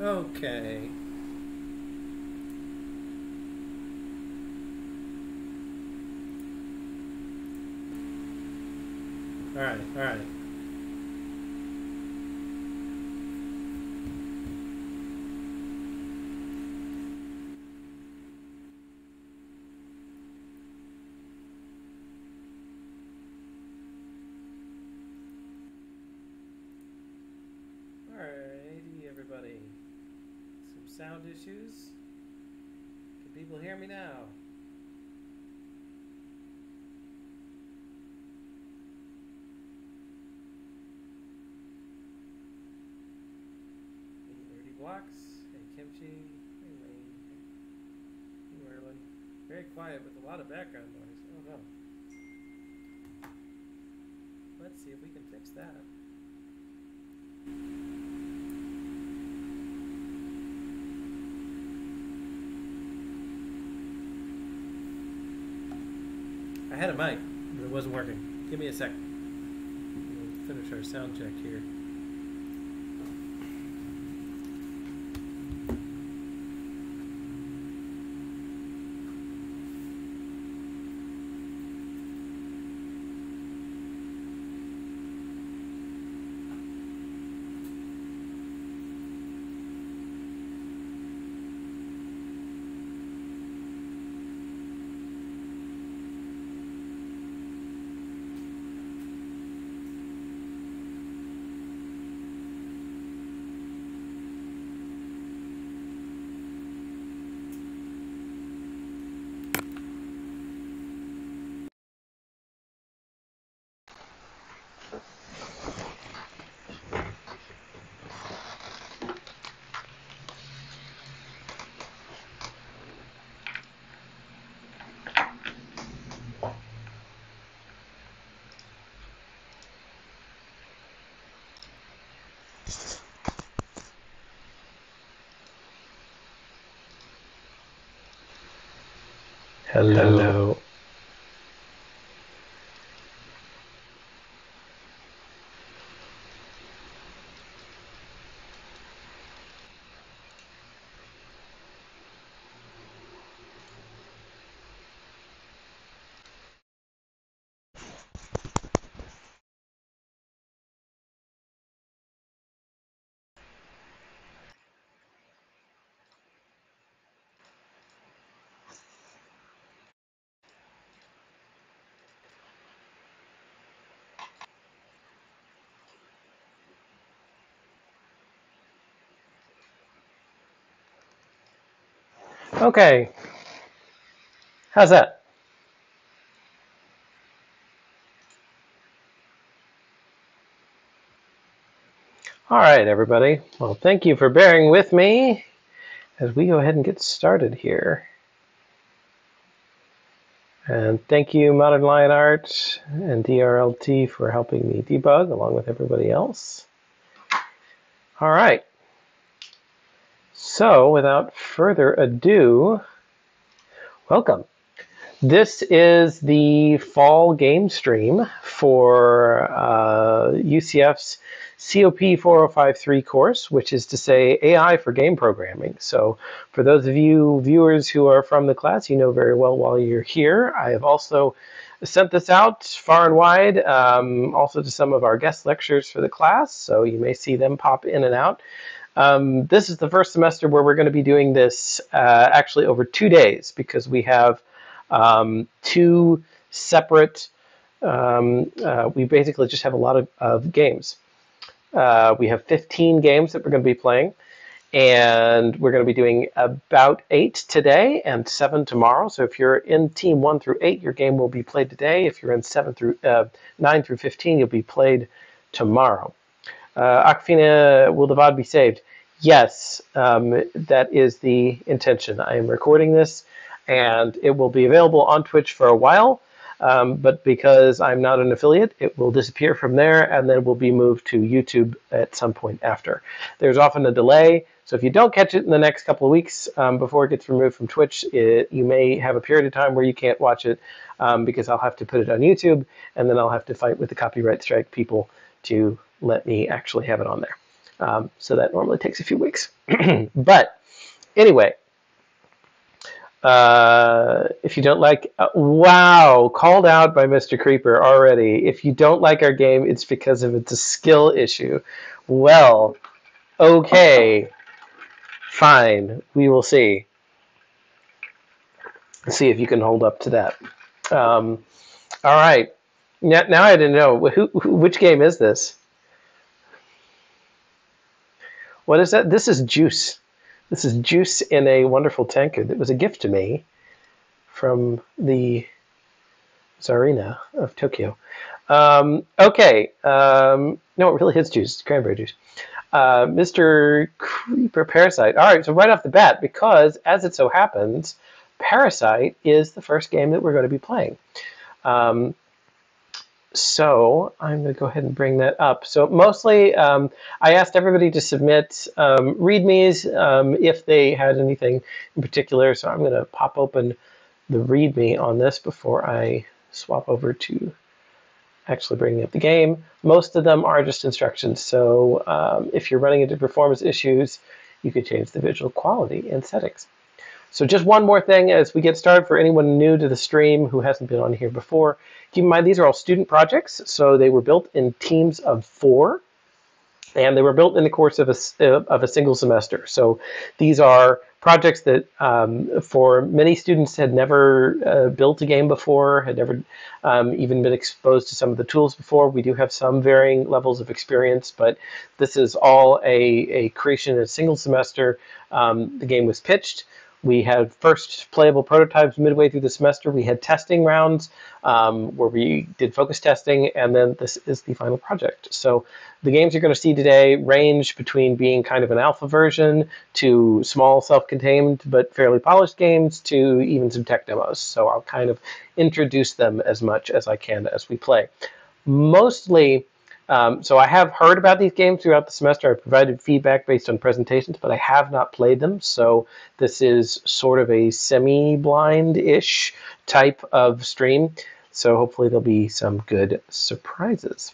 Okay. Alright, alright. Alrighty, everybody. Some sound issues. Can people hear me now? 30 blocks. Hey, Kimchi. Hey, Lane. Hey, Merlin. Very quiet with a lot of background noise. Oh, no. Let's see if we can fix that. I had a mic, but it wasn't working. Give me a sec. We'll finish our sound check here. Hello. Okay. How's that? All right, everybody. Well, thank you for bearing with me as we go ahead and get started here. And thank you, Modern Lion Art and DRLT, for helping me debug along with everybody else. All right. So, without further ado, welcome. This is the fall game stream for UCF's COP 4053 course, which is to say AI for game programming. So for those of you viewers who are from the class, you know very well while you're here. I have also sent this out far and wide, also to some of our guest lecturers for the class, so you may see them pop in and out. This is the first semester where we're going to be doing this actually over 2 days, because we have two separate, we basically just have a lot of games. We have 15 games that we're going to be playing, and we're going to be doing about 8 today and 7 tomorrow. So if you're in team 1 through 8, your game will be played today. If you're in 9 through 15, you'll be played tomorrow. Akfina, will the VOD be saved? Yes, that is the intention. I am recording this, and it will be available on Twitch for a while, but because I'm not an affiliate, it will disappear from there and then will be moved to YouTube at some point after. There's often a delay, so if you don't catch it in the next couple of weeks before it gets removed from Twitch, you may have a period of time where you can't watch it because I'll have to put it on YouTube, and then I'll have to fight with the copyright strike people to let me actually have it on there. So that normally takes a few weeks. But anyway, if you don't like, wow, called out by Mr. Creeper already. If you don't like our game, it's because of it's a skill issue. Well, okay, fine. We will see. See if you can hold up to that. All right. Now I didn't know which game is this. What is that? This is juice. This is juice in a wonderful tankard. It was a gift to me from the Tsarina of Tokyo. Okay. No, it really is juice. It's cranberry juice. Mr. Creeper Parasite. All right, so right off the bat, because as it so happens, Parasite is the first game that we're going to be playing. So I'm going to go ahead and bring that up. So mostly, I asked everybody to submit READMEs if they had anything in particular. So I'm going to pop open the README on this before I swap over to actually bringing up the game. Most of them are just instructions. So if you're running into performance issues, you could change the visual quality and settings. So just one more thing as we get started for anyone new to the stream who hasn't been on here before. Keep in mind these are all student projects, so they were built in teams of 4, and they were built in the course of a single semester. So these are projects that for many students had never built a game before, had never even been exposed to some of the tools before. We do have some varying levels of experience, but this is all a creation in a single semester. The game was pitched. We had first playable prototypes midway through the semester. We had testing rounds where we did focus testing, and then this is the final project. So the games you're going to see today range between being kind of an alpha version to small self-contained but fairly polished games to even some tech demos. So I'll kind of introduce them as much as I can as we play. Mostly, so I have heard about these games throughout the semester. I provided feedback based on presentations, but I have not played them. So this is sort of a semi-blind-ish type of stream. So hopefully there'll be some good surprises.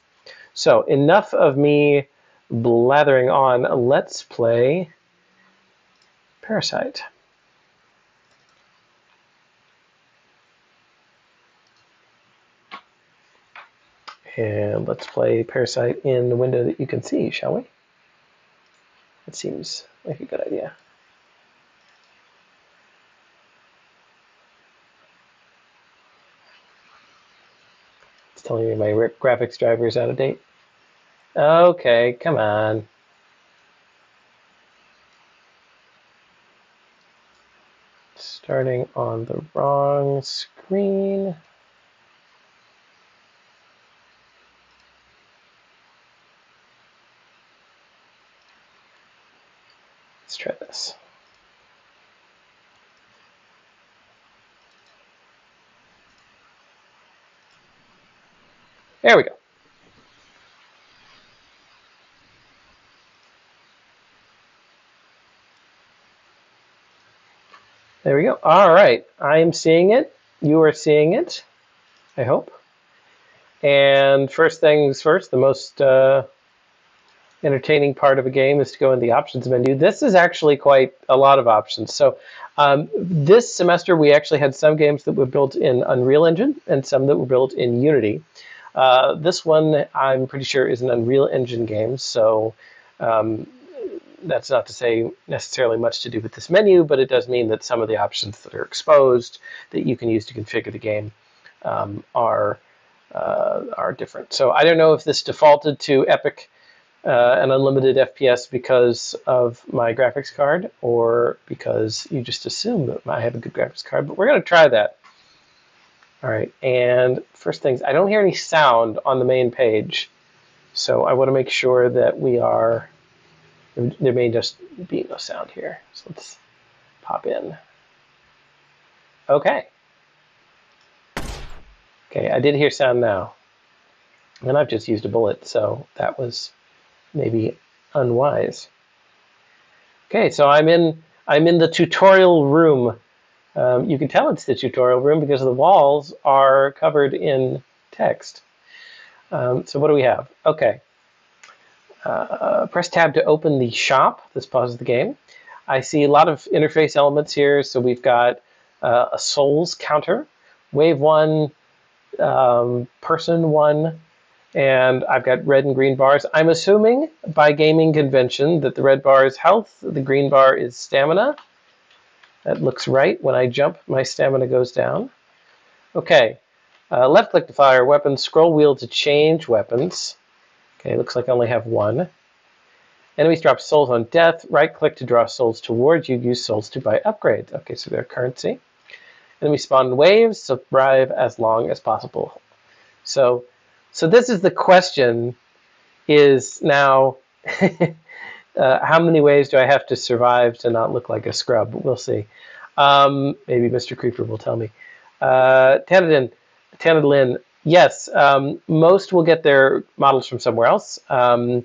So enough of me blathering on. Let's play Parasite. And let's play Parasite in the window that you can see, shall we? It seems like a good idea. It's telling me my graphics driver is out of date. Okay, come on. Starting on the wrong screen. Let's try this. There we go. There we go. All right. I am seeing it. You are seeing it, I hope. And first things first, the most entertaining part of a game is to go in the options menu. This is actually quite a lot of options. So this semester, we actually had some games that were built in Unreal Engine and some that were built in Unity. This one, I'm pretty sure, is an Unreal Engine game. So that's not to say necessarily much to do with this menu, but it does mean that some of the options that are exposed that you can use to configure the game are different. So I don't know if this defaulted to Epic an unlimited FPS because of my graphics card or because you just assume that I have a good graphics card, but we're going to try that. All right, and first things, I don't hear any sound on the main page, so I want to make sure that we are, there may just be no sound here, so let's pop in. Okay. Okay, I did hear sound now, and I've just used a bullet, so that was maybe unwise. Okay, so I'm in the tutorial room. You can tell it's the tutorial room because the walls are covered in text. So what do we have? Okay. Press tab to open the shop. This pauses the game. I see a lot of interface elements here. So we've got a souls counter, wave 1, person 1, and I've got red and green bars. I'm assuming by gaming convention that the red bar is health, the green bar is stamina. That looks right. When I jump, my stamina goes down. Okay. Left click to fire weapons, scroll wheel to change weapons. Okay, looks like I only have 1. Enemies drop souls on death. Right click to draw souls towards you. Use souls to buy upgrades. Okay, so they're currency. Enemies spawn in waves. Survive as long as possible. So this is the question: is now how many ways do I have to survive to not look like a scrub? We'll see. Maybe Mr. Creeper will tell me. Tanadlin, yes, most will get their models from somewhere else. There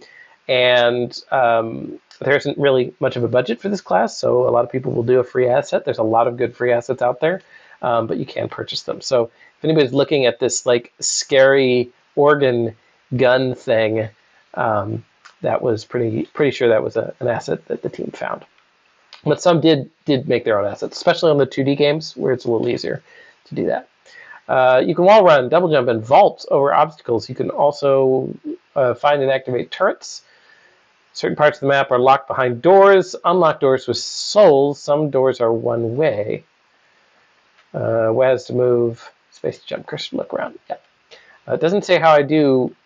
isn't really much of a budget for this class, so a lot of people will do a free asset. There's a lot of good free assets out there, but you can purchase them. So if anybody's looking at this like scary organ gun thing, that was pretty sure that was an asset that the team found. But some did make their own assets, especially on the 2D games where it's a little easier to do that. You can wall run, double jump, and vault over obstacles. You can also find and activate turrets. Certain parts of the map are locked behind doors. Unlock doors with souls. Some doors are one way. WAS to move, space to jump, cursor to look around. Yeah. It doesn't say how I do.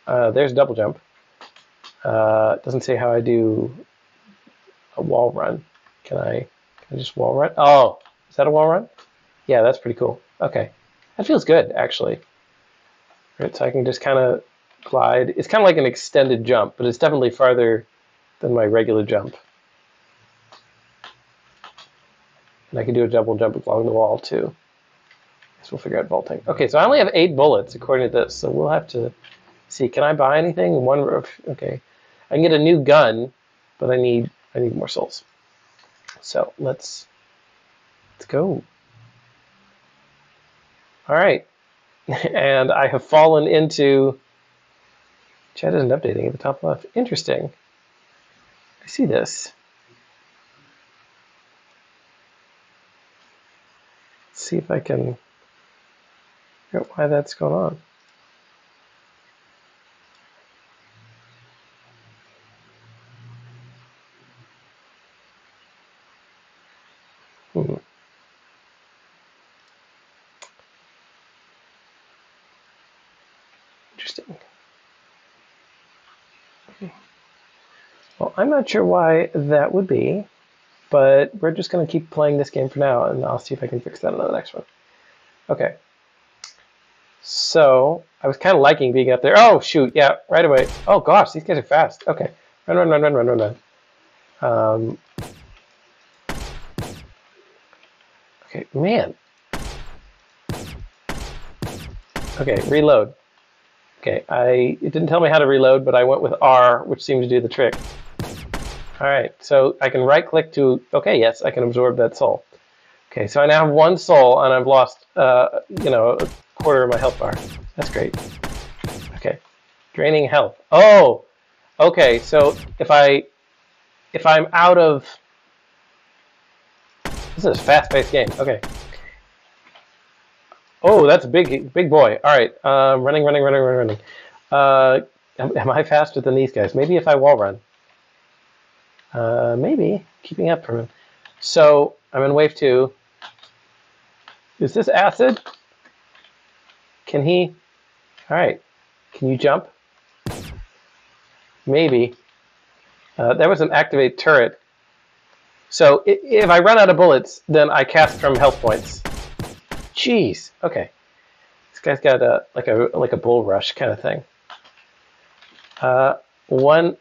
There's double jump. It doesn't say how I do a wall run. Can I just wall run? Oh, is that a wall run? Yeah, that's pretty cool. Okay. That feels good, actually. Right, so I can just kind of glide. It's kind of like an extended jump, but it's definitely farther than my regular jump. And I can do a double jump along the wall, too. Guess we'll figure out vaulting. Okay, so I only have 8 bullets, according to this, so we'll have to see. Can I buy anything? Okay. I can get a new gun, but I need more souls. So let's go. All right. And I have fallen into... Chat isn't updating at the top left. Interesting. I see this. Let's see if I can figure out why that's going on. Interesting. Well, I'm not sure why that would be, but we're just going to keep playing this game for now, and I'll see if I can fix that on the next one. Okay. So, I was kind of liking being up there. Oh, shoot, yeah, right away. Oh, gosh, these guys are fast. Okay. Run. Okay, man. Okay, reload. Okay, it didn't tell me how to reload, but I went with R, which seemed to do the trick. All right, so I can right-click to... Okay, yes, I can absorb that soul. Okay, so I now have 1 soul, and I've lost, a quarter of my health bar. That's great. Okay, draining health. Oh, okay. So if I'm out of... This is a fast-paced game. Okay. Oh, that's a big boy. All right, running. Am I faster than these guys? Maybe if I wall run. Maybe keeping up for him. So I'm in wave 2. Is this acid? Can he? All right. Can you jump? Maybe. There was an activate turret. So if I run out of bullets, then I cast from health points. Jeez. Okay. This guy's got like a bull rush kind of thing. 1. Oh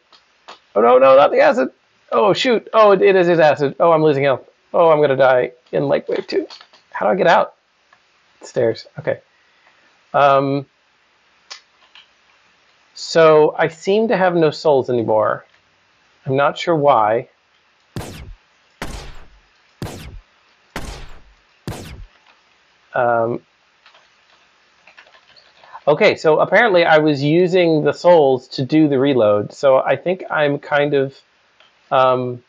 no, not the acid. Oh shoot. Oh, it is his acid. Oh, I'm losing health. Oh, I'm gonna die in like wave 2. How do I get out? Stairs. Okay. So I seem to have no souls anymore. I'm not sure why. Okay, so apparently I was using the souls to do the reload. So I think I'm kind of, um,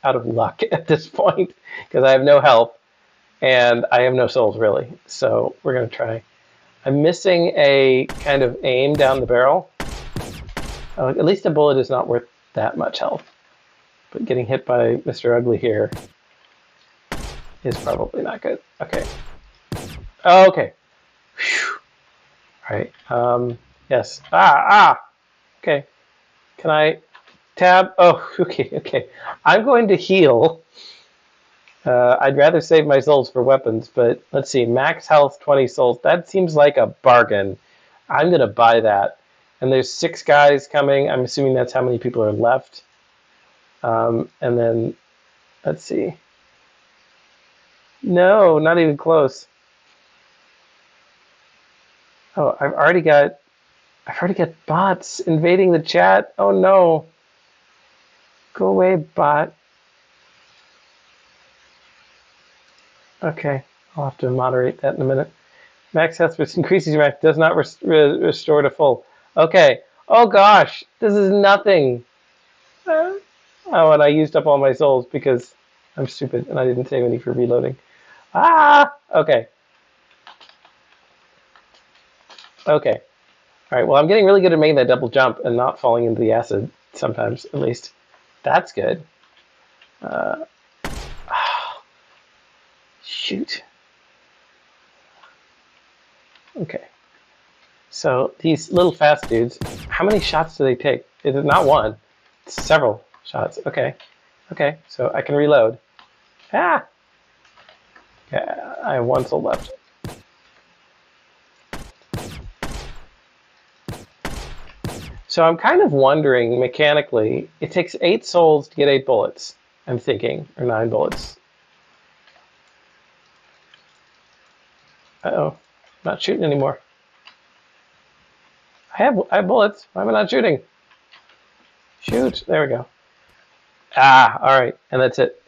out of luck at this point because I have no health and I have no souls really. So we're gonna try. I'm missing a kind of aim down the barrel. At least a bullet is not worth that much health. But getting hit by Mr. Ugly here is probably not good. Okay. Oh, okay. Whew. All right. Yes. Okay. Can I tab? Oh, okay, okay. I'm going to heal. I'd rather save my souls for weapons, but let's see. Max health, 20 souls. That seems like a bargain. I'm going to buy that. And there's 6 guys coming. I'm assuming that's how many people are left. And then, let's see. No, not even close. Oh, I've already got bots invading the chat. Oh no. Go away, bot. Okay, I'll have to moderate that in a minute. Max health increases your max, does not restore to full. Okay. Oh gosh, this is nothing. Oh, and I used up all my souls because I'm stupid and I didn't save any for reloading. Okay. Okay. All right, well, I'm getting really good at making that double jump and not falling into the acid sometimes, at least. That's good. Shoot. Okay. So these little fast dudes, how many shots do they take? Is it not one? It's several shots. Okay. Okay, so I can reload. Ah! Yeah, I have 1 soul left. So I'm kind of wondering, mechanically, it takes 8 souls to get 8 bullets, I'm thinking, or 9 bullets. Uh-oh, not shooting anymore. I have bullets. Why am I not shooting? Shoot, there we go. All right, and that's it.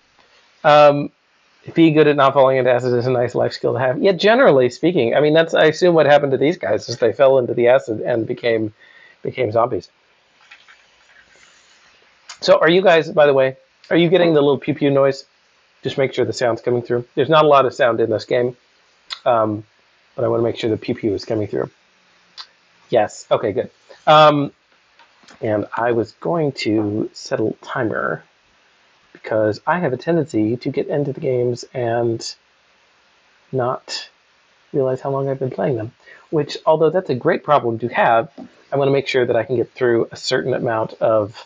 Be good at not falling into acid is a nice life skill to have. Yeah, generally speaking, I mean, that's, I assume, what happened to these guys is they fell into the acid and became zombies. So are you guys, by the way, are you getting the little pew pew noise? Just make sure the sound's coming through. There's not a lot of sound in this game, but I want to make sure the pew pew is coming through. Yes. Okay, good. And I was going to set a timer because I have a tendency to get into the games and not realize how long I've been playing them, which, although that's a great problem to have, I want to make sure that I can get through a certain amount of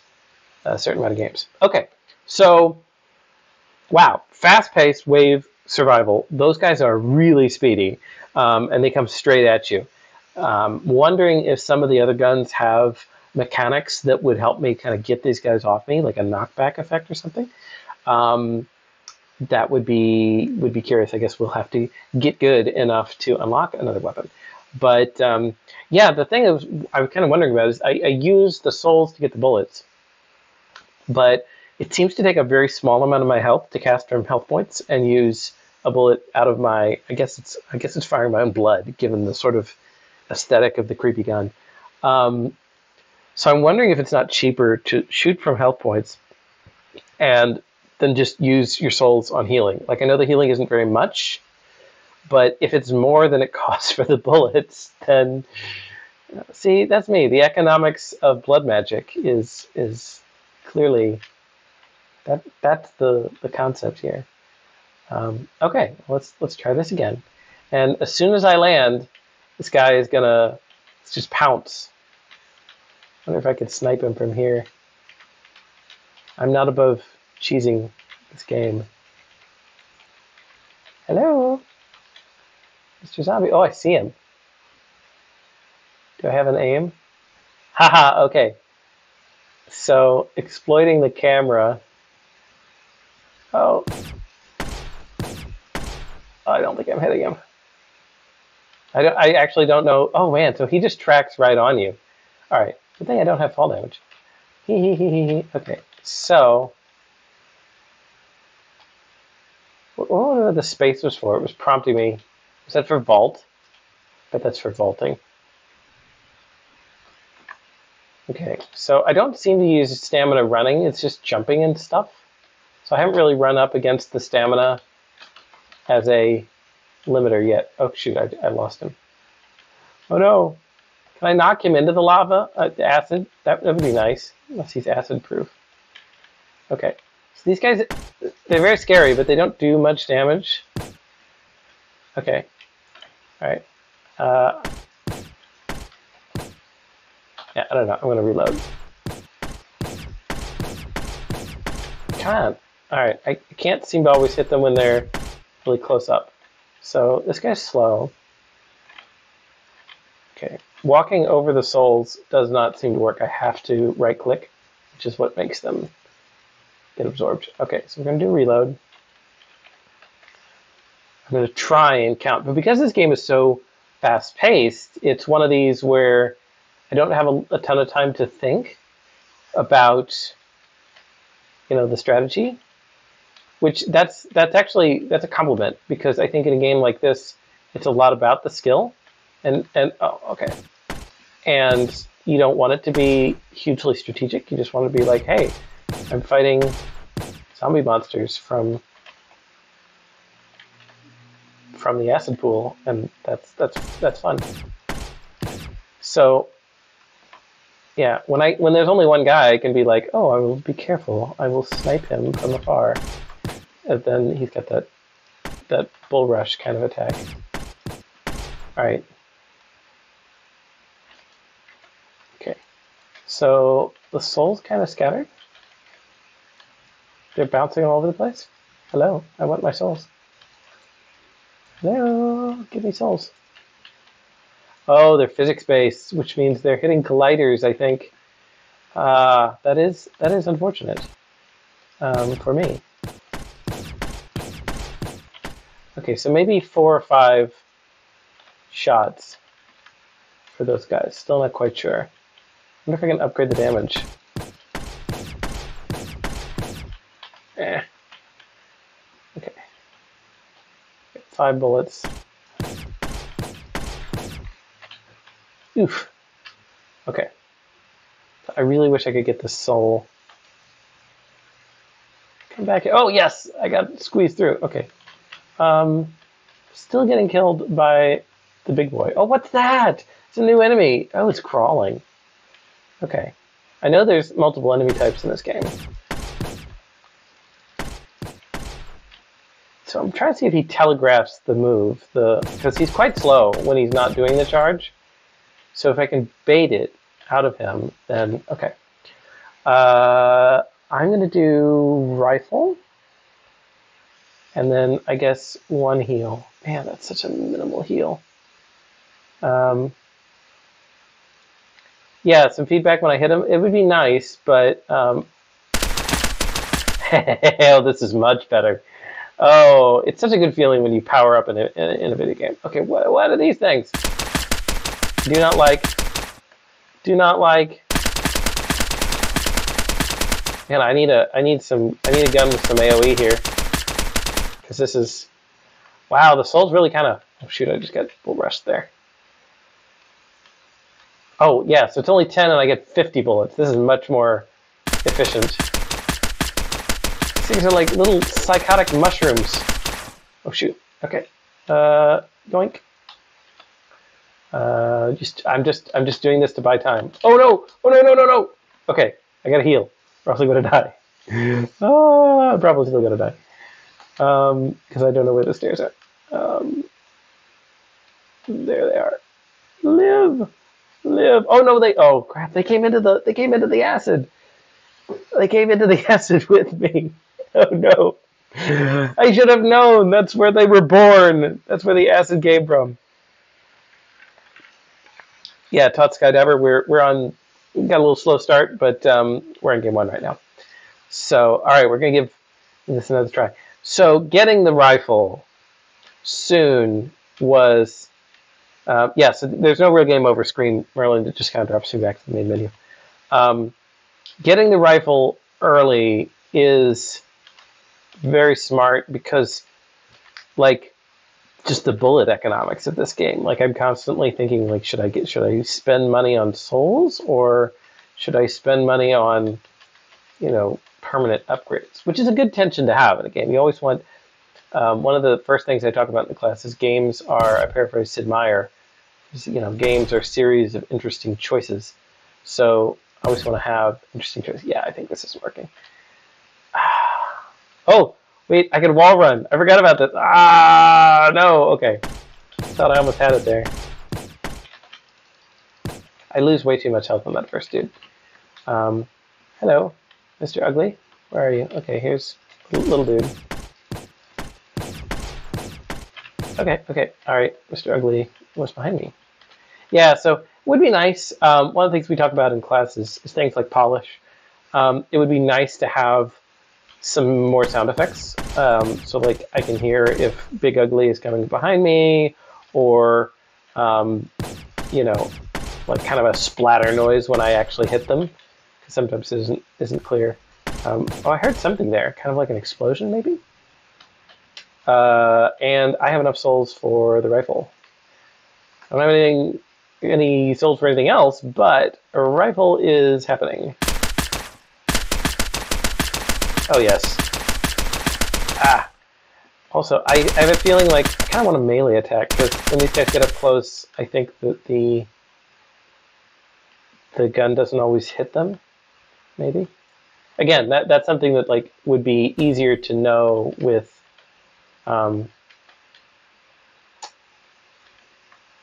games. Okay, so wow, fast-paced wave survival. Those guys are really speedy, and they come straight at you. Wondering if some of the other guns have mechanics that would help me kind of get these guys off me, like a knockback effect or something. That would be curious. I guess we'll have to get good enough to unlock another weapon. But yeah, the thing is, I was kind of wondering about is I use the souls to get the bullets, but it seems to take a very small amount of my health to cast from health points and use a bullet out of my. I guess it's firing my own blood, given the sort of aesthetic of the creepy gun. So I'm wondering if it's not cheaper to shoot from health points and then just use your souls on healing. Like, I know the healing isn't very much, but if it's more than it costs for the bullets, then see, that's me. The economics of blood magic is clearly that's the concept here. Okay, let's try this again. And as soon as I land, this guy is gonna just pounce. I wonder if I could snipe him from here. I'm not above cheesing this game. Hello, Mr. Zombie. Oh, I see him. Do I have an aim? Haha, okay. So, exploiting the camera. Oh, I don't think I'm hitting him. I actually don't know. Oh man, so he just tracks right on you. All right, good thing I don't have fall damage. Okay, so what were the space was for? It was prompting me. Was that for vault? but that's for vaulting. Okay, so I don't seem to use stamina running, it's just jumping and stuff. So I haven't really run up against the stamina as a limiter yet. Oh shoot, I lost him. Oh no! Can I knock him into the lava? Acid? That would be nice, unless he's acid proof. Okay, so these guys, they're very scary, but they don't do much damage. Okay, alright. Yeah, I don't know, I'm gonna reload. Come on! Alright, I can't seem to always hit them when they're really close up. So this guy's slow. Okay, walking over the souls does not seem to work. I have to right click, which is what makes them get absorbed. Okay, so we're going to do reload. I'm going to try and count, but because this game is so fast paced, it's one of these where I don't have a ton of time to think about, you know, the strategy, which that's a compliment, because I think in a game like this, it's a lot about the skill. And oh, okay. And you don't want it to be hugely strategic. You just want to be like, hey, I'm fighting zombie monsters from the acid pool, and that's fun. So yeah, when there's only one guy, I can be like, oh, I will be careful. I will snipe him from afar. And then he's got that bull rush kind of attack. All right. Okay. So the soul's kind of scattered. They're bouncing all over the place. Hello, I want my souls. Hello, give me souls. Oh, they're physics-based, which means they're hitting colliders, I think. That is unfortunate for me. Okay, so maybe 4 or 5 shots for those guys. Still not quite sure. I wonder if I can upgrade the damage. Eh. Okay. 5 bullets. Oof. Okay. I really wish I could get the soul. Come back here. Oh, yes! I got squeezed through. Okay. Still getting killed by the big boy. Oh, what's that? It's a new enemy. Oh, it's crawling. Okay. I know there's multiple enemy types in this game. So I'm trying to see if he telegraphs the move, because he's quite slow when he's not doing the charge. So if I can bait it out of him, then okay. I'm going to do rifle. And then I guess 1 heal. Man, that's such a minimal heal. Yeah, some feedback when I hit him. It would be nice, but oh, this is much better. Oh, it's such a good feeling when you power up in a video game. Okay, what are these things? Do not like. Do not like. Man, I need a gun with some AOE here. Because this is, wow, the soul's really kind of, oh shoot, I just got bull rushed there. Oh yeah, so it's only 10 and I get 50 bullets. This is much more efficient. These things are like little psychotic mushrooms. Oh shoot, okay. Yoink. I'm just doing this to buy time. Oh no, oh no. Okay, I gotta heal, or else I'm gonna die. Oh, I'm probably still gonna die. Because I don't know where the stairs are. There they are. Live. Oh no, oh crap! They came into the acid. They came into the acid with me. Oh no! I should have known. That's where they were born. That's where the acid came from. Yeah, Tot Skydiver. We got a little slow start, but we're in game 1 right now. So all right, we're gonna give this another try. So getting the rifle soon was, yeah, so there's no real game over screen, Merlin. It just kind of drops you back to the main menu. Getting the rifle early is very smart because, like, just the bullet economics of this game. Like I'm constantly thinking, like, should I spend money on souls or should I spend money on, permanent upgrades? Which is a good tension to have in a game. You always want. One of the first things I talk about in the class is games are, I paraphrase Sid Meier, games are a series of interesting choices. So I always want to have interesting choices. Yeah, I think this isn't working. Oh, wait, I can wall run. I forgot about this. No, okay. Thought I almost had it there. I lose way too much health on that first dude. Hello, Mr. Ugly. Where are you? Okay, here's little dude. Okay, all right, Mr. Ugly. What's behind me? Yeah, so it would be nice. One of the things we talk about in class is things like polish. It would be nice to have some more sound effects. So like I can hear if Big Ugly is coming behind me, or like kind of a splatter noise when I actually hit them. Because sometimes it isn't clear. I heard something there, kind of like an explosion maybe. And I have enough souls for the rifle. I don't have any souls for anything else, but a rifle is happening. Oh yes. Also, I have a feeling like I kind of want a melee attack, because when these guys get up close, I think that the gun doesn't always hit them, maybe. Again, that's something that like would be easier to know with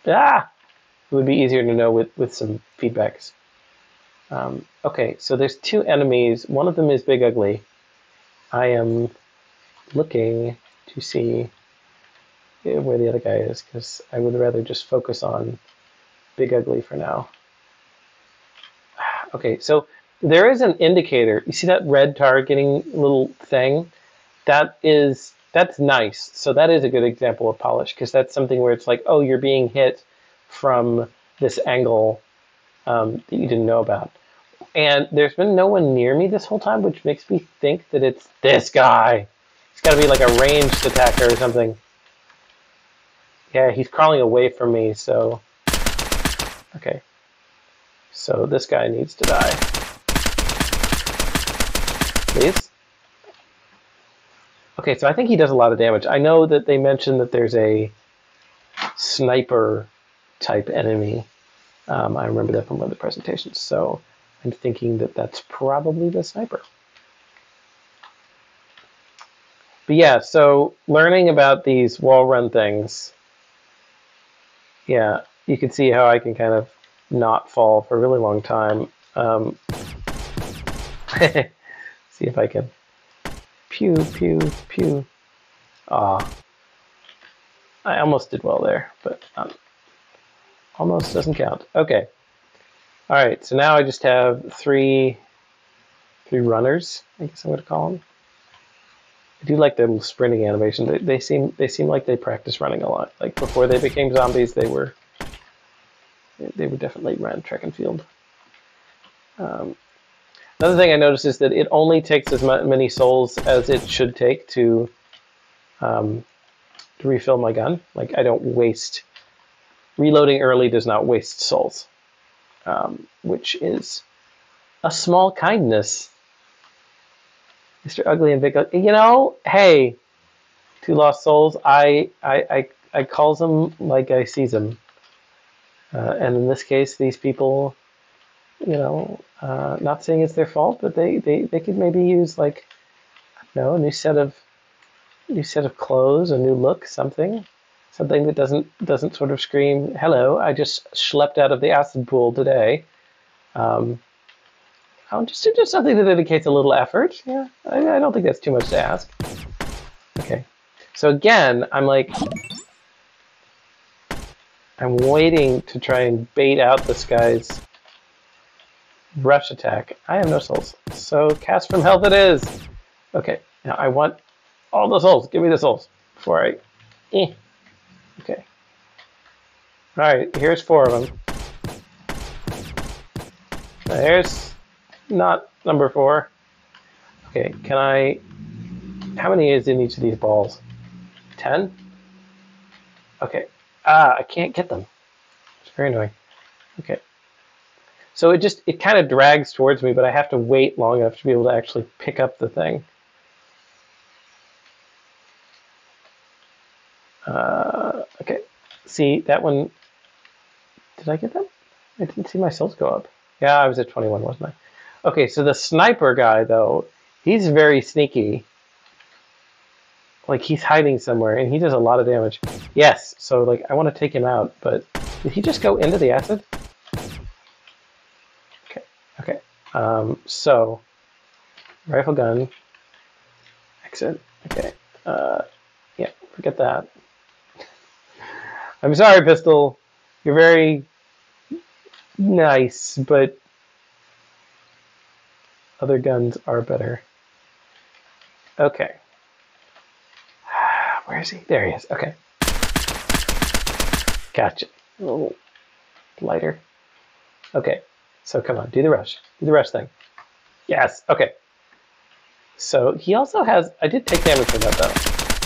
it would be easier to know with some feedbacks. Okay, so there's two enemies. One of them is Big Ugly. I am looking to see where the other guy is, because I would rather just focus on Big Ugly for now. Okay, so there is an indicator. You see that red targeting little thing? That's nice. So that is a good example of polish, because that's something where it's like, oh, you're being hit from this angle that you didn't know about. And there's been no one near me this whole time, which makes me think that it's this guy. It's got to be like a ranged attacker or something. Yeah, he's crawling away from me, so... Okay. So this guy needs to die. Please? Okay, so I think he does a lot of damage. I know that they mentioned that there's a sniper type enemy. I remember that from one of the presentations, so I'm thinking that that's probably the sniper. But yeah, so learning about these wall run things, yeah, you can see how I can kind of not fall for a really long time. See if I can. Pew, pew, pew. I almost did well there, but almost doesn't count. Okay. All right, so now I just have three runners, I guess I'm going to call them. I do like their little sprinting animation. They seem like they practice running a lot. Like before they became zombies, they would definitely run track and field. Another thing I noticed is that it only takes as many souls as it should take to refill my gun. Like I don't waste. Reloading early does not waste souls, which is a small kindness. Mr. Ugly and Big Ugly. Hey, two lost souls. I calls them like I sees them. And in this case, these people, not saying it's their fault, but they could maybe use like, I don't know, a new set of clothes, a new look, something that doesn't sort of scream, hello, I just schlepped out of the acid pool today. Just something that indicates a little effort. Yeah, I don't think that's too much to ask. Okay, so again, I'm waiting to try and bait out this guy's rush attack. I have no souls, so cast from health it is. Okay, now I want all the souls. Give me the souls before I... Okay. Alright, here's 4 of them. There's not number 4. Okay, how many is in each of these balls? 10? Okay. I can't get them. It's very annoying. Okay. So it kind of drags towards me, but I have to wait long enough to be able to actually pick up the thing. Okay. See, that one... Did I get that? I didn't see my cells go up. Yeah, I was at 21, wasn't I? Okay, so the sniper guy, though, he's very sneaky. Like, he's hiding somewhere, and he does a lot of damage. Yes, so, like, I want to take him out, but... Did he just go into the acid? Okay, okay. So... Rifle gun. Exit. Okay. Yeah, forget that. I'm sorry, pistol. You're very nice, but other guns are better. Okay. Where is he? There he is. Okay. Gotcha. Oh, lighter. Okay. So come on, do the rush. Do the rush thing. Yes. Okay. So he also has... I did take damage from that, though.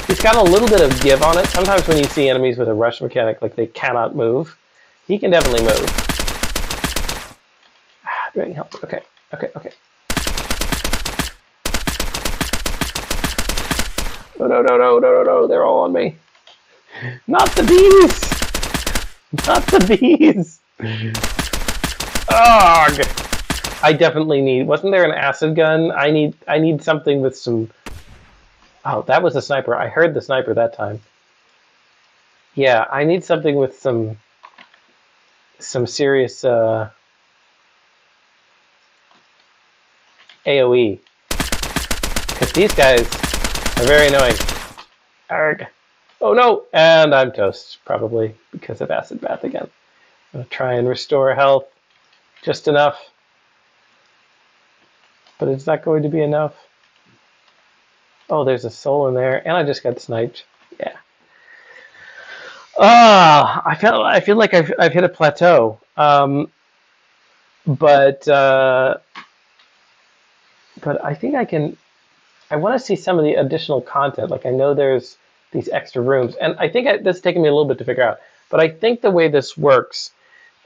He's got a little bit of give on it. Sometimes when you see enemies with a rush mechanic, like they cannot move, he can definitely move. Do I need help? Okay. Okay. Okay. No, no, no, no, no, no, no. They're all on me. Not the bees! Not the bees! Ugh! I definitely need... Wasn't there an acid gun? I need something with some... Oh, that was a sniper. I heard the sniper that time. Yeah, I need something with some serious AoE. Because these guys are very annoying. Arrgh. Oh no! And I'm toast, probably, because of acid bath again. I'm going to try and restore health just enough. But it's not going to be enough. Oh, there's a soul in there, and I just got sniped. Yeah. I feel like I've hit a plateau. But I think I can... I want to see some of the additional content. Like, I know there's these extra rooms, and I think this is taking me a little bit to figure out. But I think the way this works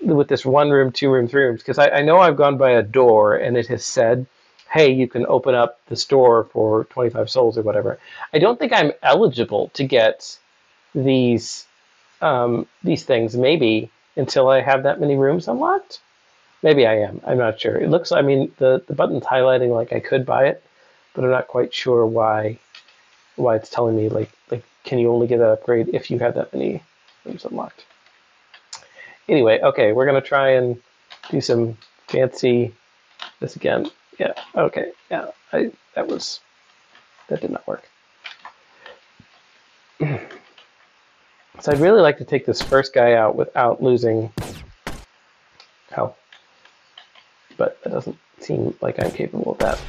with this 1 room, 2 room, 3 rooms, because I know I've gone by a door, and it has said, hey, you can open up the store for 25 souls or whatever. I don't think I'm eligible to get these things, maybe, until I have that many rooms unlocked. Maybe I am. I'm not sure. It looks... I mean, the button's highlighting like I could buy it, but I'm not quite sure why it's telling me like can you only get that upgrade if you have that many rooms unlocked. Anyway, okay, we're gonna try and do some fancy this again. Yeah, okay, yeah, that did not work. So I'd really like to take this first guy out without losing health, but that doesn't seem like I'm capable of that.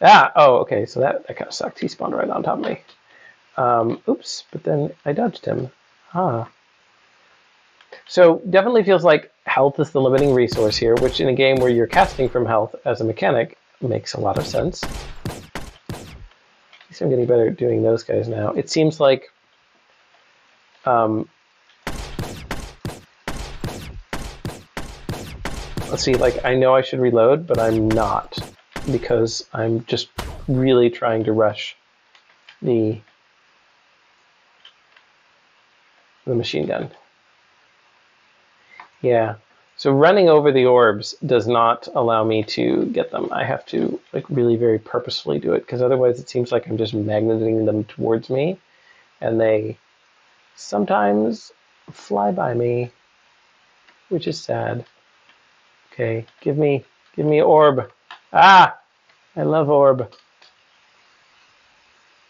Ah, oh, okay, so that kind of sucked. He spawned right on top of me. Oops, but then I dodged him. Ah. So definitely feels like health is the limiting resource here, which in a game where you're casting from health as a mechanic makes a lot of sense. At least I'm getting better at doing those guys now. It seems like... let's see, like, I know I should reload, but I'm not, because I'm just really trying to rush the machine gun. Yeah, so running over the orbs does not allow me to get them. I have to, like, really very purposefully do it, because otherwise it seems like I'm just magneting them towards me, and they sometimes fly by me, which is sad. Okay, give me orb. Ah! I love orb.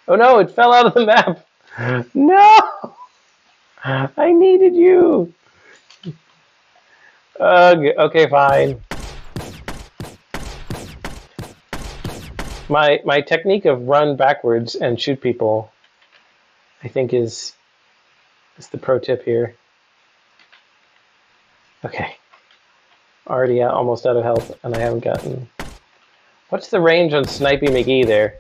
Oh no, it fell out of the map! No! I needed you! Ugh, okay, fine. My technique of run backwards and shoot people, I think is the pro tip here. Okay. Already almost out of health, and I haven't gotten... What's the range on Snipey McGee there?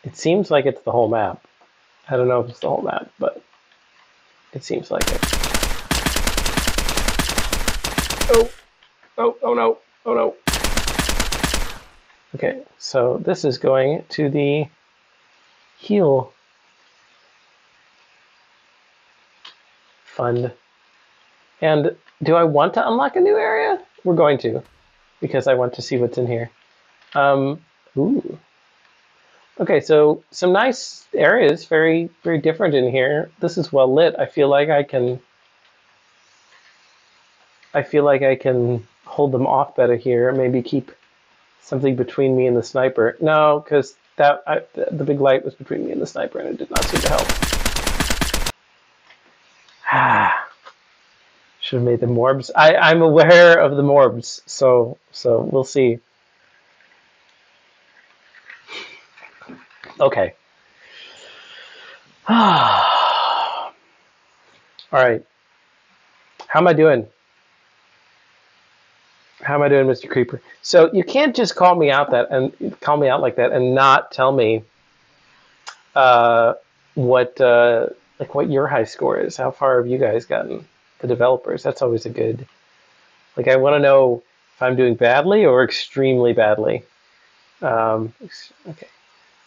It seems like it's the whole map. I don't know if it's the whole map, but it seems like it. Oh, oh no, oh no. Okay, so this is going to the heal fund. And do I want to unlock a new area? We're going to, because I want to see what's in here. Ooh. Okay, so some nice areas, very, very different in here. This is well lit. I feel like I can hold them off better here. Maybe keep something between me and the sniper. No, because the big light was between me and the sniper, and it did not seem to help. Ah, should have made the morbs. I'm aware of the morbs, so we'll see. Okay. All right. How am I doing? How am I doing, Mr. Creeper? So you can't just call me out like that and not tell me what your high score is. How far have you guys gotten? The developers. That's always a good. Like, I want to know if I'm doing badly or extremely badly. Okay.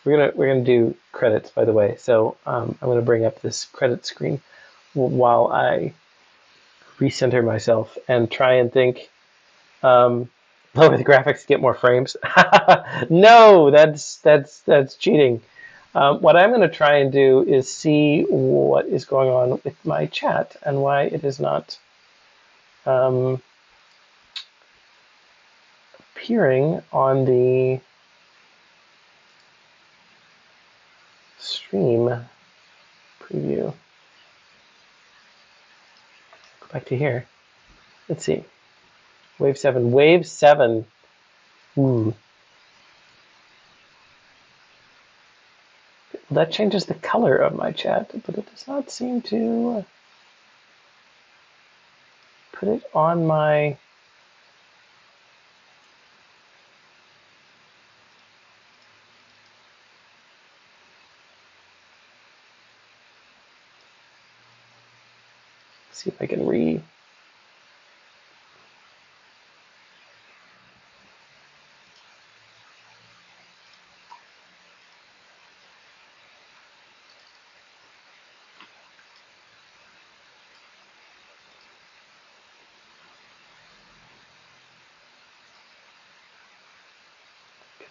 We're gonna do credits, by the way. So I'm gonna bring up this credit screen while I recenter myself and try and think. Lower the graphics to get more frames. No, that's cheating. What I'm going to try and do is see what is going on with my chat and why it is not appearing on the stream preview. Go back to here. Let's see. Wave 7. Wave 7. Ooh. That changes the color of my chat, but it does not seem to put it on my... Let's see if I can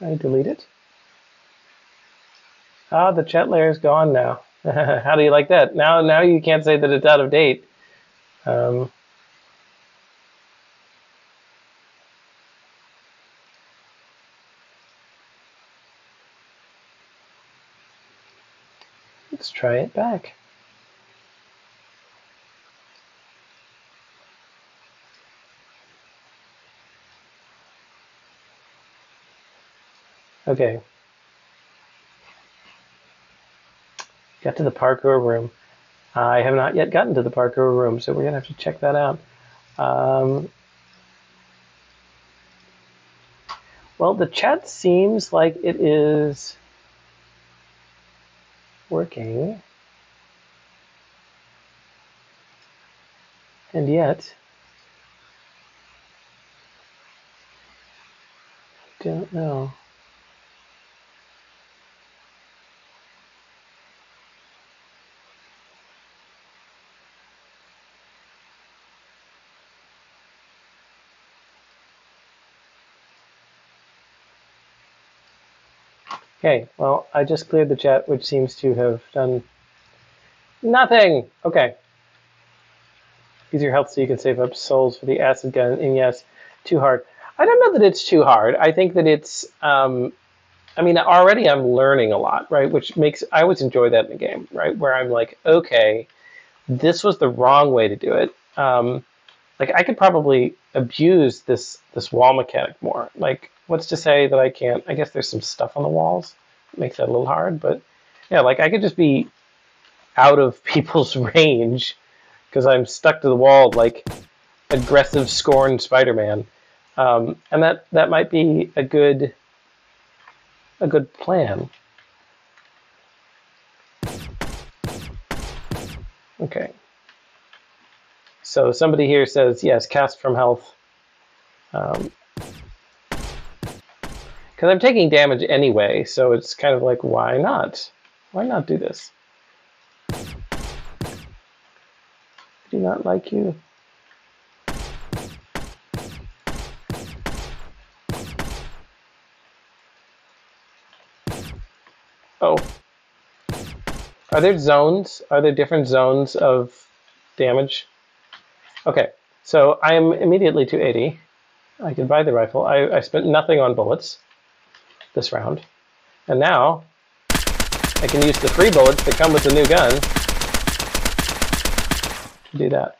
Can I delete it? Ah, the chat layer is gone now. How do you like that? Now you can't say that it's out of date. Let's try it back. Okay. Got to the parkour room. I have not yet gotten to the parkour room, so we're going to have to check that out. Well, the chat seems like it is working. And yet, I don't know. Okay, well, I just cleared the chat, which seems to have done nothing. Okay. Use your health so you can save up souls for the acid gun. And yes, too hard. I don't know that it's too hard. I think that it's, I mean, already I'm learning a lot, right? Which makes, I always enjoy that in the game, right? Where I'm like, okay, this was the wrong way to do it. Like, I could probably abuse this wall mechanic more. Like, what's to say that I can't? I guess there's some stuff on the walls that makes that a little hard. But yeah, like, I could just be out of people's range because I'm stuck to the wall like aggressive scorned Spider-Man. And that might be a good plan. Okay. So somebody here says, yes, cast from health. Because I'm taking damage anyway, so it's kind of like, why not? Why not do this? Do not like you. Oh. Are there zones? Are there different zones of damage? Okay, so I am immediately to 80. I can buy the rifle. I spent nothing on bullets this round. And now I can use the free bullets that come with the new gun to do that.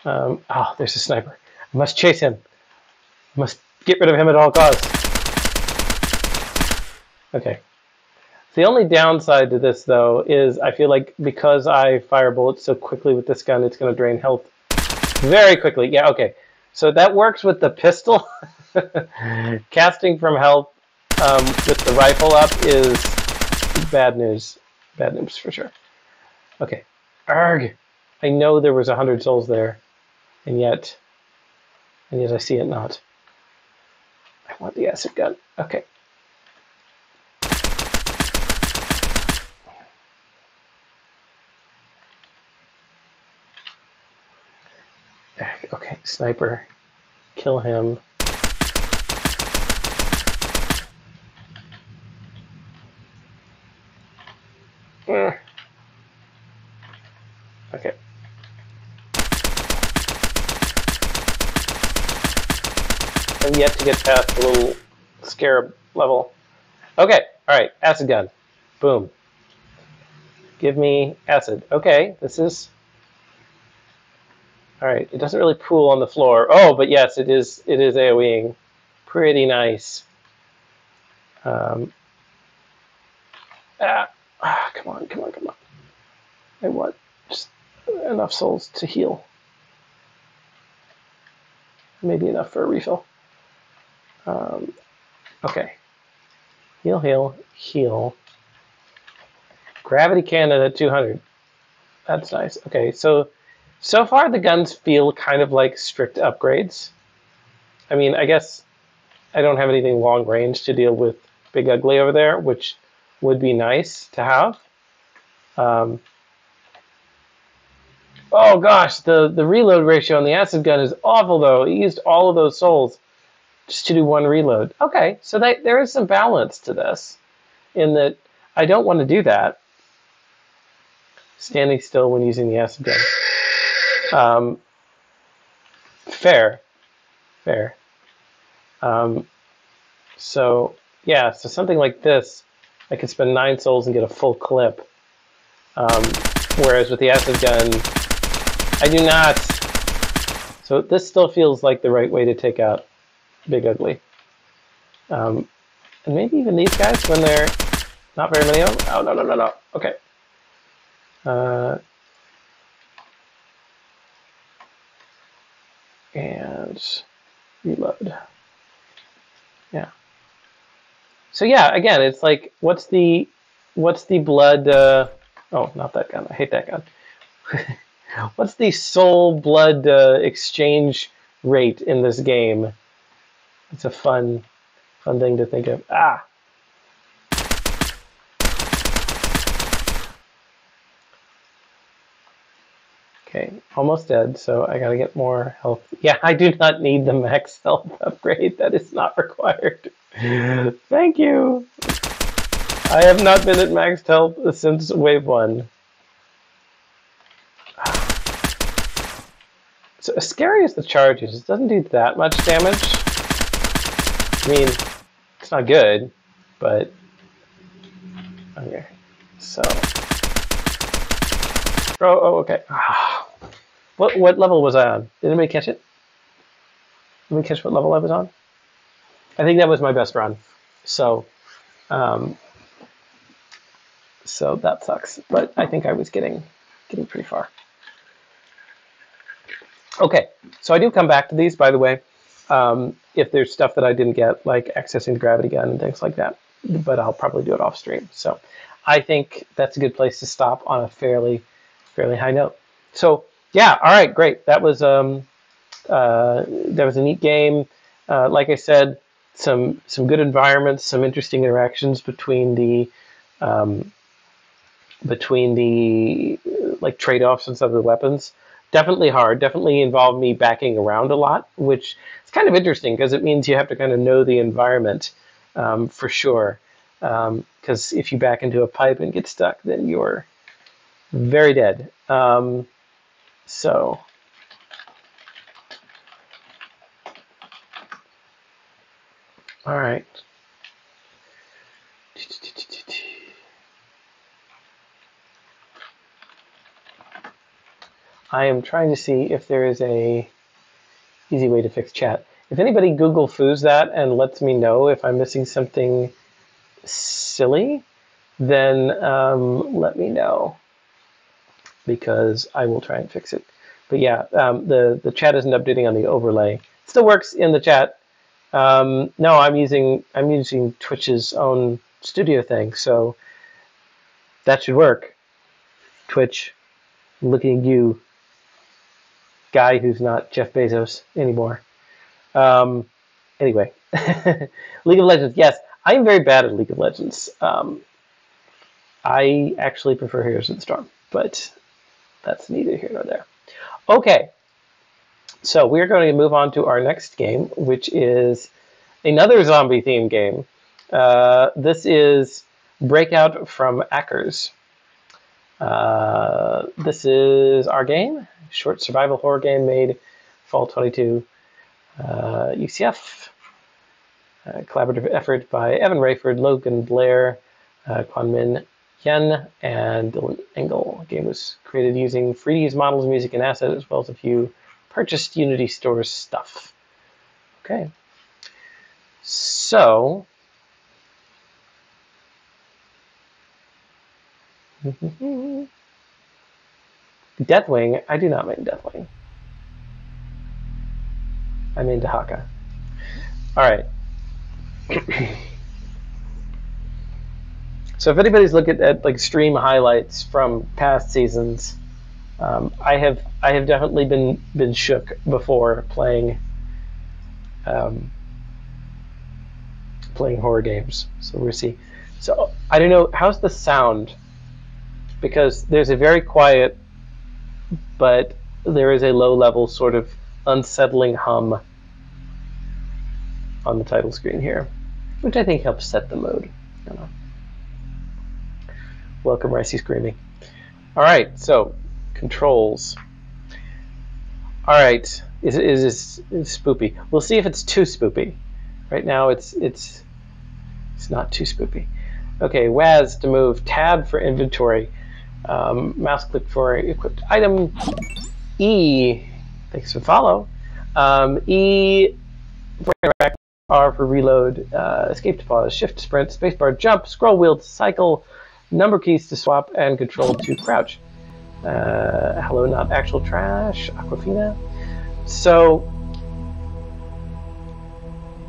Oh, there's a sniper. I must chase him. I must get rid of him at all costs. Okay. The only downside to this, though, is I feel like because I fire bullets so quickly with this gun, it's going to drain health very quickly. Yeah, okay. So that works with the pistol. Casting from health with the rifle up is bad news. Bad news for sure. Okay. Arg! I know there was 100 souls there, and yet I see it not. I want the acid gun. Okay. Okay, sniper. Kill him. Okay. I'm yet to get past the little scarab level. Okay, alright, acid gun. Boom. Give me acid. Okay, this is... Alright, it doesn't really pool on the floor. Oh, but yes, it is AoEing. Pretty nice. Come on. I want just enough souls to heal. Maybe enough for a refill. Okay. Heal. Gravity cannon at 200. That's nice. Okay, so far the guns feel kind of like strict upgrades. I mean, I guess I don't have anything long range to deal with Big Ugly over there, which would be nice to have. Oh gosh, the reload ratio on the acid gun is awful though. It used all of those souls just to do one reload. Okay, so there is some balance to this, in that I don't want to do that. Standing still when using the acid gun. Fair. So yeah, so something like this, I could spend 9 souls and get a full clip. Whereas with the acid gun, I do not. So this still feels like the right way to take out Big Ugly. And maybe even these guys when they're not very many of them. Oh, no. Okay. And reload. Yeah. So yeah, again, it's like, what's the blood? Oh, not that gun. I hate that gun. What's the soul blood exchange rate in this game? It's a fun thing to think of. Ah. Okay, almost dead, so I gotta get more health. Yeah, I do not need the max health upgrade. That is not required. Thank you. I have not been at max health since wave 1. So as scary as the charge is, it doesn't do that much damage. I mean, it's not good, but okay. So, oh, okay. What level was I on? Did anybody catch it? Did anybody catch what level I was on? I think that was my best run. So, so that sucks. But I think I was getting pretty far. Okay, so I do come back to these, by the way, if there's stuff that I didn't get, like accessing the gravity gun and things like that. But I'll probably do it off stream. So I think that's a good place to stop on a fairly fairly high note. So yeah, all right, great. That was a neat game. Like I said, some good environments, some interesting interactions between the like trade-offs and some of the weapons. Definitely hard. Definitely involved me backing around a lot, which is kind of interesting because it means you have to kind of know the environment for sure. Because if you back into a pipe and get stuck, then you're very dead. So all right. I am trying to see if there is a easy way to fix chat. If anybody Google Foos that and lets me know if I'm missing something silly, then let me know because I will try and fix it. But yeah, the chat isn't updating on the overlay. It still works in the chat. No, I'm using Twitch's own studio thing, so that should work. Twitch, looking at you, guy who's not Jeff Bezos anymore. Anyway, League of Legends. Yes, I am very bad at League of Legends. I actually prefer Heroes of the Storm, but that's neither here nor there. Okay, so we're going to move on to our next game, which is another zombie-themed game. This is Breakout from Ackers. This is our game, short survival horror game made fall 22, UCF. Collaborative effort by Evan Rayford, Logan Blair, Quan Min Yen, and Dylan Engel. The game was created using free to use models, music, and assets, as well as a few purchased Unity Stores stuff. Okay. So, Deathwing. I do not mean Deathwing. I mean Dahaka. All right. So if anybody's looking at like stream highlights from past seasons, I have definitely been shook before playing playing horror games. So we'll see. So I don't know, how's the sound, because there's a very quiet, but there is a low level sort of unsettling hum on the title screen here, which I think helps set the mood. I don't know. Welcome, Ricey Screaming. All right, so controls. All right, is spoopy. We'll see if it's too spoopy. Right now, it's not too spoopy. Okay, WAS to move, tab for inventory, mouse click for equipped item, E, thanks for follow, E for interact, R for reload, escape to pause, shift to sprint, spacebar jump, scroll wheel to cycle, number keys to swap, and control to crouch. Hello, not actual trash, Aquafina. So,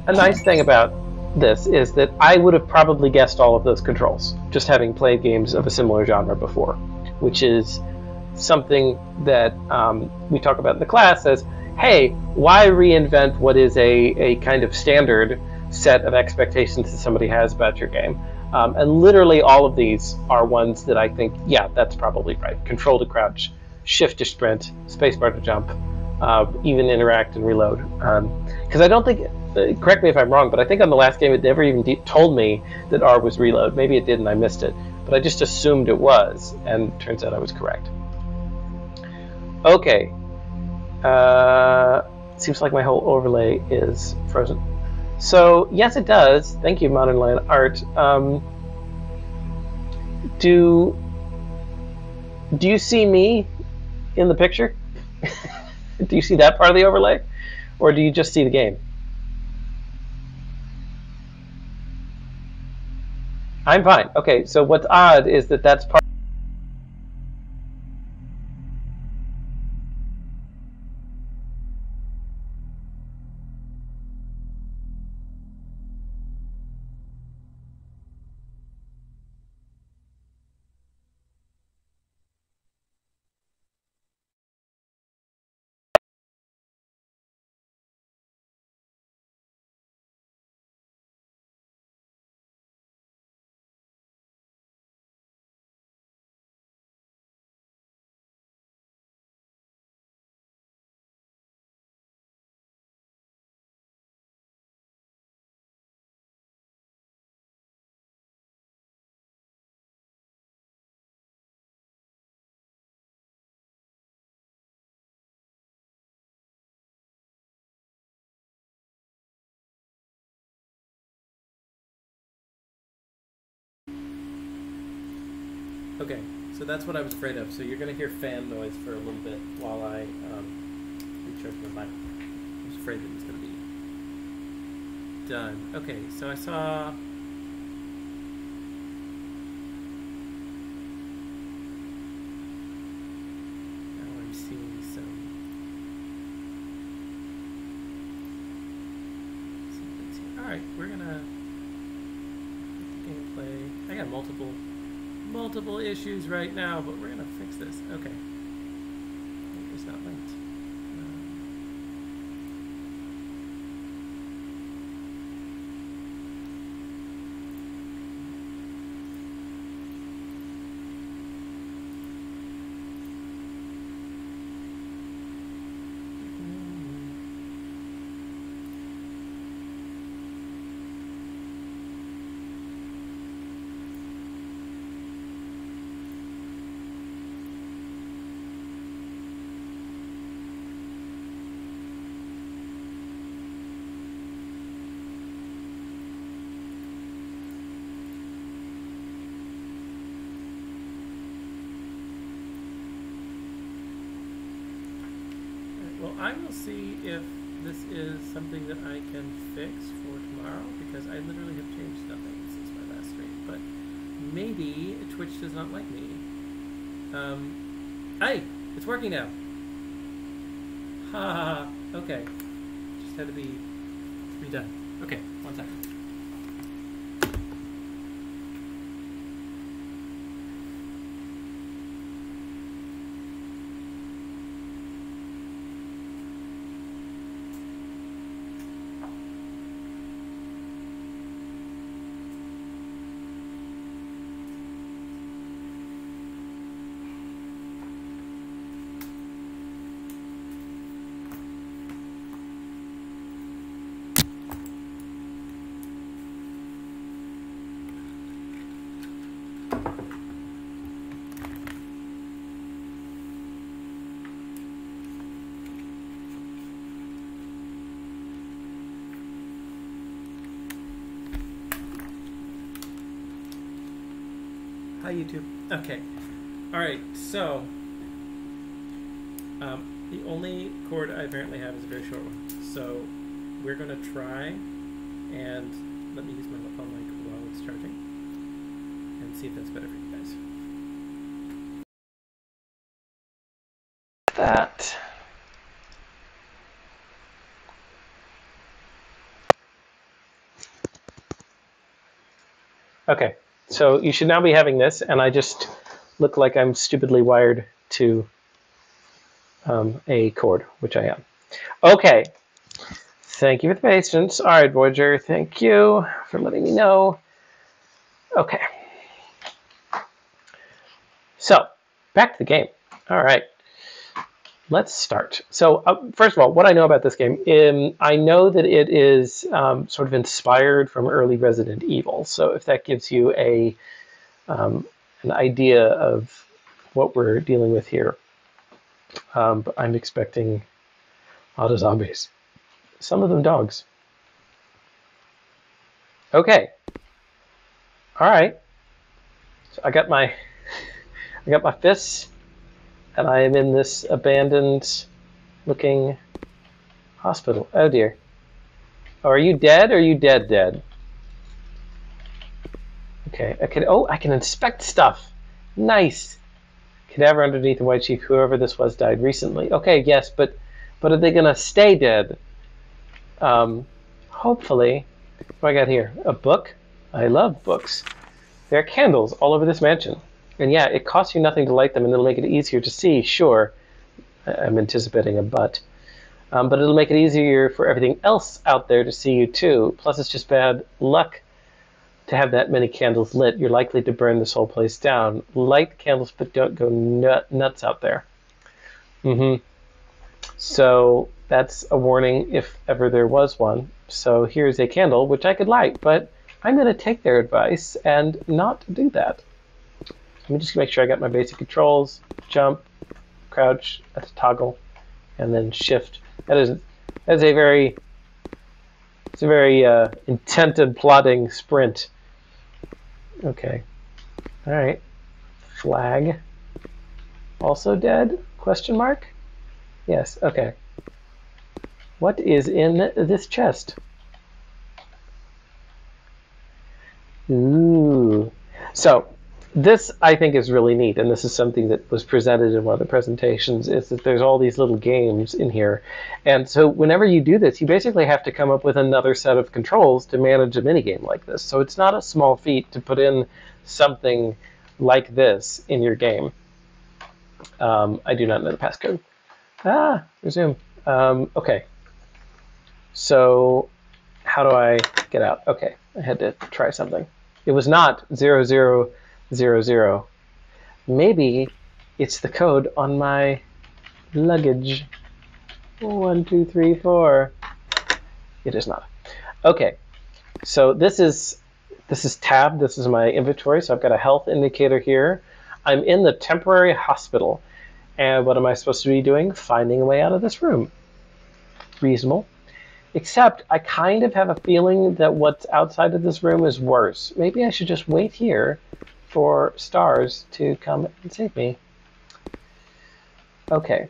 a nice thing about this is that I would have probably guessed all of those controls, just having played games of a similar genre before, which is something that we talk about in the class as, hey, why reinvent what is a kind of standard set of expectations that somebody has about your game? And literally all of these are ones that I think, yeah, that's probably right. Control to crouch, shift to sprint, spacebar to jump, even interact and reload. Because I don't think, correct me if I'm wrong, but I think on the last game it never even told me that R was reload. Maybe it did and I missed it, but I just assumed it was, and turns out I was correct. Okay. Seems like my whole overlay is frozen. So, yes, it does. Thank you, Modern Land Art. Do you see me in the picture? Do you see that part of the overlay? Or do you just see the game? I'm fine. Okay, so what's odd is that that's part. Okay, so that's what I was afraid of. So you're gonna hear fan noise for a little bit while I recharge my mic. I was afraid that it was gonna be done. Okay, so I saw. Now I'm seeing some things here. All right, we're gonna gameplay. I got multiple issues right now, but we're gonna fix this. Okay, it's not linked. Well, I will see if this is something that I can fix for tomorrow, because I literally have changed nothing since my last stream. But maybe Twitch does not like me. Hey, it's working now. Ha ha ha. Okay, just had to be redone. Okay, 1 second. Hi, YouTube. Okay. All right. So, the only cord I apparently have is a very short one. So, we're gonna try and let me use my phone mic while it's charging and see if that's better for you guys. That. Okay, so you should now be having this, and I just look like I'm stupidly wired to a cord, which I am. Okay, thank you for the patience. All right, Voyager, thank you for letting me know. Okay, so back to the game. All right, let's start. So first of all, what I know about this game, I know that it is sort of inspired from early Resident Evil. So if that gives you an idea of what we're dealing with here, but I'm expecting a lot of zombies. Some of them dogs. Okay. All right. So I got my fists, and I am in this abandoned-looking hospital. Oh dear. Oh, are you dead? Or are you dead? Okay. I can inspect stuff. Nice. Cadaver underneath the white sheet. Whoever this was died recently. Okay. Yes, but are they gonna stay dead? Hopefully. What do I got here? A book? I love books. There are candles all over this mansion. And yeah, it costs you nothing to light them, and it'll make it easier to see, sure. I'm anticipating a but. But it'll make it easier for everything else out there to see you too. Plus, it's just bad luck to have that many candles lit. You're likely to burn this whole place down. Light candles, but don't go nuts out there. So that's a warning if ever there was one. So here's a candle, which I could light, but I'm going to take their advice and not do that. Let me just make sure I got my basic controls. Jump, crouch at the toggle, and then shift. That's a very intent and plotting sprint. Okay. All right. Flag. Also dead? Question mark? Yes, okay. What is in this chest? Ooh. So, this I think is really neat, and this is something that was presented in one of the presentations, is that there's all these little games in here. And so whenever you do this, you basically have to come up with another set of controls to manage a minigame like this. So it's not a small feat to put in something like this in your game. I do not know the passcode. Resume. Okay. So how do I get out? Okay, I had to try something. It was not 0000. Maybe it's the code on my luggage. 1, 2, 3, 4. It is not. Okay, so this is tab. This is my inventory. So I've got a health indicator here. I'm in the temporary hospital. And what am I supposed to be doing? Finding a way out of this room. Reasonable. Except I kind of have a feeling that what's outside of this room is worse. Maybe I should just wait here for stars to come and save me. Okay.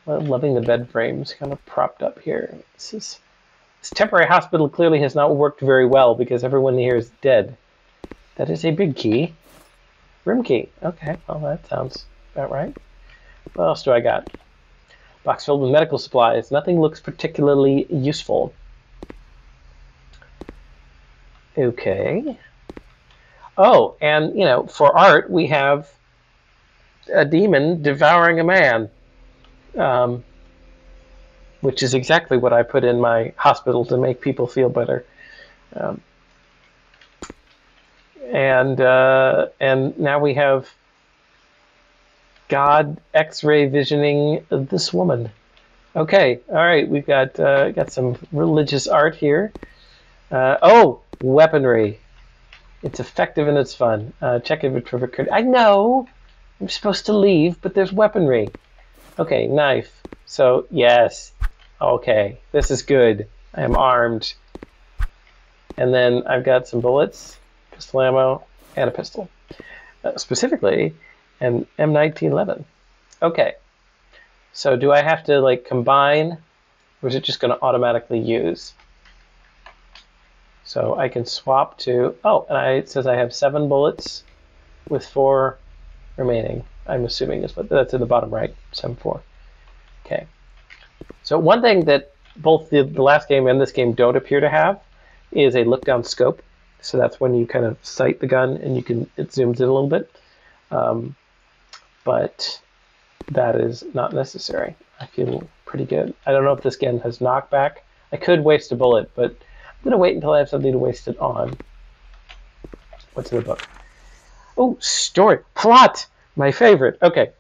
I'm loving the bed frames kind of propped up here. This temporary hospital clearly has not worked very well because everyone here is dead. That is a big key. Room key. Okay, well that sounds about right. What else do I got? Box filled with medical supplies. Nothing looks particularly useful. Okay. Oh, and, you know, for art, we have a demon devouring a man, which is exactly what I put in my hospital to make people feel better. And now we have God X-ray visioning this woman. Okay, all right, we've got some religious art here. Oh, weaponry. It's effective and it's fun. Check inventory. I know I'm supposed to leave, but there's weaponry. Okay, knife. So yes. Okay, this is good. I am armed. And then I've got some bullets, pistol ammo, and a pistol. Specifically, an M1911. Okay. So do I have to like combine, or is it just going to automatically use? So I can swap to, oh, and it says I have 7 bullets with 4 remaining. I'm assuming is what that's in the bottom right, 7-4. Okay. So one thing that both the last game and this game don't appear to have is a look-down scope. So that's when you kind of sight the gun and it zooms in a little bit. But that is not necessary. I feel pretty good. I don't know if this gun has knockback. I could waste a bullet, but I'm going to wait until I have something to waste it on. What's in the book? Oh, story. Plot! My favorite. Okay.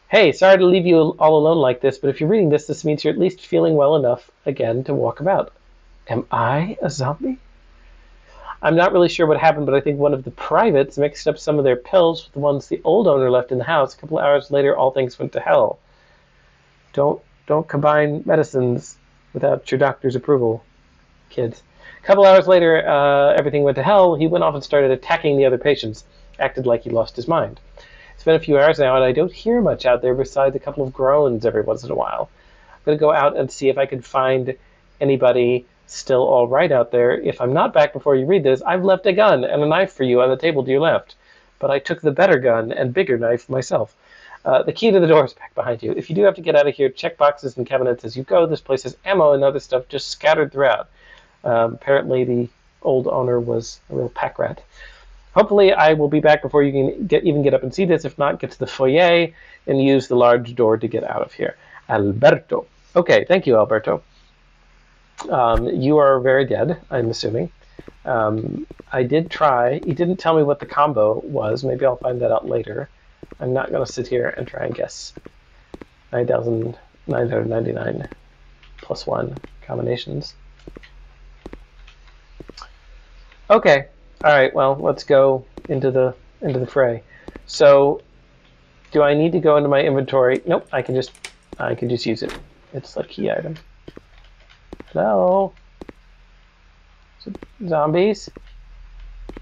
Hey, sorry to leave you all alone like this, but if you're reading this, this means you're at least feeling well enough again to walk about. Am I a zombie? I'm not really sure what happened, but I think one of the privates mixed up some of their pills with the ones the old owner left in the house. A couple of hours later, all things went to hell. Don't combine medicines without your doctor's approval, kids. A couple hours later, everything went to hell. He went off and started attacking the other patients, acted like he lost his mind. It's been a few hours now, and I don't hear much out there besides a couple of groans every once in a while. I'm going to go out and see if I can find anybody still all right out there. If I'm not back before you read this, I've left a gun and a knife for you on the table to your left. But I took the better gun and bigger knife myself. The key to the door is back behind you. If you do have to get out of here, check boxes and cabinets as you go. This place has ammo and other stuff just scattered throughout. Apparently the old owner was a real pack rat. Hopefully I will be back before you can even get up and see this. If not, get to the foyer and use the large door to get out of here. Alberto. Okay, thank you, Alberto. You are very dead, I'm assuming. I did try. He didn't tell me what the combo was. Maybe I'll find that out later. I'm not going to sit here and try and guess 9,999 plus 1 combinations. Okay. All right. Well, let's go into the fray. So, do I need to go into my inventory? Nope. I can just use it. It's a key item. Hello? Zombies?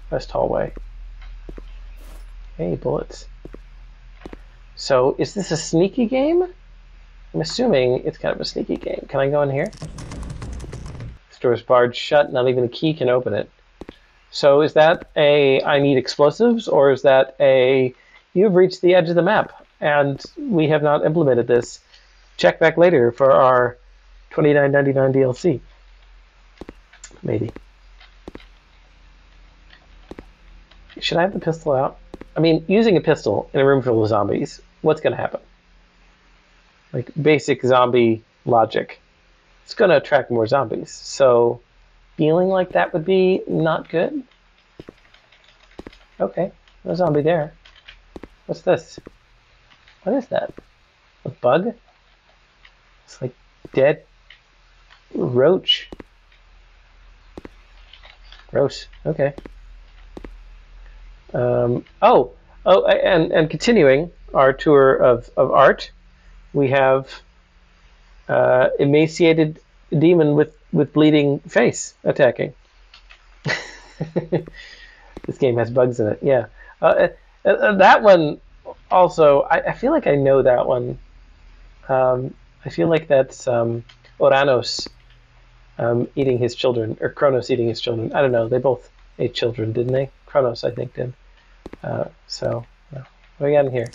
West hallway. Hey, bullets. So, is this a sneaky game? I'm assuming it's kind of a sneaky game. Can I go in here? This door's barred shut, not even a key can open it. So is that a I need explosives, or is that a you've reached the edge of the map and we have not implemented this? Check back later for our $29.99 DLC. Maybe. Should I have the pistol out? I mean, using a pistol in a room full of zombies, what's going to happen? Like basic zombie logic. It's going to attract more zombies. So feeling like that would be not good. Okay, no zombie there. What's this? What is that? A bug? It's like dead roach. Gross. Okay. And continuing our tour of art, we have emaciated demon with bleeding face attacking. This game has bugs in it. Yeah. That one also, I feel like I know that one. I feel like that's Oranos eating his children, or Kronos eating his children. I don't know. They both ate children, didn't they? Kronos, I think, did. So, what do we got in here?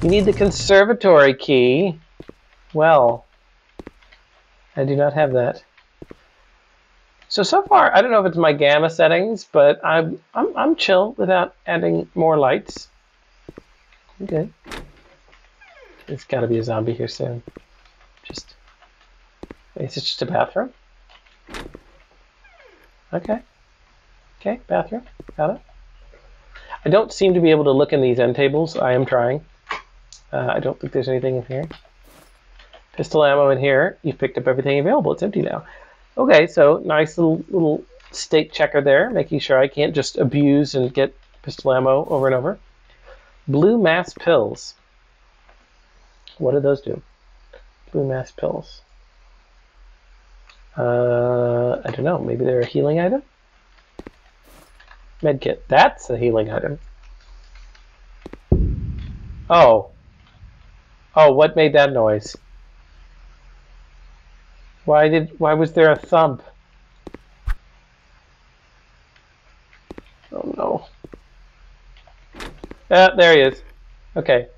You need the conservatory key. Well, I do not have that. So far, I don't know if it's my gamma settings, but I'm chill without adding more lights. Okay. There's got to be a zombie here soon. Is it just a bathroom? Okay. Okay, bathroom. Got it. I don't seem to be able to look in these end tables. I am trying. I don't think there's anything in here. Pistol ammo in here. You've picked up everything available. It's empty now. Okay, so nice little state checker there, making sure I can't just abuse and get pistol ammo over and over. Blue mass pills. What do those do? Blue mass pills. I don't know. Maybe they're a healing item? Medkit. That's a healing item. Oh. Oh, what made that noise? Why was there a thump? Oh no. Ah, there he is. Okay.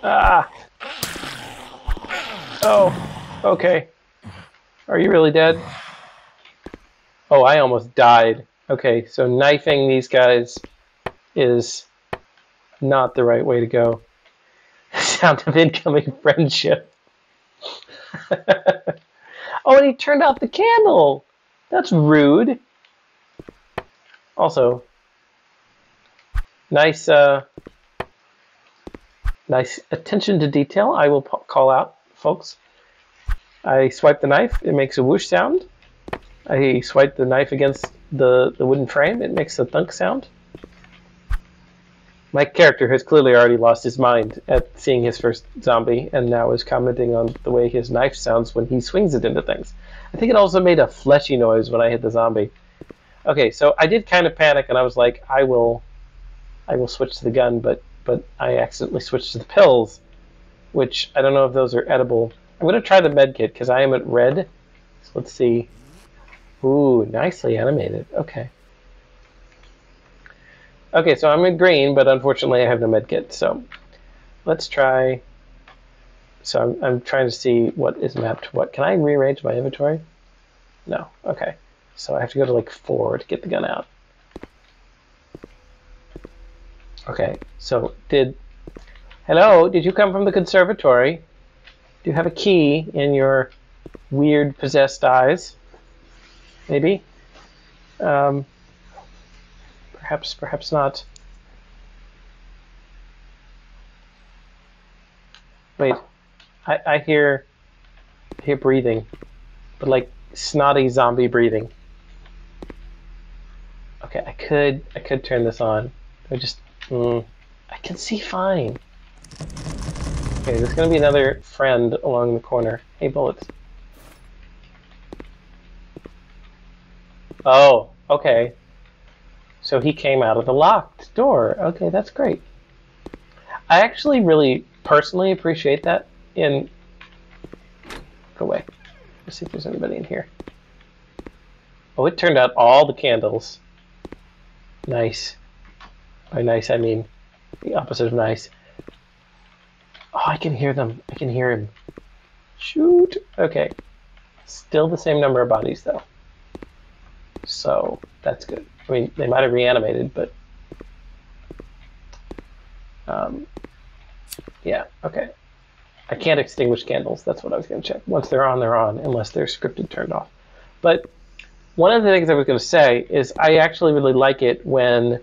Ah. Oh, okay. Are you really dead? Oh, I almost died. Okay, so knifing these guys is not the right way to go. Sound of incoming friendship. Oh, and he turned out the candle. That's rude. Also, nice attention to detail. I will call out, folks. I swipe the knife. It makes a whoosh sound. I swipe the knife against the wooden frame. It makes a thunk sound. My character has clearly already lost his mind at seeing his first zombie and now is commenting on the way his knife sounds when he swings it into things. I think it also made a fleshy noise when I hit the zombie. Okay, so I did kind of panic and I was like, I will switch to the gun, but I accidentally switched to the pills, which I don't know if those are edible. I'm going to try the med kit because I am at red. So let's see. Ooh, nicely animated. Okay. Okay, so I'm in green, but unfortunately I have no medkit, so let's try. So I'm trying to see what is mapped to what. Can I rearrange my inventory? No. Okay. So I have to go to like 4 to get the gun out. Okay, so hello, did you come from the conservatory? Do you have a key in your weird possessed eyes? Maybe? Perhaps not. Wait, I hear breathing, but like snotty zombie breathing. Okay, I could turn this on. I can see fine. Okay, there's gonna be another friend along the corner. Hey, bullets. Oh, Okay. So he came out of the locked door. Okay, that's great. I actually really personally appreciate that in... Go away. Let's see if there's anybody in here. Oh, it turned out all the candles. Nice. By nice, I mean the opposite of nice. Oh, I can hear them. I can hear him. Shoot. Okay. Still the same number of bodies, though. So, that's good. I mean, they might have reanimated, but... yeah, okay. I can't extinguish candles. That's what I was going to check. Once they're on, unless they're scripted turned off. But one of the things I was going to say is I actually really like it when,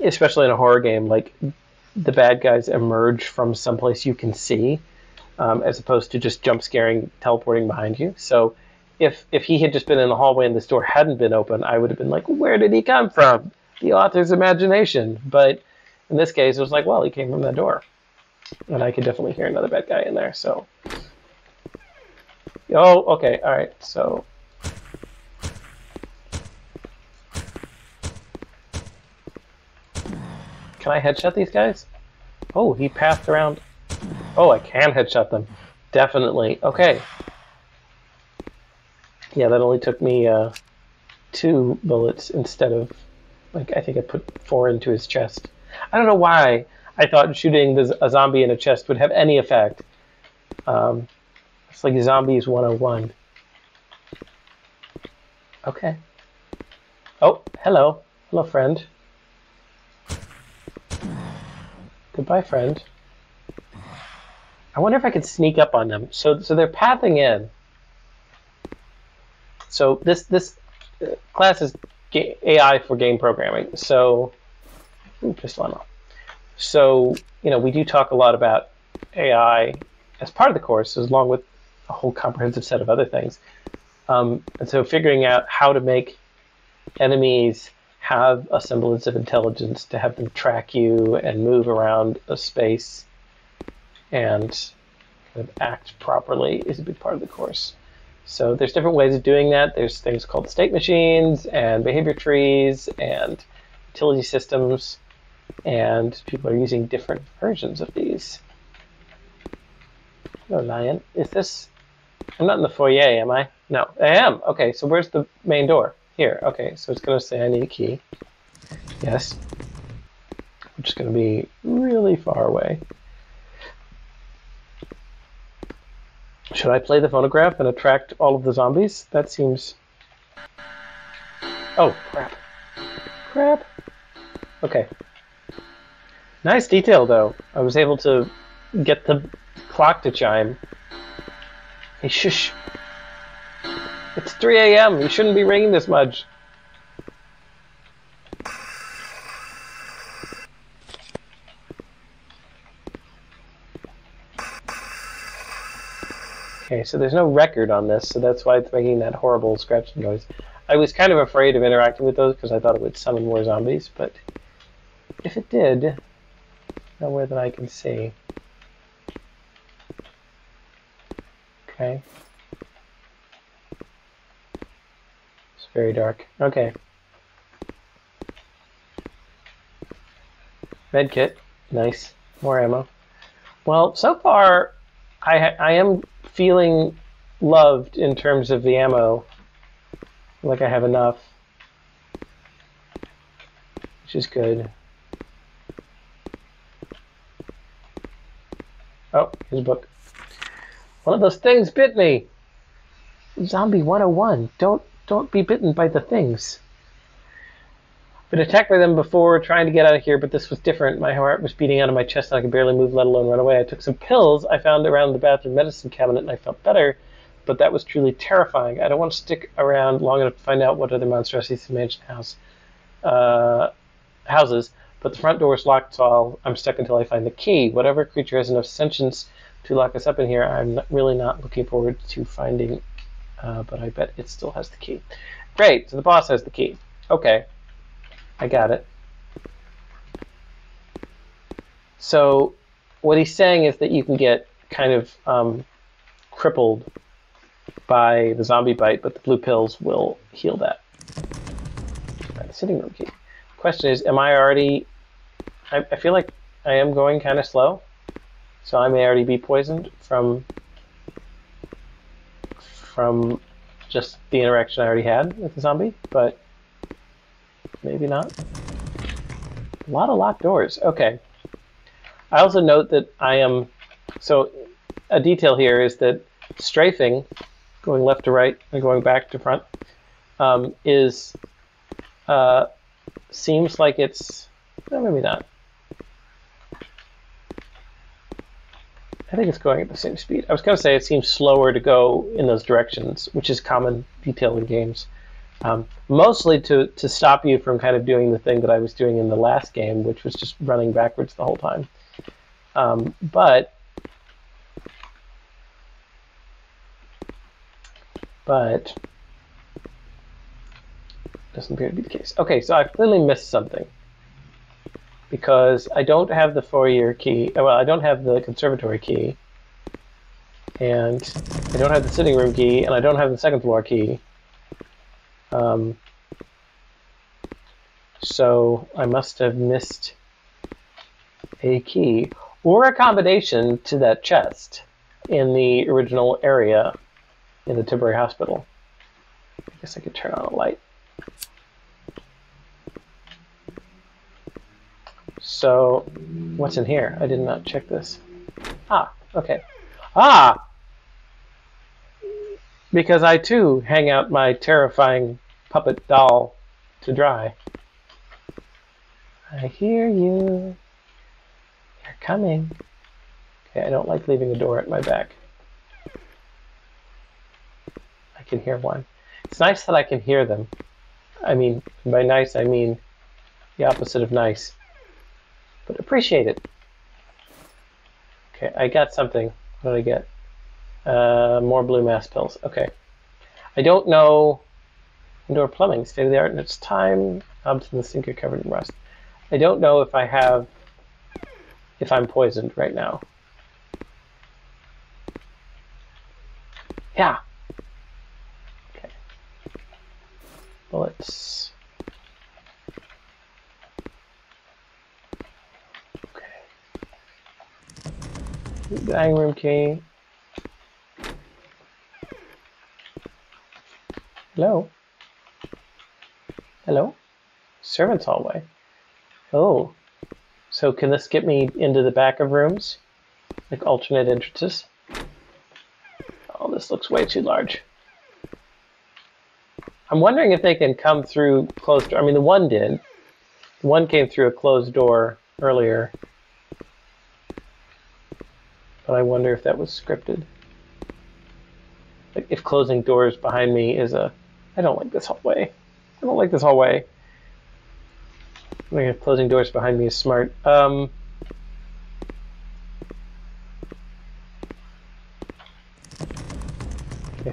especially in a horror game, like the bad guys emerge from someplace you can see, as opposed to just jump scaring, teleporting behind you. So if he had just been in the hallway and this door hadn't been open, I would have been like, where did he come from? The author's imagination. But in this case, it was like, well, he came from that door. And I could definitely hear another bad guy in there, so... Oh, okay, alright, so... Can I headshot these guys? Oh, he passed around... Oh, I can headshot them. Definitely. Okay. Yeah, that only took me 2 bullets instead of... Like, I think I put 4 into his chest. I don't know why I thought shooting a zombie in a chest would have any effect. It's like Zombies 101. Okay. Oh, hello. Hello, friend. Goodbye, friend. I wonder if I could sneak up on them. So they're pathing in. So this class is AI for game programming. So, pistol ammo. So, you know, we do talk a lot about AI as part of the course, along with a whole comprehensive set of other things. And so figuring out how to make enemies have a semblance of intelligence, to have them track you and move around a space and kind of act properly is a big part of the course. So there's different ways of doing that. There's things called state machines and behavior trees and utility systems, and people are using different versions of these. Hello, Lion. Is this... I'm not in the foyer, am I? No, I am. Okay, so where's the main door? Here. Okay, so it's going to say I need a key. Yes. I'm just going to be really far away. Should I play the phonograph and attract all of the zombies? That seems... Oh, crap. Crap. Okay. Nice detail, though. I was able to get the clock to chime. Hey, shush. It's 3 a.m. You shouldn't be ringing this much. Okay, so there's no record on this, so that's why it's making that horrible scratching noise. I was kind of afraid of interacting with those because I thought it would summon more zombies, but if it did, nowhere that I can see. Okay. It's very dark. Okay. Medkit. Nice. More ammo. Well, so far, I am feeling loved in terms of the ammo. I feel like I have enough, which is good. Oh, here's a book. One of those things bit me. Zombie 101. Don't be bitten by the things. Been attacked by them before, trying to get out of here, but this was different. My heart was beating out of my chest and I could barely move, let alone run away. I took some pills I found around the bathroom medicine cabinet and I felt better, but that was truly terrifying. I don't want to stick around long enough to find out what other monstrosities managed houses, but the front door is locked, so I'm stuck until I find the key. Whatever creature has enough sentience to lock us up in here, I'm really not looking forward to finding, but I bet it still has the key. Great, so the boss has the key. Okay. I got it. So what he's saying is that you can get kind of crippled by the zombie bite, but the blue pills will heal that. sitting room key. Question is, am I already... I feel like I am going kind of slow, so I may already be poisoned from just the interaction I already had with the zombie, but maybe not. A lot of locked doors. Okay. I also note that I am... So a detail here is that strafing, going left to right and going back to front, seems like it's... No, maybe not. I think it's going at the same speed. I was going to say it seems slower to go in those directions, which is common detail in games. Mostly to stop you from kind of doing the thing that I was doing in the last game, which was just running backwards the whole time. But doesn't appear to be the case. Okay, so I clearly missed something, because I don't have the foyer key. Well, I don't have the conservatory key, and I don't have the sitting room key, and I don't have the second floor key. So I must have missed a key, or a combination to that chest in the original area in the Tilbury Hospital. I guess I could turn on a light. So, what's in here? I did not check this. Ah, okay. Ah! Because I too hang out my terrifying puppet doll to dry. I hear you. You're coming. Okay, I don't like leaving a door at my back. I can hear one. It's nice that I can hear them. I mean, by nice, I mean the opposite of nice. But appreciate it. Okay, I got something. What did I get? More blue mass pills. Okay. I don't know. Indoor plumbing, state of the art in its time. Knobs in the sink are covered in rust. I don't know if I'm poisoned right now. Yeah. Okay. Bullets. Dining room key. Hello? Hello? Servants hallway. Oh. So can this get me into the back of rooms? Like alternate entrances? Oh, this looks way too large. I'm wondering if they can come through closed door. I mean, the one did. The one came through a closed door earlier. But I wonder if that was scripted. Like, if closing doors behind me is a... I don't like this hallway. I don't like this hallway. I think if closing doors behind me is smart. Okay,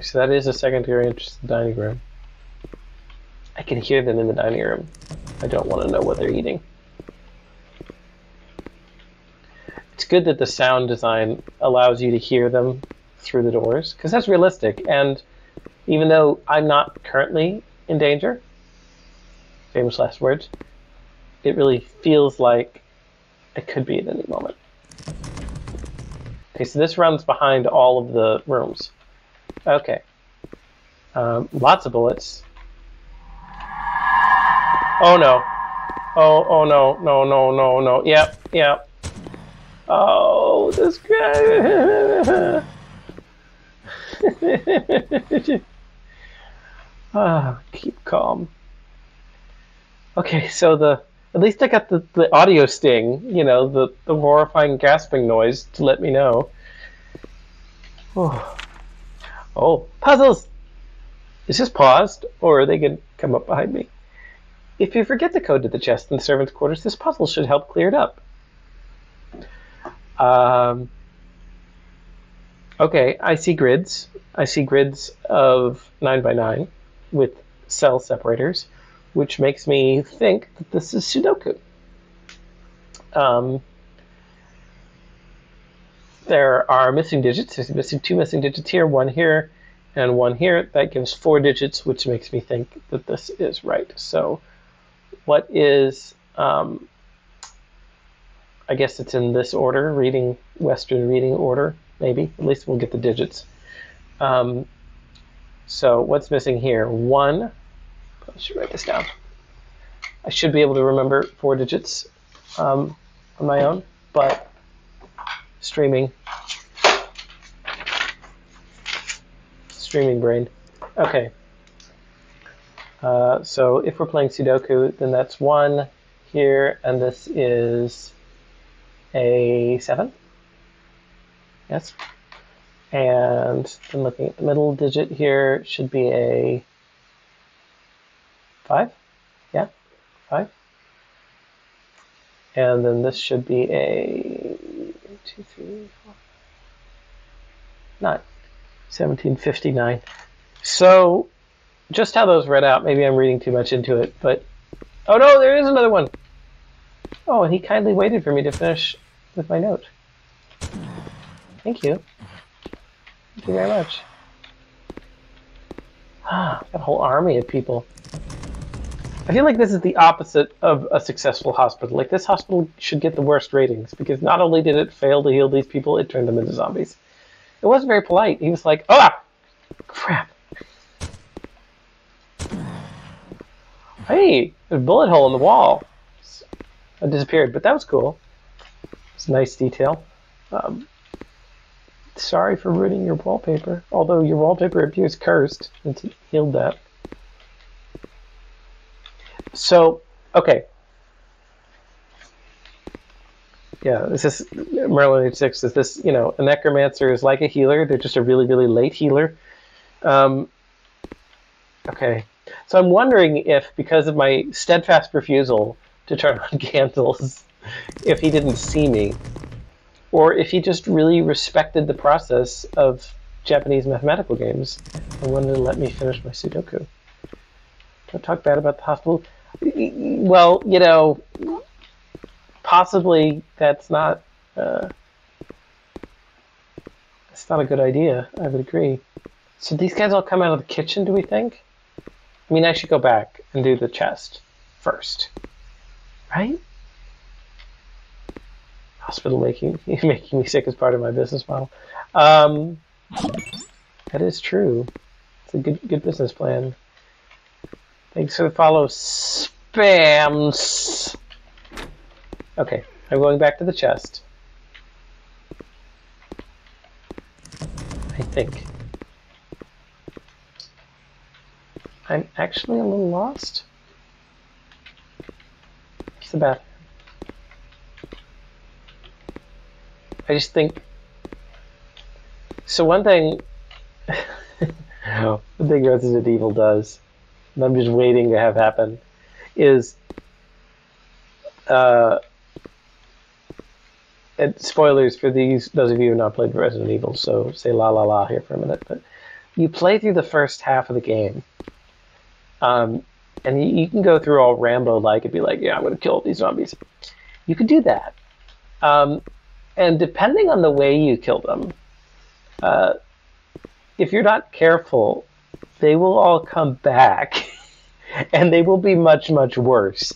so that is a secondary interest in the dining room. I can hear them in the dining room. I don't want to know what they're eating. It's good that the sound design allows you to hear them through the doors, because that's realistic. And even though I'm not currently in danger, famous last words, it really feels like it could be at any moment. Okay, so this runs behind all of the rooms. Okay. Lots of bullets. Oh no. Oh no. No. Yep. Oh, this guy. Keep calm. Okay, so at least I got the audio sting, you know, the horrifying gasping noise to let me know. Oh, puzzles! Is this paused, or are they going to come up behind me? If you forget the code to the chest in the servants' quarters, this puzzle should help clear it up. Okay, I see grids. I see grids of 9x9 with cell separators, which makes me think that this is Sudoku. There are missing digits. There's two missing digits here, one here, and one here. That gives 4 digits, which makes me think that this is right. So what is, I guess it's in this order, Western reading order, maybe. At least we'll get the digits. So what's missing here? 1. I should write this down. I should be able to remember 4 digits on my own, but streaming brain. Okay. So if we're playing Sudoku, then that's 1 here, and this is a 7. Yes. And then looking at the middle digit here, should be a 5. Yeah, 5. And then this should be a 2, 3, 4, 9. 1759. So just how those read out, maybe I'm reading too much into it, but oh no, there is another one. Oh, and he kindly waited for me to finish with my note. Thank you. Thank you very much. Ah, got a whole army of people. I feel like this is the opposite of a successful hospital. Like, this hospital should get the worst ratings, because not only did it fail to heal these people, it turned them into zombies. It wasn't very polite. He was like, ah, crap. Hey, there's a bullet hole in the wall. It disappeared, but that was cool. It's a nice detail. Sorry for ruining your wallpaper, although your wallpaper appears cursed. It's healed that. So, okay. Yeah, this is Merlin H6. Is this, a necromancer is like a healer. They're just a really, really late healer. Okay. So I'm wondering if, because of my steadfast refusal to turn on candles, if he didn't see me, or if he just really respected the process of Japanese mathematical games and wanted to let me finish my Sudoku. Don't talk bad about the hospital. Well, possibly that's not a good idea. I would agree. So these guys all come out of the kitchen, do we think? I mean, I should go back and do the chest first, right? Hospital making me sick is part of my business model. That is true. It's a good business plan. Thanks for the follow, spams. Okay, I'm going back to the chest. I think. I'm actually a little lost. It's the bathroom. I just think. So one thing Resident Evil does, and I'm just waiting to have happen, is and spoilers for those of you who have not played Resident Evil, so say la la la here for a minute, but you play through the first half of the game, and you can go through all Rambo-like and be like, yeah, I'm going to kill all these zombies. You could do that. And depending on the way you kill them, if you're not careful, they will all come back, and they will be much, much worse.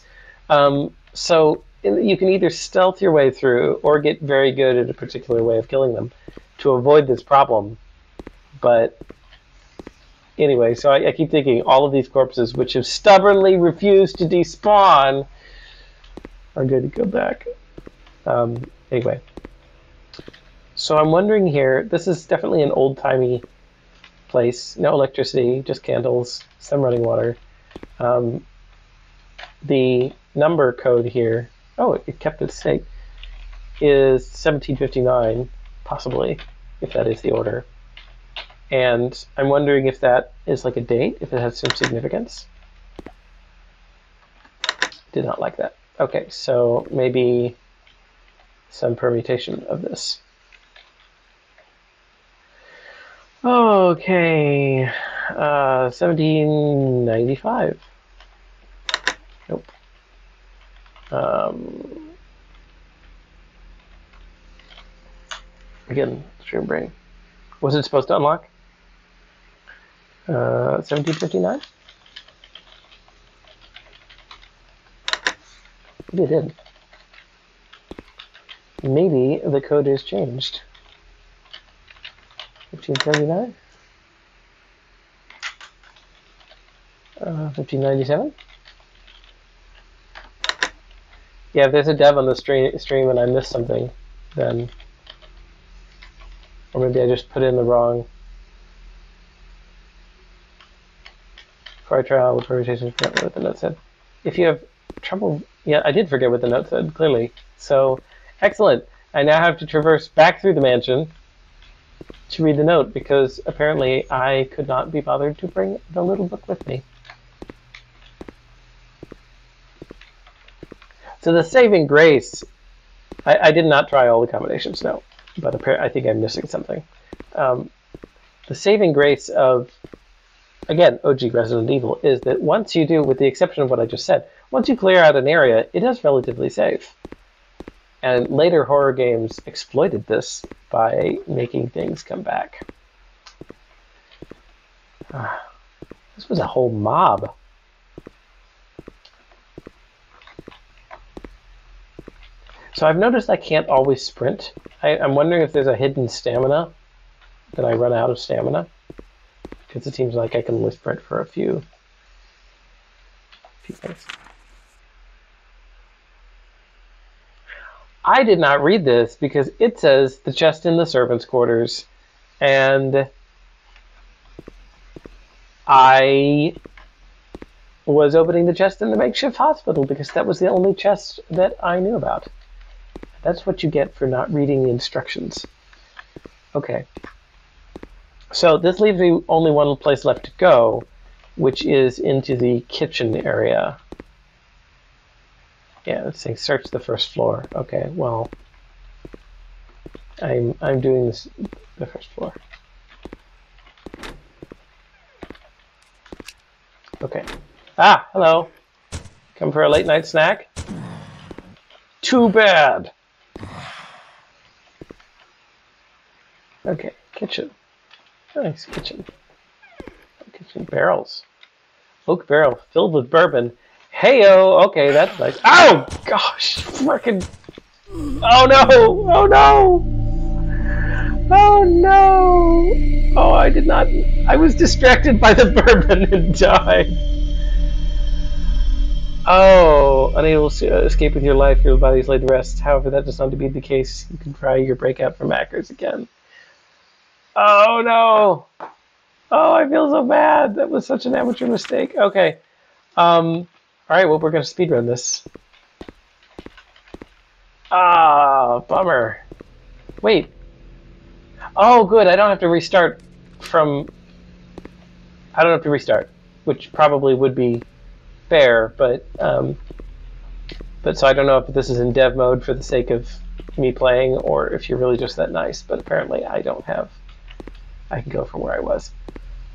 So you can either stealth your way through or get very good at a particular way of killing them to avoid this problem. But anyway, so I keep thinking all of these corpses which have stubbornly refused to despawn are going to go back. Anyway. So I'm wondering here, this is definitely an old-timey place. No electricity, just candles, some running water. The number code here, oh, it kept its state, is 1759, possibly, if that is the order. And I'm wondering if that is like a date, if it has some significance. Did not like that. Okay, so maybe some permutation of this. Okay, 1795. Nope. Again, stream brain. Was it supposed to unlock? 1759? Maybe it did. Maybe the code is changed. 1579? 1597? Yeah, if there's a dev on the stream and I missed something, then... Or maybe I just put in the wrong... Before I try out with rotation, forget what the note said. If you have trouble... Yeah, I did forget what the note said, clearly. So, excellent. I now have to traverse back through the mansion to read the note, because apparently I could not be bothered to bring the little book with me. So the saving grace... I did not try all the combinations, no. But I think I'm missing something. The saving grace of... Again, OG Resident Evil, is that once you do, with the exception of what I just said, once you clear out an area, it is relatively safe. And later horror games exploited this by making things come back. This was a whole mob. So I've noticed I can't always sprint. I'm wondering if there's a hidden stamina, that I run out of stamina. Because it seems like I can only sprint for a few things. I did not read this because it says the chest in the servants' quarters, and I was opening the chest in the makeshift hospital because that was the only chest that I knew about. That's what you get for not reading the instructions. Okay. So this leaves me only one place left to go, which is into the kitchen area. Yeah, it's saying search the first floor. Okay, well, I'm doing this the first floor. Okay. Ah, hello. Come for a late night snack? Too bad. Okay, kitchen. Nice kitchen. Kitchen barrels. Oak barrel filled with bourbon. Heyo! Okay, that's nice. Oh gosh! Frickin'. Oh no! Oh no! Oh no! Oh, I did not. I was distracted by the bourbon and died. Oh, unable to escape with your life, your body's laid to rest. However, that does not to be the case. You can try your breakout from hackers again. Oh no! Oh, I feel so bad. That was such an amateur mistake. Okay. All right. Well, we're gonna speedrun this. Ah, bummer. Wait. Oh, good. I don't have to restart from. I don't have to restart, which probably would be fair, but so I don't know if this is in dev mode for the sake of me playing, or if you're really just that nice. But apparently, I don't have. I can go from where I was.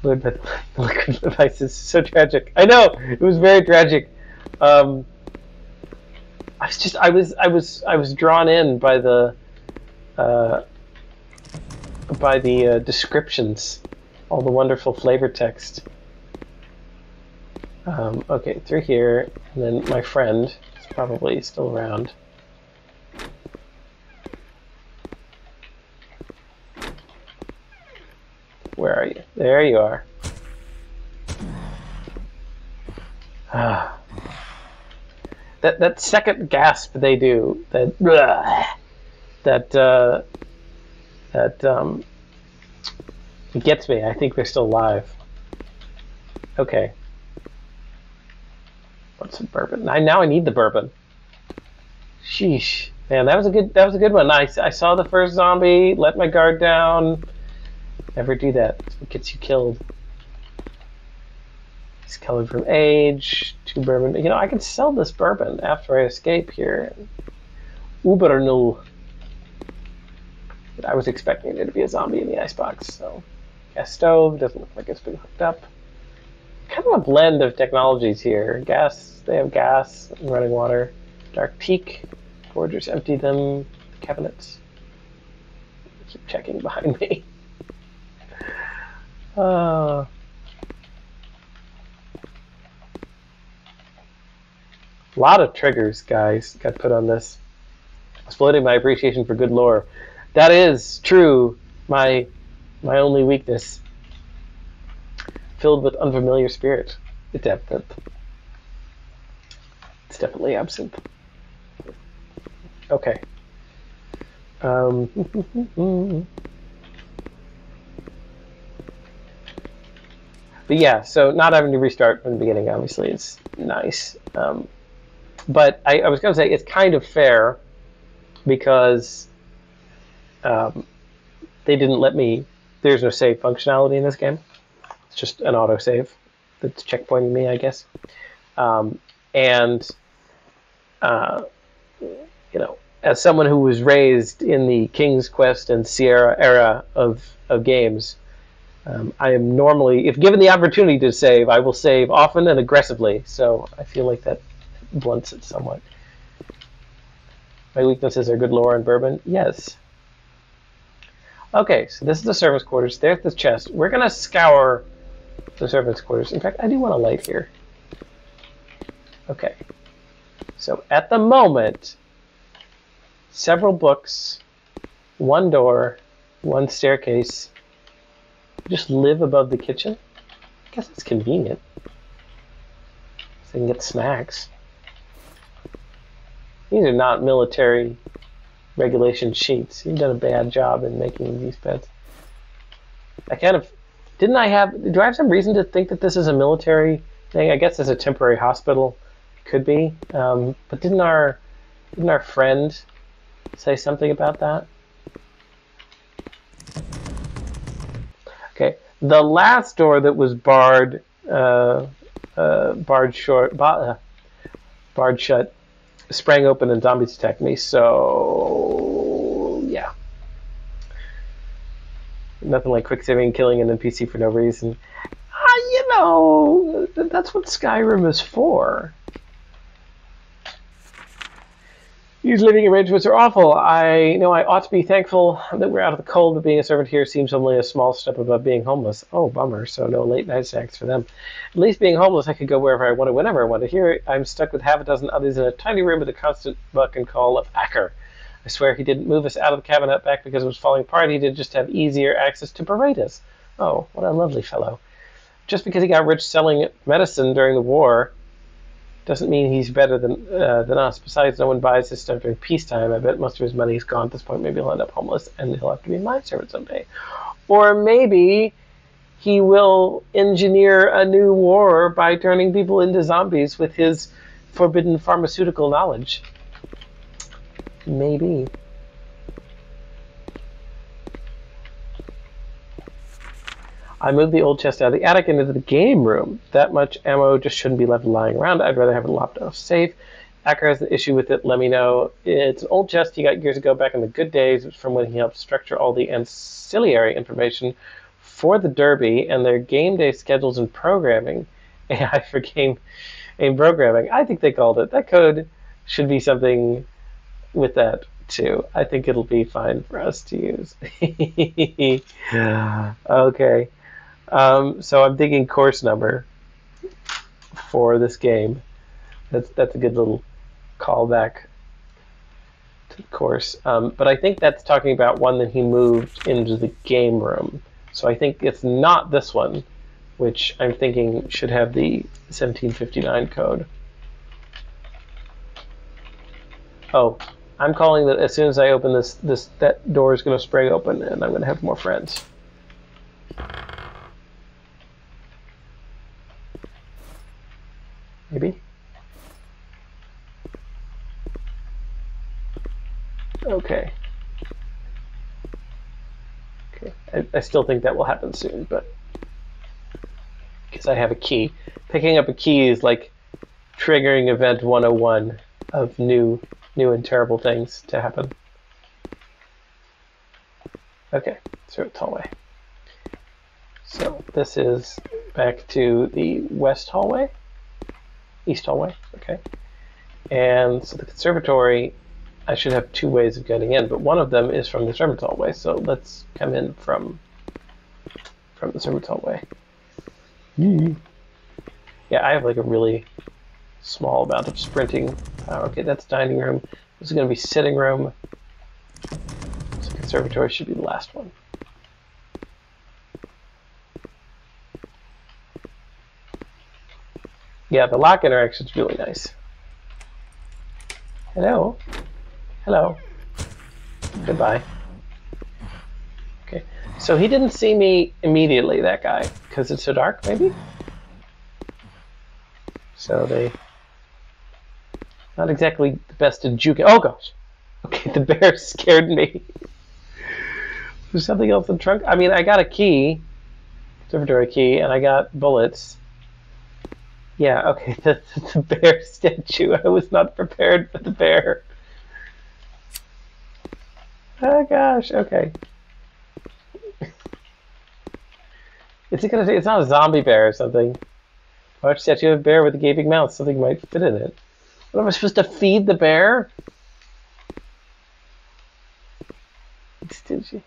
Liquid devices, so tragic. I know it was very tragic. I was drawn in by the descriptions, all the wonderful flavor text. Okay, through here, and then my friend is probably still around. Where are you? There you are. That second gasp they do, that it gets me. I think they're still alive. Okay. What's some bourbon? Now I need the bourbon. Sheesh, man, that was a good one. I saw the first zombie, let my guard down. Never do that. That's what gets you killed. He's colored from age. 2 bourbon. You know, I can sell this bourbon after I escape here. Uber null. I was expecting there to be a zombie in the icebox, so. Gas stove. Doesn't look like it's been hooked up. Kind of a blend of technologies here. Gas. They have gas and running water. Dark teak. Forgers empty them. Cabinets. Keep checking behind me. A lot of triggers, guys, got put on this. Exploding my appreciation for good lore. That is true. My only weakness. Filled with unfamiliar spirit. It's absinthe. It's definitely absinthe. Okay. But yeah, so not having to restart from the beginning, obviously, is nice. But I was going to say it's kind of fair because they didn't let me. There's no save functionality in this game. It's just an autosave that's checkpointing me, I guess. And you know, as someone who was raised in the King's Quest and Sierra era of games, I am normally, if given the opportunity to save, I will save often and aggressively. So I feel like that blunts it somewhat. My weaknesses are good lore and bourbon. Yes. Okay, so this is the servants' quarters. There's the chest. We're going to scour the servants' quarters. In fact, I do want a light here. Okay. So at the moment, several books, one door, one staircase. Just live above the kitchen? I guess it's convenient. So they can get snacks. These are not military regulation sheets. You've done a bad job in making these beds. I kind of... do I have some reason to think that this is a military thing? I guess it's a temporary hospital. It could be. But didn't our friend say something about that? Okay, the last door that was barred shut, sprang open and zombies attacked me. So yeah, nothing like quick saving and killing an NPC for no reason. You know, that's what Skyrim is for. These living arrangements are awful. I know I ought to be thankful that we're out of the cold, but being a servant here seems only a small step above being homeless. Oh, bummer. So no late night snacks for them. At least being homeless, I could go wherever I wanted, whenever I wanted. Here, I'm stuck with half a dozen others in a tiny room with a constant buck and call of Acker. I swear he didn't move us out of the cabin out back because it was falling apart. He did just have easier access to berate us. Oh, what a lovely fellow. Just because he got rich selling medicine during the war doesn't mean he's better than us. Besides, no one buys his stuff during peacetime. I bet most of his money is gone at this point. Maybe he'll end up homeless, and he'll have to be my servant someday. Or maybe he will engineer a new war by turning people into zombies with his forbidden pharmaceutical knowledge. Maybe. I moved the old chest out of the attic into the game room. That much ammo just shouldn't be left lying around. I'd rather have it locked off safe. Acker has an issue with it. Let me know. It's an old chest he got years ago back in the good days. It was from when he helped structure all the ancillary information for the Derby and their game day schedules and programming. AI for game programming. I think they called it. That code should be something with that too. I think it'll be fine for us to use. Okay. So I'm thinking course number for this game. That's a good little callback to the course. But I think that's talking about one that he moved into the game room. So I think it's not this one, which I'm thinking should have the 1759 code. Oh, I'm calling that as soon as I open this that door is going to spring open and I'm going to have more friends. Maybe. Okay. Okay. I still think that will happen soon, but because I have a key. Picking up a key is like triggering event 101 of new and terrible things to happen. Okay, so it's hallway. So this is back to the west hallway. East hallway, okay. And so the conservatory, I should have two ways of getting in, but one of them is from the servants' hallway, so let's come in from the servants' hallway. Yeah, I have like a really small amount of sprinting power. Okay, that's dining room. This is going to be sitting room. So conservatory should be the last one. Yeah, the lock interaction is really nice. Hello? Hello? Goodbye. Okay, so he didn't see me immediately, that guy, because it's so dark, maybe? So they... Not exactly the best at juking. Oh, gosh! Okay, the bear scared me. There's something else in the trunk? I mean, I got a key, conservatory key, and I got bullets. Yeah, okay, the bear statue. I was not prepared for the bear. Oh gosh, okay. It's not a zombie bear or something. Large statue of a bear with a gaping mouth. Something might fit in it. What am I supposed to feed the bear? Stingy.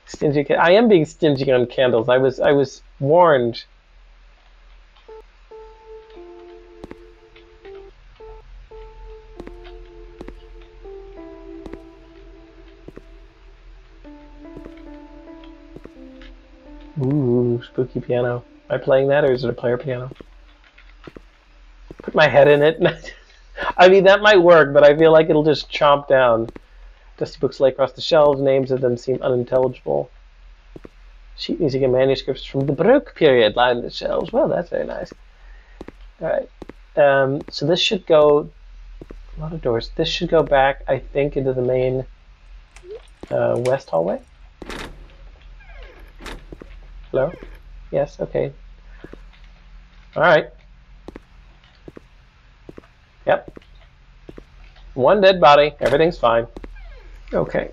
Stingy. I am being stingy on candles. I was warned. Ooh, spooky piano. Am I playing that, or is it a player piano? Put my head in it. I mean, that might work, but I feel like it'll just chomp down. Dusty books lay across the shelves. Names of them seem unintelligible. Sheet music and manuscripts from the Baroque period line the shelves. Well, that's very nice. All right. So this should go... A lot of doors. This should go back, I think, into the main west hallway. Hello? Yes, okay. All right. Yep. One dead body. Everything's fine. Okay.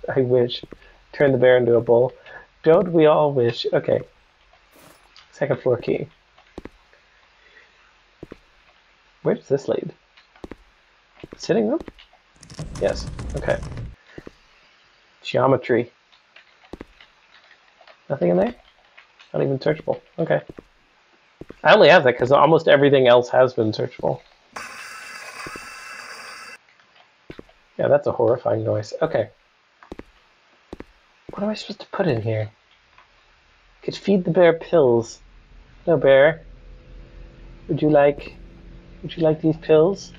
I wish. Turn the bear into a bull. Don't we all wish? Okay. Second floor key. Where does this lead? Sitting room? Yes. Okay. Geometry. Nothing in there? Not even searchable. Okay. I only have that because almost everything else has been searchable. Yeah, that's a horrifying noise. Okay. What am I supposed to put in here? Could feed the bear pills. No, bear. Would you like these pills?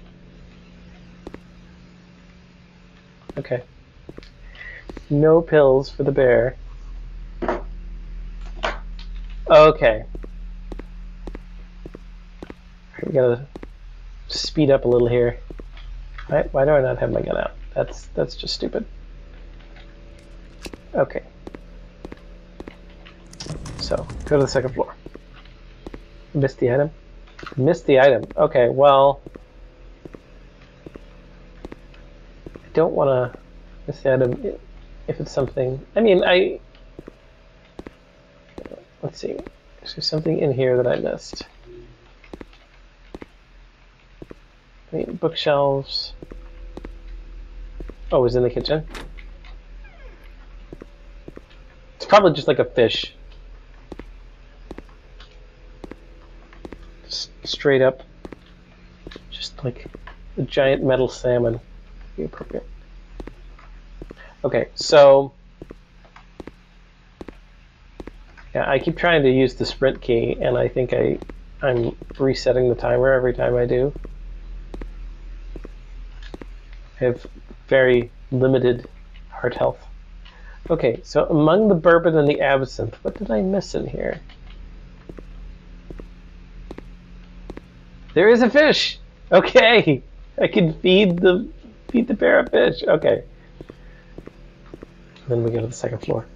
Okay. No pills for the bear. Okay. We gotta speed up a little here. Why do I not have my gun out? That's just stupid. Okay. So, go to the second floor. Missed the item? Missed the item. Okay, well... I don't want to miss the item if it's something... I mean, let's see. Is there something in here that I missed? I mean, bookshelves... Oh, it was in the kitchen? It's probably just like a fish. Straight up. Just like a giant metal salmon. Be appropriate. Okay, so... Yeah, I keep trying to use the sprint key, and I think I'm resetting the timer every time I do. I have very limited heart health. Okay, so among the bourbon and the absinthe, what did I miss in here? There is a fish! Okay! I can feed the bear a fish. Okay. Then we go to the second floor,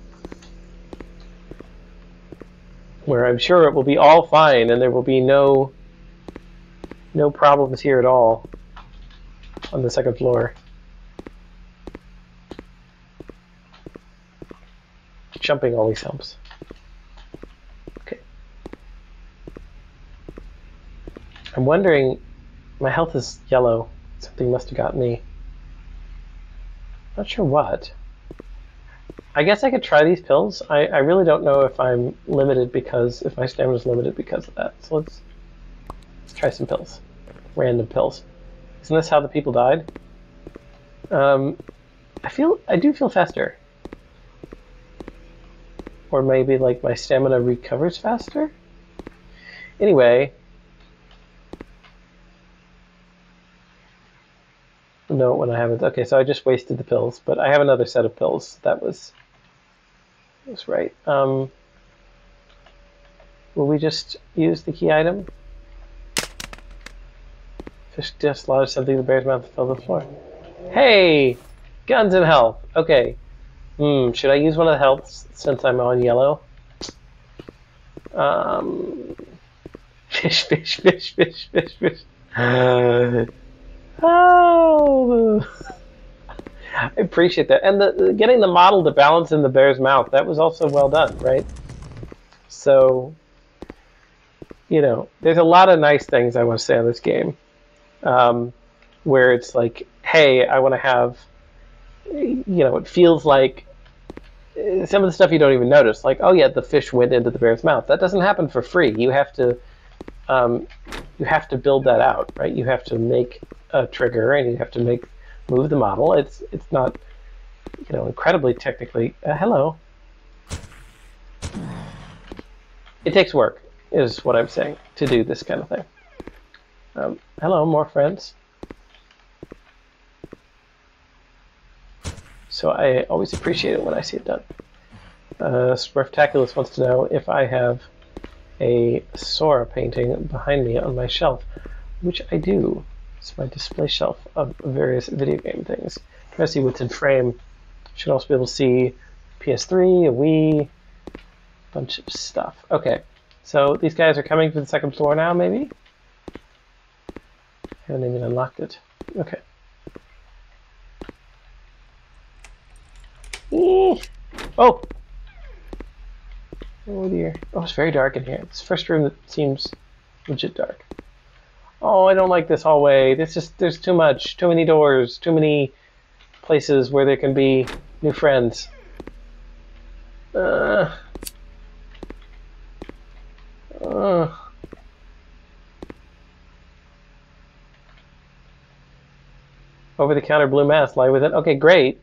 where I'm sure it will be all fine and there will be no problems here at all on the second floor. Jumping always helps. Okay. I'm wondering, my health is yellow. Something must have got me. Not sure what. I guess I could try these pills. I really don't know if I'm limited because, if my stamina is limited because of that. So let's try some pills. Random pills. Isn't this how the people died? I do feel faster. Or maybe like my stamina recovers faster? Anyway. No, when I haven't. Okay, so I just wasted the pills, but I have another set of pills. That was right. Will we just use the key item? Fish just lodged something in the bear's mouth to fill the floor. Hey! Guns and health. Okay. Should I use one of the healths since I'm on yellow? Fish, fish, fish, fish, fish, fish. Oh! I appreciate that. And getting the model to balance in the bear's mouth, that was also well done, right? So, you know, there's a lot of nice things I want to say on this game. Where it's like, hey, I want to have, you know, it feels like some of the stuff you don't even notice. Like, oh yeah, the fish went into the bear's mouth. That doesn't happen for free. You have to build that out, right? You have to make a trigger and you have to move the model. It's not, you know, incredibly technically. Hello. It takes work, is what I'm saying, to do this kind of thing. Hello, more friends. So I always appreciate it when I see it done. Smurftaculous wants to know if I have a Sora painting behind me on my shelf, which I do. It's my display shelf of various video game things. Try to see what's in frame. Should also be able to see PS3, a Wii, bunch of stuff. Okay, so these guys are coming to the second floor now, maybe? Haven't even unlocked it. Okay. Oh! Oh dear. Oh, it's very dark in here. It's the first room that seems legit dark. Oh, I don't like this hallway. There's too much. Too many doors. Too many places where there can be new friends. Over-the-counter blue mask. Lie with it. Okay, great.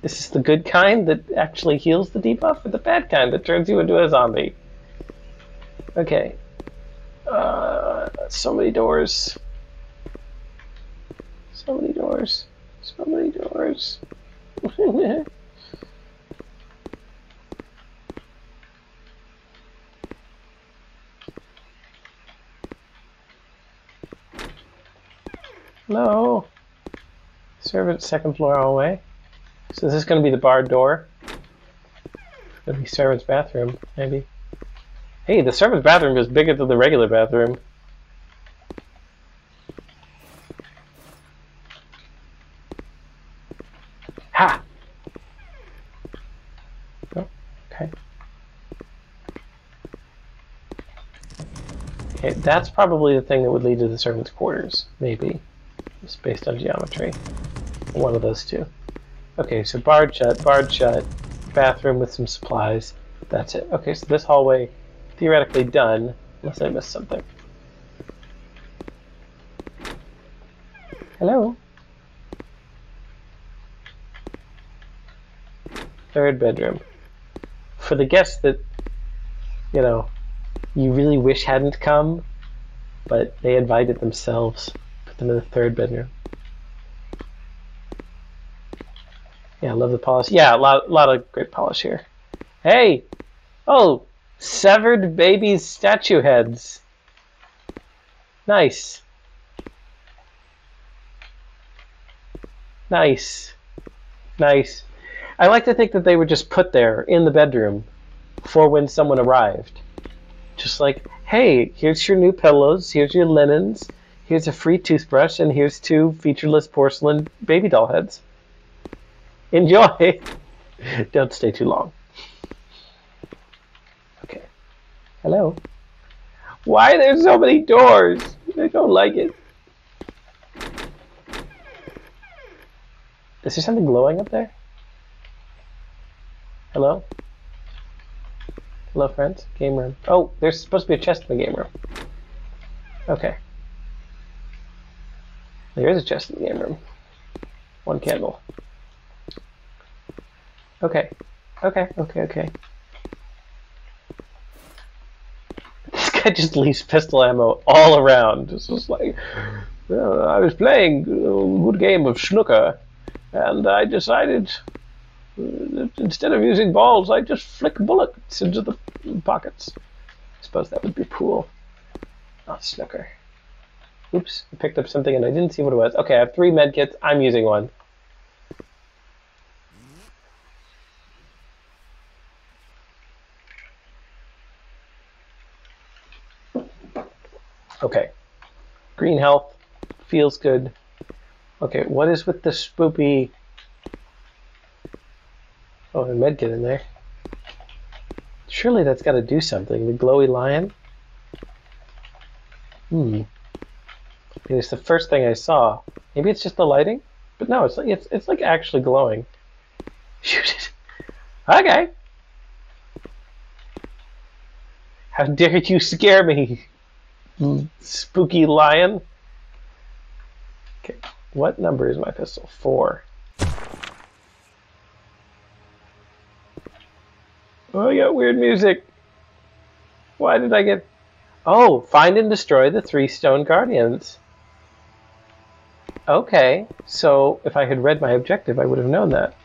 This is the good kind that actually heals the debuff, or the bad kind that turns you into a zombie? Okay. So many doors. So many doors. So many doors. No. Servant, second floor hallway. So is this going to be the barred door? It's going to be servant's bathroom, maybe. Hey, the servant's bathroom is bigger than the regular bathroom. Ha! Oh, okay. Okay, that's probably the thing that would lead to the servant's quarters, maybe. Just based on geometry. One of those two. Okay, so barred shut, bathroom with some supplies. That's it. Okay, so this hallway, theoretically done, unless I missed something. Hello? Third bedroom. For the guests that, you know, you really wish hadn't come, but they invited themselves, put them in the third bedroom. Yeah, I love the polish. Yeah, a lot of great polish here. Hey! Oh! Severed babies' statue heads. Nice. Nice. Nice. I like to think that they were just put there in the bedroom for when someone arrived. Just like, hey, here's your new pillows, here's your linens, here's a free toothbrush, and here's 2 featureless porcelain baby doll heads. Enjoy! Don't stay too long. Okay. Hello? Why are there so many doors? I don't like it. Is there something glowing up there? Hello? Hello, friends? Game room. Oh, there's supposed to be a chest in the game room. Okay. There is a chest in the game room. One candle. Okay. Okay. This guy just leaves pistol ammo all around. It's just like, well, I was playing a good game of snooker, and I decided instead of using balls, I just flick bullets into the pockets. I suppose that would be pool, not snooker. Oops, I picked up something and I didn't see what it was. Okay, I have 3 medkits. I'm using one. Okay. Green health. Feels good. Okay, what is with the spoopy... Oh, a medkit in there. Surely that's got to do something. The glowy lion? It's the first thing I saw. Maybe it's just the lighting? But no, it's like actually glowing. Shoot it. Okay. How dare you scare me, spooky lion. Okay, what number is my pistol? 4. Oh, I got weird music. Why did I get... Oh, find and destroy the 3 stone guardians. Okay, so if I had read my objective, I would have known that.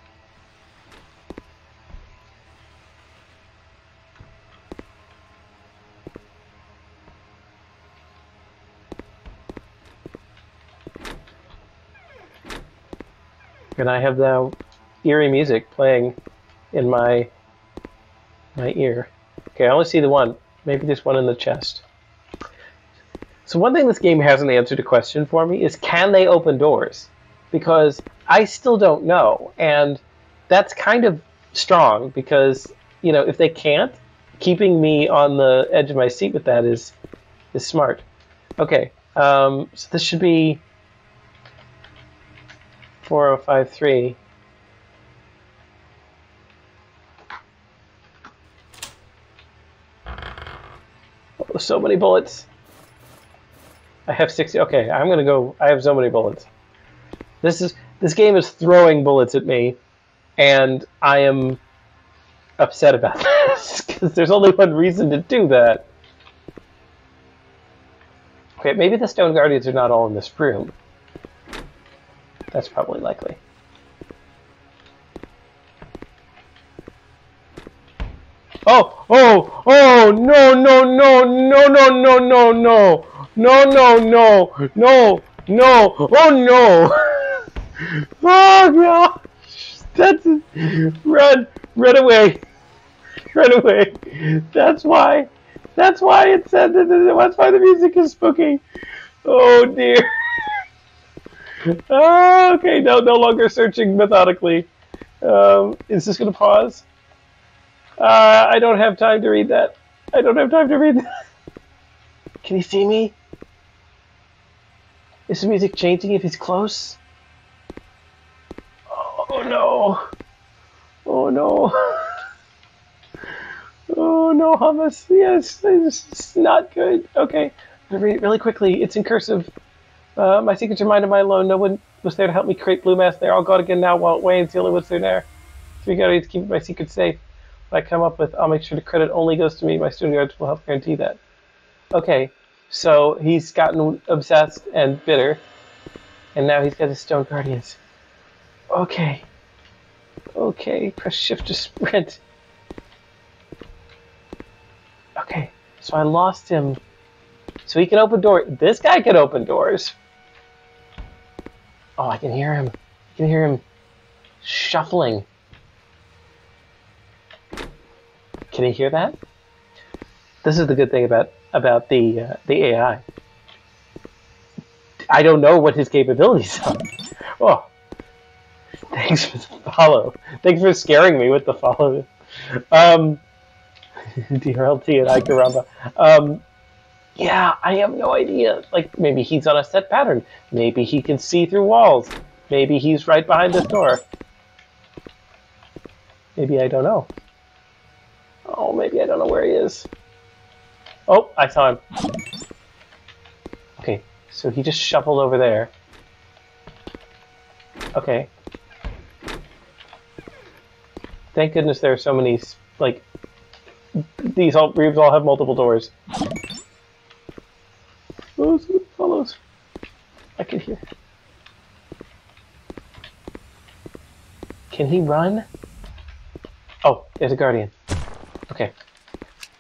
And I have now eerie music playing in my ear. Okay, I only see the one. Maybe there's one in the chest. So one thing this game hasn't answered a question for me is, can they open doors? Because I still don't know, and that's kind of strong because, you know, if they can't, keeping me on the edge of my seat with that is smart. Okay, so this should be 4053. Oh, so many bullets. I have 60. Okay, I'm gonna go. I have so many bullets. This game is throwing bullets at me, and I am upset about this because there's only one reason to do that. Okay, maybe the stone guardians are not all in this room. That's probably likely. Oh, no, no, no, no, no, no, no, no. No, no, no, no, no, oh no! Oh gosh! That's it. Run away, run away. That's why it said that. That's why the music is spooky. Oh dear. Oh, okay, no longer searching methodically. Is this gonna pause? I don't have time to read that. I don't have time to read that. Can he see me? Is the music changing if he's close? Oh no! Oh no! Oh no, hummus! Yes, this is not good. Okay, I'm gonna read it really quickly. It's in cursive. My secrets are mine and mine alone. No one was there to help me create Blue Mass. They're all gone again now. While Wayne's the only ones there. 3 guardians to keep my secret safe. What I come up with, I'll make sure the credit only goes to me. My studio guards will help guarantee that. Okay. So he's gotten obsessed and bitter, and now he's got his stone guardians. Okay. Okay, press shift to sprint. Okay, so I lost him. So he can open doors. This guy can open doors. Oh, I can hear him. I can hear him shuffling. Can you hear that? This is the good thing about the AI. I don't know what his capabilities are. Oh, thanks for the follow. Thanks for scaring me with the follow. DRLT and Ikaramba. Yeah, I have no idea. Like, maybe he's on a set pattern. Maybe he can see through walls. Maybe he's right behind this door. Maybe I don't know. Oh, maybe I don't know where he is. Oh, I saw him. Okay, so he just shuffled over there. Okay. Thank goodness there are so many, like, these rooms all have multiple doors. Those follows. I can hear. Can he run? Oh, there's a guardian. Okay.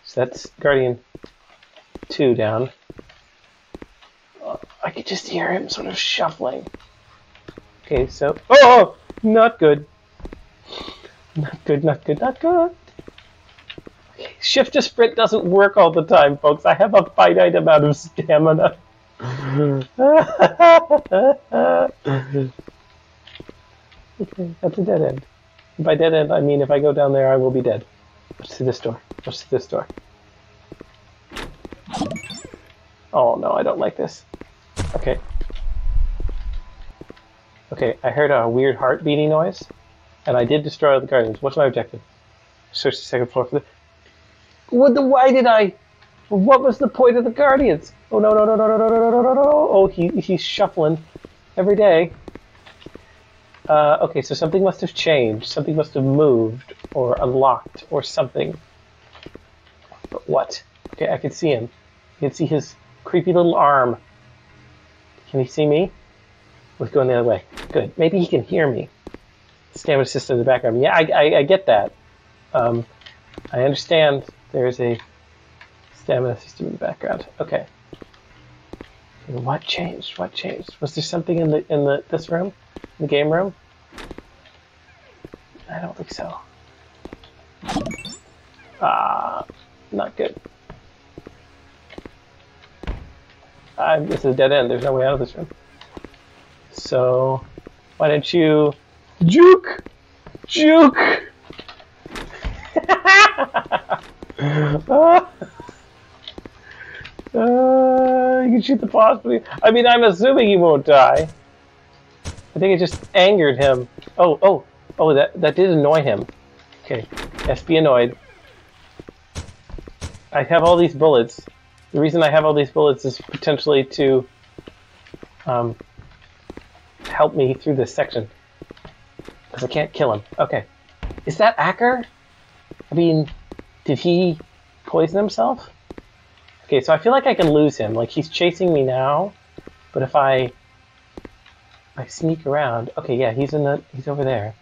So that's guardian 2 down. I could just hear him sort of shuffling. Okay, so... Oh! Not good. Not good, not good, not good. Okay, shift to sprint doesn't work all the time, folks. I have a finite amount of stamina. Okay, that's a dead end. By dead end, I mean if I go down there, I will be dead. What's to this door? What's to this door? Oh no, I don't like this. Okay. Okay, I heard a weird heart beating noise, and I did destroy all the guardians. What's my objective? Search the second floor for the... Why did I... What was the point of the guardians? Oh no, no, no, no, no, no, no, no, no, no. Oh, he's shuffling every day. Okay, so something must have changed. Something must have moved, or unlocked, or something. But what? Okay, I can see him. I can see his creepy little arm. Can he see me? Let's go the other way. Good. Maybe he can hear me. Stamina system in the background. Yeah, I get that. I understand there's a stamina system in the background. Okay. What changed? What changed? Was there something in this room? In the game room? I don't think so. Not good. This is a dead end. There's no way out of this room. So, why don't you... Juke! Juke! You can shoot the boss, but I mean, I'm assuming he won't die. I think it just angered him. Oh, that did annoy him. Okay, yes, be annoyed. I have all these bullets. The reason I have all these bullets is potentially to help me through this section. Because I can't kill him. Okay. Is that Acker? I mean, did he poison himself? Okay, so I feel like I can lose him. Like, he's chasing me now, but if I sneak around... Okay, yeah, he's over there.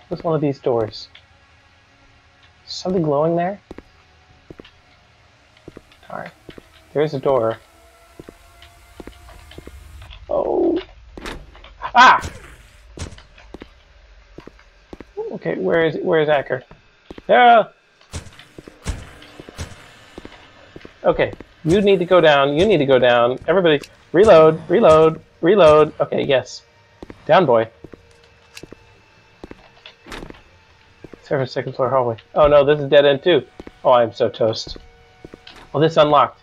What's one of these doors? Something glowing there? Alright. There's a door. Oh. Ah! Okay, where is Acker? Yeah! Okay, you need to go down, you need to go down. Everybody, reload, reload, reload. Okay, yes. Down, boy. Second floor hallway. Oh no, this is dead end too. Oh, I'm so toast. Well, this unlocked.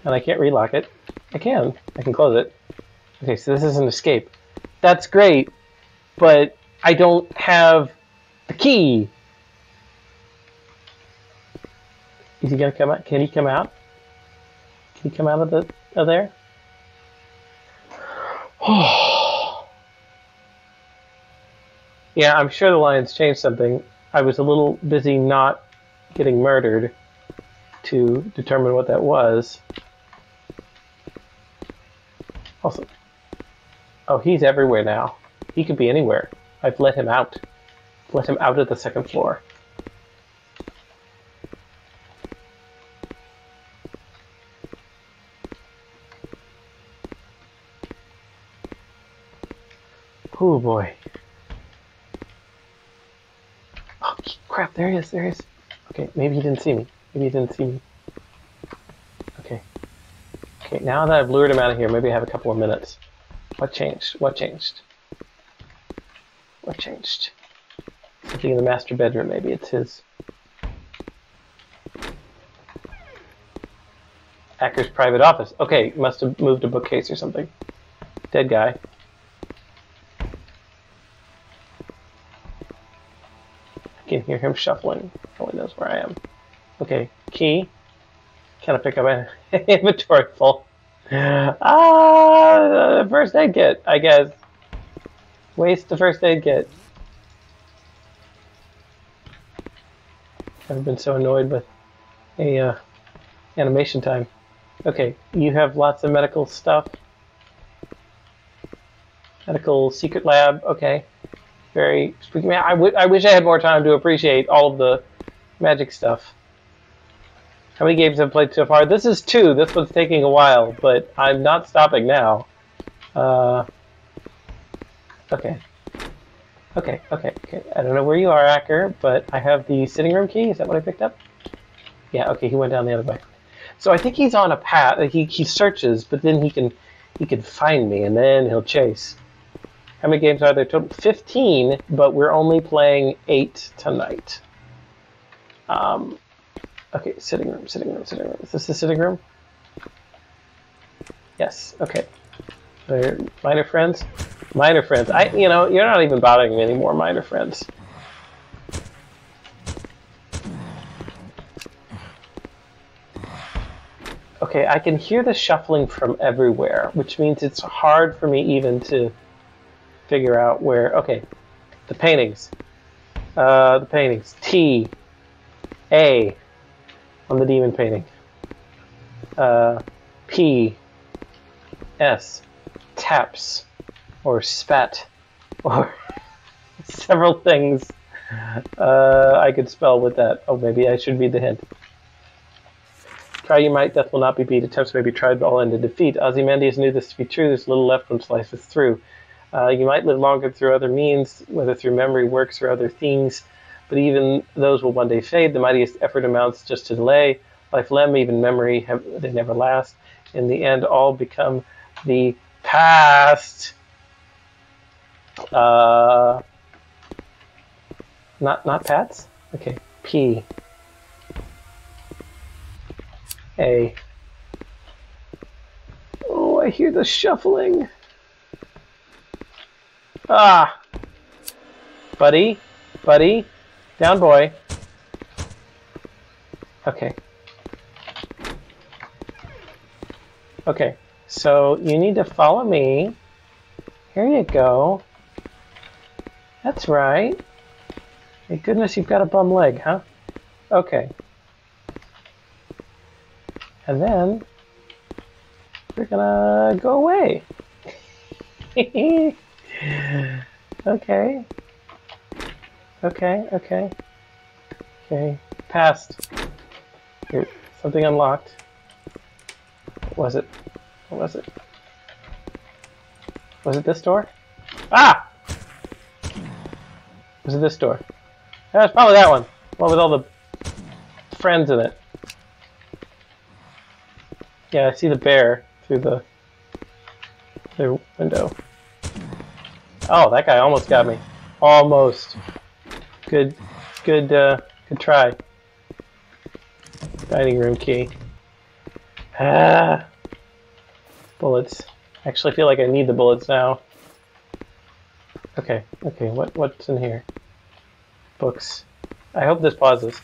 And I can't relock it. I can close it. Okay, so this is an escape. That's great, but I don't have the key. Is he gonna come out? Can he come out? Can he come out of there? Yeah, I'm sure the Lions changed something. I was a little busy not getting murdered to determine what that was. Also, oh, he's everywhere now. He could be anywhere. I've let him out. Let him out of the second floor. Oh boy. Oh crap, there he is, there he is. Okay, maybe he didn't see me. Maybe he didn't see me. Okay. Okay, now that I've lured him out of here, maybe I have a couple of minutes. What changed? What changed? What changed? Something in the master bedroom, maybe it's his. Acker's private office. Okay, must have moved a bookcase or something. Dead guy. I can hear him shuffling. Oh, he knows where I am. Okay, key. Can I pick up an inventory full? First aid kit, I guess. Waste the first aid kit. I've been so annoyed with a animation time. Okay, you have lots of medical stuff. Medical secret lab. Okay, very spooky. Man, I wish I had more time to appreciate all of the magic stuff. How many games have I played so far? This is 2. This one's taking a while, but I'm not stopping now. Okay. Okay. I don't know where you are, Acker, but I have the sitting room key. Is that what I picked up? Yeah, okay, he went down the other way. So I think he's on a path. He searches, but then he can find me, and then he'll chase. How many games are there total? 15, but we're only playing 8 tonight. Okay, sitting room. Is this the sitting room? Yes, okay. They're minor friends? Minor friends. You're not even bothering me anymore, minor friends. Okay, I can hear the shuffling from everywhere, which means it's hard for me even to figure out where. Okay, the paintings. T, A on the demon painting. P, S, taps, or spat, or several things I could spell with that. Oh, maybe I should read the hint. Try you might, death will not be beat. Attempts may be tried, but all end in defeat. Ozymandias knew this to be true. There's little left once life is through. You might live longer through other means, whether through memory, works, or other things, but even those will one day fade. The mightiest effort amounts just to delay. Life, lem, even memory, they never last. In the end, all become the past. Not Pats? Okay, P. A. Oh, I hear the shuffling. Ah! Buddy? Down, boy. Okay. Okay, so you need to follow me. Here you go. That's right. Thank goodness you've got a bum leg, huh? Okay. And then we're gonna go away. Okay. Okay. Passed. Here, something unlocked. What was it? Was it this door? Ah! Was it this door? Yeah, it's probably that one. One with all the friends in it. Yeah, I see the bear through the window. Oh, that guy almost got me. Almost. Good try. Dining room key. Ah. Bullets. I actually feel like I need the bullets now. Okay, what's in here? Books. I hope this pauses.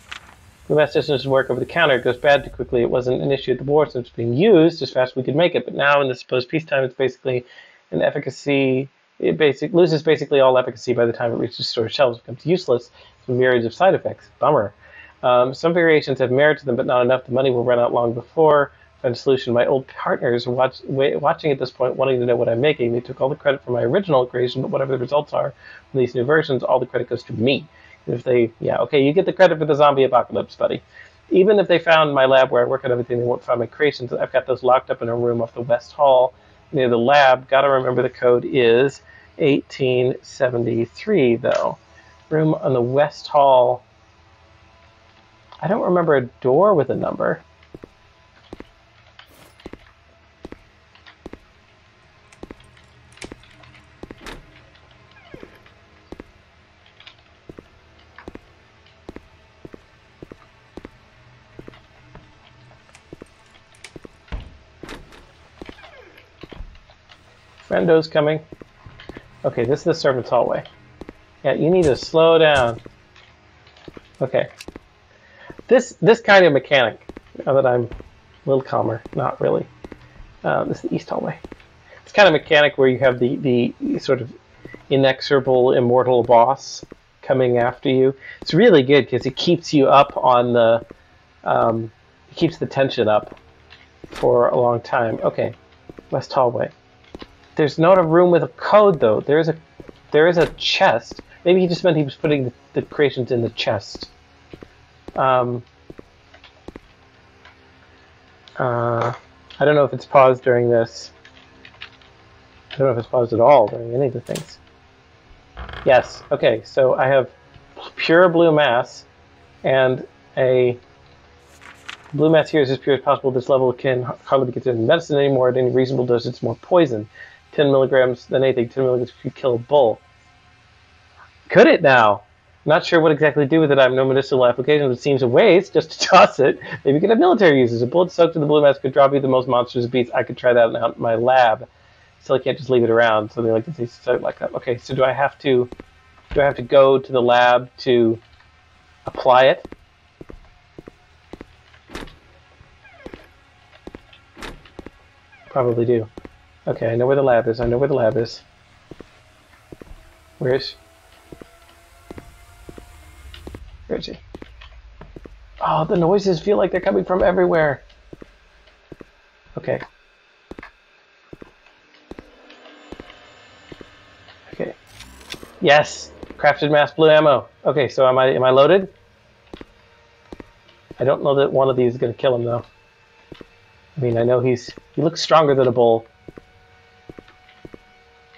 The mass distance work over the counter. It goes bad too quickly. It wasn't an issue at the war, so it's being used as fast as we could make it. But now in the supposed peacetime, it's basically an efficacy. It loses basically all efficacy by the time it reaches store shelves. It becomes useless with myriads of side effects. Bummer. Some variations have merit to them, but not enough. The money will run out long before. Find a solution. My old partners are watching at this point, wanting to know what I'm making. They took all the credit for my original creation, but whatever the results are from these new versions, all the credit goes to me. If they, you get the credit for the zombie apocalypse, buddy. Even if they found my lab where I work on everything, they won't find my creations. I've got those locked up in a room off the West Hall near the lab. Gotta remember the code is 1873, though. Room on the West Hall. I don't remember a door with a number. Friendo's coming. Okay, this is the servants' hallway. Yeah, you need to slow down. Okay. This kind of mechanic, now that I'm a little calmer, not really. This is the east hallway. It's kind of mechanic where you have the sort of inexorable, immortal boss coming after you. It's really good because it keeps you up on the, it keeps the tension up for a long time. Okay, west hallway. There's not a room with a code though. There is a chest. Maybe he just meant he was putting the creations in the chest. I don't know if it's paused during this. I don't know if it's paused at all during any of the things. Yes, okay, so I have pure blue mass, and a blue mass here is as pure as possible. This level can hardly be considered medicine anymore. At any reasonable dose, it's more poison. 10 milligrams than anything. 10 milligrams could kill a bull. Could it now? Not sure what exactly to do with it. I have no medicinal application, but it seems a waste just to toss it. Maybe you could have military uses. A bullet soaked in the blue mass could drop you the most monstrous beasts. I could try that out in my lab. Still, I can't just leave it around. So they like to say stuff like that. Okay, so do I have to go to the lab to apply it? Probably do. Okay, I know where the lab is. I know where the lab is. Where is he? Oh, the noises feel like they're coming from everywhere. Okay. Okay. Yes! Crafted mass blue ammo. Okay, so am I loaded? I don't know that one of these is going to kill him, though. I mean, I know he looks stronger than a bull.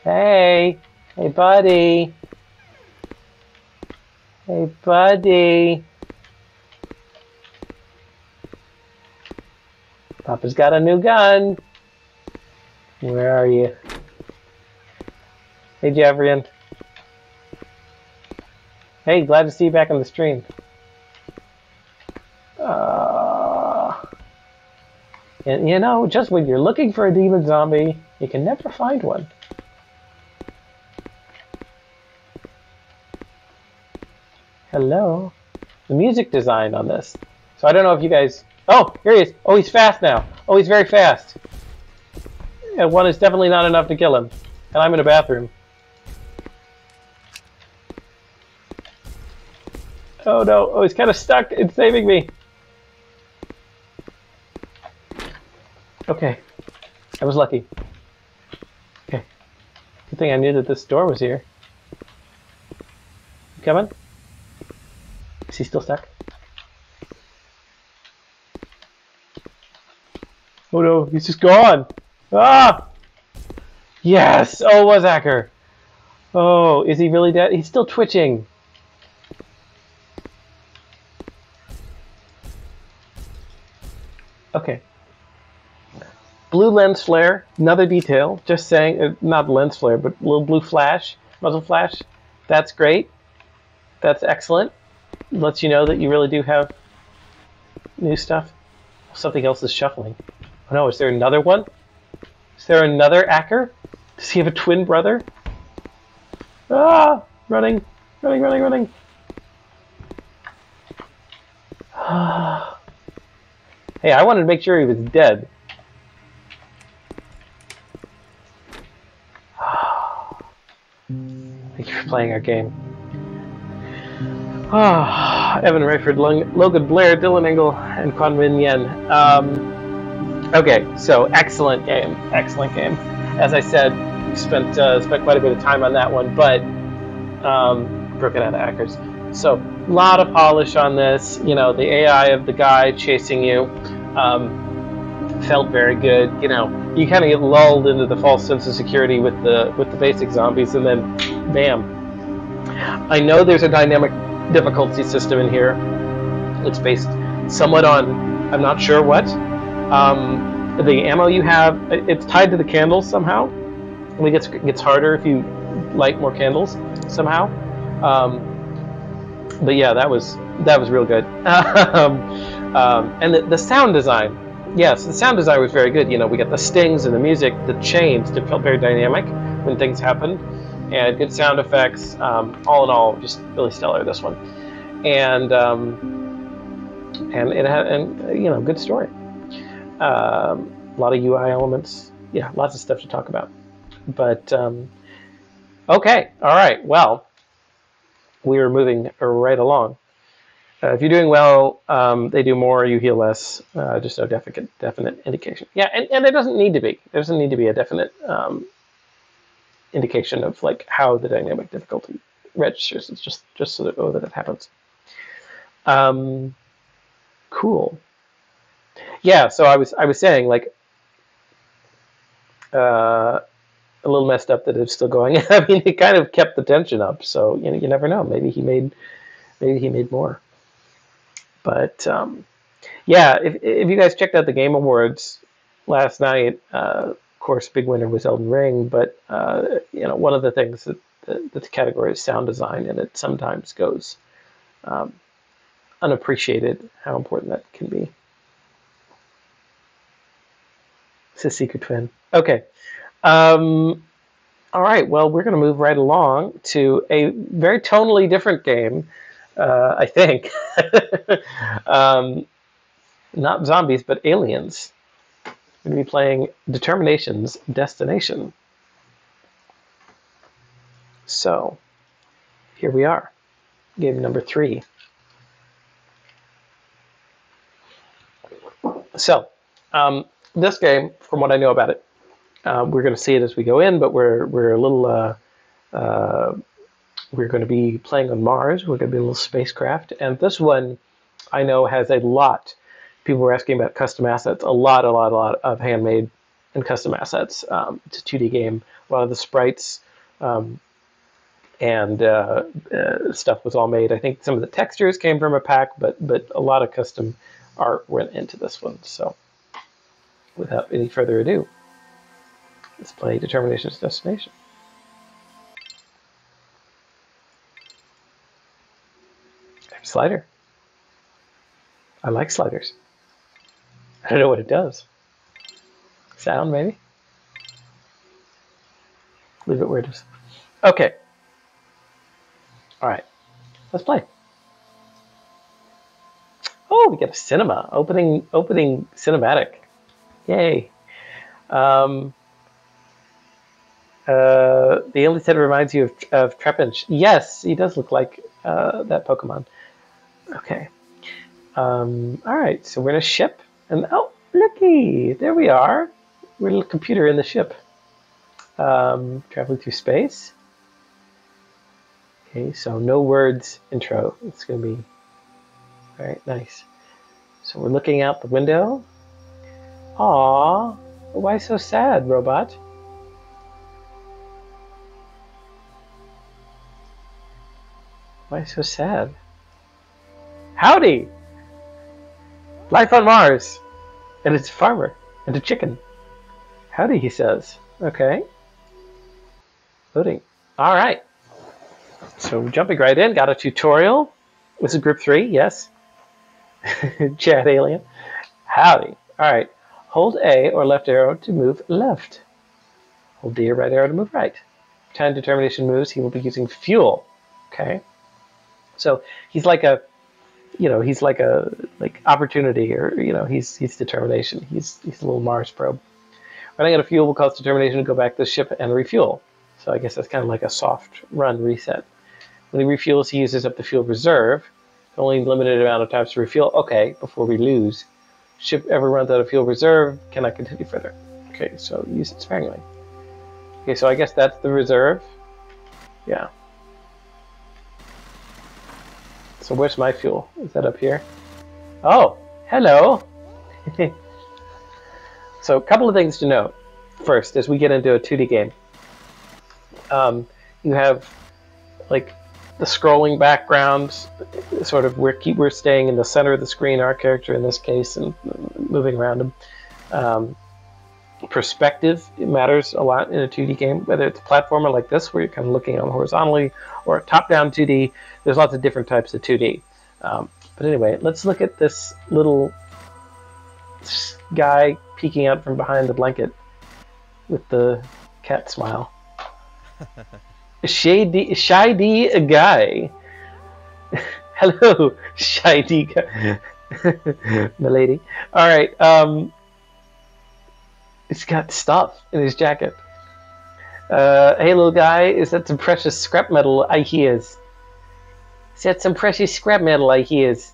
Hey! Hey, buddy! Hey, buddy! Papa's got a new gun! Where are you? Hey, Javrian. Hey, glad to see you back on the stream. And you know, just when you're looking for a demon zombie, you can never find one. Hello. The music design on this. So I don't know if you guys... Oh, here he is. Oh, he's fast now. Oh, he's very fast. And one is definitely not enough to kill him. And I'm in a bathroom. Oh no. Oh, he's kind of stuck. It's saving me. Okay. I was lucky. Okay. Good thing I knew that this door was here. You coming? Is he still stuck? Oh no, he's just gone! Ah! Yes! Oh, it was Acker! Oh, is he really dead? He's still twitching! Okay. Blue lens flare, another detail. Just saying, not lens flare, but little blue flash, muzzle flash. That's great. That's excellent. Lets you know that you really do have new stuff. Something else is shuffling. Oh no, is there another one? Is there another Acker? Does he have a twin brother? Ah! Running! Running, running, running! Hey, I wanted to make sure he was dead. Thank you for playing our game. Evan Rayford, Logan Blair, Dylan Engel, and Quan Min Yen. Okay, so excellent game. Excellent game. As I said, spent quite a bit of time on that one, but broken out of Ackers. So a lot of polish on this. You know, the AI of the guy chasing you felt very good. You know, you kind of get lulled into the false sense of security with the basic zombies, and then bam. I know there's a dynamic difficulty system in here. It's based somewhat on, I'm not sure what. The ammo you have, it's tied to the candles somehow. It gets harder if you light more candles somehow. But yeah, that was real good. And the sound design, yes, the sound design was very good. You know, we got the stings and the music, the chains. It felt very dynamic when things happened, and good sound effects. All in all, just really stellar, this one. it had, and you know, good story. A lot of UI elements. Yeah, lots of stuff to talk about. But okay, all right. Well, we are moving right along. If you're doing well, they do more, you heal less. Just no definite indication. Yeah, and it doesn't need to be. There doesn't need to be a definite indication of like how the dynamic difficulty registers. It's just so that it happens. Cool. Yeah. So I was saying like a little messed up that it's still going. I mean, it kind of kept the tension up. So you know, you never know. Maybe he made more. But yeah, if you guys checked out the Game Awards last night, of course, big winner was Elden Ring. But you know, one of the things that the category is sound design, and it sometimes goes unappreciated how important that can be. It's a secret twin. Okay. All right. Well, we're going to move right along to a very tonally different game, I think. Not zombies, but aliens. We're going to be playing Determination's Destination. So, here we are. Game number 3. So, this game, from what I know about it, we're going to see it as we go in, but we're a little we're going to be playing on Mars. We're going to be a little spacecraft, and this one I know has a lot. People were asking about custom assets. A lot of handmade and custom assets. It's a 2D game. A lot of the sprites and stuff was all made. I think some of the textures came from a pack, but a lot of custom art went into this one. So, without any further ado, let's play Determination's Destination. Slider. I like sliders. I don't know what it does. Sound, maybe? Leave it where it is. Okay. All right. Let's play. Oh, we get a cinema. Opening cinematic. Yay. The alien said reminds you of Trepinch. Yes, he does look like that Pokemon. Okay. All right, so we're in a ship. And oh, looky, there we are. We're a little computer in the ship. Traveling through space. Okay, so no words intro. It's going to be all right, nice. So we're looking out the window. Aww, why so sad, robot? Why so sad? Howdy! Life on Mars! And it's a farmer and a chicken. Howdy, he says. Okay. Loading. Alright. So jumping right in, got a tutorial. This is group 3, yes. Chat alien. Howdy. Alright. Hold A or left arrow to move left. Hold D or right arrow to move right. Time Determination moves, he will be using fuel. Okay. So he's like a, you know, he's like a opportunity, or you know, he's determination. He's a little Mars probe. Running out of fuel will cause Determination to go back to the ship and refuel. So I guess that's kind of like a soft run reset. When he refuels, he uses up the fuel reserve. Only limited amount of times to refuel. Okay, before we lose. Ship ever runs out of fuel reserve, cannot continue further. Okay, so use it sparingly. Okay, so I guess that's the reserve. Yeah. So where's my fuel? Is that up here? Oh, hello. So a couple of things to note. First, as we get into a 2D game, you have like the scrolling backgrounds, sort of we're staying in the center of the screen, our character in this case, and moving around him. Perspective, it matters a lot in a 2D game, whether it's a platformer like this, where you're kind of looking on horizontally, or a top-down 2D. There's lots of different types of 2D. But anyway, let's look at this little guy peeking out from behind the blanket with the cat smile. Shady guy. Hello, shiny milady. All right. He's got stuff in his jacket. Hey, little guy, is that some precious scrap metal I hears? Is that some precious scrap metal I hears?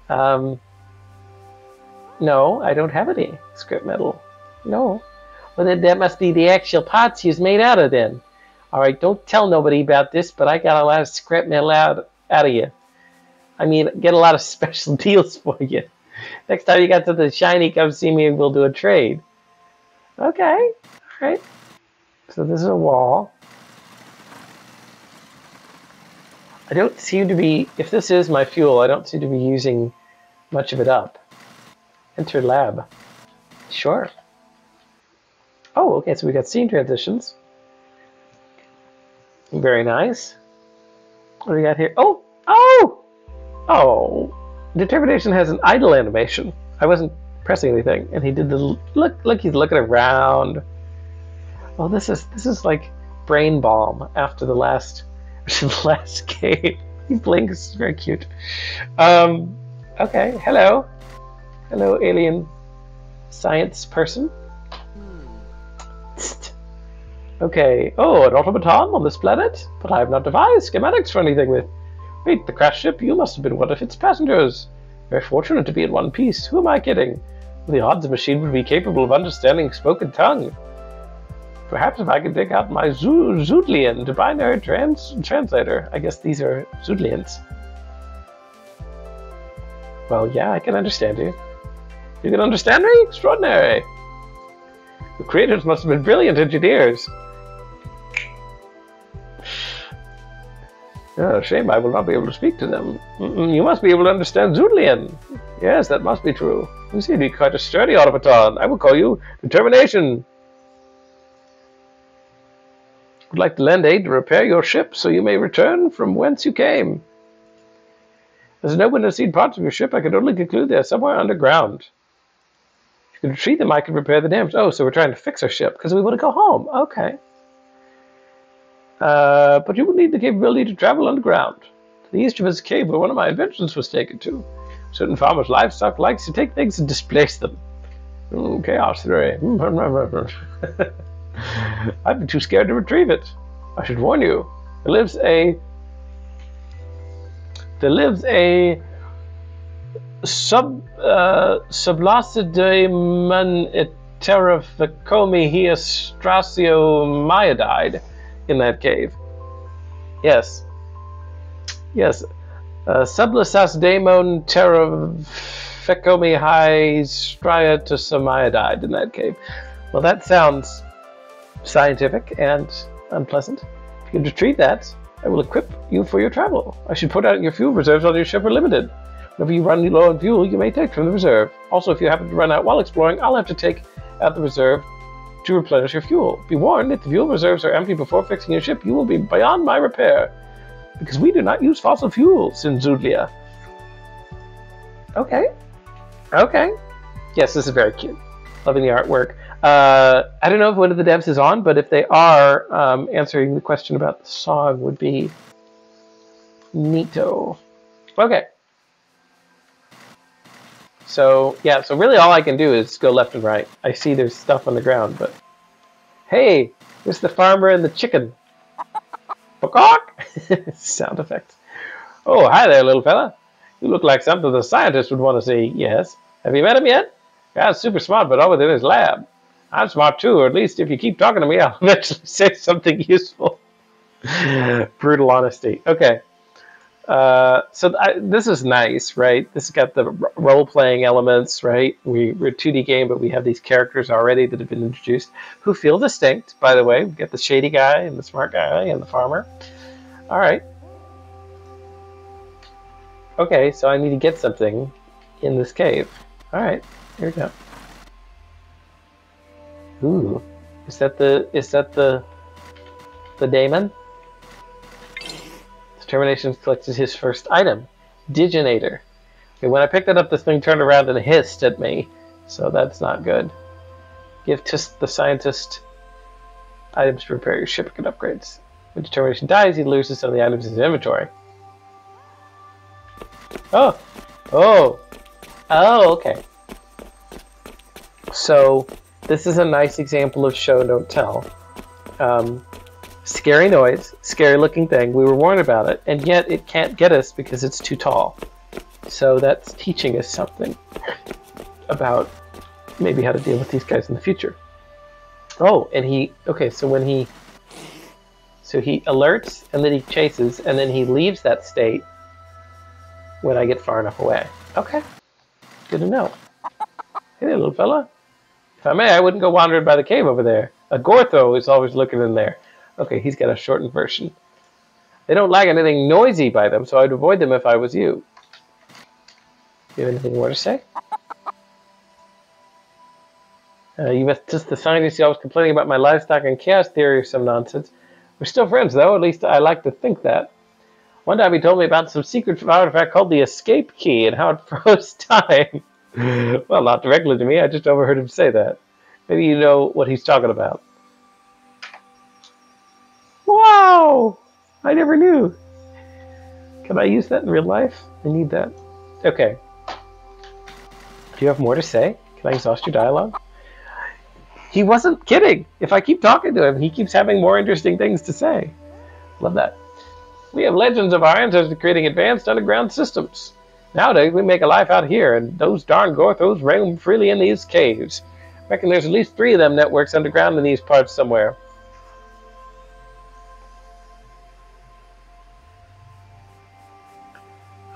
No, I don't have any scrap metal. No. Well, then that must be the actual parts he's made out of then. All right, don't tell nobody about this, but I got a lot of scrap metal out of you. I mean, get a lot of special deals for you. Next time you got something shiny, come see me and we'll do a trade. Okay, all right. So this is a wall. I don't seem to be, if this is my fuel, I don't seem to be using much of it up. Enter lab. Sure. Oh, okay, so we got scene transitions. Very nice. What do we got here? Oh! Oh! Oh! Determination has an idle animation. I wasn't pressing anything, and he did the look. He's looking around. Oh, this is like brain balm after the last game. He blinks, very cute. Okay, hello, alien science person. Okay. Oh, an automaton on this planet? But I have not devised schematics for anything with. Wait, the crash ship? You must have been one of its passengers. Very fortunate to be in one piece. Who am I kidding? The odds a machine would be capable of understanding spoken tongue. Perhaps if I could take out my Zoodlian to binary translator. I guess these are Zoodlians. Well, yeah, I can understand you. You can understand me? Extraordinary. The creators must have been brilliant engineers. Oh, shame I will not be able to speak to them. You must be able to understand Zoodlian. Yes, that must be true. You seem to be quite a sturdy automaton. I will call you Determination. Would like to lend aid to repair your ship so you may return from whence you came. As no one has seen parts of your ship, I could only conclude they are somewhere underground. If you could retrieve them, I could repair the damage. Oh, so we're trying to fix our ship because we want to go home. Okay. But you will need the capability to travel underground. To the east of this cave where one of my inventions was taken to. Certain farmers' livestock likes to take things and displace them. Chaos 3. I'd be too scared to retrieve it. I should warn you. There lives a Sublasidaemon Eterifecomi in that cave. Yes. Yes. Sublasas daemon terrafecomi striatosomiadide in that cave. Well, that sounds scientific and unpleasant. If you can retrieve that, I will equip you for your travel. I should put out your fuel reserves on your ship are limited. Whenever you run low on fuel, you may take from the reserve. Also, if you happen to run out while exploring, I'll have to take out the reserve to replenish your fuel. Be warned, if the fuel reserves are empty before fixing your ship, you will be beyond my repair. Because we do not use fossil fuels in Zoodlia. Okay. Okay. Yes, this is very cute. Loving the artwork. I don't know if one of the devs is on, but if they are, answering the question about the song would be neato. Okay. So, yeah, so really all I can do is go left and right. I see there's stuff on the ground, but... Hey, there's the farmer and the chicken. Sound effects. Oh, hi there, little fella. You look like something the scientist would want to see. Yes. Have you met him yet? Guy's super smart, but all within his lab. I'm smart too, or at least if you keep talking to me, I'll eventually say something useful. Brutal honesty. Okay. This is nice, right? This has got the role-playing elements, right? We're a 2D game, but we have these characters already that have been introduced who feel distinct, by the way. We've got the shady guy and the smart guy and the farmer. All right. Okay, so I need to get something in this cave. All right, here we go. Ooh, is that the daemon? Determination selected his first item, Diginator. Okay, when I picked it up, this thing turned around and hissed at me, so that's not good. Give the scientist items to repair your ship and upgrades. When Determination dies, he loses some of the items in his inventory. Oh, oh, oh, okay. So this is a nice example of show, don't tell. Scary noise, scary looking thing. We were warned about it, and yet it can't get us because it's too tall. So that's teaching us something about maybe how to deal with these guys in the future. Oh, and so he alerts, and then he chases, and then he leaves that state when I get far enough away. Okay, good to know. Hey there, little fella. If I may, I wouldn't go wandering by the cave over there. A Gortho is always looking in there. Okay, he's got a shortened version. They don't like anything noisy by them, so I'd avoid them if I was you. You have anything more to say? You must just the scientist always complaining about my livestock and chaos theory or some nonsense. We're still friends, though. At least I like to think that. One time he told me about some secret artifact called the escape key and how it froze time. Well, not directly to me. I just overheard him say that. Maybe you know what he's talking about. Wow! I never knew. Can I use that in real life? I need that. Okay. Do you have more to say? Can I exhaust your dialogue? He wasn't kidding. If I keep talking to him, he keeps having more interesting things to say. Love that. We have legends of our ancestors creating advanced underground systems. Nowadays, we make a life out here, and those darn Gorthos roam freely in these caves. I reckon there's at least 3 of them networks underground in these parts somewhere.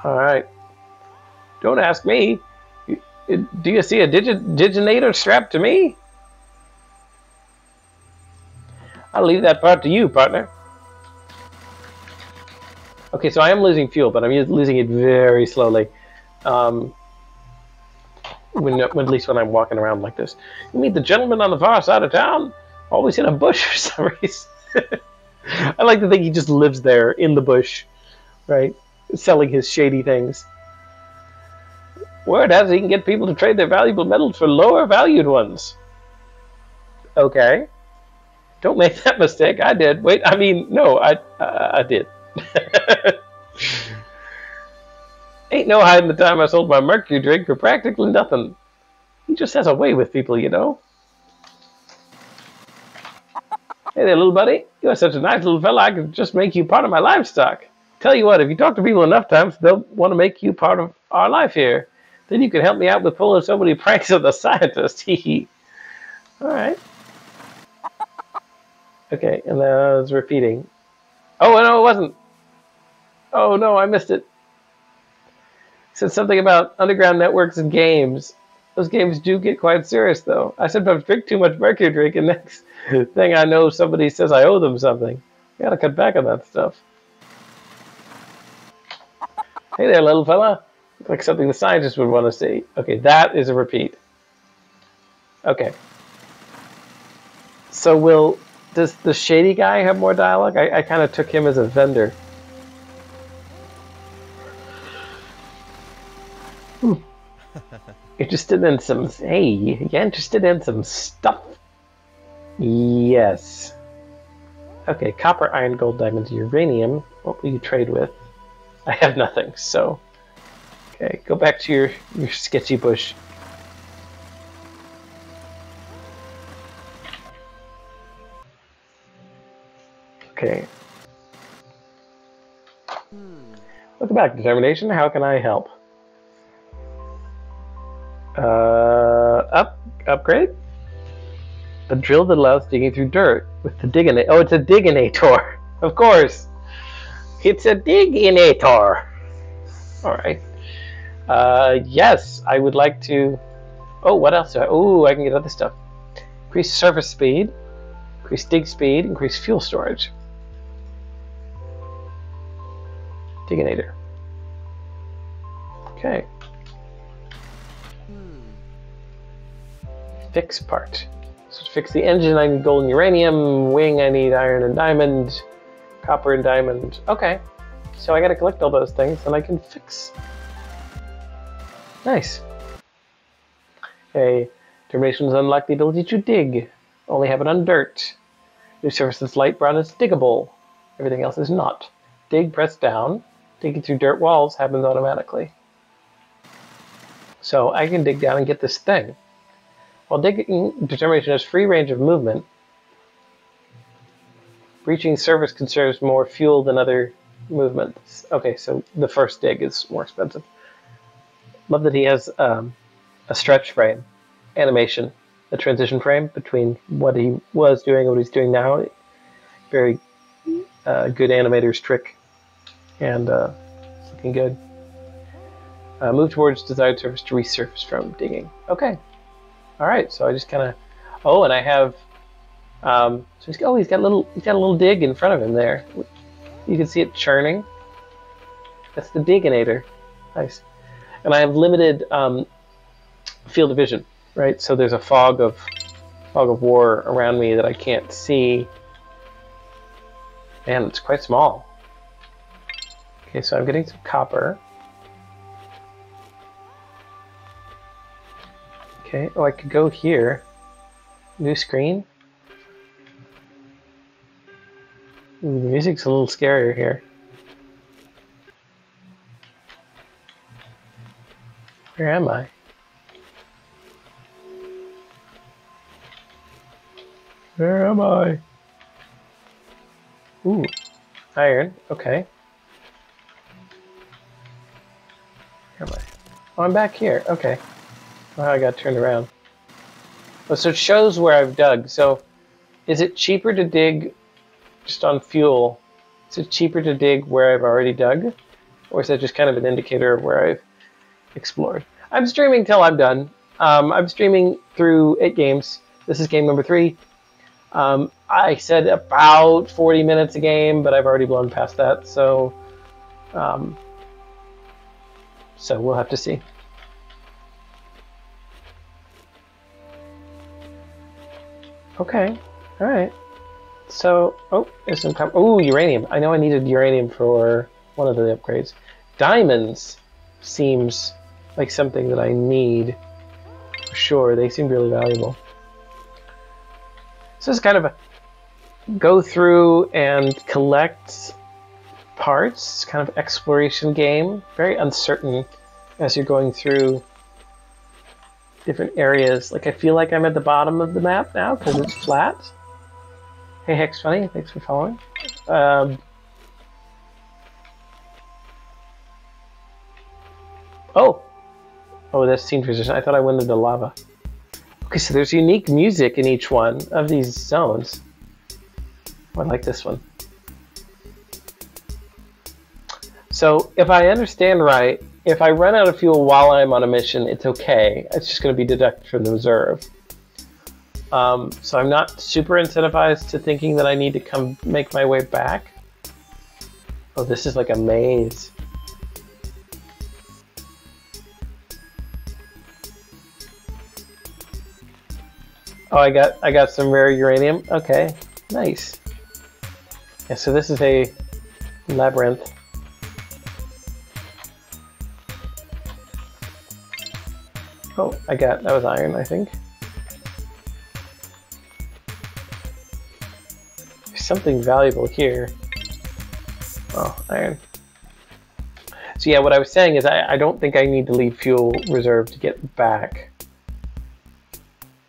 All right. Don't ask me. Do you see a diginator strapped to me? I'll leave that part to you, partner. Okay, so I am losing fuel, but I'm losing it very slowly. At least when I'm walking around like this. You meet the gentleman on the far side of town? Always in a bush for some reason. I like to think he just lives there in the bush, right? Selling his shady things. Word has it he can get people to trade their valuable metals for lower valued ones. Okay. Don't make that mistake. I did. Wait, I mean, no, I did. Ain't no hiding the time I sold my mercury drink for practically nothing. He just has a way with people, you know. Hey there, little buddy. You are such a nice little fella, I could just make you part of my livestock. Tell you what, if you talk to people enough times, they'll want to make you part of our life here. Then you can help me out with pulling so many pranks of the scientist. Hee. Alright. Okay, and then I was repeating. Oh, no, it wasn't. Oh, no, I missed it. It said something about underground networks and games. Those games do get quite serious, though. I sometimes drink too much mercury drink, and next thing I know, somebody says I owe them something. I gotta cut back on that stuff. Hey there, little fella. Looks like something the scientists would want to see. Okay, that is a repeat. Okay. So does the shady guy have more dialogue? I kind of took him as a vendor. Interested in some... Hey, you interested in some stuff? Yes. Okay, copper, iron, gold, diamonds, uranium. What will you trade with? I have nothing, so... Okay, go back to your sketchy bush. Okay. Welcome back, Determination. How can I help? Upgrade? A drill that allows digging through dirt with the diginator. Oh, it's a diginator. Of course. It's a diginator. All right. Yes, I would like to... Oh, what else? Oh, I can get other stuff. Increase surface speed. Increase dig speed. Increase fuel storage. Diginator. Okay. Fix part. So to fix the engine, I need gold and uranium. Wing, I need iron and diamond. Copper and diamond. Okay. So I gotta collect all those things, and I can fix. Nice. Okay. Determination is unlock the ability to dig. Only have it on dirt. New surface that's light brown is diggable. Everything else is not. Dig, press down. Digging through dirt walls happens automatically. So I can dig down and get this thing. While digging, determination has free range of movement. Reaching surface conserves more fuel than other movements. Okay, so the first dig is more expensive. Love that he has a stretch frame animation, a transition frame between what he was doing and what he's doing now. Very good animator's trick, and looking good. Move towards desired surface to resurface from digging. Okay, all right. So I just kind of. Oh, and I have. So he's got a little dig in front of him there. You can see it churning. That's the Digginator. Nice. And I have limited field of vision, right? So there's a fog of war around me that I can't see. Man, it's quite small. Okay, so I'm getting some copper. Okay, oh, I could go here. New screen. Ooh, the music's a little scarier here. Where am I? Where am I? Ooh, iron. Okay. Where am I? Oh, I'm back here. Okay. Oh, I got turned around. Oh, so it shows where I've dug. So, is it cheaper to dig just on fuel? Is it cheaper to dig where I've already dug? Or is that just kind of an indicator of where I've explored? I'm streaming till I'm done. I'm streaming through 8 games. This is game number 3. I said about 40 minutes a game, but I've already blown past that, so we'll have to see. Okay, all right. So, oh, there's some uranium. I know I needed uranium for one of the upgrades. Diamonds seems like something that I need for sure. They seem really valuable. So it's kind of a go through and collect parts, kind of exploration game. Very uncertain as you're going through different areas. Like I feel like I'm at the bottom of the map now because it's flat. Hey Hex Funny, thanks for following. Oh, that's scene transition. I thought I went into lava. Okay, so there's unique music in each one of these zones. Oh, I like this one. So if I understand right, if I run out of fuel while I'm on a mission, it's okay. It's just going to be deducted from the reserve. So I'm not super incentivized to thinking that I need to make my way back. Oh, this is like a maze. Oh, I got some rare uranium. Okay, nice. Yeah, so this is a labyrinth. Oh, that was iron, I think. There's something valuable here. Oh, iron. So yeah, what I was saying is I don't think I need to leave fuel reserve to get back.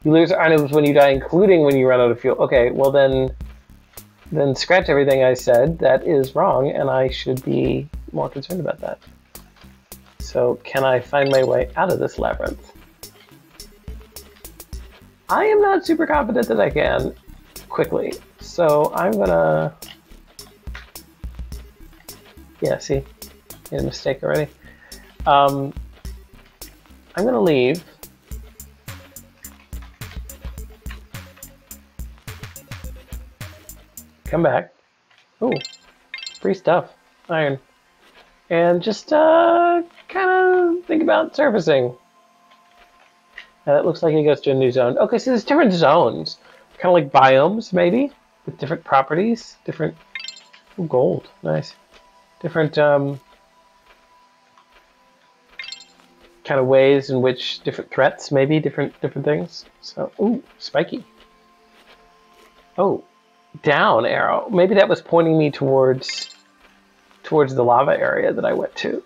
You lose items when you die, including when you run out of fuel. Okay, well then scratch everything I said. That is wrong, and I should be more concerned about that. So can I find my way out of this labyrinth? I am not super confident that I can quickly. So I'm gonna... Yeah, see? Made a mistake already. I'm gonna leave. Come back. Ooh, free stuff. Iron. And just kind of think about surfacing. It looks like it goes to a new zone. Okay, so there's different zones. Kind of like biomes, maybe? With different properties. Different... Ooh, gold. Nice. Different kind of ways in which different threats, maybe? Different things. So, ooh, spiky. Oh. Down arrow. Maybe that was pointing me towards towards the lava area that I went to.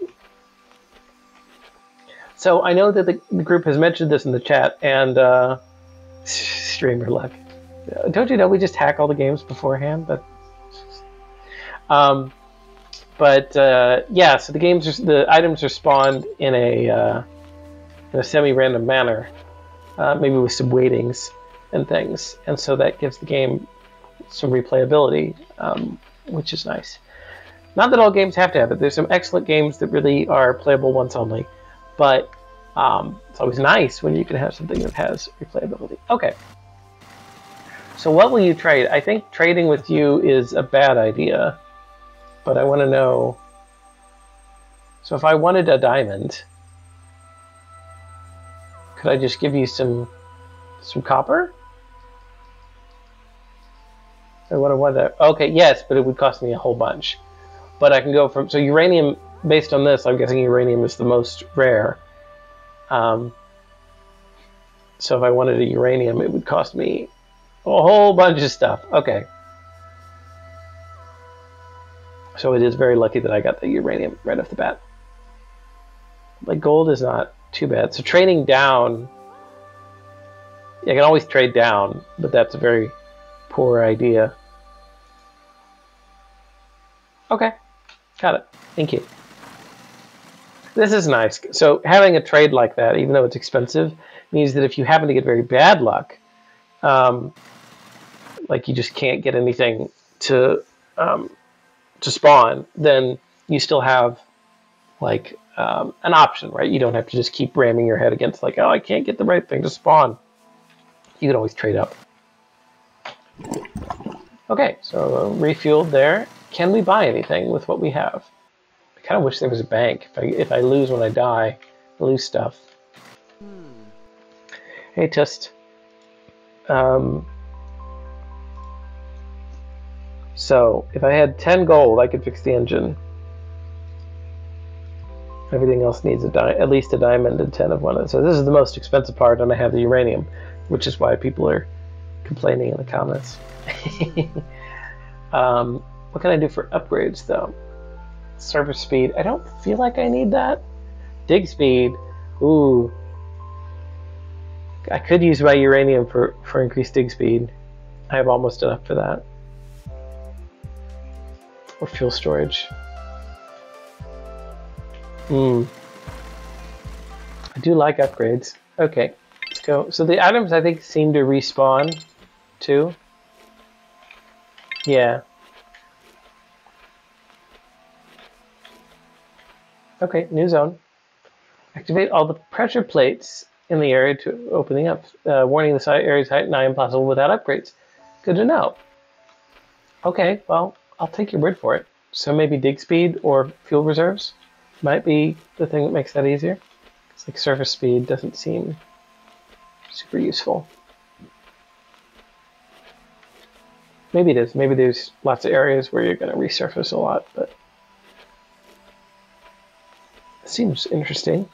So I know that the group has mentioned this in the chat, and streamer luck. Don't you know we just hack all the games beforehand? Yeah, so the items are spawned in a semi-random manner, maybe with some weightings and things, and so that gives the game some replayability, which is nice. Not that all games have to have it. There's some excellent games that really are playable once only, but it's always nice when you can have something that has replayability. Okay. So what will you trade? I think trading with you is a bad idea, but I want to know. So if I wanted a diamond, could I just give you some copper? I want that. Okay, yes, but it would cost me a whole bunch. But I can go from, so uranium, based on this, I'm guessing uranium is the most rare. So if I wanted a uranium, it would cost me a whole bunch of stuff. Okay. So it is very lucky that I got the uranium right off the bat. Like gold is not too bad. So trading down, I can always trade down, but that's a very poor idea. Okay, got it. Thank you. This is nice. So having a trade like that, even though it's expensive, means that if you happen to get very bad luck, like you just can't get anything to spawn, then you still have like an option, right? You don't have to just keep ramming your head against like, oh, I can't get the right thing to spawn. You can always trade up. Okay, so refueled there. Can we buy anything with what we have? I kind of wish there was a bank. If I lose when I die, I lose stuff. Hey, just so if I had 10 gold, I could fix the engine. Everything else needs at least a diamond and 10 of one. So this is the most expensive part, and I have the uranium, which is why people are complaining in the comments. What can I do for upgrades, though? Server speed. I don't feel like I need that. Dig speed. Ooh. I could use my uranium for increased dig speed. I have almost enough for that. Or fuel storage. I do like upgrades. Okay, let's go. So the items, I think, seem to respawn, too. Yeah. Okay, new zone. Activate all the pressure plates in the area to opening up. Warning, the area's height nigh impossible without upgrades. Good to know. Okay, well, I'll take your word for it. So maybe dig speed or fuel reserves might be the thing that makes that easier. It's like surface speed doesn't seem super useful. Maybe it is. Maybe there's lots of areas where you're going to resurface a lot, but it seems interesting.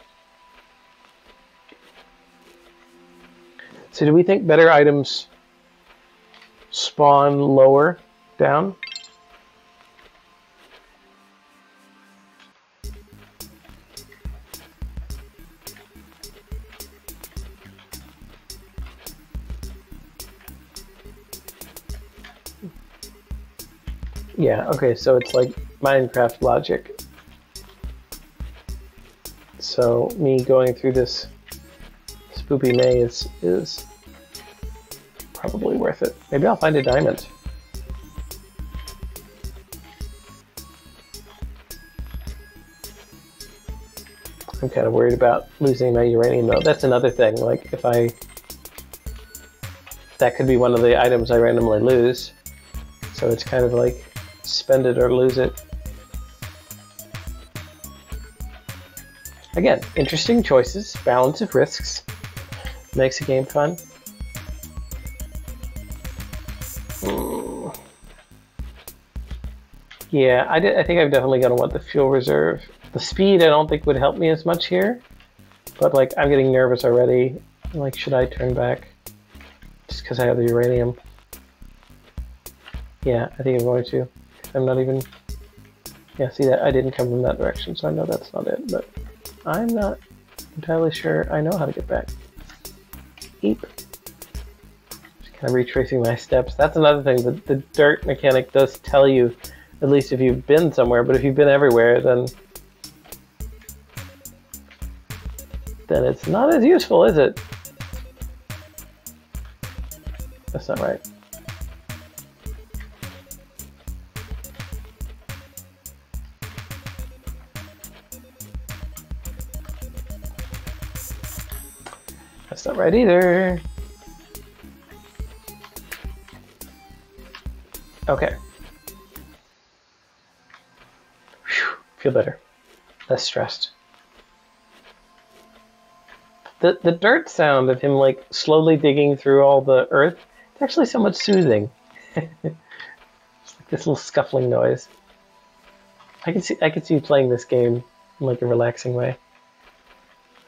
So do we think better items spawn lower down? Yeah, okay, so it's like Minecraft logic. So me going through this spoopy maze is probably worth it. Maybe I'll find a diamond. I'm kind of worried about losing my uranium though. That's another thing, like if that could be one of the items I randomly lose. So it's kind of like spend it or lose it. Again, interesting choices, balance of risks, makes a game fun. Yeah, I think I'm definitely going to want the fuel reserve. The speed I don't think would help me as much here, but like I'm getting nervous already. Like, should I turn back just because I have the uranium? Yeah, I think I'm going to. I'm not even Yeah, see that I didn't come from that direction, so I know that's not it, but I'm not entirely sure I know how to get back. Eep. Just kind of retracing my steps. That's another thing, the dirt mechanic does tell you, at least if you've been somewhere, but if you've been everywhere, then it's not as useful, is it? That's not right. That's not right either. Okay. Whew, feel better. Less stressed. The dirt sound of him like slowly digging through all the earth, it's actually somewhat soothing. It's like this little scuffling noise. I can see you playing this game in like a relaxing way.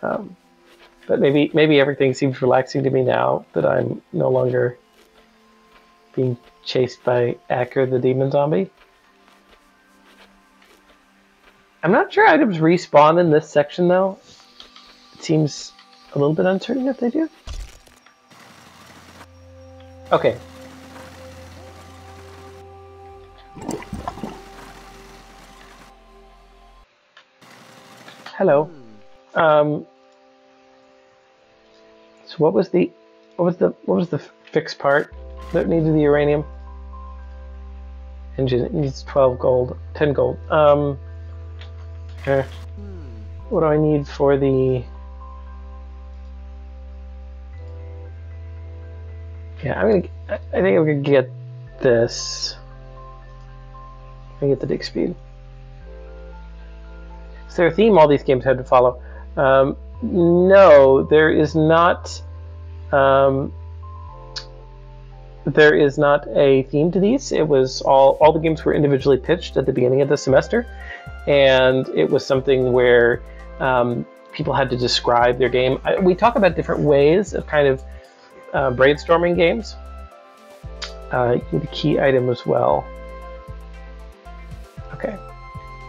But maybe everything seems relaxing to me now that I'm no longer being chased by Acker the demon zombie. I'm not sure items respawn in this section though. It seems a little bit uncertain if they do. Okay. Hello. So what was the fixed part that needed the uranium? Engine, it needs 12 gold, 10 gold. What do I need for the? Yeah, I think I'm gonna get this. I'm gonna get the dig speed. Is there a theme all these games had to follow? No, there is not. There is not a theme to these. It was all the games were individually pitched at the beginning of the semester, and it was something where people had to describe their game. We talk about different ways of kind of brainstorming games. You need a key item as well. Okay,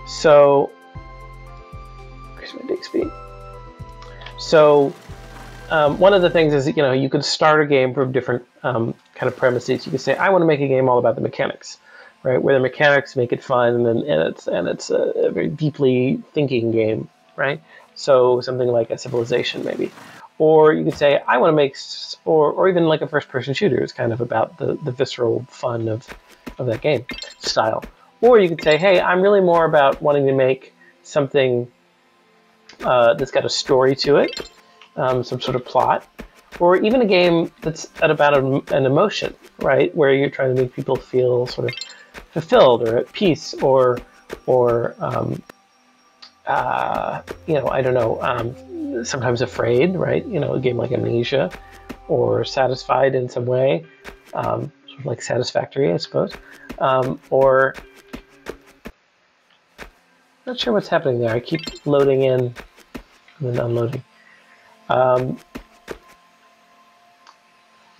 so where's my dig speed? So one of the things is, you could start a game from different kind of premises. You could say, I want to make a game all about the mechanics, right? Where the mechanics make it fun, and it's a very deeply thinking game, right? So something like a Civilization, maybe. Or you could say, I want to make, or even like a first-person shooter is kind of about the visceral fun of that game style. Or you could say, hey, I'm really more about wanting to make something that's got a story to it, some sort of plot, or even a game that's about an emotion, right? Where you're trying to make people feel sort of fulfilled or at peace, or I don't know, sometimes afraid, right? A game like Amnesia, or satisfied in some way, sort of like Satisfactory, I suppose, or not sure what's happening there. I keep loading in and then unloading.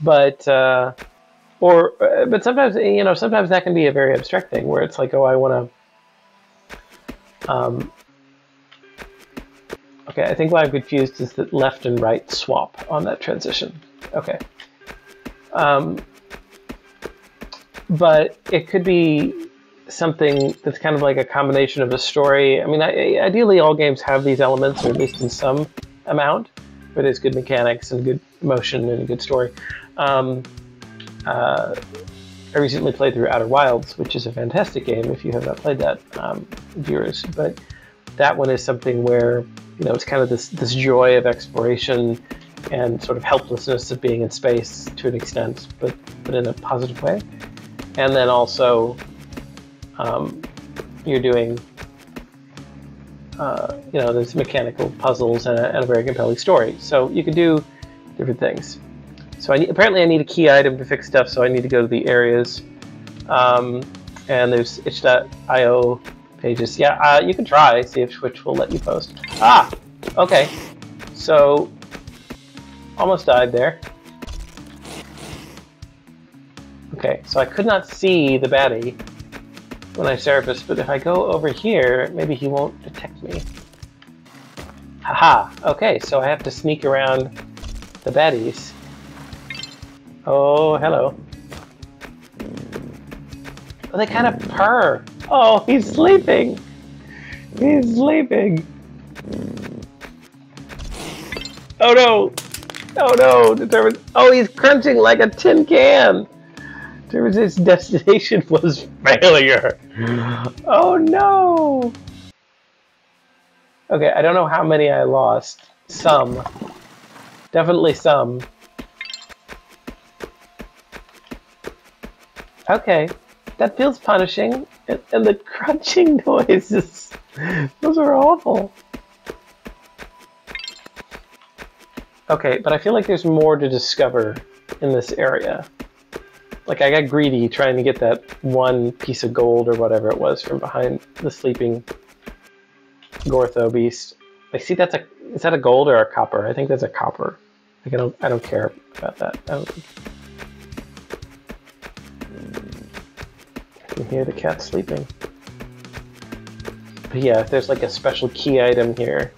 But sometimes, sometimes that can be a very abstract thing where it's like, oh, I want to. Okay, I think what I'm confused is that left and right swap on that transition. Okay. But it could be something that's kind of like a combination of a story. I mean, ideally all games have these elements, or at least in some amount, where there's good mechanics and good emotion and a good story. I recently played through Outer Wilds, which is a fantastic game if you have not played that, viewers. But that one is something where, it's kind of this joy of exploration and sort of helplessness of being in space to an extent, but in a positive way. And then also, you're doing, there's mechanical puzzles and a very compelling story. So you could do different things. So apparently I need a key item to fix stuff, so I need to go to the areas. And there's itch.io pages. Yeah, you can try, see if Twitch will let you post. Ah! Okay. So, almost died there. Okay, so I could not see the baddie when I surface, but if I go over here, maybe he won't detect me. Haha, okay, so I have to sneak around the baddies. Oh, hello. Oh, they kind of purr. Oh, he's sleeping. He's sleeping. Oh no! Oh no! Determined. Oh, he's crunching like a tin can. Determined his destination was failure. Oh no! Okay, I don't know how many I lost. Some. Definitely some. Okay, that feels punishing. And the crunching noises. Those are awful. Okay, but I feel like there's more to discover in this area. Like, I got greedy trying to get that one piece of gold or whatever it was from behind the sleeping Gortho beast. I see that's a... Is that a gold or a copper? I think that's a copper. Like, I don't care about that. I can hear the cat sleeping. But yeah, if there's like a special key item here.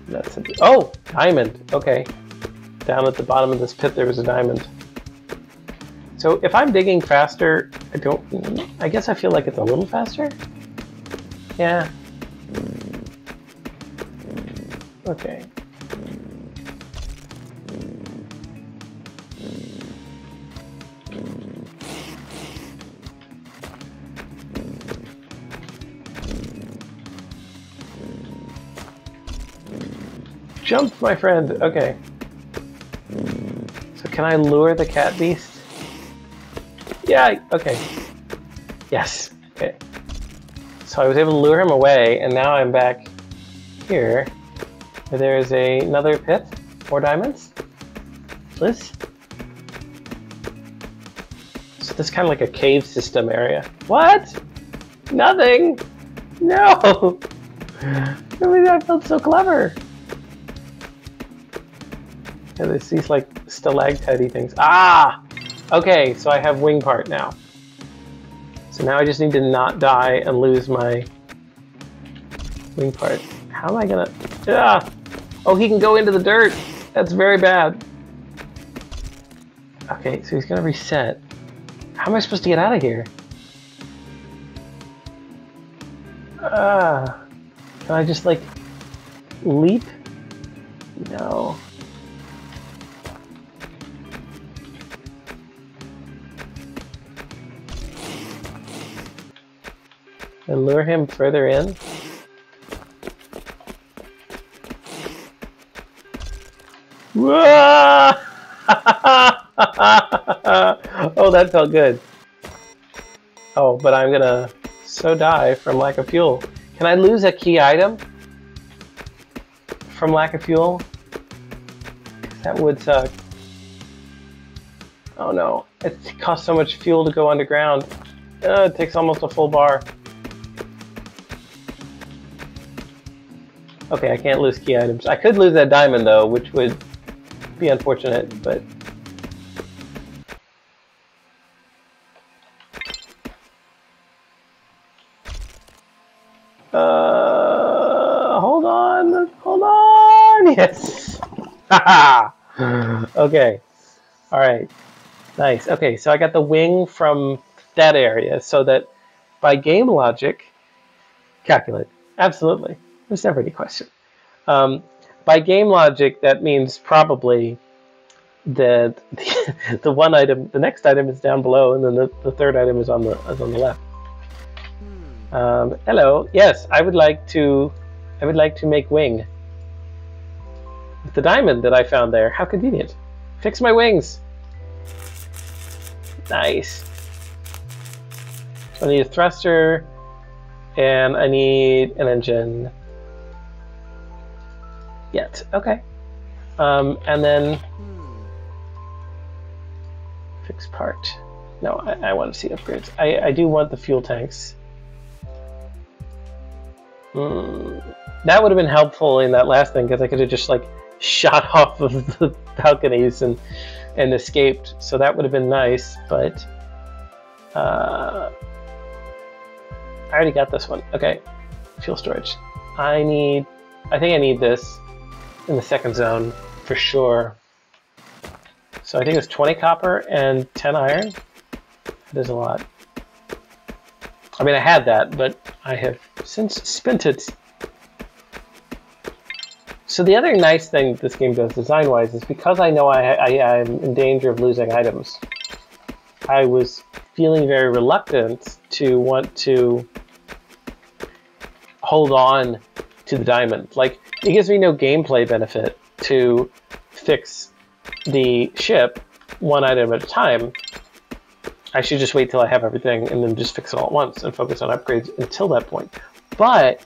That's a... Oh! Diamond! Okay. Down at the bottom of this pit there was a diamond. So if I'm digging faster, I guess I feel like it's a little faster? Yeah. Okay. Jump, my friend! Okay. So can I lure the cat beast? Yeah, okay. Yes, okay. So I was able to lure him away, and now I'm back here. Where there is another pit. More diamonds. Bliss. So this is kind of like a cave system area. What? Nothing! No! I felt so clever. Yeah, there's these like stalactite things. Ah! Okay, so I have wing part now. So now I just need to not die and lose my wing part. How am I gonna... Ah! Oh, he can go into the dirt! That's very bad. Okay, so he's gonna reset. How am I supposed to get out of here? Can I just like leap? No. And lure him further in? Whoa! Oh, that felt good. Oh, but I'm gonna so die from lack of fuel. Can I lose a key item from lack of fuel? That would suck. Oh no, it costs so much fuel to go underground. It takes almost a full bar. Okay, I can't lose key items. I could lose that diamond though, which would be unfortunate, but... hold on, yes! Haha! Okay, alright, nice. Okay, so I got the wing from that area, so that by game logic, calculate, absolutely. There's never any question. By game logic, that means probably that the one item, the next item is down below, and then the third item is on the left. Hello. Yes, I would like to make wing with the diamond that I found there. How convenient. Fix my wings. Nice. I need a thruster, and I need an engine. Yet. Okay. And then fix part. No, I want to see upgrades. I do want the fuel tanks. That would have been helpful in that last thing because I could have just like shot off of the balconies and escaped. So that would have been nice, but I already got this one. Okay, fuel storage. I think I need this in the second zone for sure. So I think it's 20 copper and 10 iron. That is a lot. I mean, I had that, but I have since spent it. So the other nice thing this game does design-wise is because I know I'm in danger of losing items, I was feeling very reluctant to want to hold on to the diamond. Like, it gives me no gameplay benefit to fix the ship one item at a time. I should just wait till I have everything and then just fix it all at once and focus on upgrades until that point. But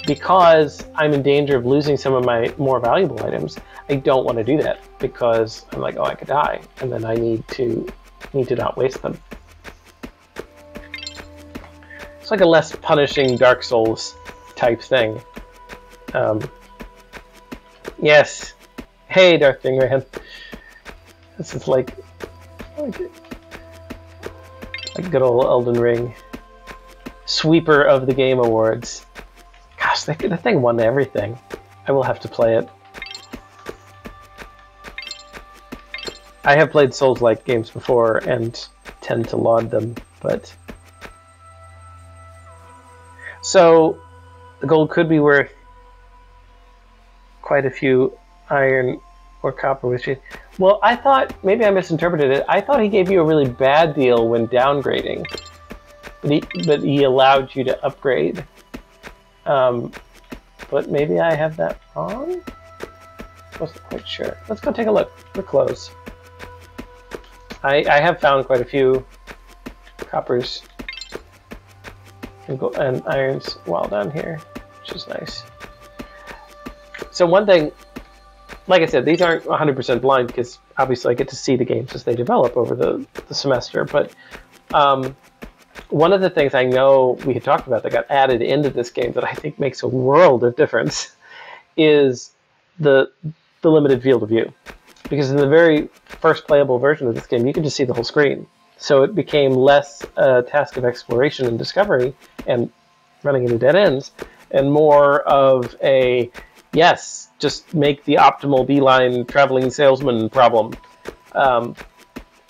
because I'm in danger of losing some of my more valuable items, I don't want to do that because I'm like, oh, I could die, and then I need to not waste them. It's like a less punishing Dark Souls type thing. Yes. Hey, Darth Thingran. This is like good old Elden Ring. Sweeper of the Game Awards. Gosh, the thing won everything. I will have to play it. I have played Souls-like games before and tend to laud them, but... So, the gold could be worth quite a few iron or copper, which is... Well, I thought, maybe I misinterpreted it, I thought he gave you a really bad deal when downgrading. But he allowed you to upgrade. But maybe I have that wrong? Wasn't quite sure. Let's go take a look. We're close. I have found quite a few coppers and irons while down here, which is nice. So one thing, like I said, these aren't 100% blind because obviously I get to see the games as they develop over the semester, but one of the things I know we had talked about that got added into this game that I think makes a world of difference is the limited field of view. Because in the very first playable version of this game, you can just see the whole screen. So it became less a task of exploration and discovery and running into dead ends, and more of a, yes, just make the optimal beeline traveling salesman problem,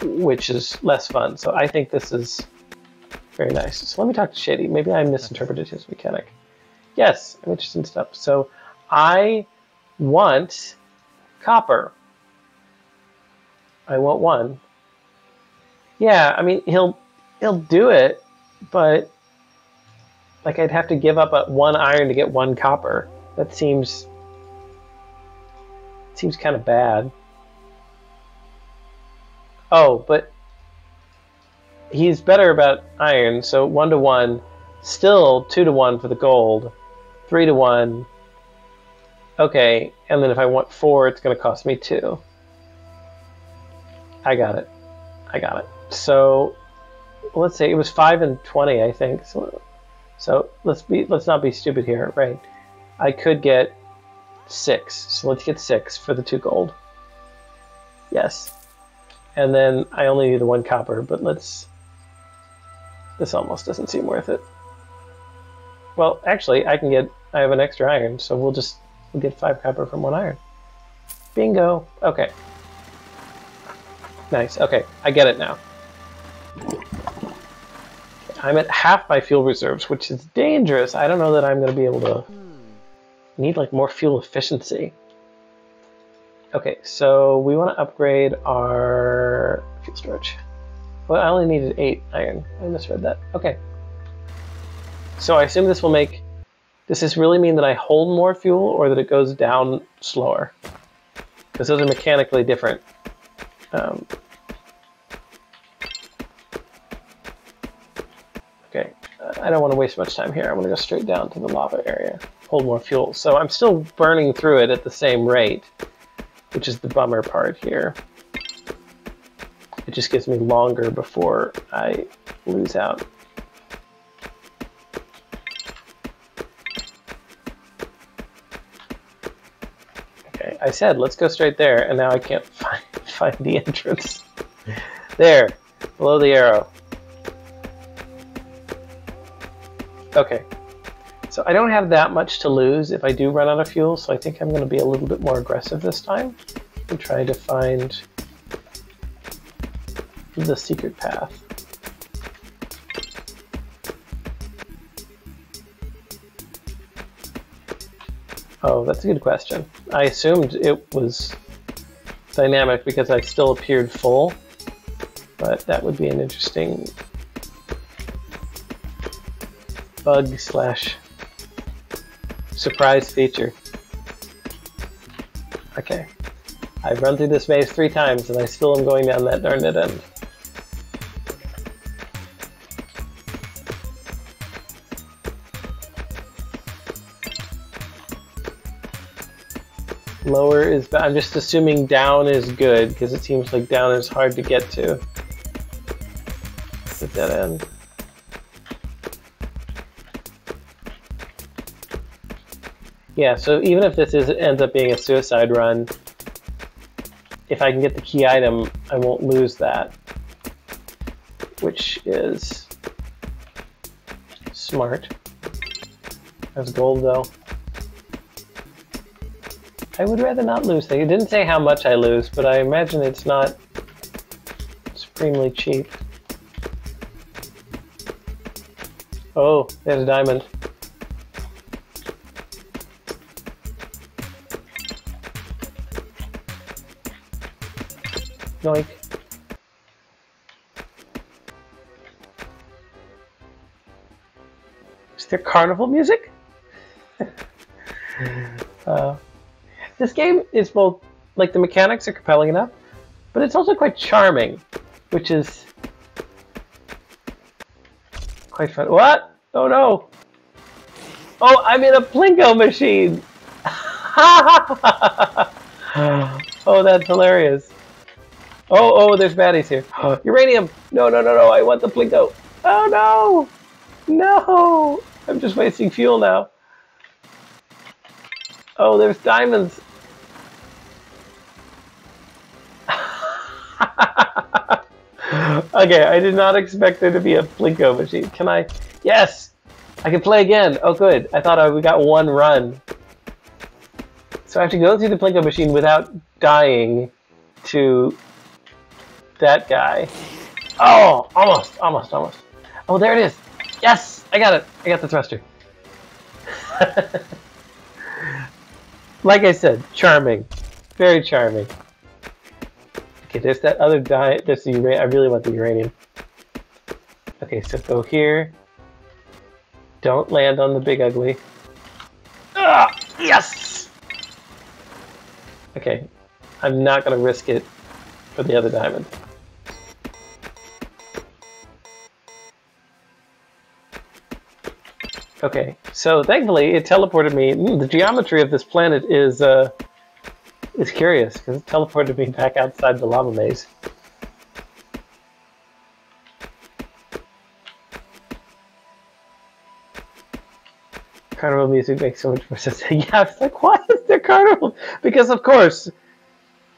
which is less fun. So I think this is very nice. So let me talk to Shady. Maybe I misinterpreted his mechanic. Yes, I'm interested in stuff. So I want copper. I want one. Yeah, I mean, he'll do it, but like I'd have to give up one iron to get one copper. That seems kind of bad. Oh, but he's better about iron, so 1 to 1, still 2 to 1 for the gold, 3 to 1. Okay, and then if I want 4, it's going to cost me 2. I got it. So let's say it was 5 and 20, I think. So let's not be stupid here, right? I could get 6. So let's get 6 for the 2 gold. Yes. And then I only need the 1 copper, but this almost doesn't seem worth it. Well, actually, I have an extra iron, so we'll get 5 copper from 1 iron. Bingo. Okay. Nice. Okay, I get it now. I'm at half my fuel reserves, which is dangerous. I don't know that I'm going to be able to... Need like more fuel efficiency. Okay, so we want to upgrade our fuel storage. Well, I only needed 8 iron. I misread that. Okay. So I assume this will make... Does this really mean that I hold more fuel or that it goes down slower? Because those are mechanically different. Okay, I don't want to waste much time here. I want to go straight down to the lava area. Hold more fuel. So I'm still burning through it at the same rate, which is the bummer part here. It just gives me longer before I lose out. Okay, I said let's go straight there, and now I can't find the entrance. There, below the arrow. Okay. So I don't have that much to lose if I do run out of fuel, so I think I'm going to be a little bit more aggressive this time and try to find the secret path. Oh, that's a good question. I assumed it was dynamic because I still appeared full, but that would be an interesting bug slash surprise feature. Okay. I've run through this maze 3 times and I still am going down that darn dead end. Lower is bad. I'm just assuming down is good because it seems like down is hard to get to. At that end. Yeah, so even if this ends up being a suicide run, if I can get the key item, I won't lose that. Which is smart. That's gold though. I would rather not lose things. It didn't say how much I lose, but I imagine it's not supremely cheap. Oh, there's a diamond. Yoink. Is there carnival music? This game is both, like, the mechanics are compelling enough, but it's also quite charming, which is quite fun. What? Oh no! Oh, I'm in a Plinko machine! Oh, that's hilarious. Oh, there's baddies here. Uranium! No, I want the Plinko! Oh no! No! I'm just wasting fuel now. Oh, there's diamonds! Okay, I did not expect there to be a Plinko machine. Can I? Yes! I can play again! Oh good, I thought we got one run. So I have to go through the Plinko machine without dying to that guy. Oh, almost. Oh, there it is! Yes! I got it! I got the thruster. Like I said, charming. Very charming. Okay, there's that other there's the uranium. I really want the uranium. Okay, so go here. Don't land on the big ugly. Ah, yes! Okay, I'm not gonna risk it for the other diamond. Okay, so thankfully it teleported me. The geometry of this planet is curious because it teleported me back outside the lava maze. Carnival music makes so much more sense. Yeah, it's like, why is there carnival? Because of course,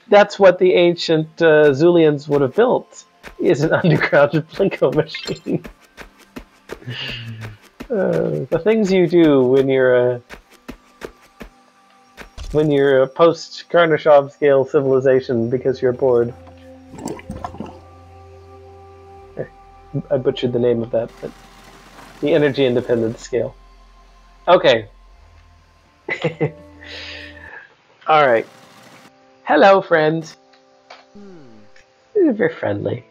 that's what the ancient Zulians would have built, is an underground Plinko machine. The things you do when you're a post-Karnashov scale civilization because you're bored. I butchered the name of that, but the energy independence scale. Okay. All right. Hello, friends. Very friendly.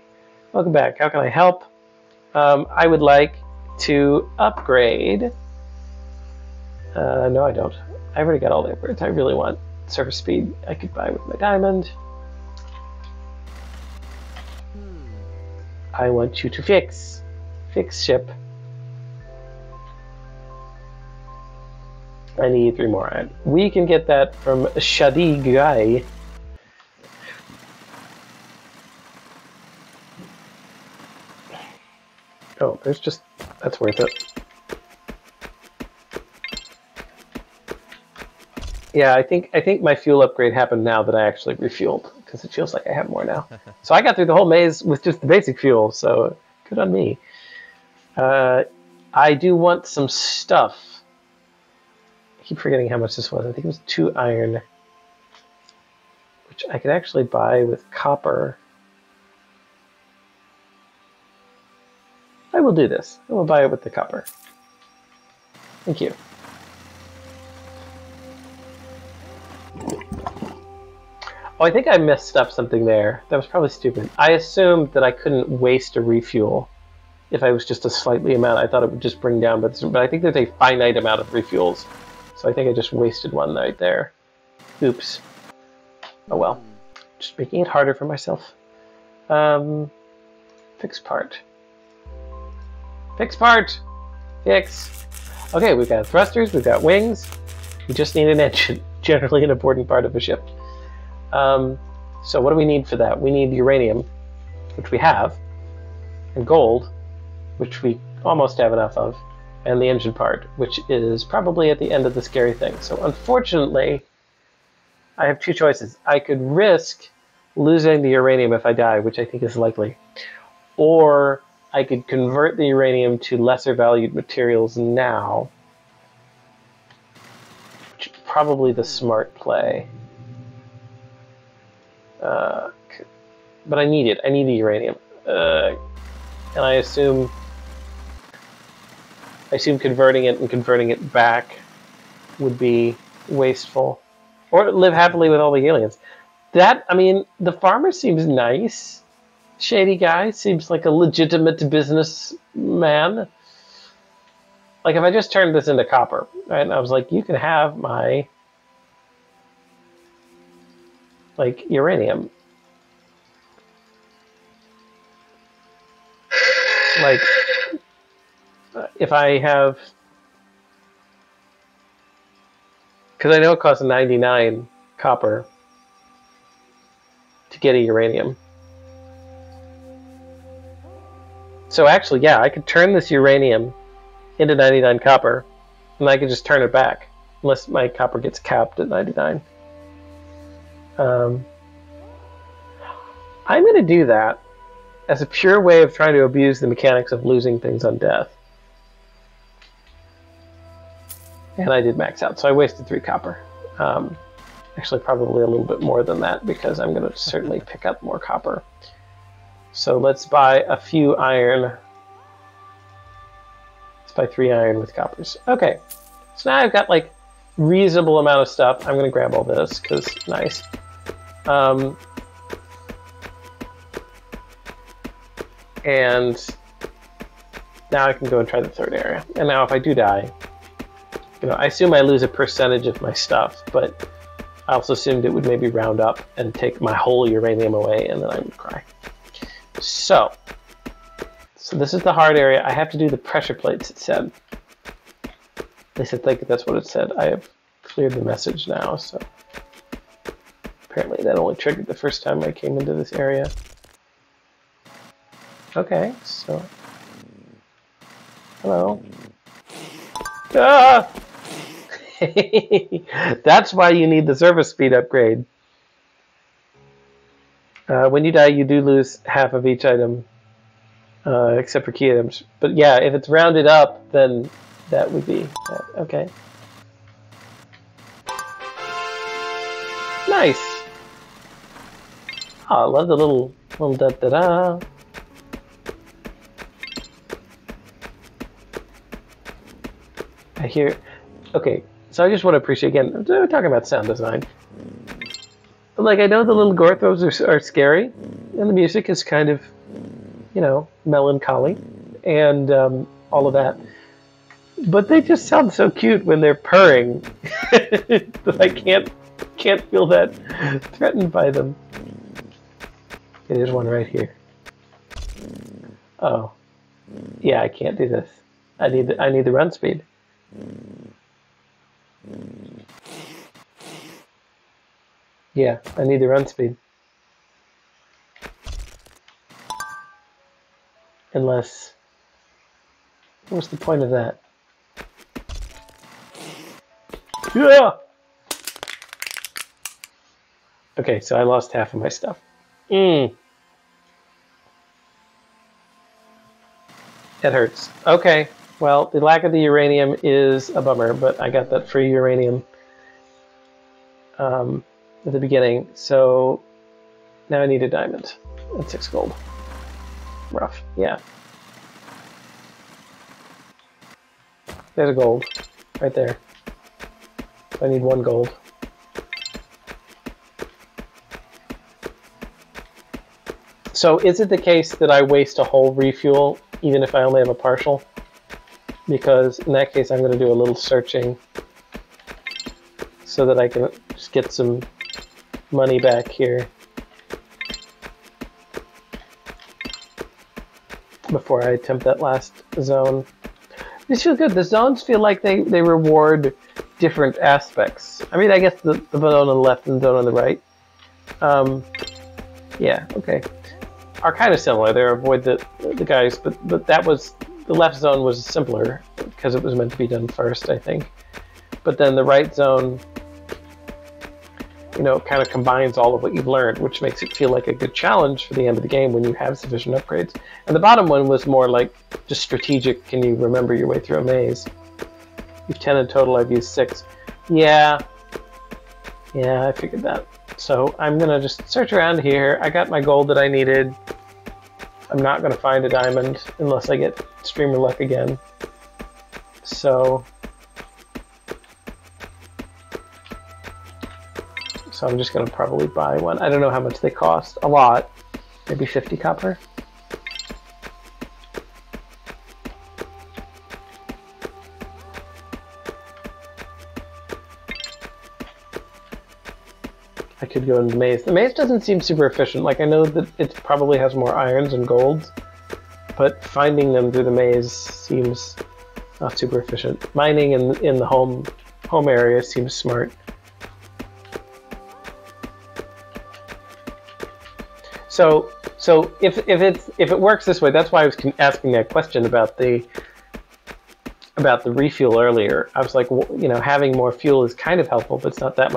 Welcome back. How can I help? I would like to upgrade. No, I don't. I already got all the upgrades. I really want surface speed. I could buy with my diamond. I want you to fix ship. I need 3 more. We can get that from Shadi Guy. Oh, there's just, that's worth it. Yeah, I think my fuel upgrade happened now that I actually refueled, because it feels like I have more now. So I got through the whole maze with just the basic fuel, so good on me. I do want some stuff. I keep forgetting how much this was. I think it was 2 iron, which I could actually buy with copper. I will do this. I will buy it with the copper. Thank you. Oh, I think I messed up something there. That was probably stupid. I assumed that I couldn't waste a refuel if I was just a slightly amount. I thought it would just bring down, but I think there's a finite amount of refuels. So I think I just wasted one right there. Oops. Oh well. Just making it harder for myself. Fix part. Fix part! Fix! Okay, we've got thrusters, we've got wings. We just need an engine. Generally an important part of a ship. So what do we need for that? We need uranium, which we have, and gold, which we almost have enough of, and the engine part, which is probably at the end of the scary thing. So unfortunately, I have 2 choices. I could risk losing the uranium if I die, which I think is likely, or I could convert the uranium to lesser valued materials now, which is probably the smart play. But I need it. I need the uranium. And I assume converting it and converting it back would be wasteful. Or live happily with all the aliens. That, I mean, the farmer seems nice. Shady guy. Seems like a legitimate businessman. Like, if I just turned this into copper, right, and I was like, you can have my, like, uranium. Like, if I have, because I know it costs 99 copper to get a uranium. So actually, yeah, I could turn this uranium into 99 copper, and I could just turn it back, unless my copper gets capped at 99. I'm going to do that as a pure way of trying to abuse the mechanics of losing things on death. And I did max out, so I wasted 3 copper. Actually, probably a little bit more than that, because I'm going to certainly pick up more copper. So let's buy a few iron. Let's buy 3 iron with coppers. Okay, so now I've got like reasonable amount of stuff. I'm going to grab all this, because nice. And now I can go and try the 3rd area. And now if I do die, you know, I assume I lose a percentage of my stuff, but I also assumed it would maybe round up and take my whole uranium away, and then I would cry. So this is the hard area. I have to do the pressure plates, it said. At least I think that's what it said. I have cleared the message now, so apparently that only triggered the first time I came into this area. Okay, so hello. Ah! That's why you need the service speed upgrade. When you die, you do lose half of each item, except for key items. But yeah, if it's rounded up, then that would be okay. Nice. Oh, I love the little da da da. I hear. Okay, so I just want to appreciate again. We're talking about sound design. Like, I know the little Gorthos are scary, and the music is kind of, you know, melancholy, and all of that. But they just sound so cute when they're purring that I can't feel that threatened by them. Okay, there's one right here. Oh, yeah, I can't do this. I need the run speed. Yeah, I need the run speed. Unless, what's the point of that? Yeah! Okay, so I lost half of my stuff. It hurts. Okay. Well, the lack of the uranium is a bummer, but I got that free uranium at the beginning, so now I need a diamond and 6 gold. Rough, yeah. There's a gold right there. I need 1 gold. So is it the case that I waste a whole refuel even if I only have a partial? Because in that case I'm going to do a little searching so that I can just get some money back here before I attempt that last zone. These feel good. The zones feel like they reward different aspects. I mean, I guess the zone on the left and the zone on the right. Yeah, okay. Are kind of similar. They avoid the guys, but that was, the left zone was simpler because it was meant to be done first, I think. But then the right zone, you know, kind of combines all of what you've learned, which makes it feel like a good challenge for the end of the game when you have sufficient upgrades. And the bottom one was more like just strategic. Can you remember your way through a maze? You've 10 in total. I've used 6. Yeah, I figured that. So I'm gonna just search around here. I got my gold that I needed. I'm not gonna find a diamond unless I get streamer luck again. So I'm just gonna probably buy one. I don't know how much they cost. A lot. Maybe 50 copper. I could go into the maze. The maze doesn't seem super efficient. Like, I know that it probably has more irons and golds, but finding them through the maze seems not super efficient. Mining in the home area seems smart. So if it works this way, that's why I was asking that question about the refuel earlier. I was like, well, you know, having more fuel is kind of helpful, but it's not that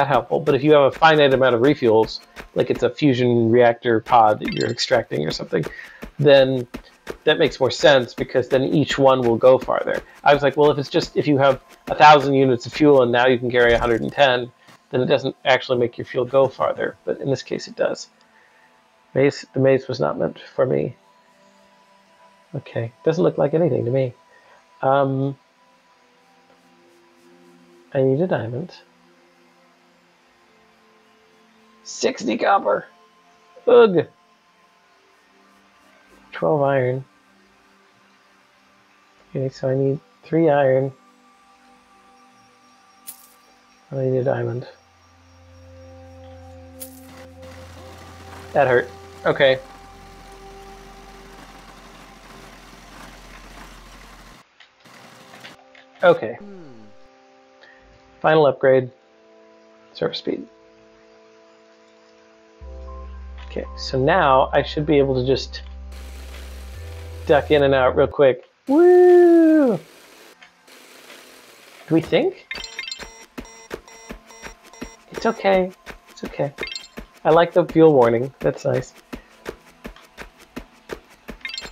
helpful. But if you have a finite amount of refuels, like it's a fusion reactor pod that you're extracting or something, then that makes more sense because then each one will go farther. I was like, well, if you have 1,000 units of fuel and now you can carry 110, then it doesn't actually make your fuel go farther. But in this case, it does. The maze was not meant for me. Okay, doesn't look like anything to me. I need a diamond. 60 copper. Ugh. 12 iron. Okay, so I need 3 iron. I need a diamond. That hurt. Okay. Okay. Final upgrade. Surf speed. Okay, so now I should be able to just duck in and out real quick. Woo! Do we think? It's okay. It's okay. I like the fuel warning. That's nice.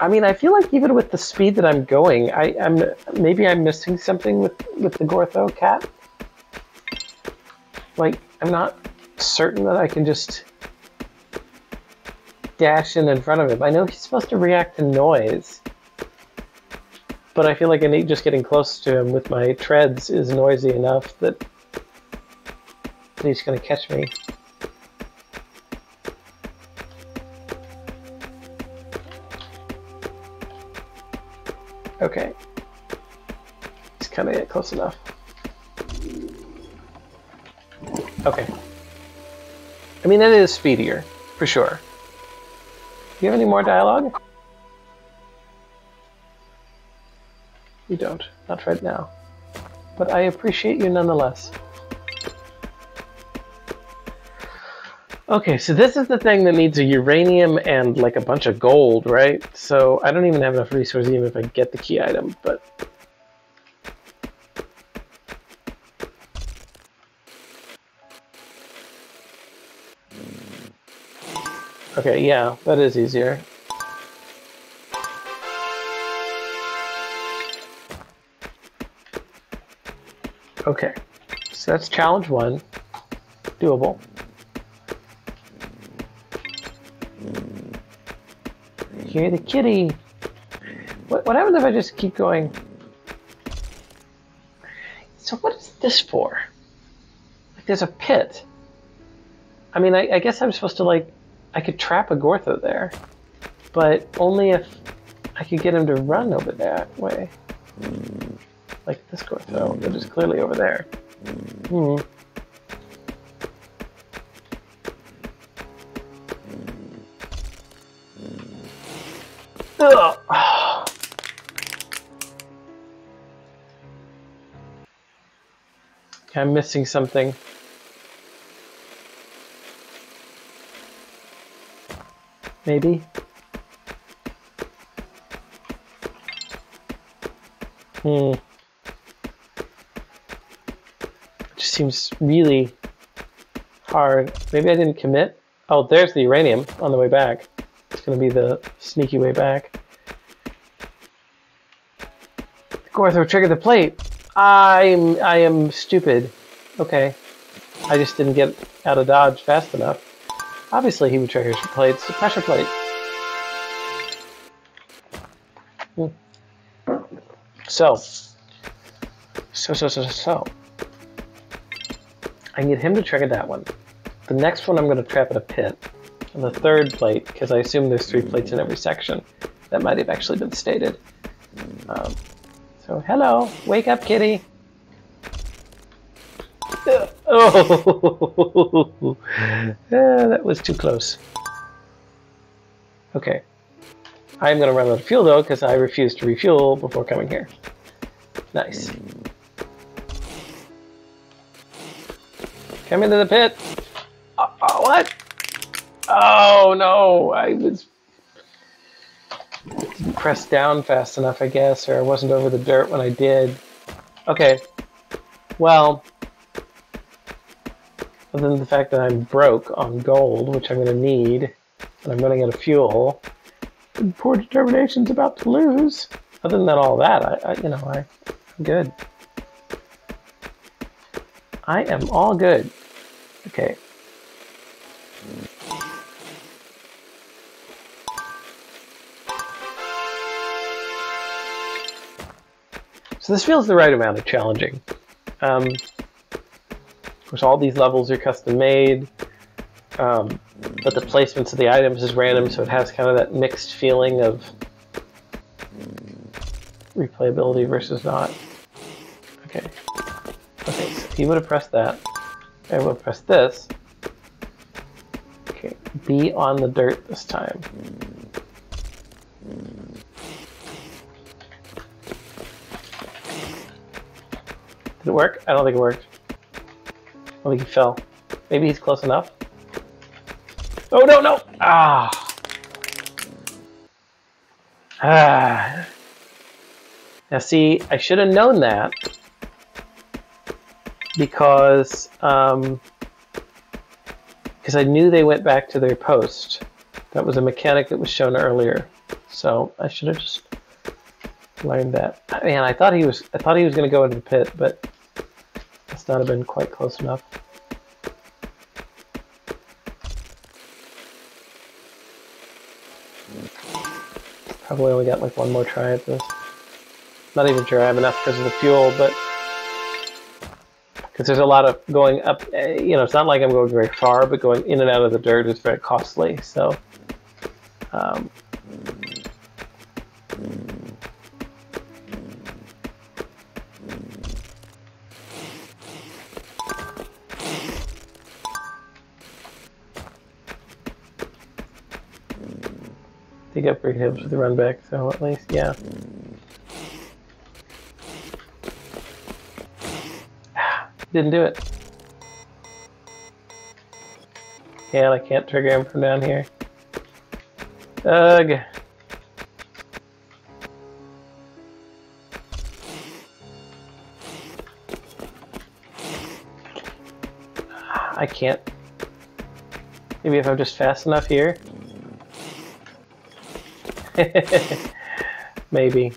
I mean, I feel like even with the speed that I'm going, maybe I'm missing something with the Gortho cat. Like, I'm not certain that I can just dash in front of him. I know he's supposed to react to noise, but I feel like just getting close to him with my treads is noisy enough that he's going to catch me. Okay. He's kind of close enough. Okay. I mean, it is speedier, for sure. Do you have any more dialogue? You don't. Not right now. But I appreciate you nonetheless. Okay, so this is the thing that needs a uranium and like a bunch of gold, right? So I don't even have enough resources even if I get the key item, but... Okay, yeah, that is easier. Okay, so that's challenge 1. Doable. Hear the kitty. What happens if I just keep going? So what is this for? Like, there's a pit. I mean, I guess I'm supposed to, like, I could trap a Gortho there, but only if I could get him to run over that way. Like this Gortho that is clearly over there. Ugh. I'm missing something. Maybe. It just seems really hard. Maybe I didn't commit. Oh, there's the uranium on the way back. It's going to be the sneaky way back. Gortho triggered the plate. I am stupid. Okay. I just didn't get out of dodge fast enough. Obviously he would trigger plates. Pressure plate. So. I can get him to trigger that one. The next one I'm going to trap at a pit. And the third plate, because I assume there's 3 plates in every section. That might have actually been stated. So, hello. Wake up, kitty. Oh, that was too close. Okay. I'm going to run out of fuel, though, because I refused to refuel before coming here. Nice. Come into the pit. What? Oh, no. I was... didn't press down fast enough, I guess, or I wasn't over the dirt when I did. Okay. Well... other than the fact that I'm broke on gold, which I'm going to need, and I'm running out of fuel, and poor determination's about to lose. Other than all that, I'm good. I am all good. Okay. So this feels the right amount of challenging. Of course, all these levels are custom made, but the placements of the items is random, so it has kind of that mixed feeling of replayability versus not. Okay. Okay, so he would have pressed that. I will press this. Okay, be on the dirt this time. Did it work? I don't think it worked. I don't think he fell. Maybe he's close enough. Oh, no, no! Ah! Ah! Now see, I should have known that because I knew they went back to their post. That was a mechanic that was shown earlier. So I should have just learned that. Man, I thought he was going to go into the pit, but must not have been quite close enough. Probably only got like one more try at this. Not even sure I have enough because of the fuel, but because there's a lot of going up, it's not like I'm going very far, but going in and out of the dirt is very costly, so they get upgrade hits with the run back, so at least, yeah. Didn't do it. And I can't trigger him from down here. Ugh. I can't. Maybe if I'm just fast enough here. Maybe.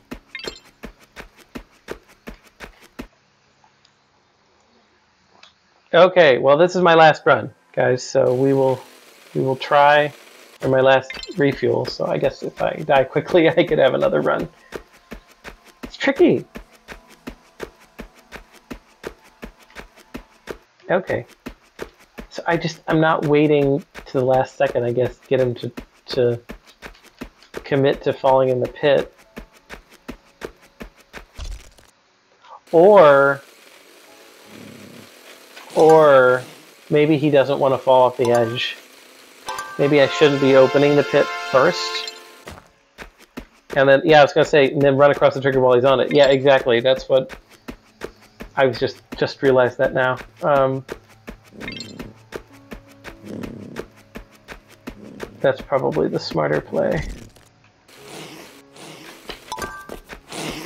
Okay, well this is my last run, guys. So we will try for my last refuel. So I guess if I die quickly, I could have another run. It's tricky. Okay. So I'm not waiting to the last second, I guess, get him to commit to falling in the pit. Or maybe he doesn't want to fall off the edge. Maybe I shouldn't be opening the pit first. And then, yeah, I was going to say, and then run across the trigger while he's on it. Yeah, exactly. That's what I was just realized that now. That's probably the smarter play.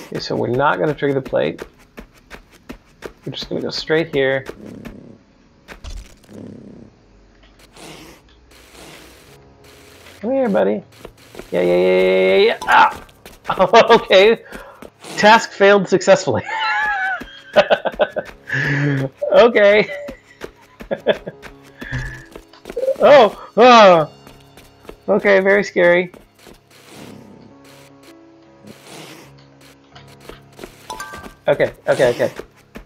Okay, so we're not going to trigger the plate. We're just going to go straight here. Come here, buddy. Yeah. Ah! Okay. Task failed successfully. Okay. Oh. Okay, very scary. Okay. So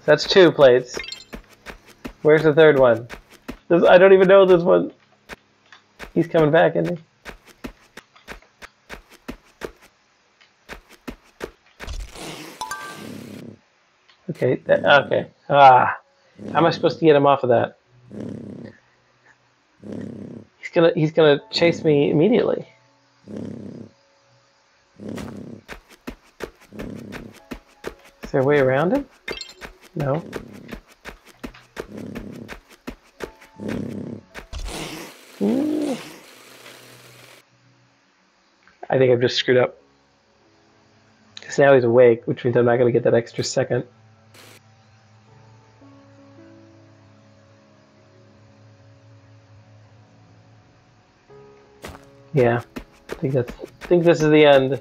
that's 2 plates. Where's the third one? I don't even know this one. He's coming back, isn't he? Okay. Okay. How am I supposed to get him off of that? He's gonna chase me immediately. Is there a way around him? No. I think I've just screwed up. Because now he's awake, which means I'm not going to get that extra second. Yeah, I think this is the end.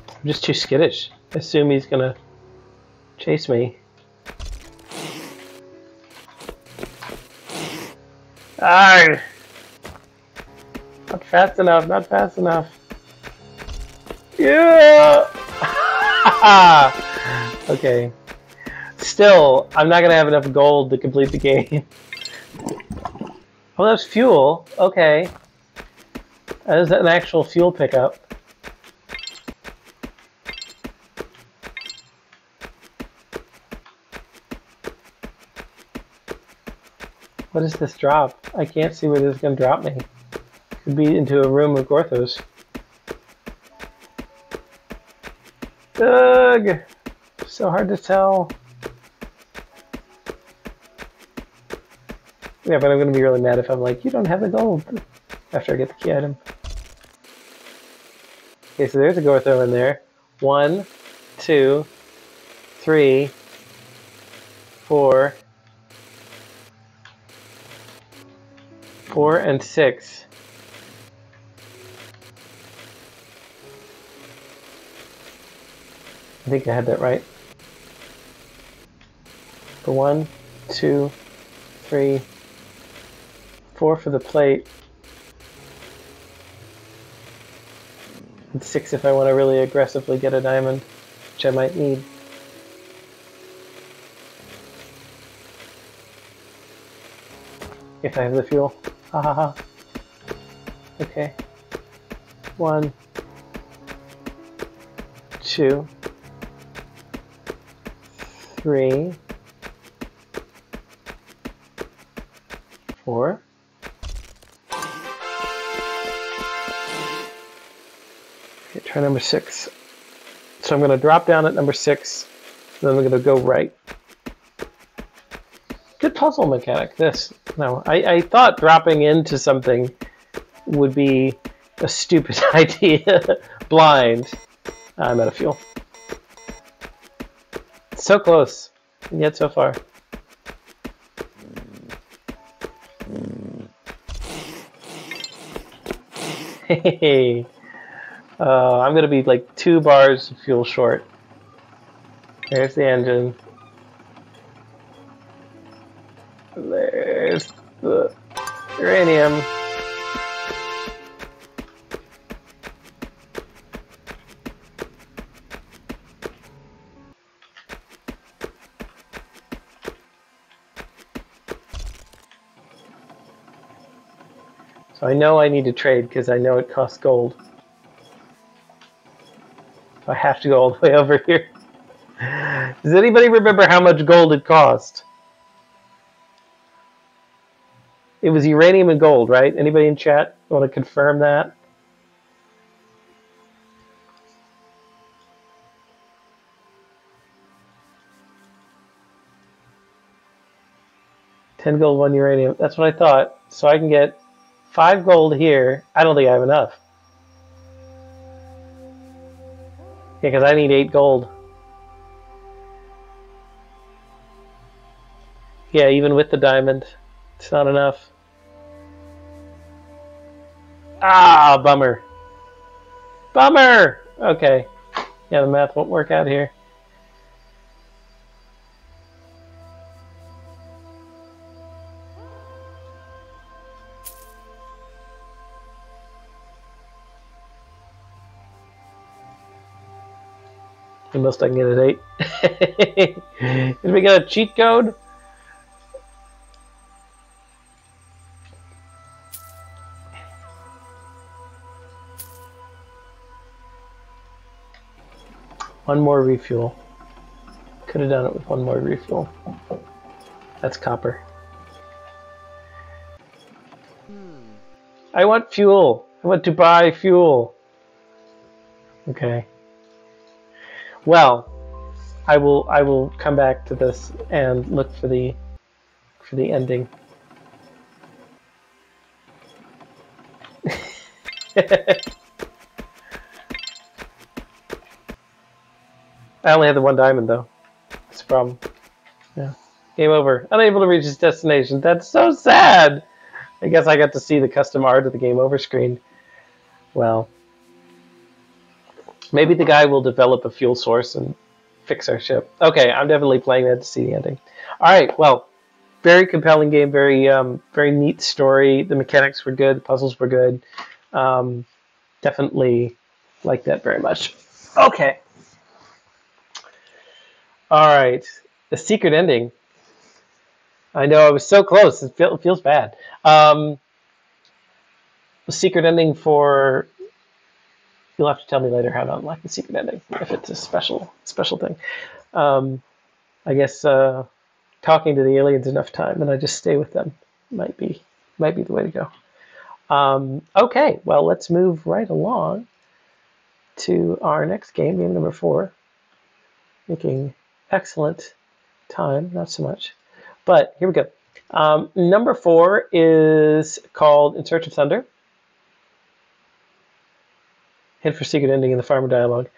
I'm just too skittish. I assume he's gonna chase me. Ah! Not fast enough. Yeah! Okay. Still, I'm not gonna have enough gold to complete the game. Oh, that's fuel. Okay. That is an actual fuel pickup. What does this drop? I can't see where this is going to drop me. Could be into a room of Gorthos. Ugh! So hard to tell. Yeah, but I'm going to be really mad if I'm like, you don't have the gold after I get the key item. Okay, so there's a Gortho in there. 1, 2, 3, 4. 4 and 6. I think I had that right. For 1, 2, 3, 4 for the plate. And 6 if I want to really aggressively get a diamond, which I might need. If I have the fuel. Ha ha ha. Okay. 1, 2, 3, 4. Okay, try number 6. So I'm going to drop down at number 6, then I'm going to go right. Good puzzle mechanic, this. No, I thought dropping into something would be a stupid idea. Blind. I'm out of fuel. So close, and yet so far. Hey, I'm going to be like 2 bars of fuel short. There's the engine. There's the uranium. So I know I need to trade because I know it costs gold. So I have to go all the way over here. Does anybody remember how much gold it cost? It was uranium and gold, right? Anybody in chat want to confirm that? $10 gold, 1 uranium. That's what I thought. So I can get 5 gold here. I don't think I have enough. Yeah, because I need 8 gold. Yeah, even with the diamond, it's not enough. Ah, bummer. Bummer! Okay. Yeah, the math won't work out here. The most I can get is 8. Did we get a cheat code? One more refuel. Could have done it with 1 more refuel. That's copper. I want fuel. I want to buy fuel. Okay. Well, I will come back to this and look for the ending. I only had the 1 diamond though. That's the problem. Yeah. Game over. Unable to reach its destination. That's so sad. I guess I got to see the custom art of the game over screen. Well, maybe the guy will develop a fuel source and fix our ship. Okay, I'm definitely playing that to see the ending. All right, well, very compelling game, very very neat story. The mechanics were good, the puzzles were good. Definitely like that very much. Okay. All right, the secret ending. I know I was so close. It feels bad. The secret ending for. You'll have to tell me later how to unlock the secret ending if it's a special thing. I guess talking to the aliens enough time, and I just stay with them might be the way to go. Okay, well let's move right along to our next game number 4. Making excellent time, not so much, but here we go. Number 4 is called In Search of Thunder. Hint for secret ending in the farmer dialogue.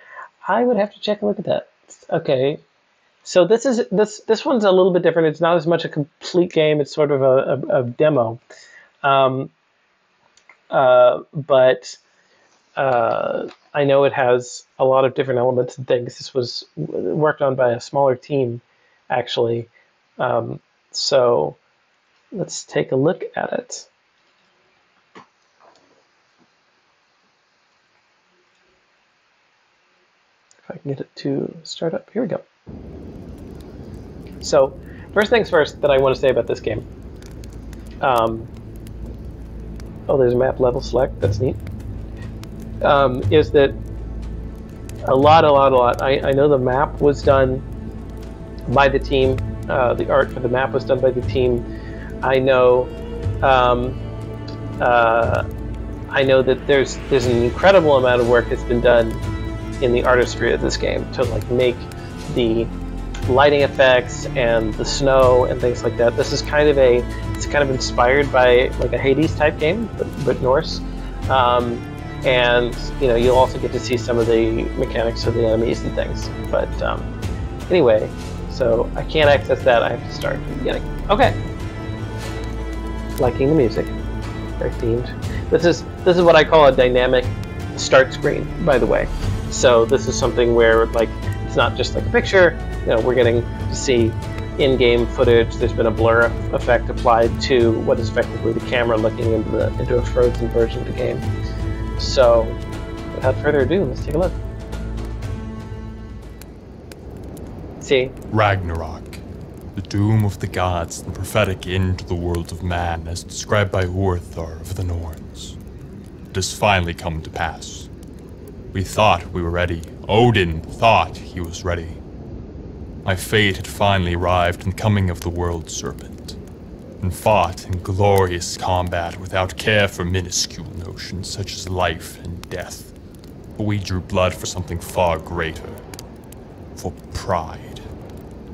I would have to check a look at that. Okay, so this one's a little bit different. It's not as much a complete game. It's sort of a demo, but I know it has a lot of different elements and things. This was worked on by a smaller team, actually. So let's take a look at it. If I can get it to start up. Here we go. So first things first that I want to say about this game. Oh, there's a map level select. That's neat. Is that a lot. I know the map was done by the team. The art for the map was done by the team. I know that there's an incredible amount of work that's been done in the artistry of this game to like make the lighting effects and the snow and things like that. This is kind of inspired by like a Hades type game, but Norse. And you'll also get to see some of the mechanics of the enemies and things. But anyway, so I can't access that. I have to start from the beginning. Okay. Liking the music, very themed. This is what I call a dynamic start screen, by the way. So this is something where like it's not just like a picture. You know, we're getting to see in-game footage. There's been a blur effect applied to what is effectively the camera looking into a frozen version of the game. So without further ado, let's take a look. See? Ragnarok, the doom of the gods and prophetic end to the world of man as described by Urthar of the Norns. It has finally come to pass. We thought we were ready. Odin thought he was ready. My fate had finally arrived in the coming of the world serpent, and fought in glorious combat without care for minuscule notions such as life and death. But we drew blood for something far greater, for pride.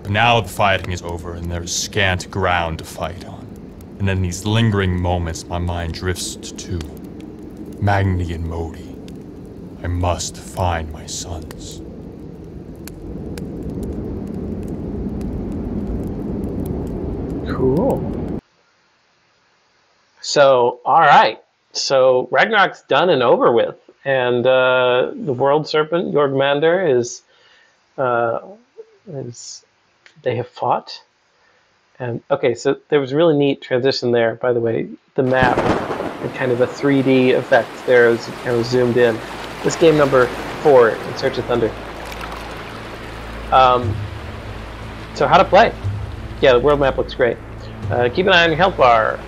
But now the fighting is over and there is scant ground to fight on. And in these lingering moments my mind drifts to Magni and Modi. I must find my sons. Cool. So, all right. So Ragnarok's done and over with, and the world serpent Jorgmander is they have fought. And okay, so there was a really neat transition there, by the way. The map and kind of a 3D effect there as it kind of zoomed in. This game number 4 in Search of Thunder. So how to play? Yeah, the world map looks great. Keep an eye on your health bar.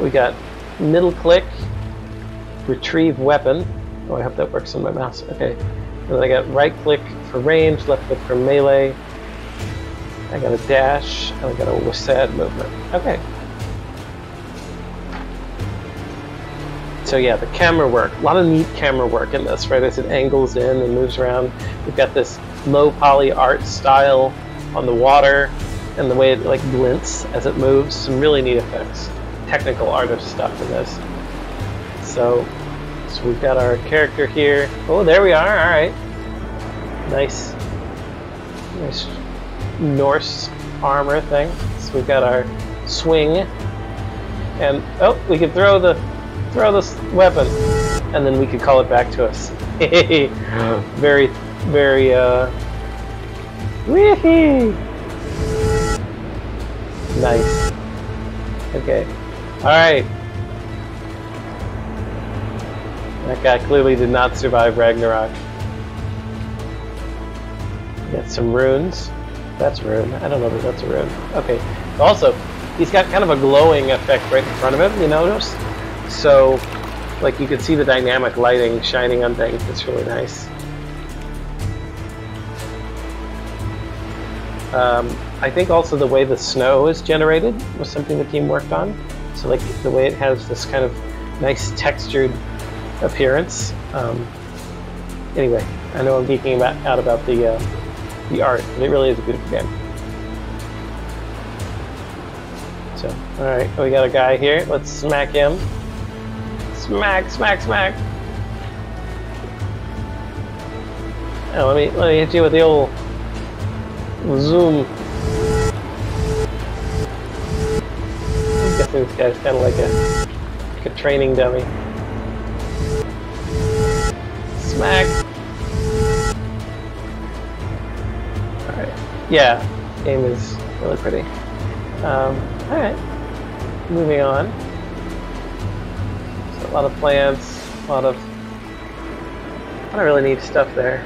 We got middle click, retrieve weapon. Oh, I hope that works on my mouse. Okay. And then I got right click for range, left click for melee. I got a dash, and I got a WASD movement. Okay. So yeah, the camera work. A lot of neat camera work in this, right? As it angles in and moves around. We've got this low poly art style on the water, and the way it like glints as it moves. Some really neat effects. Technical artist stuff in this. So we've got our character here. Oh, there we are. All right. Nice Norse armor thing. So we've got our swing, and oh, we can throw this weapon, and then we could call it back to us. Very, wee-hee. Nice. Okay. All right. That guy clearly did not survive Ragnarok. Got some runes. That's a rune. I don't know if that's a rune. Okay. Also, he's got kind of a glowing effect right in front of him, you notice? So, like, you can see the dynamic lighting shining on things. It's really nice. I think also the way the snow is generated was something the team worked on. So, like, the way it has this kind of nice textured appearance. Anyway, I know I'm geeking out about the art, but it really is a beautiful game. So, alright, we got a guy here. Let's smack him. Smack, smack, smack. Oh, let me hit you with the old zoom. I'm guessing this guy's kind of like a training dummy. Smack. Yeah, game is really pretty. Alright, moving on. So a lot of plants, a lot of really neat stuff there.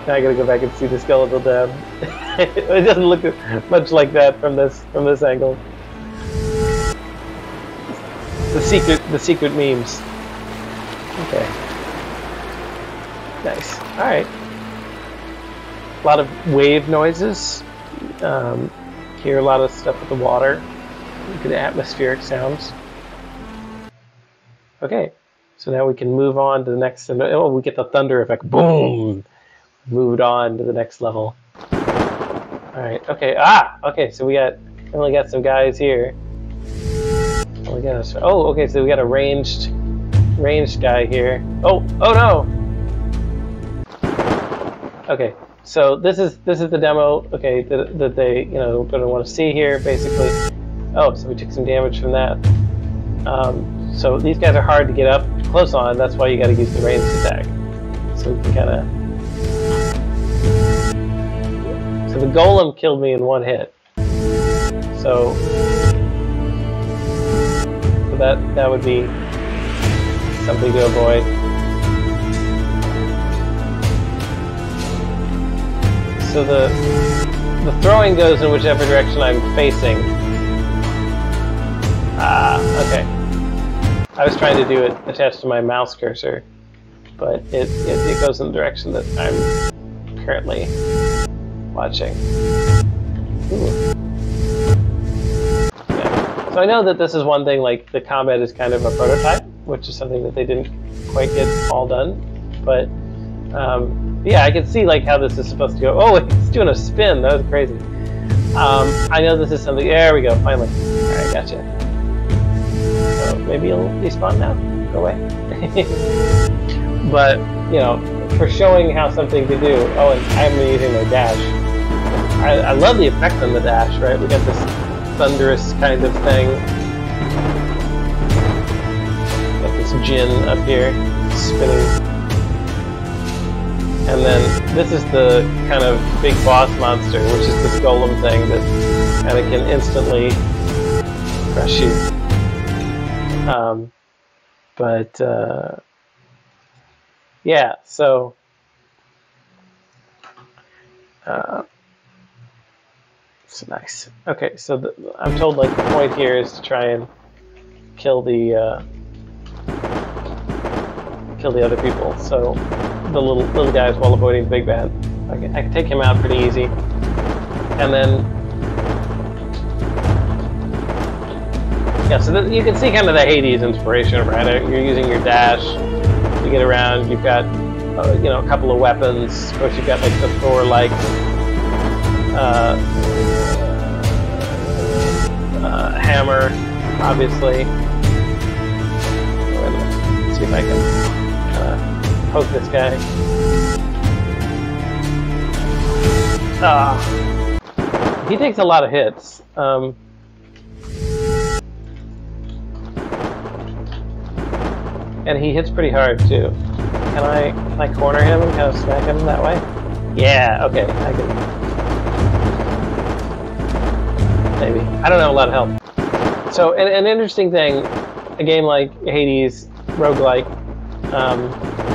Now I gotta go back and see the skeletal dab. It doesn't look much like that from this angle. The secret memes. Okay. Nice. All right. A lot of wave noises. Hear a lot of stuff with the water. Good atmospheric sounds. Okay. So now we can move on to the next. Oh, we get the thunder effect. Boom. Moved on to the next level. All right. Okay. Okay. So we only got some guys here. Oh, okay. So we got a ranged guy here. Oh no. Okay, so this is the demo. Okay, that they gonna want to see here. Basically, Oh, so we took some damage from that. So these guys are hard to get up close on. That's why you got to use the ranged attack. So we can kind of. So the golem killed me in one hit. So that would be something to avoid. So the throwing goes in whichever direction I'm facing. Okay. I was trying to do it attached to my mouse cursor, but it goes in the direction that I'm currently watching. Ooh. Yeah. So I know that this is one thing, like the combat is kind of a prototype, which is something that they didn't quite get all done, but yeah, I can see like how this is supposed to go. Oh, it's doing a spin. That was crazy. I know this is something. There we go. Finally. All right, gotcha. So maybe you'll respawn now. Go away. But you know, for showing how something to do. Oh, and I'm using my dash. I love the effect on the dash. Right, we got this thunderous kind of thing. Got this djinn up here spinning. And then this is the kind of big boss monster, which is this golem thing that kind of can instantly crush you. Yeah, so it's nice. Okay, so I'm told like the point here is to try and kill the other people. So the little guys while avoiding the big bad. I can take him out pretty easy. And then yeah, so you can see kind of the Hades inspiration, right? You're using your dash to get around. You've got you know, a couple of weapons. Of course, you've got like the Thor-like hammer, obviously. Let's see if I can poke this guy. He takes a lot of hits. And he hits pretty hard too. Can I corner him and kind of smack him that way? Yeah, okay, I can. Maybe. I don't have a lot of health. So an interesting thing, a game like Hades, roguelike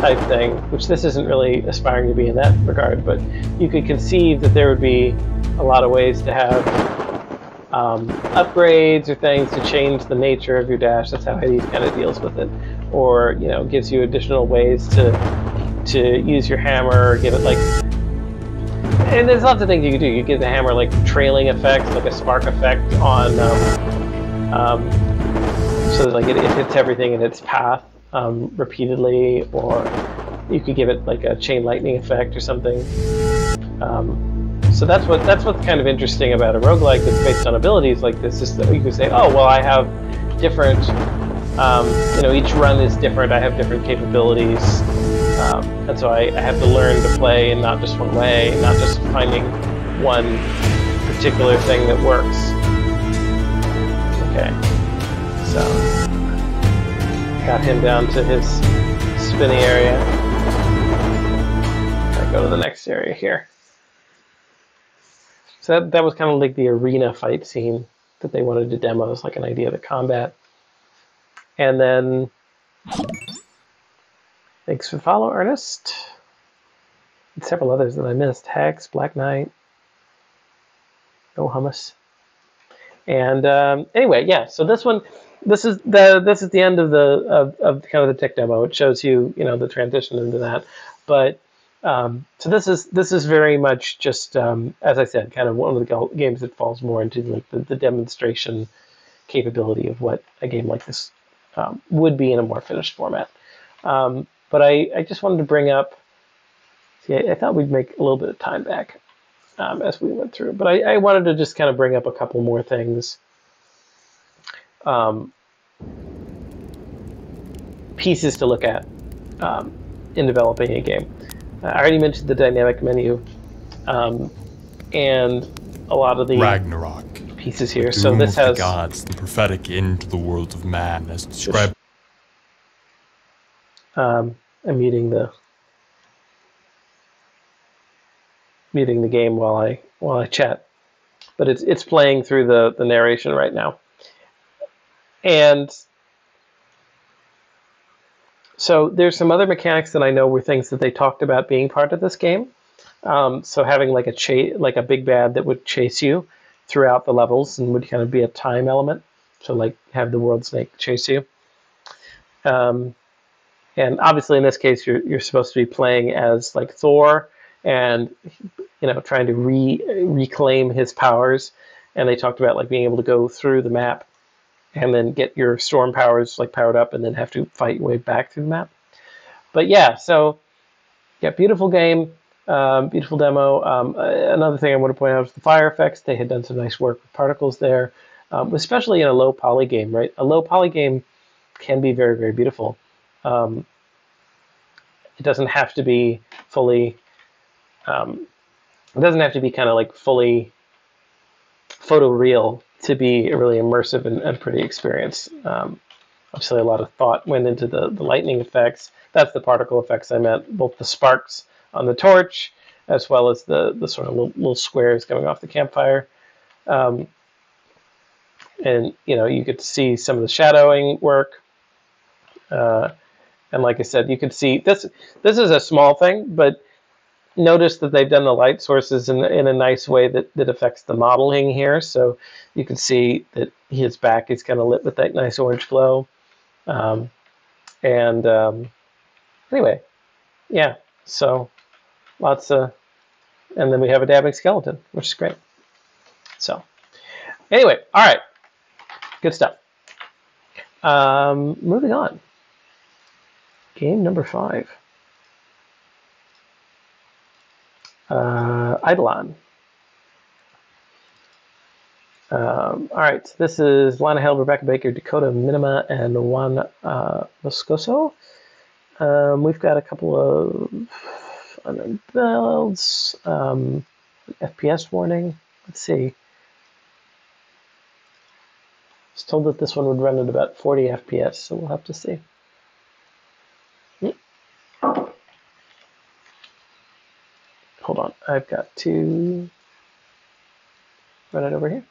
type thing, which this isn't really aspiring to be in that regard, but you could conceive that there would be a lot of ways to have upgrades or things to change the nature of your dash. That's how Hades kind of deals with it. Or, you know, gives you additional ways to use your hammer, or give it like, and there's lots of things you can do. You give the hammer like trailing effects, like a spark effect on, so that, like it hits everything in its path repeatedly, or you could give it like a chain lightning effect or something. So that's what's kind of interesting about a roguelike that's based on abilities like this, is that you can say, oh well, I have different, you know, each run is different. I have different capabilities, and so I have to learn to play in not just one way, not just finding one particular thing that works. Okay, so got him down to his spinny area. I go to the next area here. So that was kind of like the arena fight scene that they wanted to demo as like an idea of the combat. And then, thanks for follow, Ernest. And several others that I missed. Hex, Black Knight, No Hummus. And anyway, yeah. So this one, this is the end of the kind of the tech demo. It shows you, you know, the transition into that. But so this is very much just, as I said, kind of one of the games that falls more into like the demonstration capability of what a game like this would be in a more finished format. But I just wanted to bring up, see, I thought we'd make a little bit of time back as we went through, but I wanted to just kind of bring up a couple more things, pieces to look at in developing a game. I already mentioned the dynamic menu, and a lot of the Ragnarok. pieces here. The So doom this of has the gods, the prophetic end to the world of man, as described. I'm muting the game while I chat, but it's playing through the narration right now. And so there's some other mechanics that I know were things that they talked about being part of this game. So having like a big bad that would chase you throughout the levels and would kind of be a time element. So like have the world snake chase you. And obviously in this case you're supposed to be playing as like Thor and trying to reclaim his powers. And they talked about like being able to go through the map and then get your storm powers like powered up and then have to fight your way back through the map. But yeah, so yeah, beautiful game, beautiful demo. Another thing I want to point out is the fire effects. They had done some nice work with particles there, especially in a low poly game, right? A low poly game can be very, very beautiful. It doesn't have to be fully, it doesn't have to be kind of like fully photoreal to be a really immersive and pretty experience. Obviously, a lot of thought went into the lightning effects. That's the particle effects I meant, both the sparks on the torch as well as the sort of little squares coming off the campfire. And you could see some of the shadowing work. And like I said, you could see this is a small thing, but notice that they've done the light sources in a nice way that affects the modeling here. So you can see that his back is kind of lit with that nice orange glow. Anyway, yeah, so lots of, and then we have a dabbing skeleton, which is great. So anyway, all right, good stuff. Moving on. Game number 5. Eidolon. All right, so this is Lana Hale, Rebecca Baker, Dakota Minima, and Juan Moscoso. We've got a couple of unknown builds, FPS warning. Let's see. I was told that this one would run at about 40 FPS, so we'll have to see. Hold on, I've got to run it over here.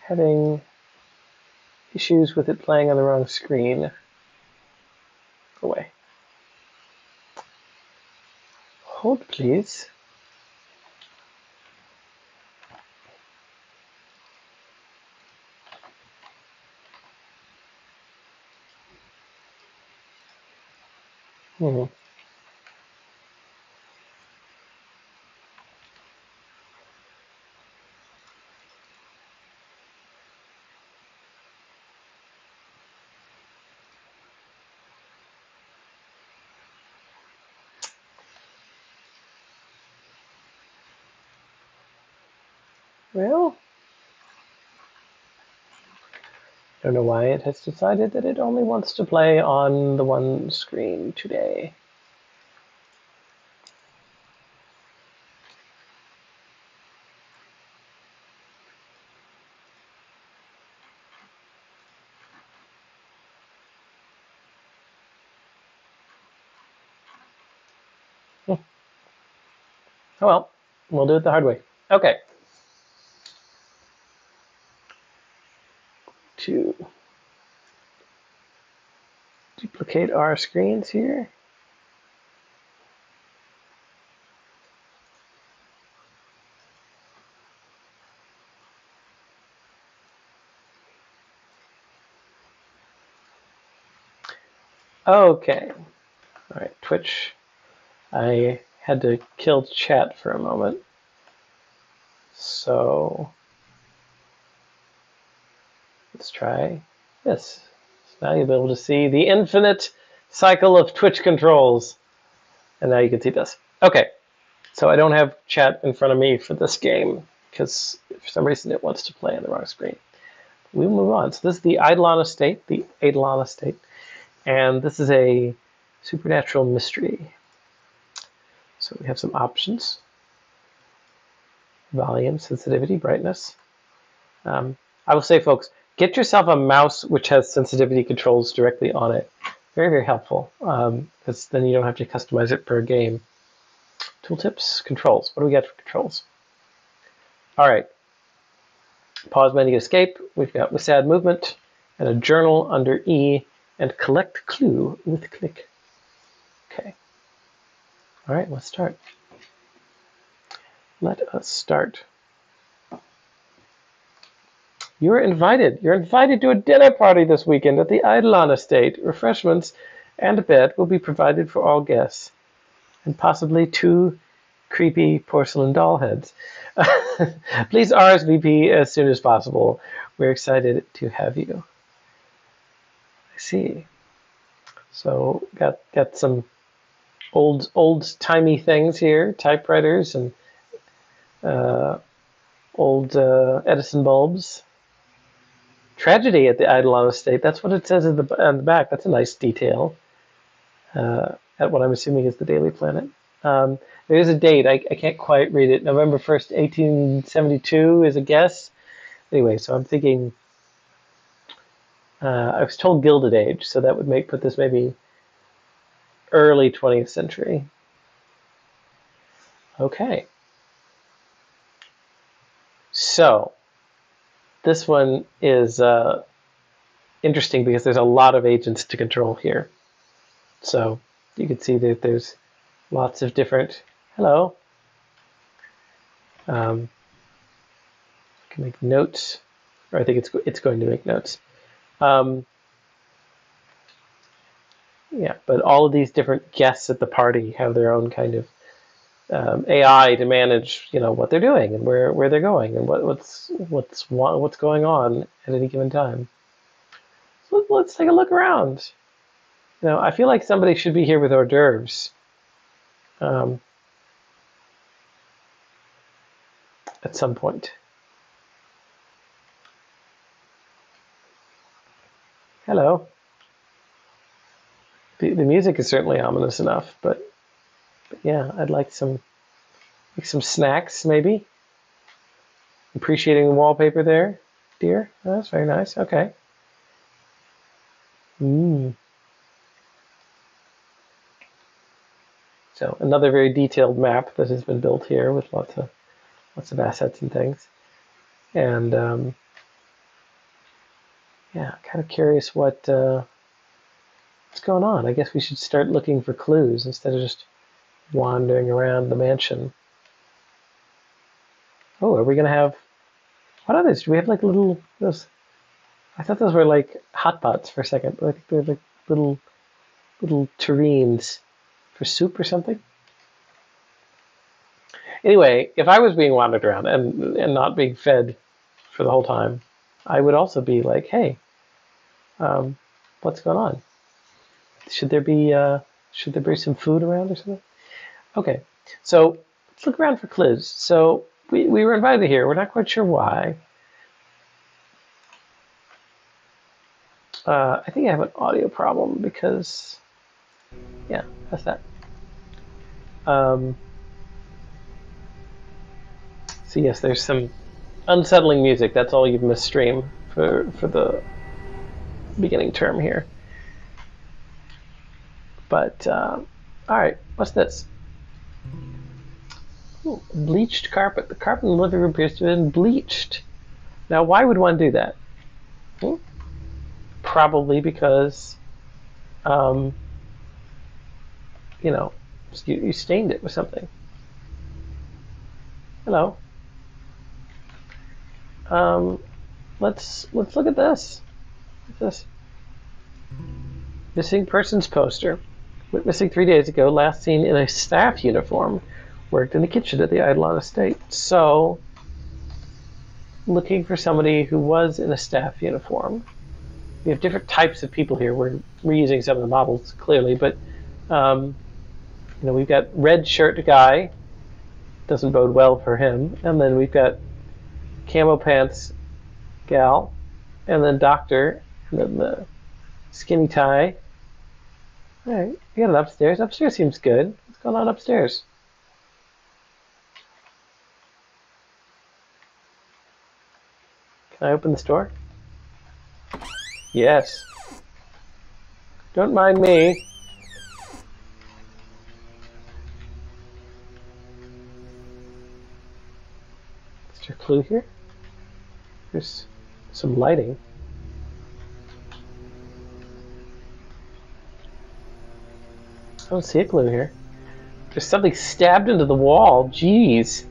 Having issues with it playing on the wrong screen. Go away. Hold, please. Well, I don't know why it has decided that it only wants to play on the one screen today. Oh well, we'll do it the hard way. Okay. To duplicate our screens here. Okay. All right, Twitch. I had to kill chat for a moment. So let's try this. So now you'll be able to see the infinite cycle of Twitch controls. And now you can see this. Okay, so I don't have chat in front of me for this game because for some reason it wants to play on the wrong screen. We'll move on. So this is the Eidolon Estate, And this is a supernatural mystery. So we have some options. Volume, sensitivity, brightness. I will say, folks, get yourself a mouse which has sensitivity controls directly on it. Very, very helpful, because then you don't have to customize it per game. Tooltips, controls. What do we got for controls? All right. Pause menu escape. We've got with sad movement and a journal under E and collect clue with click. Okay. All right, let's start. Let us start. You're invited. You're invited to a dinner party this weekend at the Eidolon Estate. Refreshments and a bed will be provided for all guests, and possibly 2 creepy porcelain doll heads. Please RSVP as soon as possible. We're excited to have you. I see. So got some old-timey things here, typewriters and old Edison bulbs. Tragedy at the Eidolon Estate. That's what it says on the back. That's a nice detail. At what I'm assuming is the Daily Planet. There is a date. I can't quite read it. November 1st, 1872 is a guess. Anyway, so I'm thinking... I was told Gilded Age, so that would put this maybe early 20th century. Okay. So, this one is interesting because there's a lot of agents to control here. So, you can see that there's lots of different... Hello. I can make notes, or I think it's going to make notes. Yeah, but all of these different guests at the party have their own kind of AI to manage, what they're doing and where they're going and what's going on at any given time. So let's take a look around. I feel like somebody should be here with hors d'oeuvres. At some point. Hello. The music is certainly ominous enough, but yeah, I'd like some snacks, maybe. Appreciating the wallpaper there, dear. Oh, that's very nice. Okay. So another very detailed map that has been built here with lots of assets and things, and yeah, kind of curious what's going on. I guess we should start looking for clues instead of just wandering around the mansion. Oh, are we gonna have... What are these? Do we have like those? I thought those were like hot pots for a second, but I think they're like little tureens for soup or something. Anyway, if I was being wandered around and not being fed for the whole time, I would also be like, hey, what's going on? Should there be some food around or something? Okay, so let's look around for clues. So we were invited here. We're not quite sure why. I think I have an audio problem because, yeah, that's that. So yes, there's some unsettling music. That's all you've missed stream for the beginning term here. But all right, what's this? Ooh, bleached carpet. The carpet in the living room appears to have been bleached. Now, why would one do that? Probably because, you stained it with something. Hello. Let's look at this. What's this? Missing persons poster. Went missing 3 days ago. Last seen in a staff uniform. Worked in the kitchen at the Eidolon Estate. So, looking for somebody who was in a staff uniform. We have different types of people here. We're reusing some of the models clearly, but we've got red shirt guy. Doesn't bode well for him. And then we've got camo pants gal, and then doctor, and then the skinny tie, Alright, we got it upstairs. Upstairs seems good. What's going on upstairs? Can I open this door? Yes. Don't mind me. Is there a clue here? There's some lighting. I don't see a clue here. There's something stabbed into the wall. Jeez.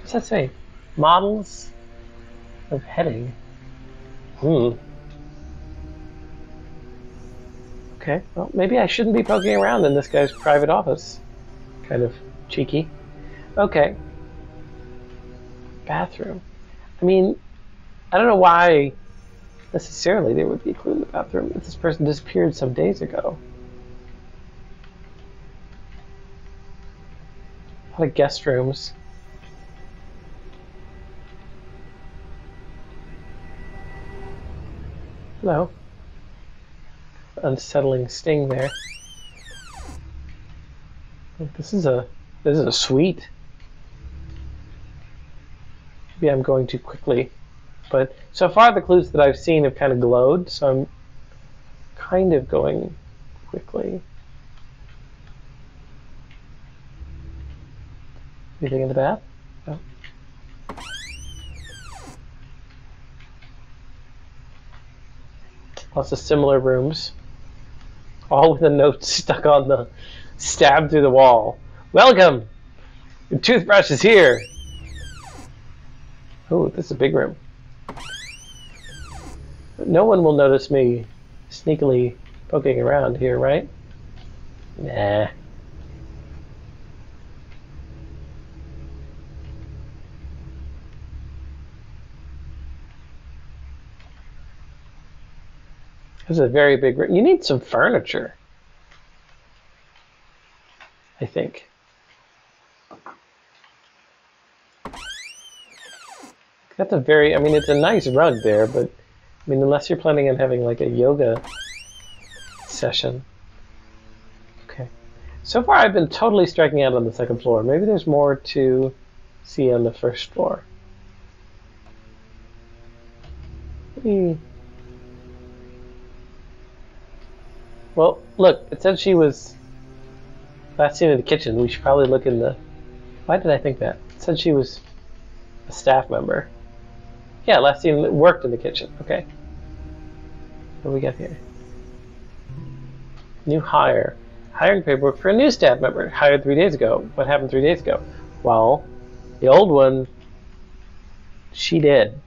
What's that say? Models of heading. Okay, well, maybe I shouldn't be poking around in this guy's private office. Kind of cheeky. Okay. Bathroom. I mean, I don't know why necessarily there would be a clue in the bathroom if this person disappeared some days ago. A lot of guest rooms. Hello. Unsettling sting there. This is a suite. Maybe I'm going too quickly, but so far the clues that I've seen have kind of glowed, so I'm kind of going quickly. Anything in the bath? No. Lots of similar rooms. All with a note stuck on the stabbed through the wall. Welcome! Your toothbrush is here! Oh, this is a big room. No one will notice me sneakily poking around here, right? Nah. This is a very big room. You need some furniture, I think. That's a very, I mean, it's a nice rug there, but I mean, unless you're planning on having like a yoga session. Okay. So far, I've been totally striking out on the second floor. Maybe there's more to see on the first floor. Well, look, it said she was last seen in the kitchen. We should probably look in the... Why did I think that? It said she was a staff member. Yeah, last seen worked in the kitchen. Okay. What do we got here? New hire. Hiring paperwork for a new staff member. Hired 3 days ago. What happened 3 days ago? Well, the old one, she did.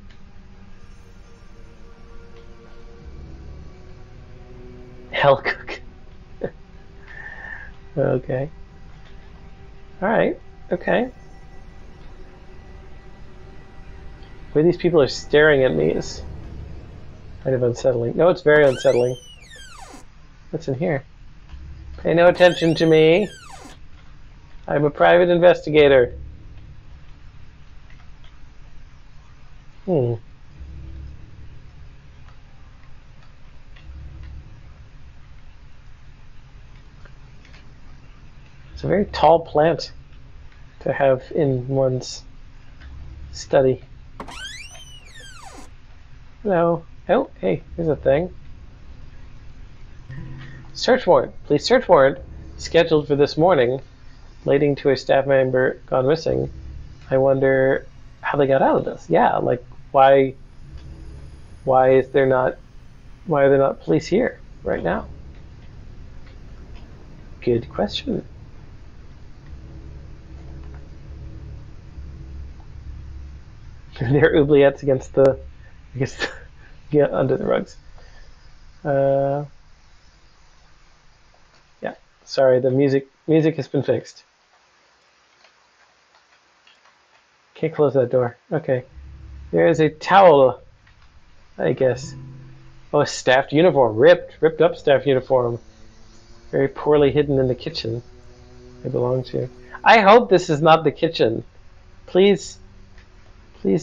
Hell cook. Okay. Alright. Okay. The way these people are staring at me is kind of unsettling. No, it's very unsettling. What's in here? Pay no attention to me. I'm a private investigator. It's a very tall plant to have in one's study. Hello. Oh, hey, here's a thing. Search warrant. Police search warrant scheduled for this morning, relating to a staff member gone missing. I wonder how they got out of this. Yeah, like why are there not police here right now? Good question. There are oubliettes against the, I guess, yeah, under the rugs. Yeah, sorry, the music has been fixed. Can't close that door. Okay. There is a towel, I guess. Oh, a staffed uniform. Ripped up staff uniform. Very poorly hidden in the kitchen they belong to. I hope this is not the kitchen. Please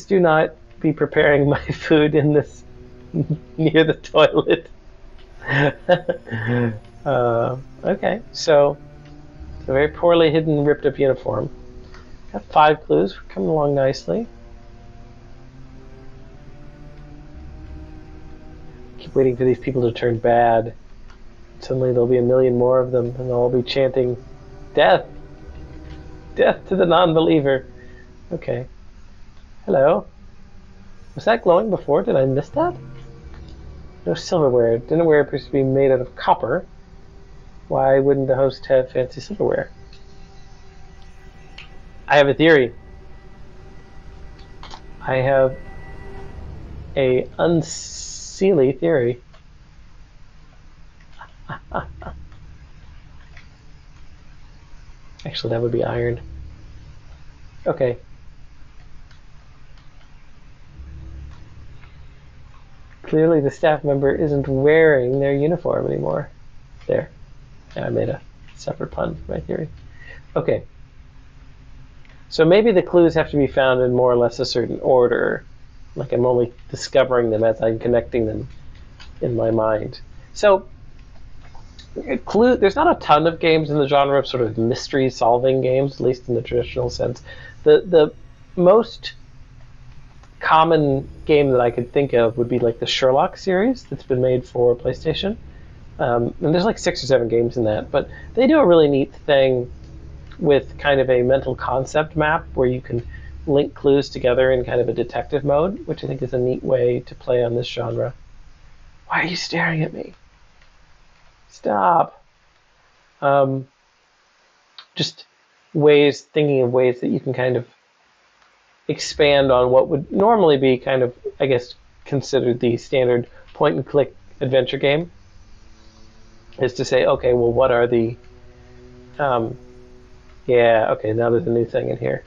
do not be preparing my food in this near the toilet. Okay, so it's a very poorly hidden, ripped up uniform. Got 5 clues. We're coming along nicely. Keep waiting for these people to turn bad. Suddenly there'll be a million more of them, and they'll all be chanting, "Death! Death to the non-believer!" Okay. Hello. Was that glowing before? Did I miss that? No silverware. Dinnerware appears to be made out of copper. Why wouldn't the host have fancy silverware? I have a theory. I have a unseelie theory. Actually, that would be iron. Okay. Clearly the staff member isn't wearing their uniform anymore. There. Yeah, I made a separate pun for my theory. Okay. So maybe the clues have to be found in more or less a certain order. Like I'm only discovering them as I'm connecting them in my mind. So there's not a ton of games in the genre of sort of mystery solving games, at least in the traditional sense. The most common game that I could think of would be like the Sherlock series that's been made for PlayStation. And there's like 6 or 7 games in that, but they do a really neat thing with kind of a mental concept map where you can link clues together in kind of a detective mode, which I think is a neat way to play on this genre. Why are you staring at me? Stop. Just thinking of ways that you can kind of expand on what would normally be kind of, I guess, considered the standard point-and-click adventure game. Is to say, okay, well, what are the... yeah, okay, now there's a new thing in here.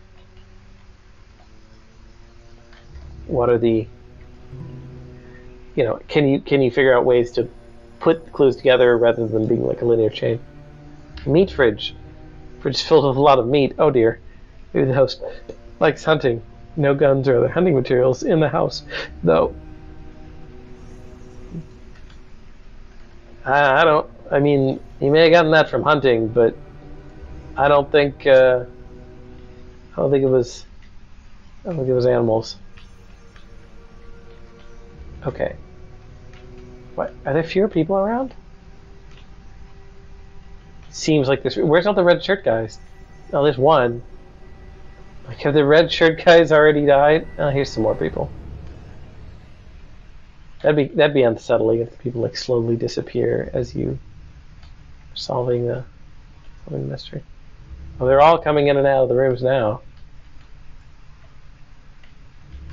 What are the... You know, can you figure out ways to put clues together rather than being like a linear chain? Meat fridge. Fridge filled with a lot of meat. Oh dear. Maybe the host likes hunting. No guns or other hunting materials in the house, though. I mean, he may have gotten that from hunting, but I don't think it was animals. Okay. What? Are there fewer people around? Seems like this. Where's all the red shirt guys? Oh, there's one. Like, have the red shirt guys already died? Oh, here's some more people. That'd be unsettling if people like slowly disappear as you are solving the mystery. Oh, they're all coming in and out of the rooms now.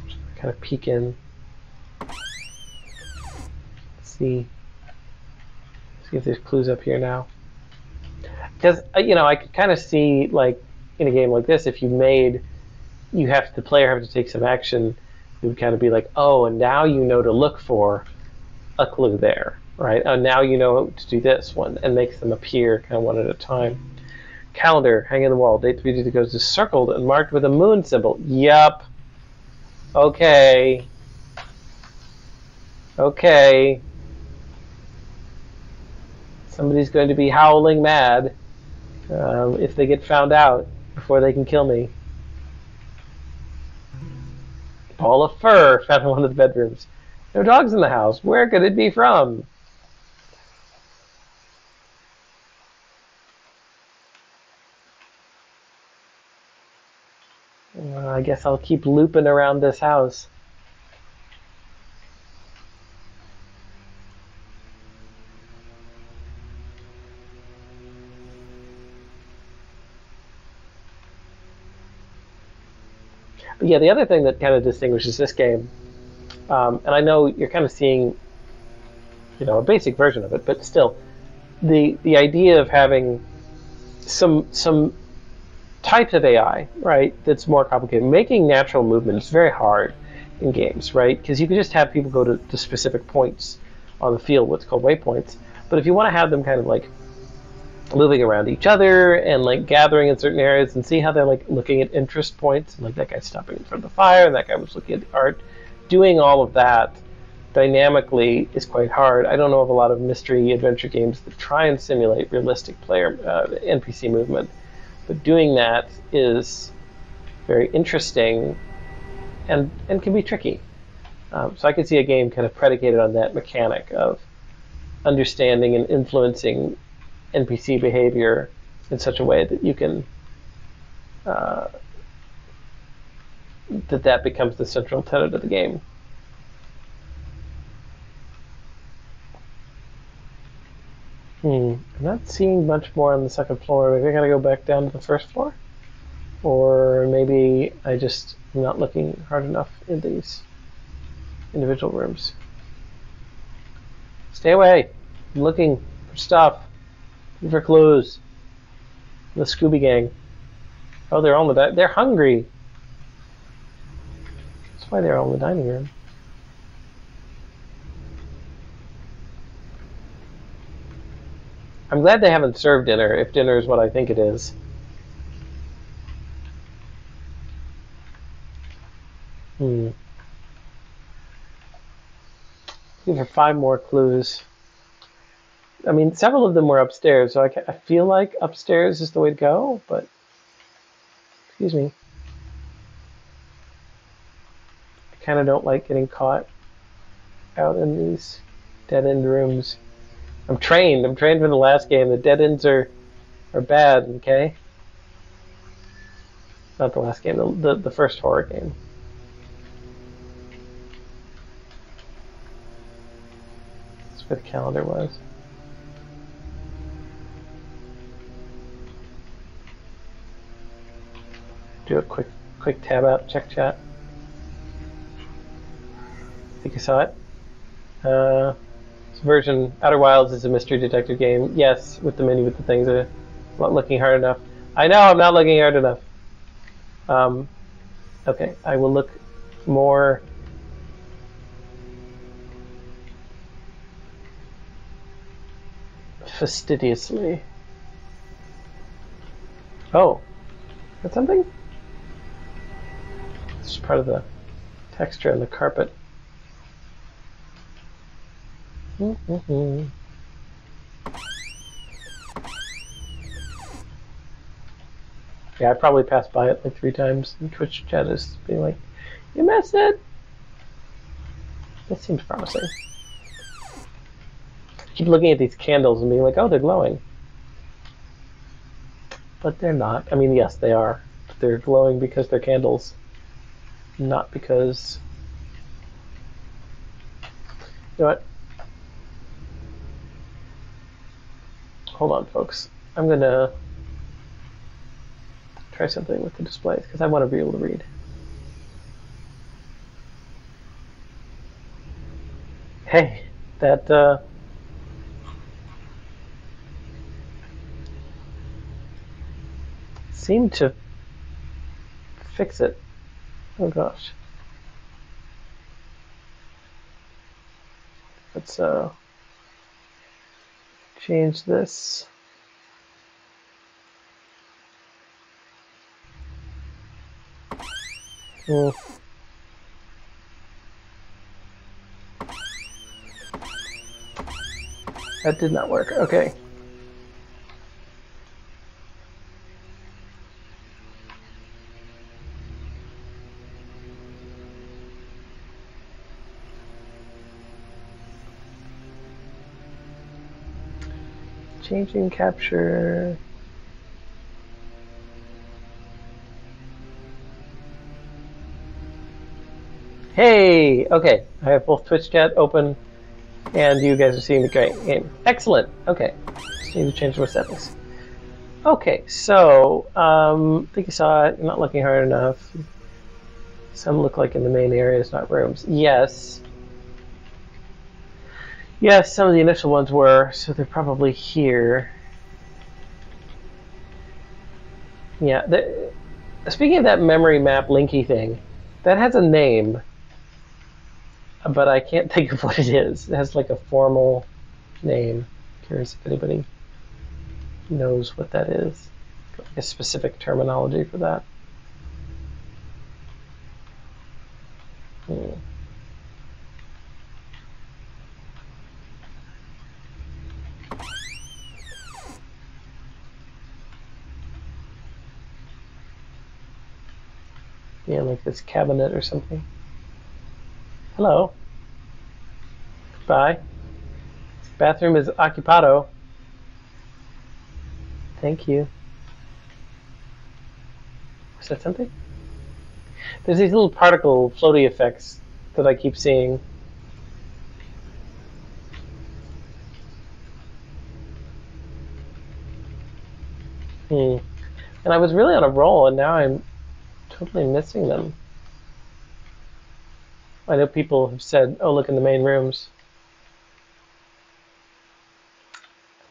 Just kind of peek in. See if there's clues up here now. Because I could kind of see, like, in a game like this, if the player have to take some action, it would kind of be like, oh, and now you know to look for a clue there, right? And now you know to do this one, and makes them appear kind of one at a time. Calendar hanging on the wall. Date 3 goes is circled and marked with a moon symbol. Yup. Okay. Okay. Somebody's going to be howling mad if they get found out before they can kill me. Ball of fur found in one of the bedrooms. No dogs in the house. Where could it be from? I guess I'll keep looping around this house. But yeah, the other thing that kind of distinguishes this game, and I know you're kind of seeing, a basic version of it, but still, the idea of having some types of AI, right, that's more complicated. Making natural movement is very hard in games, right? Because you can just have people go to specific points on the field, what's called waypoints. But if you want to have them kind of like moving around each other and like gathering in certain areas and see how they're like looking at interest points, and like that guy's stopping in front of the fire and that guy was looking at the art, doing all of that dynamically is quite hard. I don't know of a lot of mystery adventure games that try and simulate realistic player NPC movement, but doing that is very interesting and can be tricky. So I could see a game kind of predicated on that mechanic of understanding and influencing NPC behavior in such a way that you can that becomes the central tenet of the game. I'm not seeing much more on the second floor. Maybe I gotta go back down to the first floor? Or maybe I just am not looking hard enough in these individual rooms. Stay away! I'm looking for stuff. Looking for clues. The Scooby Gang. Oh, they're all in the they're hungry! That's why they're all in the dining room. I'm glad they haven't served dinner, if dinner is what I think it is. Looking for 5 more clues. I mean, several of them were upstairs, so I feel like upstairs is the way to go, but... Excuse me. I kind of don't like getting caught out in these dead-end rooms. I'm trained from the last game. The dead ends are bad, okay? Not the last game, the first horror game. That's where the calendar was. Do a quick tab out, check chat. I think I saw it. This version, Outer Wilds, is a mystery detective game. Yes, with the menu with the things. I'm not looking hard enough. I know I'm not looking hard enough. Okay, I will look more fastidiously. Oh, that's something? It's just part of the texture on the carpet. Yeah, I probably passed by it like 3 times, and Twitch chat is being like, "You missed it." This seems promising. I keep looking at these candles and being like, "Oh, they're glowing," but they're not. I mean, yes, they are. But they're glowing because they're candles, not because. You know what? Hold on, folks. I'm gonna try something with the displays because I want to be able to read. Hey, that seemed to fix it. Oh gosh. Let's change this. That did not work. Okay. Changing capture. Hey! Okay, I have both Twitch chat open, and you guys are seeing the great game. Excellent! Okay, just need to change my settings. Okay, so, I think you saw it. You're not looking hard enough. Some look like in the main areas, not rooms. Yes. Yes, some of the initial ones were, so they're probably here. Yeah, speaking of that memory map linky thing, that has a name, but I can't think of what it is. It has like a formal name. Curious if anybody knows what that is. Like a specific terminology for that. Be in like this cabinet or something. Hello. Bye. Bathroom is occupado. Thank you. Is that something? There's these little particle floaty effects that I keep seeing. And I was really on a roll, and now I'm totally missing them. I know people have said, oh, look in the main rooms.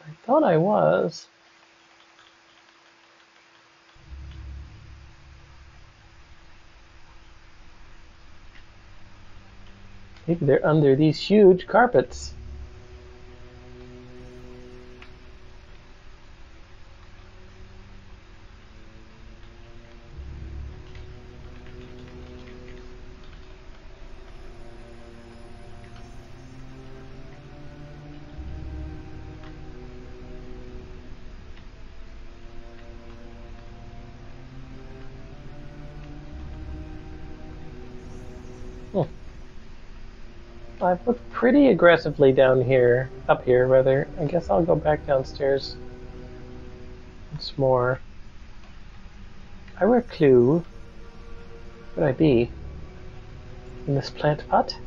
I thought I was. Maybe they're under these huge carpets. I've looked pretty aggressively down here, up here rather. I guess I'll go back downstairs once more. I were a clue. Where would I be? In this plant pot?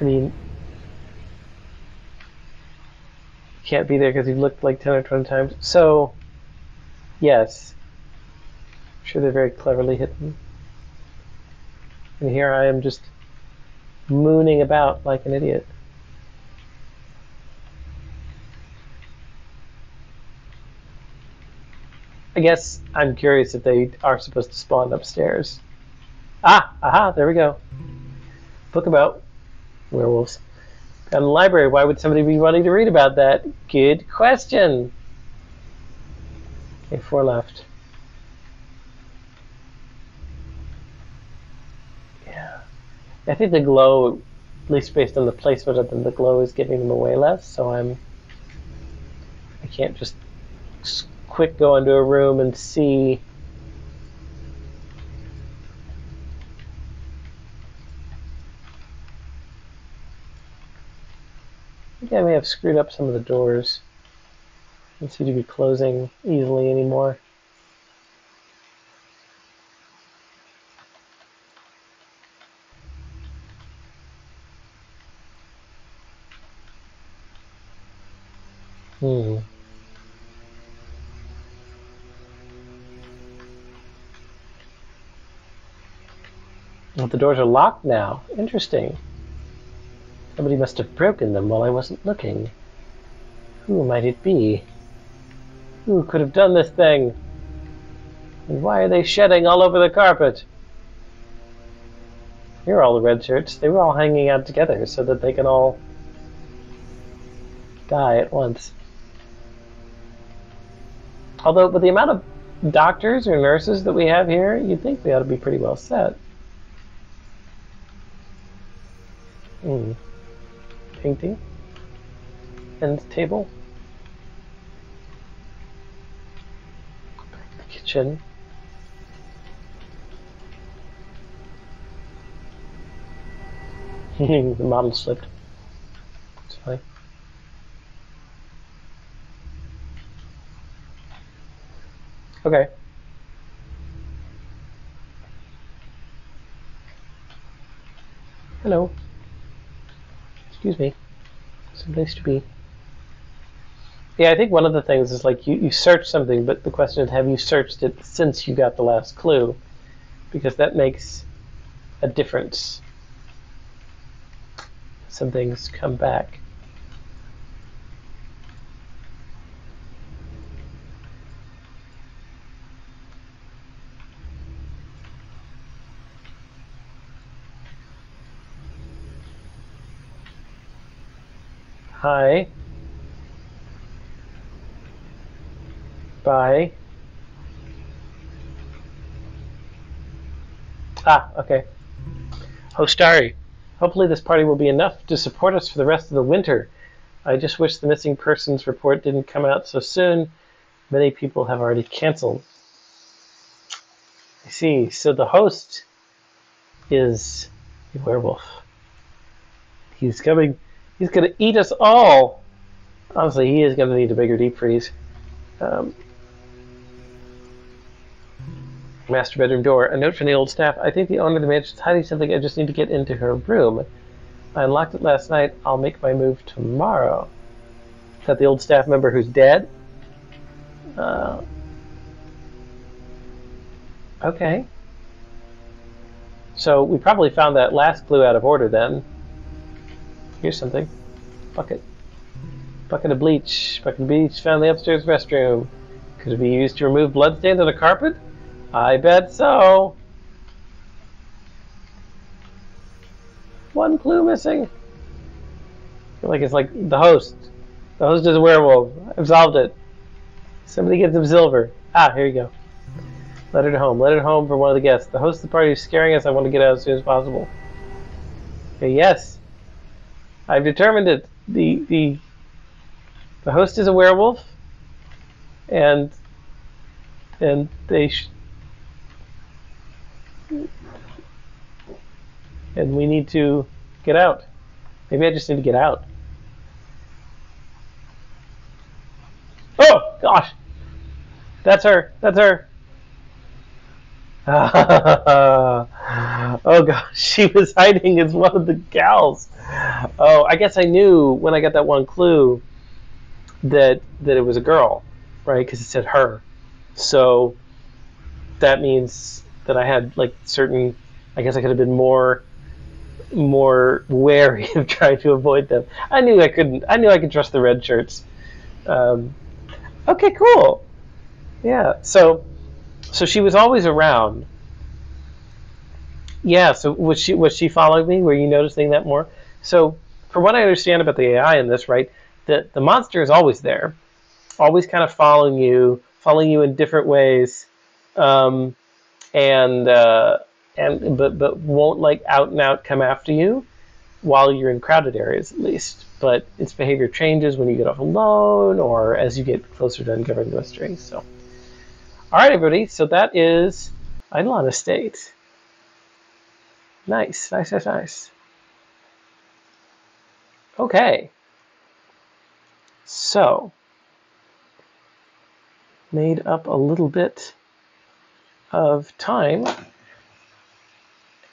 I mean, can't be there because you've looked like 10 or 20 times. So, yes. I'm sure they're very cleverly hidden. And here I am just mooning about like an idiot. I guess I'm curious if they are supposed to spawn upstairs. Ah! Aha! There we go. Book about werewolves. Got a library. Why would somebody be wanting to read about that? Good question. Okay, 4 left. Yeah. I think the glow, at least based on the placement of them, the glow is giving them away less, so I can't just quick go into a room and see. I think I may have screwed up some of the doors. Don't seem to be closing easily anymore. Well, the doors are locked now. Interesting. Somebody must have broken them while I wasn't looking. Who might it be? Who could have done this thing? And why are they shedding all over the carpet? Here are all the red shirts. They were all hanging out together so that they can all die at once. Although, with the amount of doctors or nurses that we have here, you'd think they ought to be pretty well set. Painting. End table. The kitchen. The model slipped. It's fine. Okay. Hello. Excuse me. It's a place to be. Yeah, I think one of the things is like you search something, but the question is, have you searched it since you got the last clue? Because that makes a difference. Some things come back. Hi. Bye. Ah, okay. Oh, Starry. Hopefully this party will be enough to support us for the rest of the winter. I just wish the missing persons report didn't come out so soon. Many people have already canceled. I see. So the host is a werewolf. He's coming. He's going to eat us all. Honestly, he is going to need a bigger deep freeze. Master bedroom door. A note from the old staff. I think the owner of the mansion is hiding something. I just need to get into her room. I unlocked it last night. I'll make my move tomorrow. Is that the old staff member who's dead? Okay. So we probably found that last clue out of order then. Here's something. Bucket. Bucket of bleach. Bucket of bleach found in the upstairs restroom. Could it be used to remove bloodstains on the carpet? I bet so. One clue missing. I feel like it's like the host. The host is a werewolf. I've solved it. Somebody get some silver. Ah, here you go. Letter to home. Letter to home for one of the guests. The host of the party is scaring us. I want to get out as soon as possible. Okay, yes. I've determined it. The host is a werewolf, and they and we need to get out. Maybe I just need to get out. Oh gosh, that's her. That's her. Oh gosh, she was hiding as one of the gals. Oh, I guess I knew when I got that one clue that it was a girl, right? Because it said her. So that means that I had like certain. I guess I could have been more wary of trying to avoid them. I knew I couldn't. I knew I could trust the red shirts. Okay, cool. Yeah. So she was always around. Yeah. So was she following me? Were you noticing that more? So from what I understand about the AI in this, right, the monster is always there, always kind of following you in different ways, but won't like out and out come after you while you're in crowded areas at least. But its behavior changes when you get off alone or as you get closer to uncovering the mystery. So, all right, everybody. So that is Eidolon Estate. Nice. Okay. So, made up a little bit of time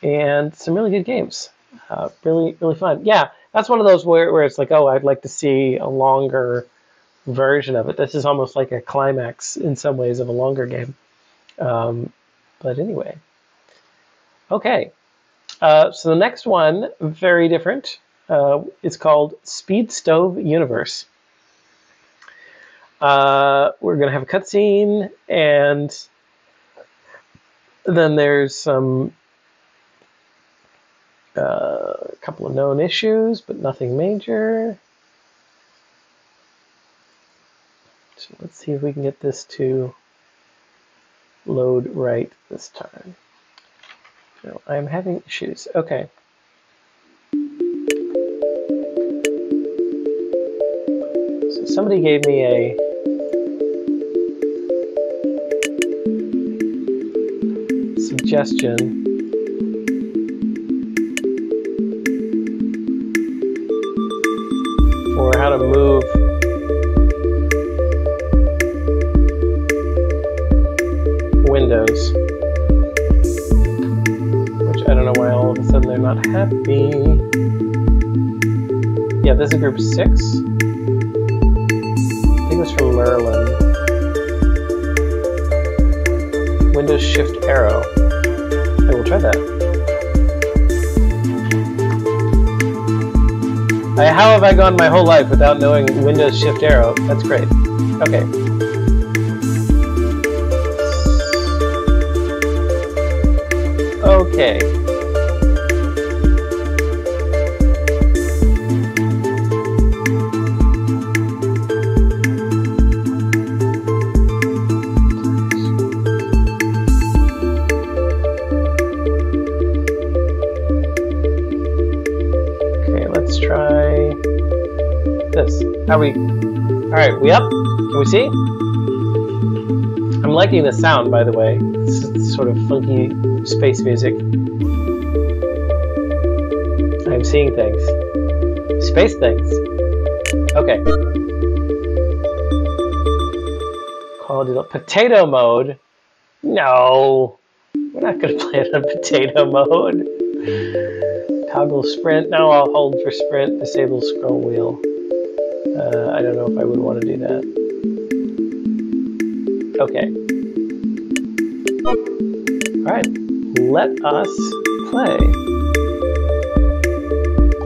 and some really good games. Really fun. Yeah, that's one of those where it's like, oh, I'd like to see a longer version of it. This is almost like a climax in some ways of a longer game. But anyway. Okay. So the next one, very different. It's called Speed Stove Universe. We're going to have a cutscene, and then there's some a couple of known issues, but nothing major. So let's see if we can get this to load right this time. No, I'm having issues. Okay. So somebody gave me a suggestion for how to move windows, which I don't know why all of a sudden they're not happy. Yeah, this is group 6. I think it was from Merlin. Windows Shift Arrow. I will try that. How have I gone my whole life without knowing Windows Shift Arrow? That's great. Okay. Okay. let's try this. Are we? All right, we up? Can we see? I'm liking the sound, by the way. This is sort of funky space music. I'm seeing things. Space things. Okay. Quality potato mode? No. We're not going to play it on potato mode. Toggle sprint. No, I'll hold for sprint. Disable scroll wheel. I don't know if I would want to do that. Okay. Alright. Let us play.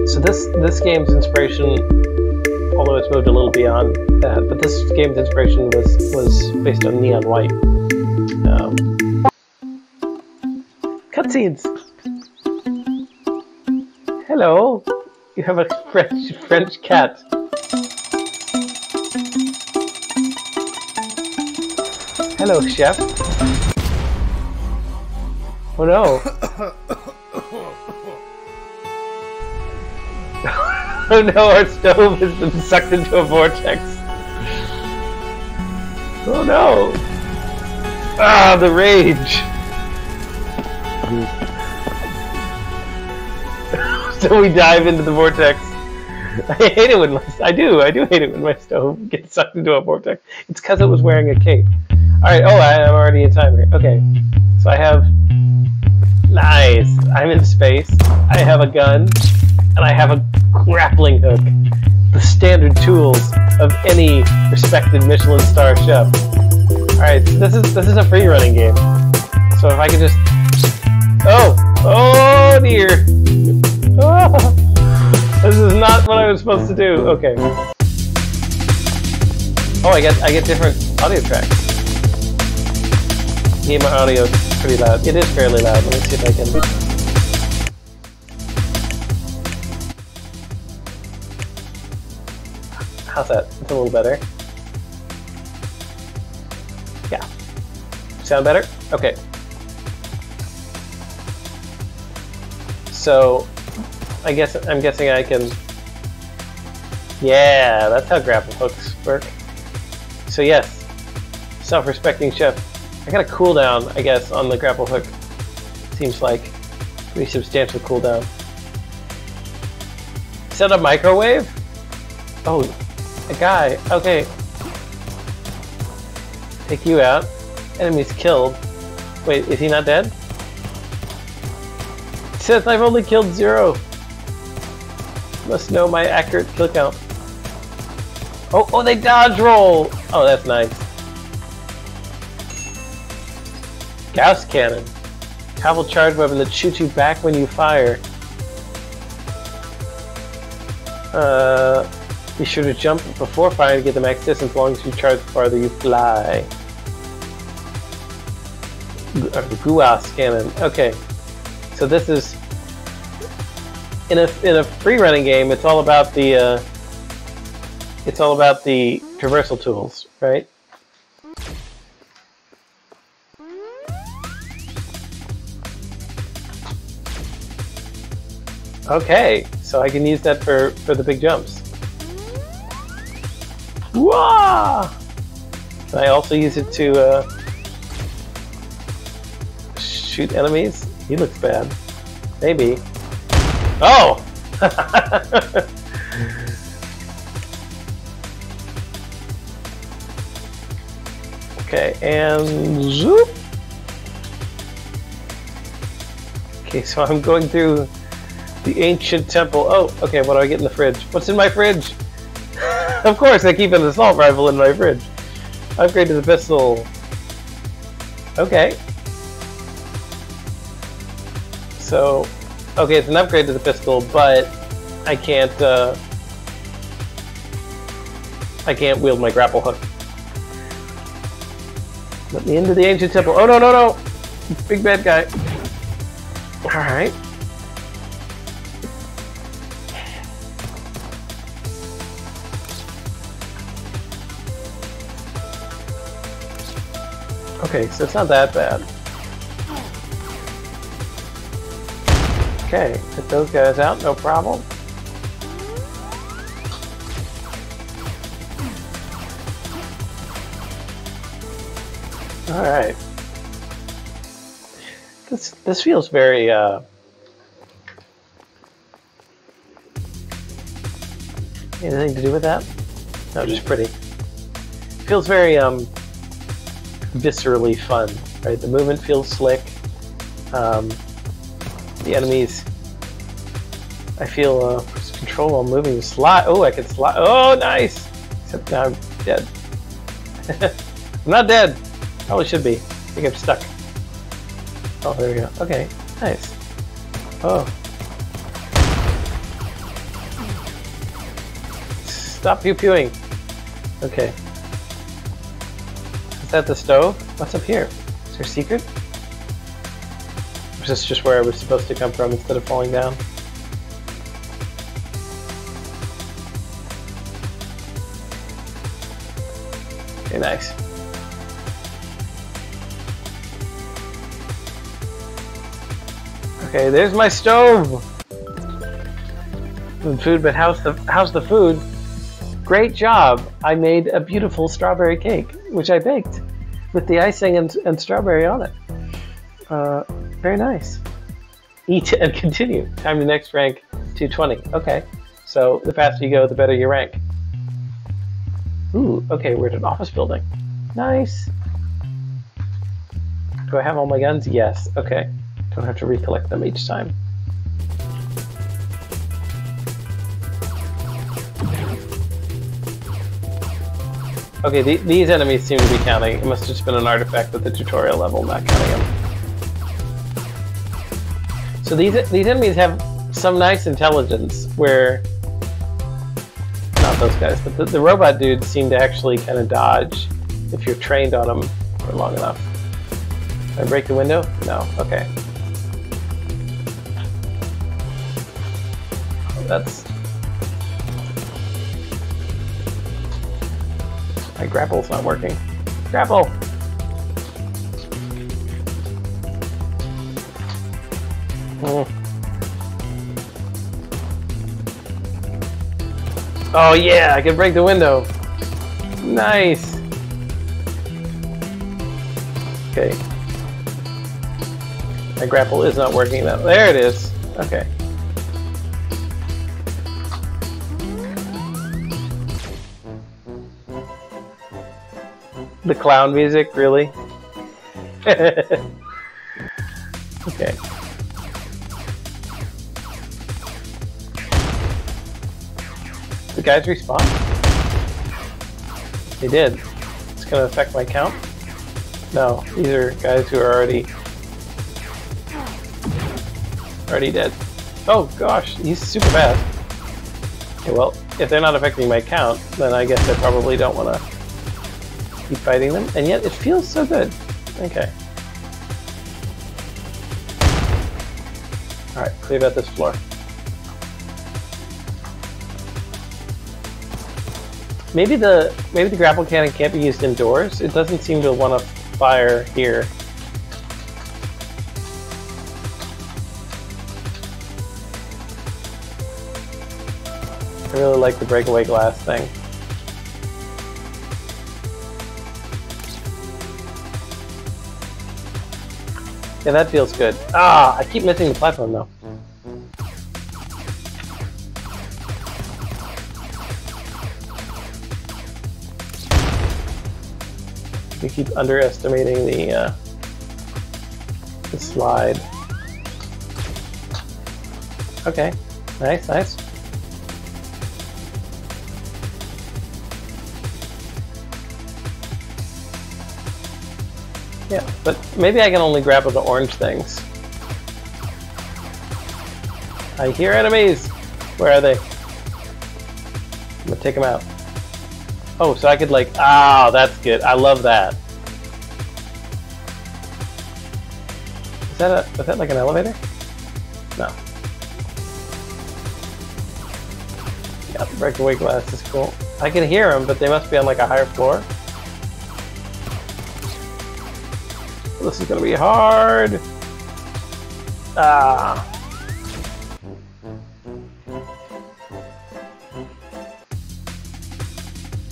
So this game's inspiration, although it's moved a little beyond that, but this game's inspiration was based on Neon White. Cutscenes! Hello! You have a French cat. Hello, chef. Oh no. Oh no, our stove has been sucked into a vortex. Oh no. Ah, the rage. So we dive into the vortex. I hate it when I do hate it when my stove gets sucked into a vortex. It's because it was wearing a cape. Alright, oh, I'm already in time here. Okay, so I have... Nice! I'm in space, I have a gun, and I have a grappling hook. The standard tools of any respected Michelin star chef. Alright, this is a free running game. So if I could just... Oh! Oh dear! Oh, this is not what I was supposed to do. Okay. Oh, I get different audio tracks. Yeah, my audio is pretty loud. It is fairly loud. Let me see if I can. How's that? It's a little better. Yeah. Sound better? Okay. So, I'm guessing I can. Yeah, that's how grapple hooks work. So yes, self-respecting chef. I got a cooldown, I guess, on the grapple hook. Seems like pretty substantial cooldown. Is that a microwave? Oh, a guy. Okay. Take you out. Enemy's killed. Wait, is he not dead? It says I've only killed 0. Must know my accurate kill count. Oh, they dodge roll! Oh, that's nice. Gauss cannon. Powerful charge weapon that shoots you back when you fire. Be sure to jump before firing to get the max distance. As long as you charge the farther you fly. The Gauss cannon. Okay. So this is in a free running game. It's all about the traversal tools, right? Okay, so I can use that for the big jumps. Wah! Can I also use it to shoot enemies? He looks bad. Maybe. Oh! Okay, and zoop! Okay, so I'm going through the ancient temple. Oh, okay, what do I get in the fridge? What's in my fridge? Of course, I keep an assault rifle in my fridge. Upgrade to the pistol. Okay. So, okay, it's an upgrade to the pistol, but I can't wield my grapple hook. Let me into the ancient temple. Oh, no, no, no! Big bad guy. Alright. Okay, so it's not that bad. Okay, get those guys out, no problem. All right. This feels very anything to do with that? No, just pretty. Feels very viscerally fun, right? The movement feels slick. The enemies, I feel control while moving. Slide. Oh, I can slide. Oh, nice. Except now I'm dead. I'm not dead. Probably should be. I think I'm stuck. Oh, there we go. Okay, nice. Oh. Stop pew-pewing. Okay. Is that the stove? What's up here? Is there a secret? Or is this just where I was supposed to come from instead of falling down? Okay, nice. Okay, there's my stove! Food, but how's the food? Great job! I made a beautiful strawberry cake, which I baked with the icing and strawberry on it. Very nice. Eat and continue. Time to next rank 220. Okay, so the faster you go, the better your rank. Ooh, okay, we're at an office building. Nice. Do I have all my guns? Yes. Okay. Don't have to recollect them each time. Okay, these enemies seem to be counting. It must have just been an artifact with the tutorial level not counting them. So these enemies have some nice intelligence where... Not those guys, but the robot dudes seem to actually kind of dodge if you're trained on them for long enough. Did I break the window? No. Okay. That's... My grapple's not working. Grapple! Oh yeah, I can break the window. Nice. Okay. My grapple is not working now. There it is. Okay. The clown music, really? Okay. The guys respawn? They did. It's gonna affect my count? No, these are guys who are already dead. Oh gosh, he's super fast. Okay, well, if they're not affecting my count, then I guess I probably don't want to keep fighting them, and yet it feels so good. Okay. Alright, clear out this floor. Maybe the grapple cannon can't be used indoors. It doesn't seem to want to fire here. I really like the breakaway glass thing. Yeah, that feels good. Ah, I keep missing the platform though. We keep underestimating the slide. Okay, nice, nice. Yeah, but maybe I can only grapple the orange things. I hear enemies! Where are they? I'm gonna take them out. Oh, so I could like... Ah, that's good. I love that. Is that like an elevator? No. Yeah, the breakaway glass is cool. I can hear them, but they must be on like a higher floor. This is gonna be hard. Ah.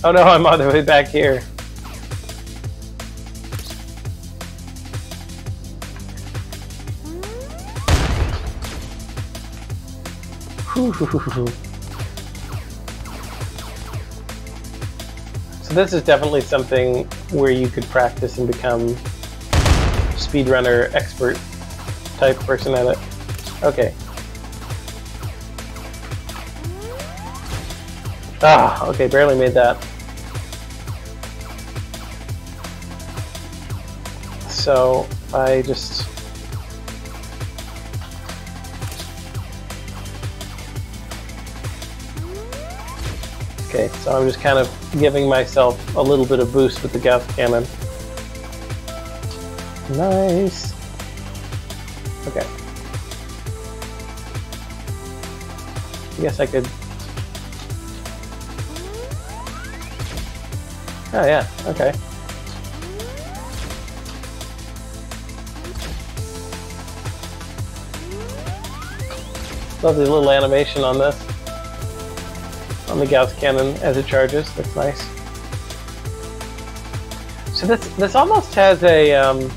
Oh no, I'm all the way back here. So this is definitely something where you could practice and become speedrunner expert type person at it. Okay. Ah, okay, barely made that. So I just... Okay, so I'm just kind of giving myself a little bit of boost with the Gauss cannon. Nice. Okay. I guess I could... Oh yeah, okay. Lovely little animation on this. On the Gauss cannon as it charges. Looks nice. So this almost has a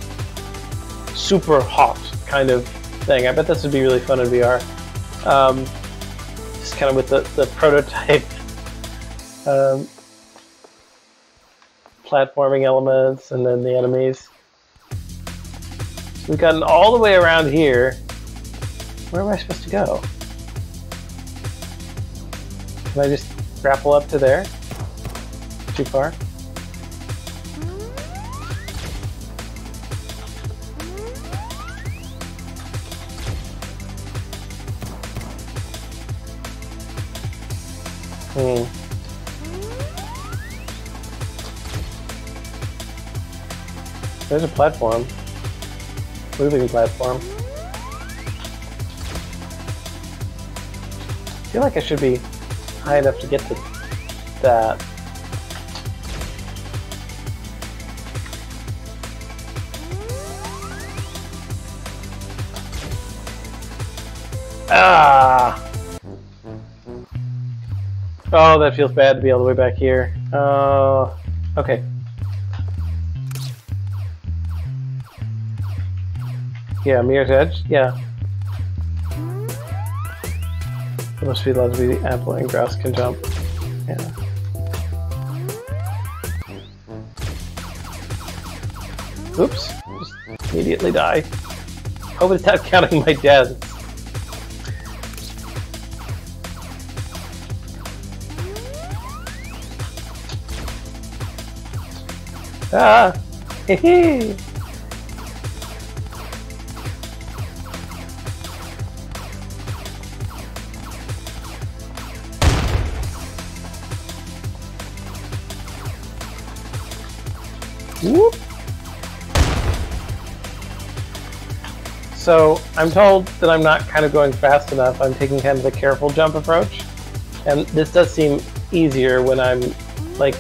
super hot kind of thing. I bet this would be really fun in VR. Just kind of with the prototype platforming elements and then the enemies. So we've gotten all the way around here. Where am I supposed to go? Can I just grapple up to there? Too far? There's a platform. Moving platform. I feel like I should be high enough to get to that. Ah! Oh, that feels bad to be all the way back here. Okay. Yeah, Mirror's Edge? Yeah. There must be allowed to be Apple and Grouse can jump. Yeah. Oops. Just immediately die. Hope it's not counting my deaths. Ah! Hehe! Whoop. So I'm told that I'm not kind of going fast enough. I'm taking kind of a careful jump approach. And this does seem easier when I'm like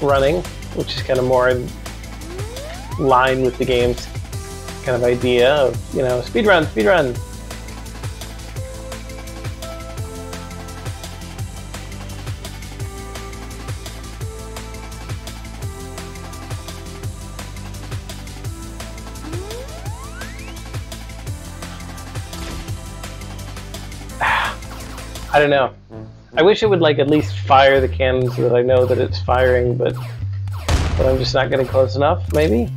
running, which is kind of more in line with the game's kind of idea of, you know, speed run, speed run. I don't know. I wish it would like at least fire the cannons so that I know that it's firing, but I'm just not getting close enough, maybe?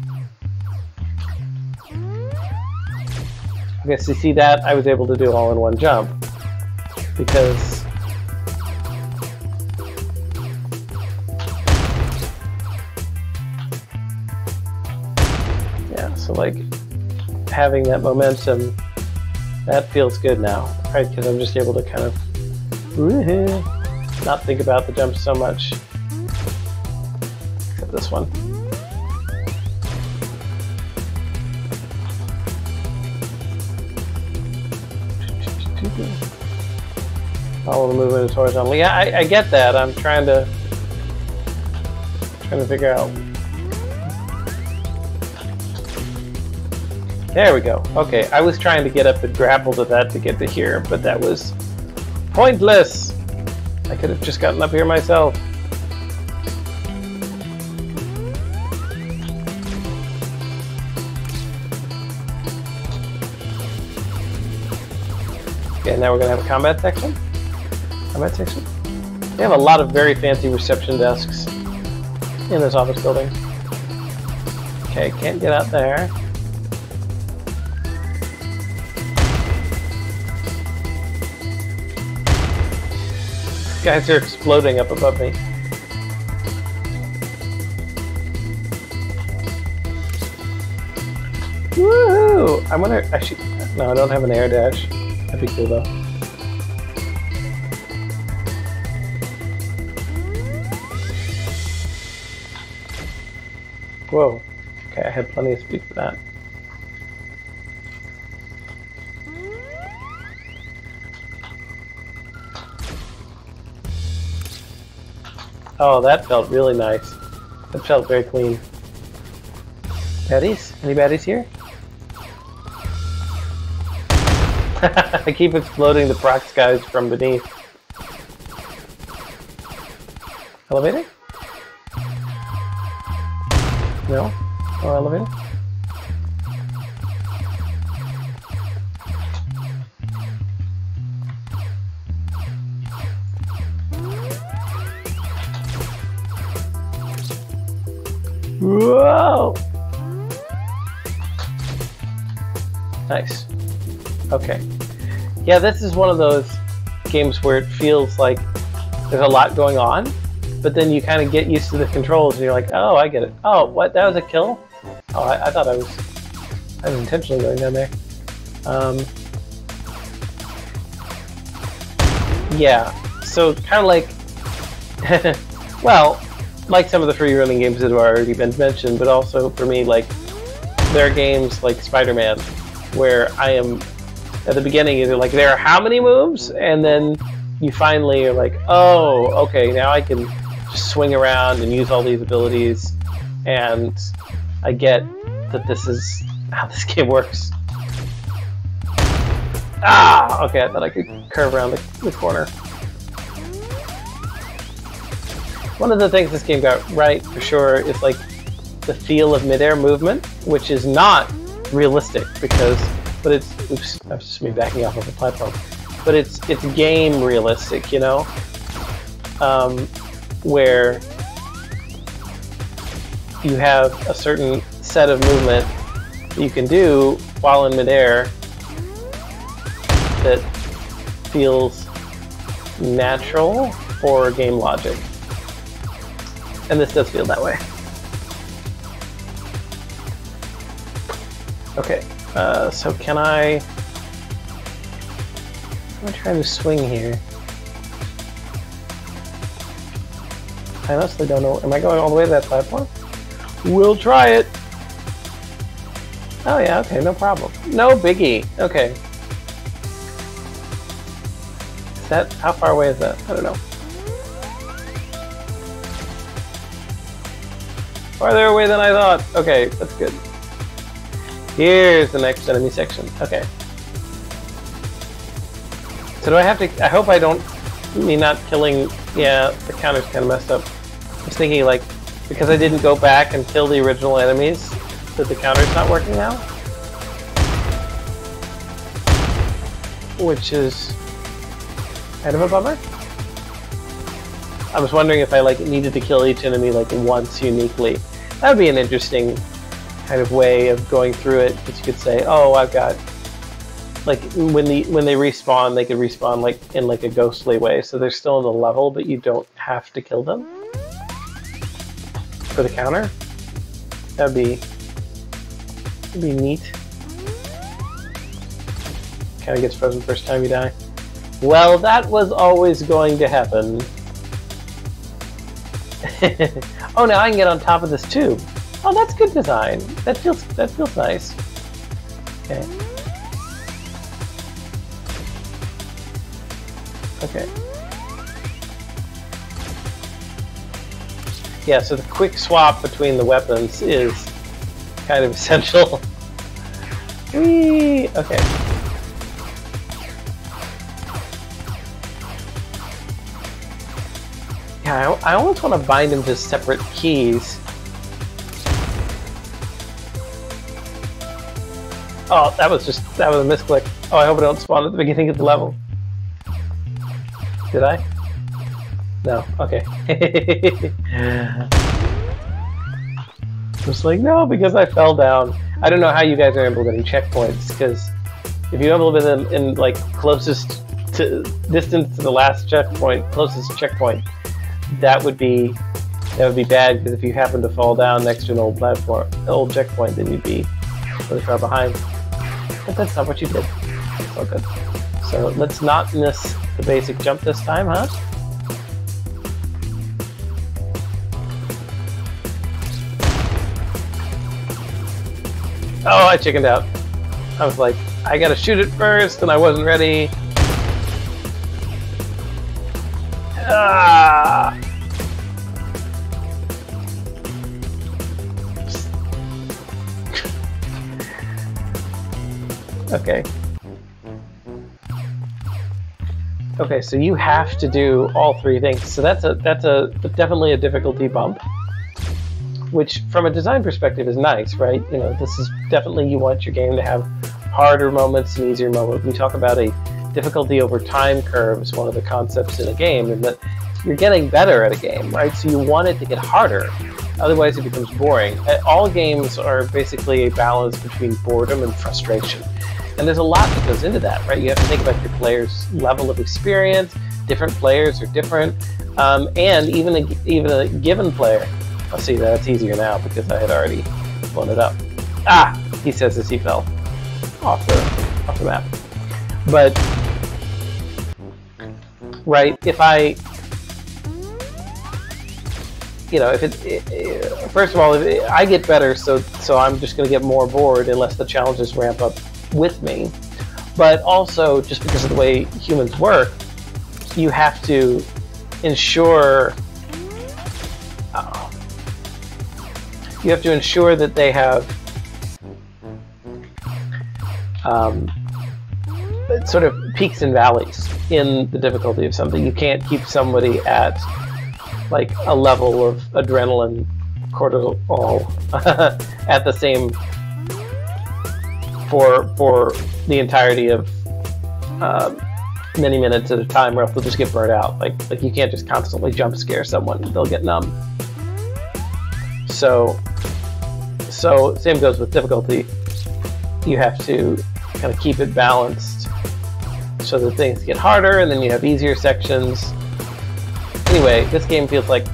I guess you see that I was able to do all in one jump. Because yeah, so like having that momentum, that feels good now, right? Because I'm just able to kind of not think about the jumps so much. Except this one. Follow the movement horizontally. Yeah, I get that. I'm trying to figure out. There we go. Okay, I was trying to get up and grapple to that to get to here, but that was pointless! I could have just gotten up here myself. Okay, now we're gonna have a combat section. Combat section. They have a lot of very fancy reception desks in this office building. Okay, can't get out there. Guys are exploding up above me. Woohoo! I wonder. I should. No, I don't have an air dash. That'd be cool though. Whoa. Okay, I had plenty of speed for that. Oh, that felt really nice. That felt very clean. Baddies? Any baddies here? I keep exploding the prox guys from beneath. Elevator? No? No elevator? Whoa! Nice. Okay. Yeah, this is one of those games where it feels like there's a lot going on, but then you kind of get used to the controls and you're like, oh, I get it. Oh, what? That was a kill? Oh, I thought I was intentionally going down there. Yeah, so kind of like, well, like some of the free running games that have already been mentioned, but also for me, like, there are games like Spider-Man where I am, at the beginning, you're like, there are how many moves? And then you finally are like, oh, okay, now I can just swing around and use all these abilities, and I get that this is how this game works. Ah! Okay, I thought I could curve around the corner. One of the things this game got right, for sure, is like the feel of midair movement, which is not realistic because, but it's, oops, that's just me backing off of the platform. But it's game realistic, you know, where you have a certain set of movement that you can do while in midair that feels natural for game logic. And this does feel that way. Okay, so can I'm trying to swing here. I honestly don't know. Am I going all the way to that platform? We'll try it. Oh yeah, okay, no problem. No biggie. Okay. Is that, how far away is that? I don't know. Farther away than I thought. Okay, that's good. Here's the next enemy section. Okay. So do I have to, I hope I don't, me not killing, yeah, the counter's kind of messed up. I was thinking like, because I didn't go back and kill the original enemies, that the counter's not working now. Which is kind of a bummer. I was wondering if I like needed to kill each enemy like once uniquely. That would be an interesting kind of way of going through it, because you could say, oh, I've got, like, when they respawn, they could respawn like in like a ghostly way, so they're still in the level, but you don't have to kill them for the counter. That'd be neat. Kind of gets frozen first time you die. Well, that was always going to happen. Oh, now I can get on top of this tube. Oh, that's good design. That feels nice. Okay. Okay. Yeah, so the quick swap between the weapons is kind of essential. Whee! Okay. Yeah, I almost want to bind them to separate keys. Oh, that was a misclick. Oh, I hope I don't spawn at the beginning of the level. Did I? No. Okay. Just like, no, because I fell down. I don't know how you guys are implementing checkpoints, because if you implement them in like closest to distance to the last checkpoint, closest checkpoint, that would be bad, because if you happen to fall down next to an old checkpoint, then you'd be really far behind. But that's not what you did. It's all good. So let's not miss the basic jump this time, huh? Oh, I chickened out. I was like, I gotta shoot it first, and I wasn't ready. Ah! Okay. Okay, so you have to do all three things. So that's definitely a difficulty bump, which from a design perspective is nice, right? You know, this is definitely, you want your game to have harder moments and easier moments. We talk about a difficulty over time curve as one of the concepts in a game, and that you're getting better at a game, right? So you want it to get harder. Otherwise, it becomes boring. All games are basically a balance between boredom and frustration. And there's a lot that goes into that, right? You have to think about your player's level of experience. Different players are different. And even a given player. I'll see, that's easier now because I had already blown it up. Ah! He says as he fell off the map. But, right, if I... You know, first of all, if I get better, so I'm just going to get more bored unless the challenges ramp up with me. But also, just because of the way humans work, you have to ensure that they have sort of peaks and valleys in the difficulty of something. You can't keep somebody at like a level of adrenaline, cortisol at the same for the entirety of many minutes at a time, or else they'll just get burnt out. Like you can't just constantly jump scare someone; they'll get numb. So same goes with difficulty. You have to kind of keep it balanced so that things get harder, and then you have easier sections. Anyway, this game feels like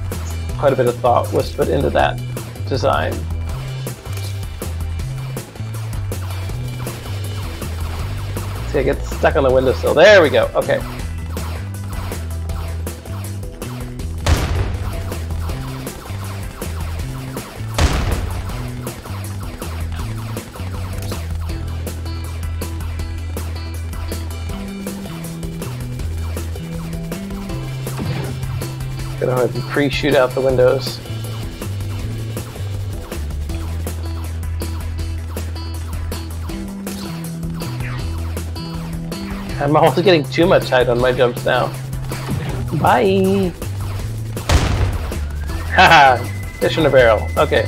quite a bit of thought was put into that design. See, I get stuck on the windowsill. There we go. Okay. Gonna go ahead and pre-shoot out the windows. I'm almost getting too much height on my jumps now. Bye! Haha! Fish in a barrel. Okay.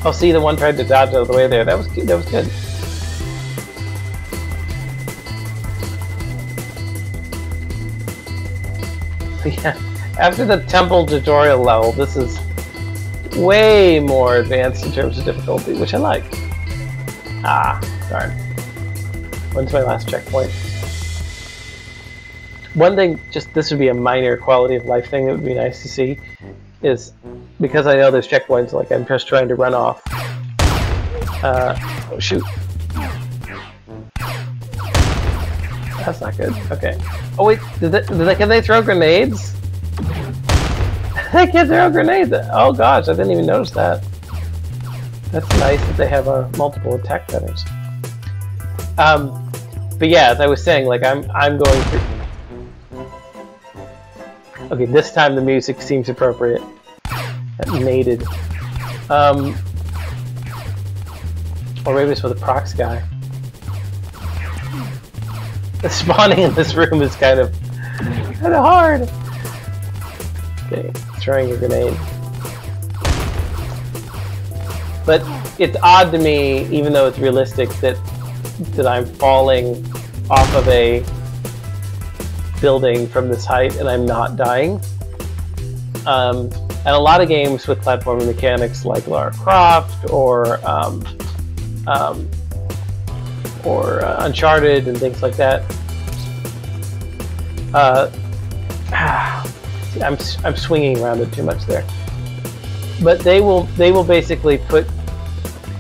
I'll see, the one tried to dodge out of the way there. That was good. That was good. Yeah. After the temple tutorial level, this is way more advanced in terms of difficulty, which I like. Ah, darn. When's my last checkpoint? One thing, just this would be a minor quality of life thing that would be nice to see, is because I know there's checkpoints, like I'm just trying to run off. Oh shoot. That's not good. Okay. Oh wait, can they throw grenades? They can't throw grenades! Oh gosh, I didn't even notice that. That's nice that they have multiple attack patterns. But yeah, as I was saying, like I'm going through. Okay, this time the music seems appropriate. That mated. Or maybe it's for the prox guy. The spawning in this room is kind of hard. Okay, throwing a grenade. But it's odd to me, even though it's realistic, that that I'm falling off of a building from this height and I'm not dying. And a lot of games with platforming mechanics like Lara Croft or Uncharted and things like that. I'm swinging around it too much there. But they will basically put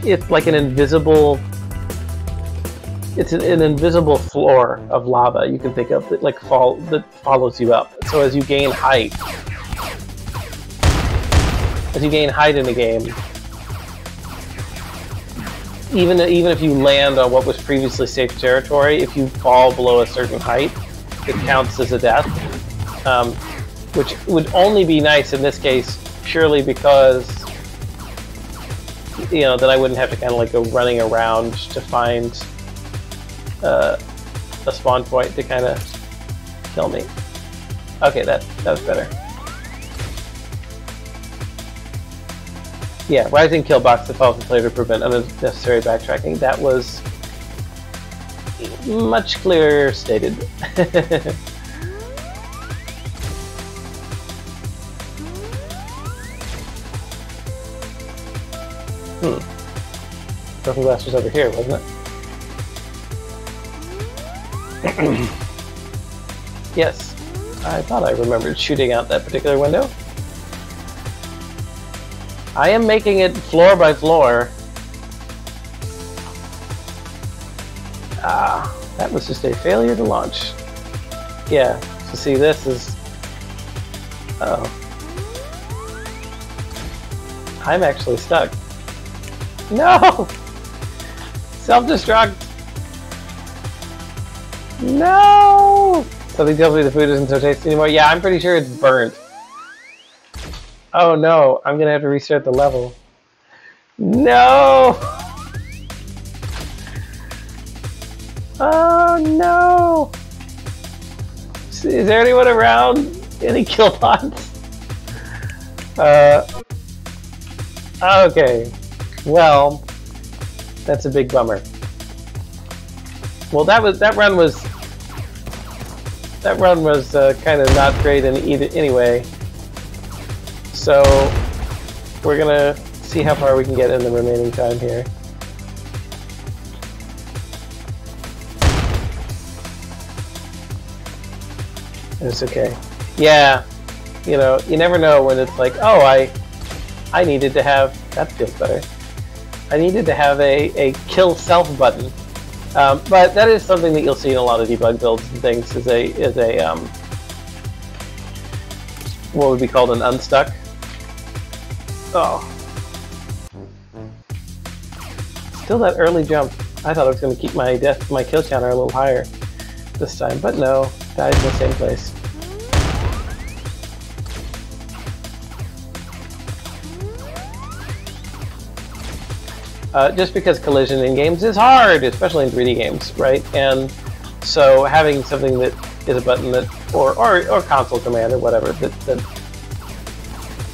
it like an invisible. It's an invisible floor of lava you can think of that that follows you up. So as you gain height in a game, even if you land on what was previously safe territory, if you fall below a certain height, it counts as a death. Which would only be nice in this case purely because that I wouldn't have to kind of like go running around to find a spawn point to kind of kill me. Okay, that was better. Yeah, rising kill box that falls in player to prevent unnecessary backtracking. That was much clearer stated. Broken glass was over here, wasn't it? Yes, I thought I remembered shooting out that particular window. I am making it floor by floor. That was just a failure to launch. Yeah, so see, this is... Uh-oh. I'm actually stuck. No! Self-destruct! No! Something tells me the food isn't so tasty anymore. Yeah, I'm pretty sure it's burnt. Oh no, I'm gonna have to restart the level. No! Oh no! Is there anyone around? Any kill bots? Okay. Well, that's a big bummer. Well, that run was kind of not great anyway. So we're gonna see how far we can get in the remaining time here. It's okay. Yeah, you never know when it's like, oh, I needed to have, that feels better. I needed to have a kill self button. But that is something that you'll see in a lot of debug builds and things, is a what would be called an unstuck. Oh. Still that early jump. I thought I was going to keep my kill counter a little higher this time, but no, died in the same place. Just because collision in games is hard, especially in 3D games, right? And so having something that is a button that, or console command or whatever, that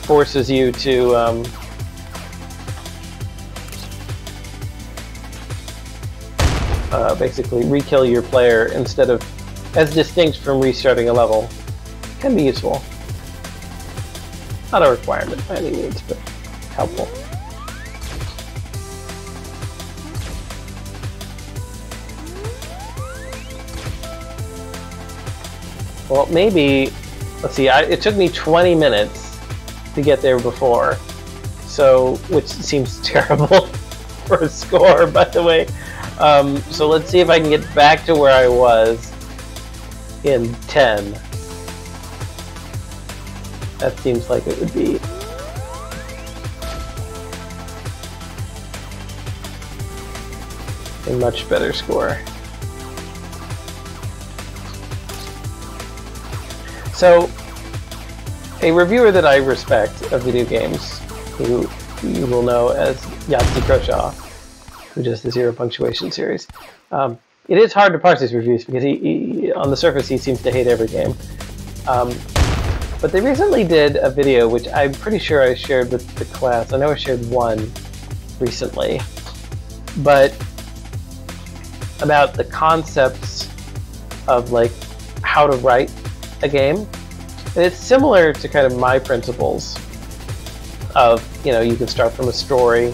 forces you to basically re-kill your player instead of, as distinct from restarting a level, can be useful. Not a requirement by any means, but helpful. Well, maybe, let's see, it took me 20 minutes to get there before, so, which seems terrible for a score, by the way. So let's see if I can get back to where I was in 10. That seems like it would be a much better score. So, a reviewer that I respect of video games, who you will know as Yahtzee Croshaw, who does the Zero Punctuation series, it is hard to parse his reviews because he on the surface, he seems to hate every game. But they recently did a video, which I'm pretty sure I shared with the class. I know I shared one recently, but about the concepts of like how to write a game. And it's similar to kind of my principles of, you know, you can start from a story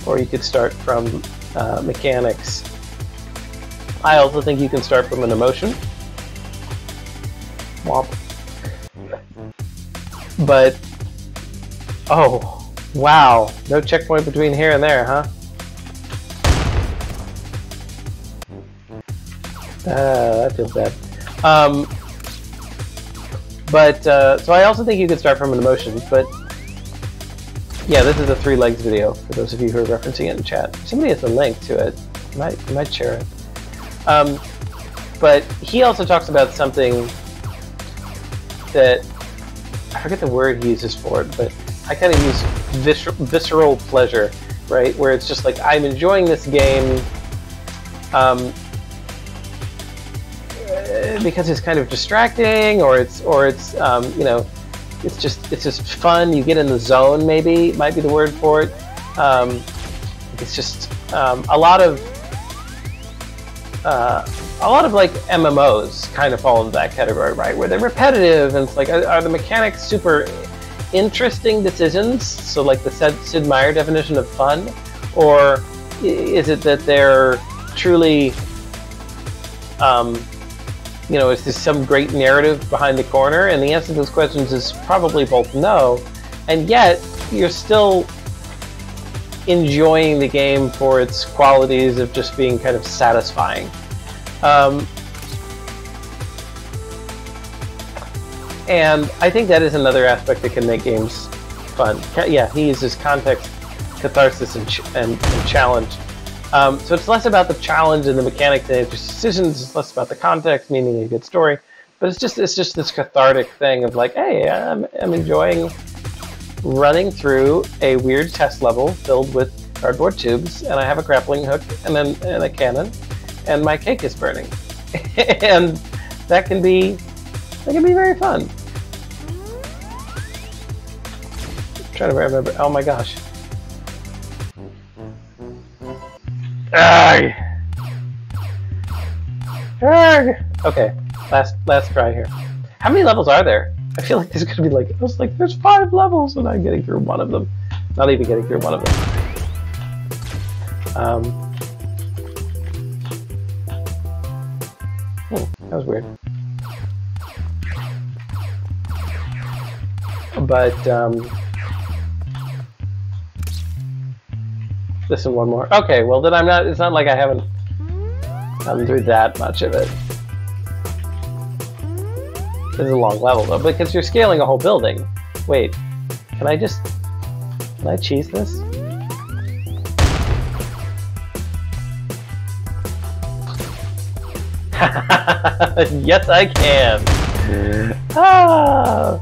or you could start from mechanics. I also think you can start from an emotion. Womp. But, oh, wow. No checkpoint between here and there, huh? That feels bad. So I also think you could start from an emotion, but yeah, this is a 3 legs video for those of you who are referencing it in chat. Somebody has a link to it. I might share it. But he also talks about something that, I forget the word he uses for it, but I kind of use visceral pleasure, right? Where it's just like, I'm enjoying this game because it's kind of distracting, or it's you know, it's just fun. You get in the zone, maybe might be the word for it. It's just a lot of like MMOs kind of fall into that category, right? Where they're repetitive, and it's like, are the mechanics super interesting decisions? So like the Sid Meier definition of fun, or is it that they're truly you know, is there some great narrative behind the corner? And the answer to those questions is probably both no. And yet, you're still enjoying the game for its qualities of just being kind of satisfying. And I think that is another aspect that can make games fun. Yeah, he uses context, catharsis, and challenge. So it's less about the challenge and the mechanics and the decisions. It's less about the context, meaning a good story. But it's just this cathartic thing of like, hey, I'm enjoying running through a weird test level filled with cardboard tubes, and I have a grappling hook and a cannon, and my cake is burning, and that can be very fun. I'm trying to remember. Oh my gosh. Arrgh. Arrgh. Okay, last try here. How many levels are there? I feel like there's gonna be like, I was like, there's 5 levels, and I'm getting through one of them. Not even getting through one of them. That was weird. But this and one more. Okay, well then I'm not. It's not like I haven't gotten through that much of it. This is a long level though, because you're scaling a whole building. Wait, can I cheese this? Yes, I can. Ah.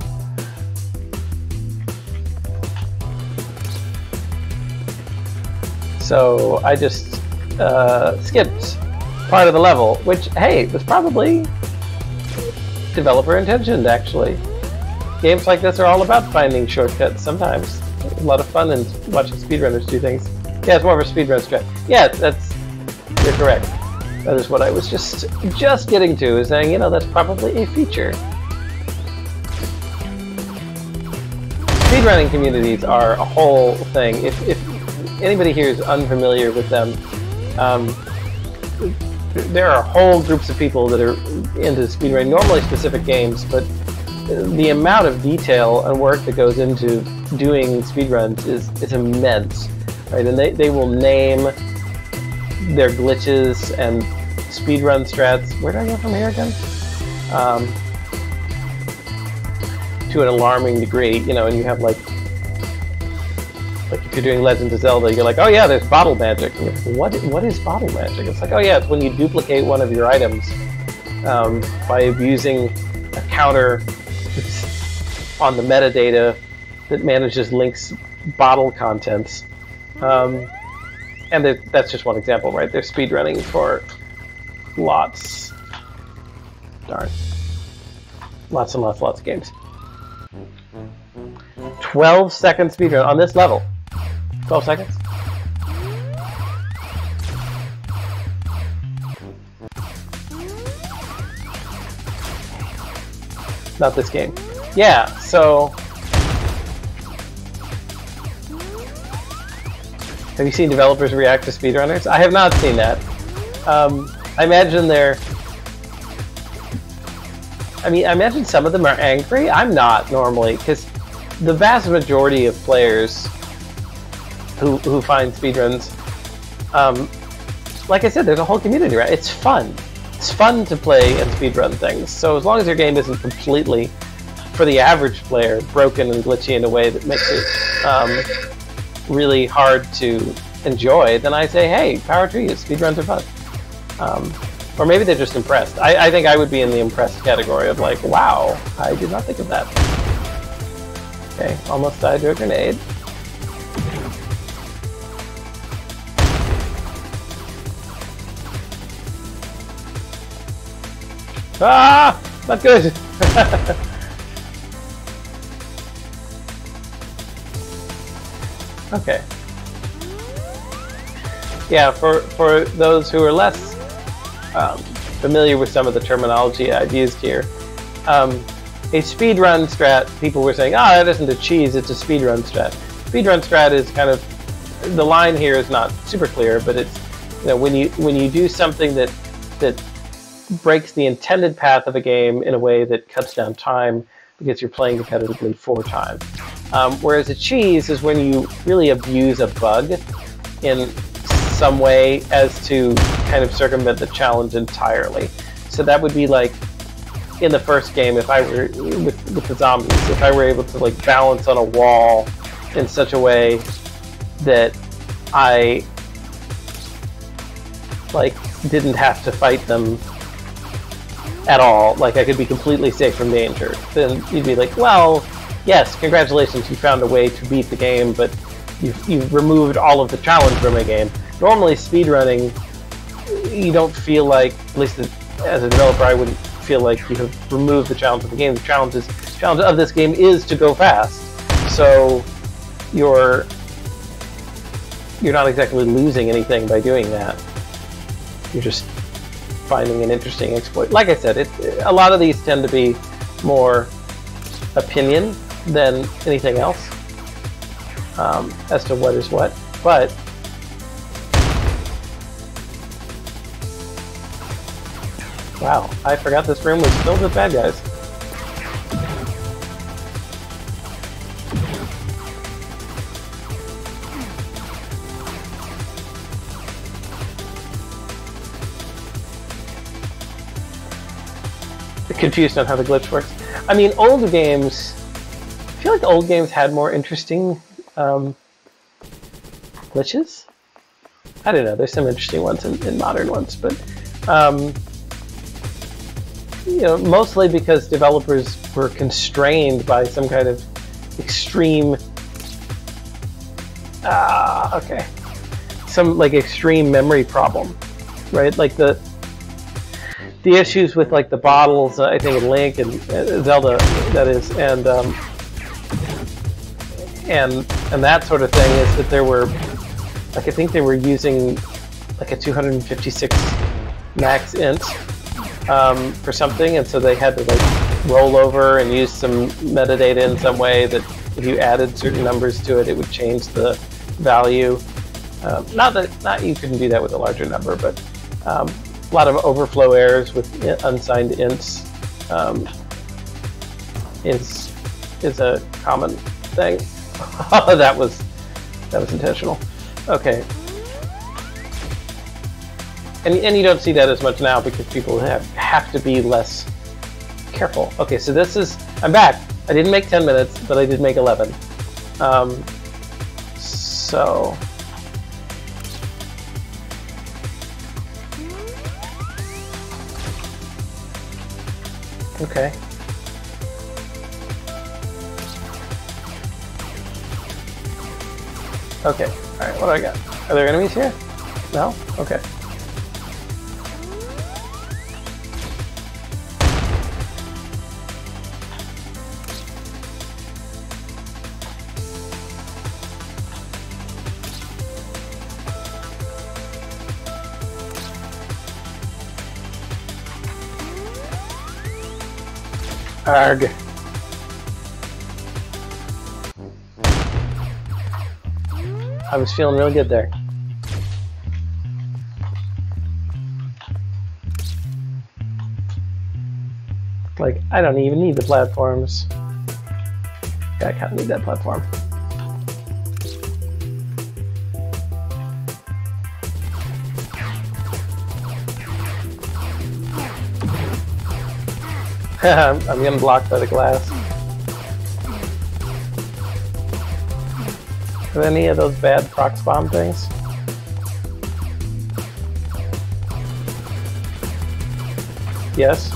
So I just skipped part of the level, which, hey, was probably developer intentioned, actually. Games like this are all about finding shortcuts sometimes. It's a lot of fun in watching speedrunners do things. Yeah, it's more of a speedrun strat. Yeah, you're correct. That is what I was just getting to, is saying, you know, that's probably a feature. Speedrunning communities are a whole thing. If anybody here is unfamiliar with them, there are whole groups of people that are into speedrunning, normally specific games, but the amount of detail and work that goes into doing speedruns is immense, right? And they will name their glitches and speedrun strats. Where did I go from here again? To an alarming degree, you know, and you have like if you're doing Legend of Zelda, you're like, oh yeah, there's bottle magic. And you're like, what is bottle magic? It's like, oh yeah, it's when you duplicate one of your items by abusing a counter on the metadata that manages links bottle contents. And that's just one example, right? They're speedrunning for lots and lots of games. 12-second speedrun on this level. 12 seconds? not this game. Yeah, so have you seen developers react to speedrunners? I have not seen that. I imagine I imagine some of them are angry. I'm not normally, because the vast majority of players who find speedruns, like I said, there's a whole community, right? It's fun. It's fun to play and speedrun things. So as long as your game isn't completely, for the average player, broken and glitchy in a way that makes it really hard to enjoy, then I say, hey, power to you, speedruns are fun. Or maybe they're just impressed. I think I would be in the impressed category of like, wow, I did not think of that. Okay, almost died to a grenade. Ah! Not good! Okay. Yeah, for those who are less familiar with some of the terminology I've used here, a speedrun strat, people were saying, that isn't a cheese, it's a speedrun strat. Speedrun strat is kind of, the line here is not super clear, but it's, when you do something that breaks the intended path of a game in a way that cuts down time because you're playing competitively for time. Whereas a cheese is when you really abuse a bug in some way as to kind of circumvent the challenge entirely. So that would be like in the first game, if I were with the zombies, if I were able to like balance on a wall in such a way that I like didn't have to fight them at all, like I could be completely safe from danger, then you'd be like, well, yes, congratulations, you found a way to beat the game, but you've removed all of the challenge from a game. Normally, speedrunning, you don't feel like, at least as a developer, I wouldn't feel like you have removed the challenge of the game. The challenge of this game is to go fast. So you're not exactly losing anything by doing that. You're just finding an interesting exploit. Like I said, a lot of these tend to be more opinion than anything else as to what is what. But wow, I forgot this room was filled with bad guys. Confused on how the glitch works. I mean, old games, I feel like old games had more interesting glitches. I don't know, there's some interesting ones in modern ones, but mostly because developers were constrained by some kind of extreme some like extreme memory problem, right? Like the issues with like the bottles, I think in Link and Zelda, that is, and that sort of thing is that there were, like I think they were using like a 256 max int for something, and so they had to like roll over and use some metadata in some way that if you added certain numbers to it, it would change the value. Not you couldn't do that with a larger number, but a lot of overflow errors with unsigned ints is a common thing. that was intentional. Okay. And you don't see that as much now because people have to be less careful. Okay, so this is, I'm back. I didn't make 10 minutes, but I did make 11. So okay. Okay, alright, what do I got? Are there enemies here? No? Okay. Arg. I was feeling real good there. Like, I don't even need the platforms. Yeah, I kind of need that platform. I'm getting blocked by the glass. Are there any of those bad prox bomb things? Yes.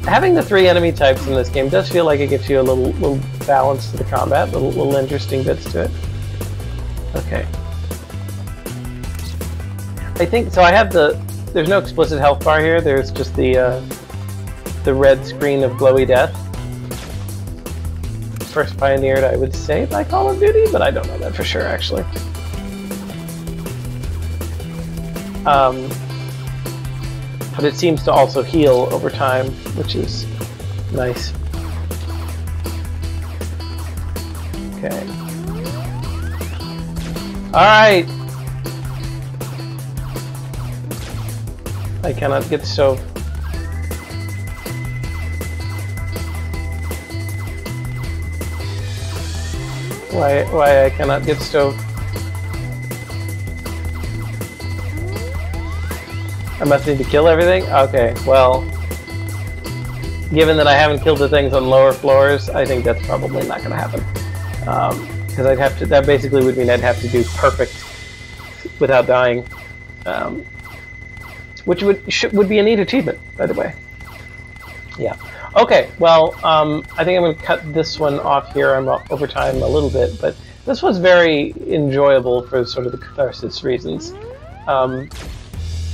Having the 3 enemy types in this game does feel like it gives you a little balance to the combat, little interesting bits to it. Okay. I think so. I have there's no explicit health bar here. There's just the red screen of glowy death. First pioneered, I would say, by Call of Duty, but I don't know that for sure, actually. But it seems to also heal over time, which is nice. Okay. Alright! I cannot get the stove. Why I cannot get stove? I must need to kill everything? Okay, well, given that I haven't killed the things on lower floors, I think that's probably not going to happen. Because I'd have to, that basically would mean I'd have to do perfect without dying. Which would be a neat achievement, by the way. Yeah. Okay, well, I think I'm going to cut this one off here. I'm over time a little bit, but this was very enjoyable for sort of the catharsis reasons.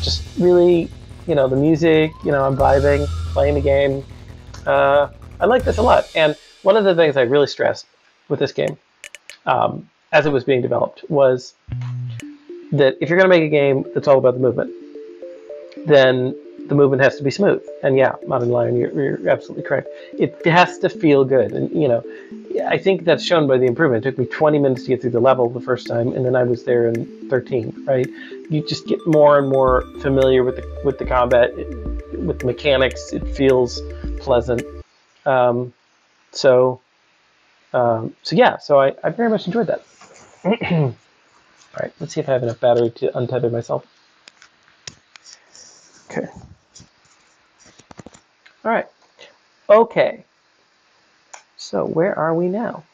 Just really, you know, the music, you know, I'm vibing, playing the game. I like this a lot. And one of the things I really stressed with this game, as it was being developed, was that if you're going to make a game that's all about the movement, then the movement has to be smooth. And yeah, Modern Lion, you're absolutely correct. It has to feel good. And, you know, I think that's shown by the improvement. It took me 20 minutes to get through the level the first time, and then I was there in 13, right? You just get more and more familiar with the combat, with the mechanics. It feels pleasant. So yeah, so I very much enjoyed that. All right, let's see if I have enough battery to untether myself. Okay. All right. Okay. So where are we now?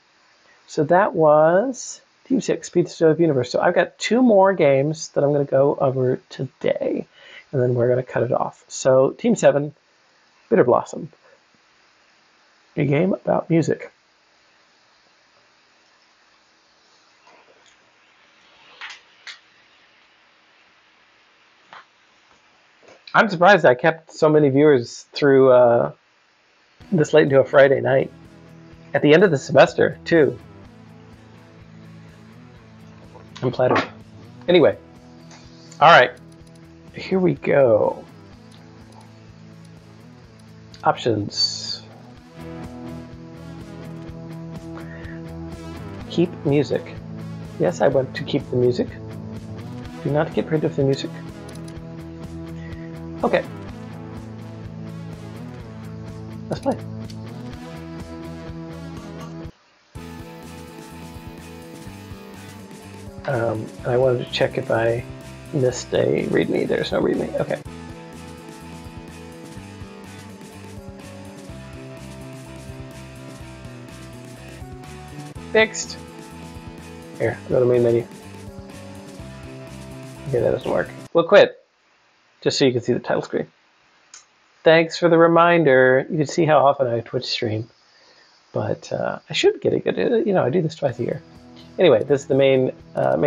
So that was Team 6, Pizza Stove Universe. So I've got 2 more games that I'm going to go over today, and then we're going to cut it off. So Team 7, Bitter Blossom, a game about music. I'm surprised I kept so many viewers through this late into a Friday night. At the end of the semester, too. I'm flattered. Anyway. Alright. Here we go. Options. Keep music. Yes, I want to keep the music. Do not get rid of the music. Okay. Let's play. I wanted to check if I missed a readme. There's no readme. Okay. Fixed. Here, go to main menu. Okay, that doesn't work. We'll quit. Just so you can see the title screen. Thanks for the reminder. You can see how often I Twitch stream. But I should get a good, you know, I do this twice a year. Anyway, this is the main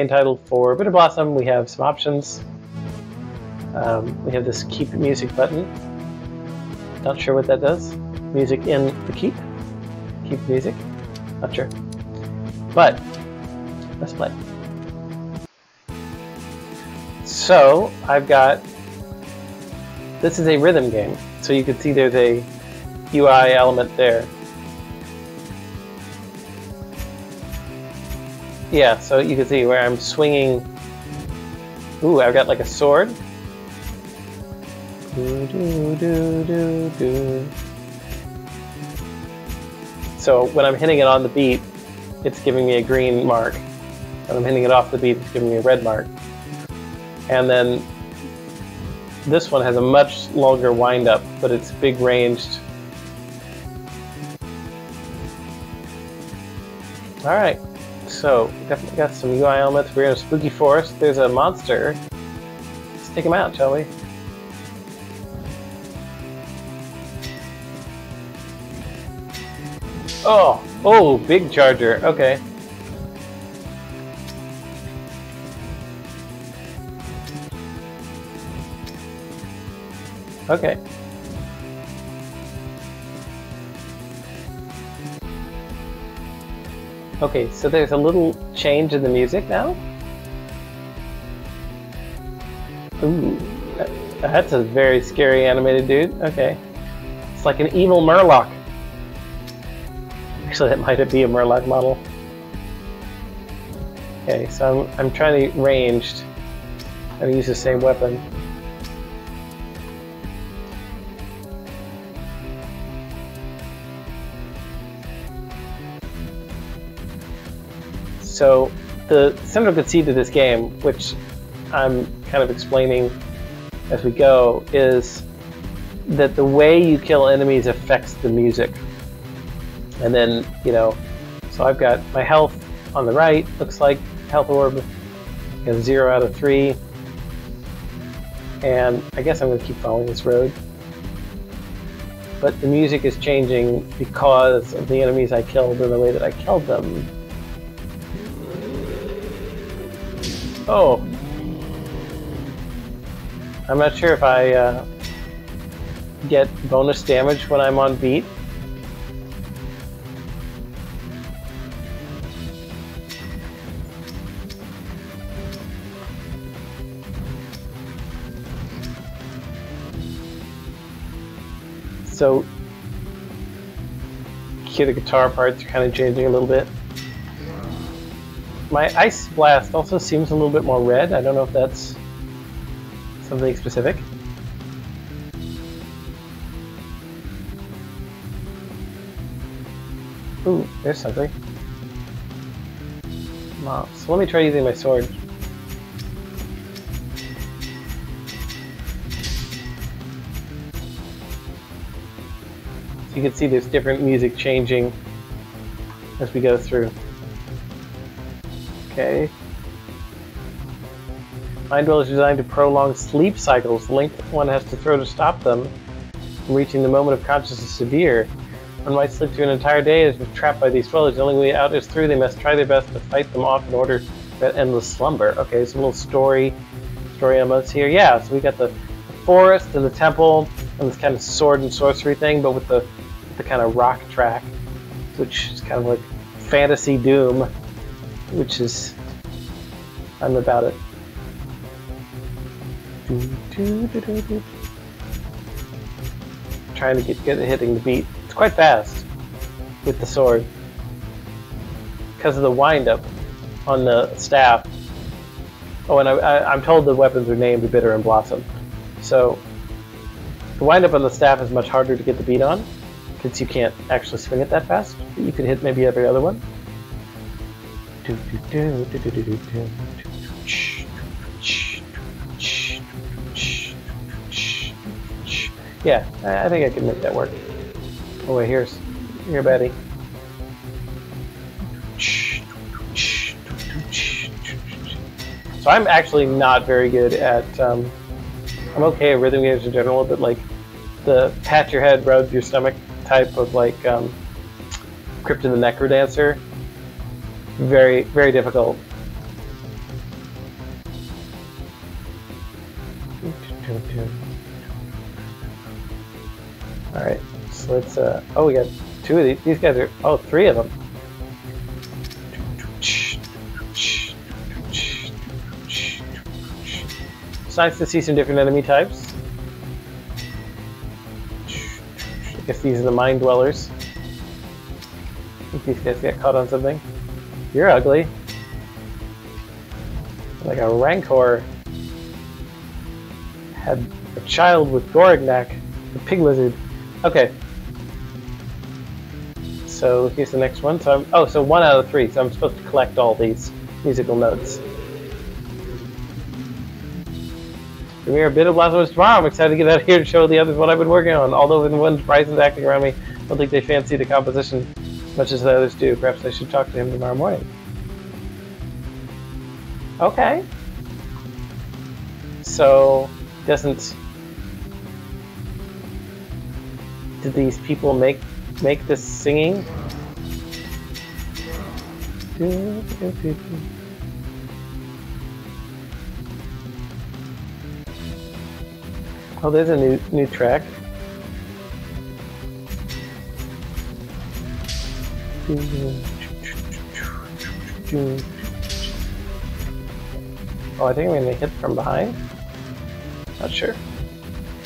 title for Bitter Blossom. We have some options. We have this keep music button. Not sure what that does. Music in the keep. Keep music. Not sure. But let's play. So I've got, this is a rhythm game. So you can see there's a UI element there. Yeah, so you can see where I'm swinging. Ooh, I've got like a sword. Do, do, do, do, do. So when I'm hitting it on the beat, it's giving me a green mark. When I'm hitting it off the beat, it's giving me a red mark. And then this one has a much longer wind-up, but it's big ranged. Alright, so definitely got some UI elements. We're in a spooky forest. There's a monster. Let's take him out, shall we? Oh, big charger. Okay. Okay. Okay, so there's a little change in the music now. Ooh, that's a very scary animated dude. Okay. It's like an evil Murloc. Actually, that might be a Murloc model. Okay, so I'm trying to ranged. I'm going to use the same weapon. So the central conceit of this game, which I'm kind of explaining as we go, is that the way you kill enemies affects the music. And then, you know, so I've got my health on the right, looks like health orb, 0 out of 3. And I guess I'm going to keep following this road. But the music is changing because of the enemies I killed and the way that I killed them. Oh. I'm not sure if I get bonus damage when I'm on beat. So here the guitar parts are kind of changing a little bit. My Ice Blast also seems a little bit more red. I don't know if that's something specific. Ooh, there's something. So let me try using my sword. So you can see there's different music changing as we go through. Okay. Mind Dweller is designed to prolong sleep cycles. The length one has to throw to stop them from reaching the moment of consciousness is severe. One might sleep through an entire day as if trapped by these dwellers. The only way out is through. They must try their best to fight them off in order to prevent endless slumber. Okay, some little story elements here. Yeah, so we got the forest and the temple and this kind of sword and sorcery thing, but with the kind of rock track, which is kind of like fantasy Doom, which is, I'm about it. Trying to get good at hitting the beat. It's quite fast with the sword because of the wind-up on the staff. Oh, and I'm told the weapons are named Bitter and Blossom. So the wind-up on the staff is much harder to get the beat on because you can't actually swing it that fast. But you can hit maybe every other one. Yeah, I think I can make that work. Oh wait, here, Betty. So I'm actually not very good at, I'm okay at rhythm games in general, but like the pat your head, rub your stomach type of like Crypt of the Necrodancer, very, very difficult. Alright, so let's, oh, we got 2 of these. These guys are, oh, 3 of them. It's nice to see some different enemy types. I guess these are the Mind Dwellers. I think these guys get caught on something. You're ugly. Like a Rancor had a child with Gorignac, the pig lizard. Okay. So here's the next one. So so 1 out of 3. So I'm supposed to collect all these musical notes. Premiere a bit of Lazarus tomorrow. I'm excited to get out here to show the others what I've been working on. Although when one's Bryson's acting around me, I don't think they fancy the composition as much as the others do. Perhaps I should talk to him tomorrow morning. Okay. So, did these people make this singing? Oh, there's a new track. Oh, I think I'm gonna hit from behind. Not sure.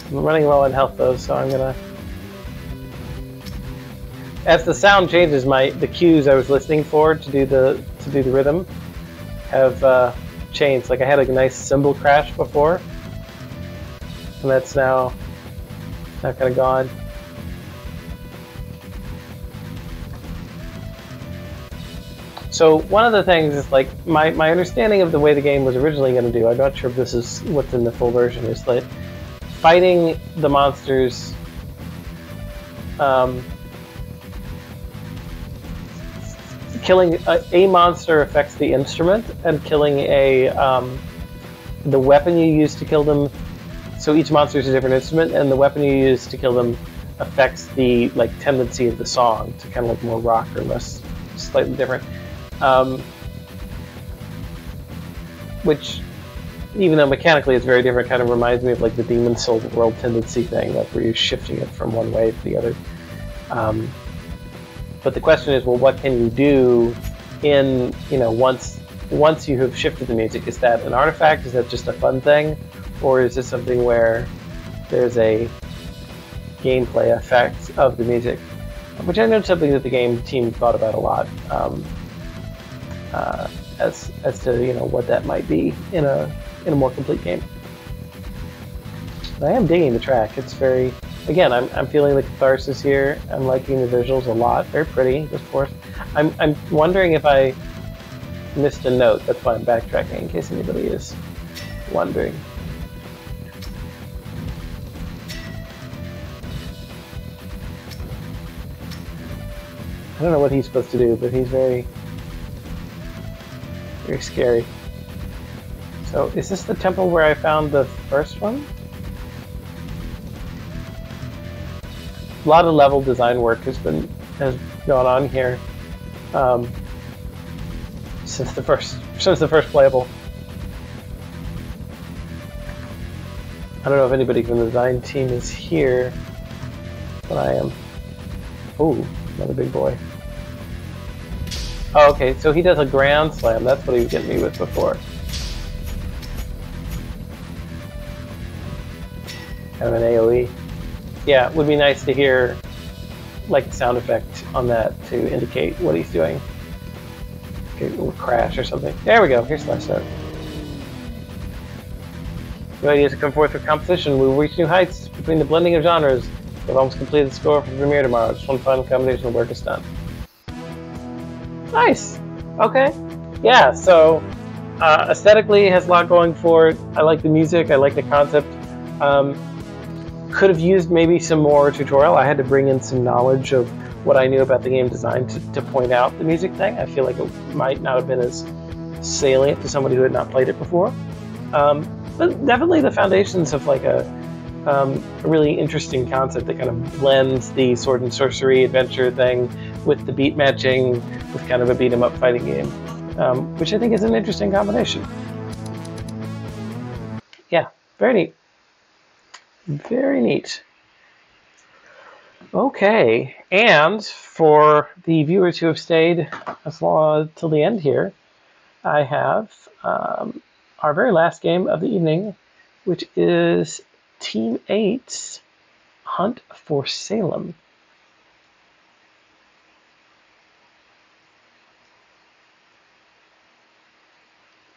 I'm running low on health though, so I'm gonna. As the sound changes, the cues I was listening for to do the rhythm have changed. Like I had a nice cymbal crash before, and that's now kind of gone. So one of the things is like my understanding of the way the game was originally going to do. I'm not sure if this is what's in the full version. Is that fighting the monsters. Killing a monster affects the instrument, and killing the weapon you use to kill them. So each monster is a different instrument, and the weapon you use to kill them affects the tendency of the song to kind of like more rock or less, slightly different. Which, even though mechanically it's very different, kind of reminds me of like the Demon Soul World tendency thing, like where you're shifting it from one way to the other. But the question is, well, what can you do in once you have shifted the music? Is that an artifact? Is that just a fun thing, or is this something where there's a gameplay effect of the music? Which I know is something that the game team thought about a lot, as to what that might be in a more complete game. But I am digging the track. It's very, again, I'm feeling the catharsis here. I'm liking the visuals a lot. Very pretty, of course. I'm wondering if I missed a note. That's why I'm backtracking, in case anybody is wondering. I don't know what he's supposed to do, but he's very scary. So, is this the temple where I found the first one? A lot of level design work has gone on here since the first playable. I don't know if anybody from the design team is here, but I am. Oh, another big boy. Oh, okay, so he does a grand slam. That's what he was getting me with before. Kind of an AoE. Yeah, it would be nice to hear like a sound effect on that to indicate what he's doing. Okay, a little crash or something. There we go. Here's the last note. New ideas to come forth for composition. We will reach new heights between the blending of genres. We've almost completed the score for the premiere tomorrow. Just one final combination of work is done. Nice. Okay. Yeah. So aesthetically, it has a lot going for it. I like the music. I like the concept. Could have used maybe some more tutorial. I had to bring in some knowledge of what I knew about the game design to point out the music thing. I feel like it might not have been as salient to somebody who had not played it before. But definitely the foundations of like a really interesting concept that kind of blends the sword and sorcery adventure thing with the beat matching with kind of a beat 'em up fighting game, which I think is an interesting combination. Yeah, very neat. Very neat. Okay, and for the viewers who have stayed as long till the end here, I have our very last game of the evening, which is Team 8's Hunt for Salem.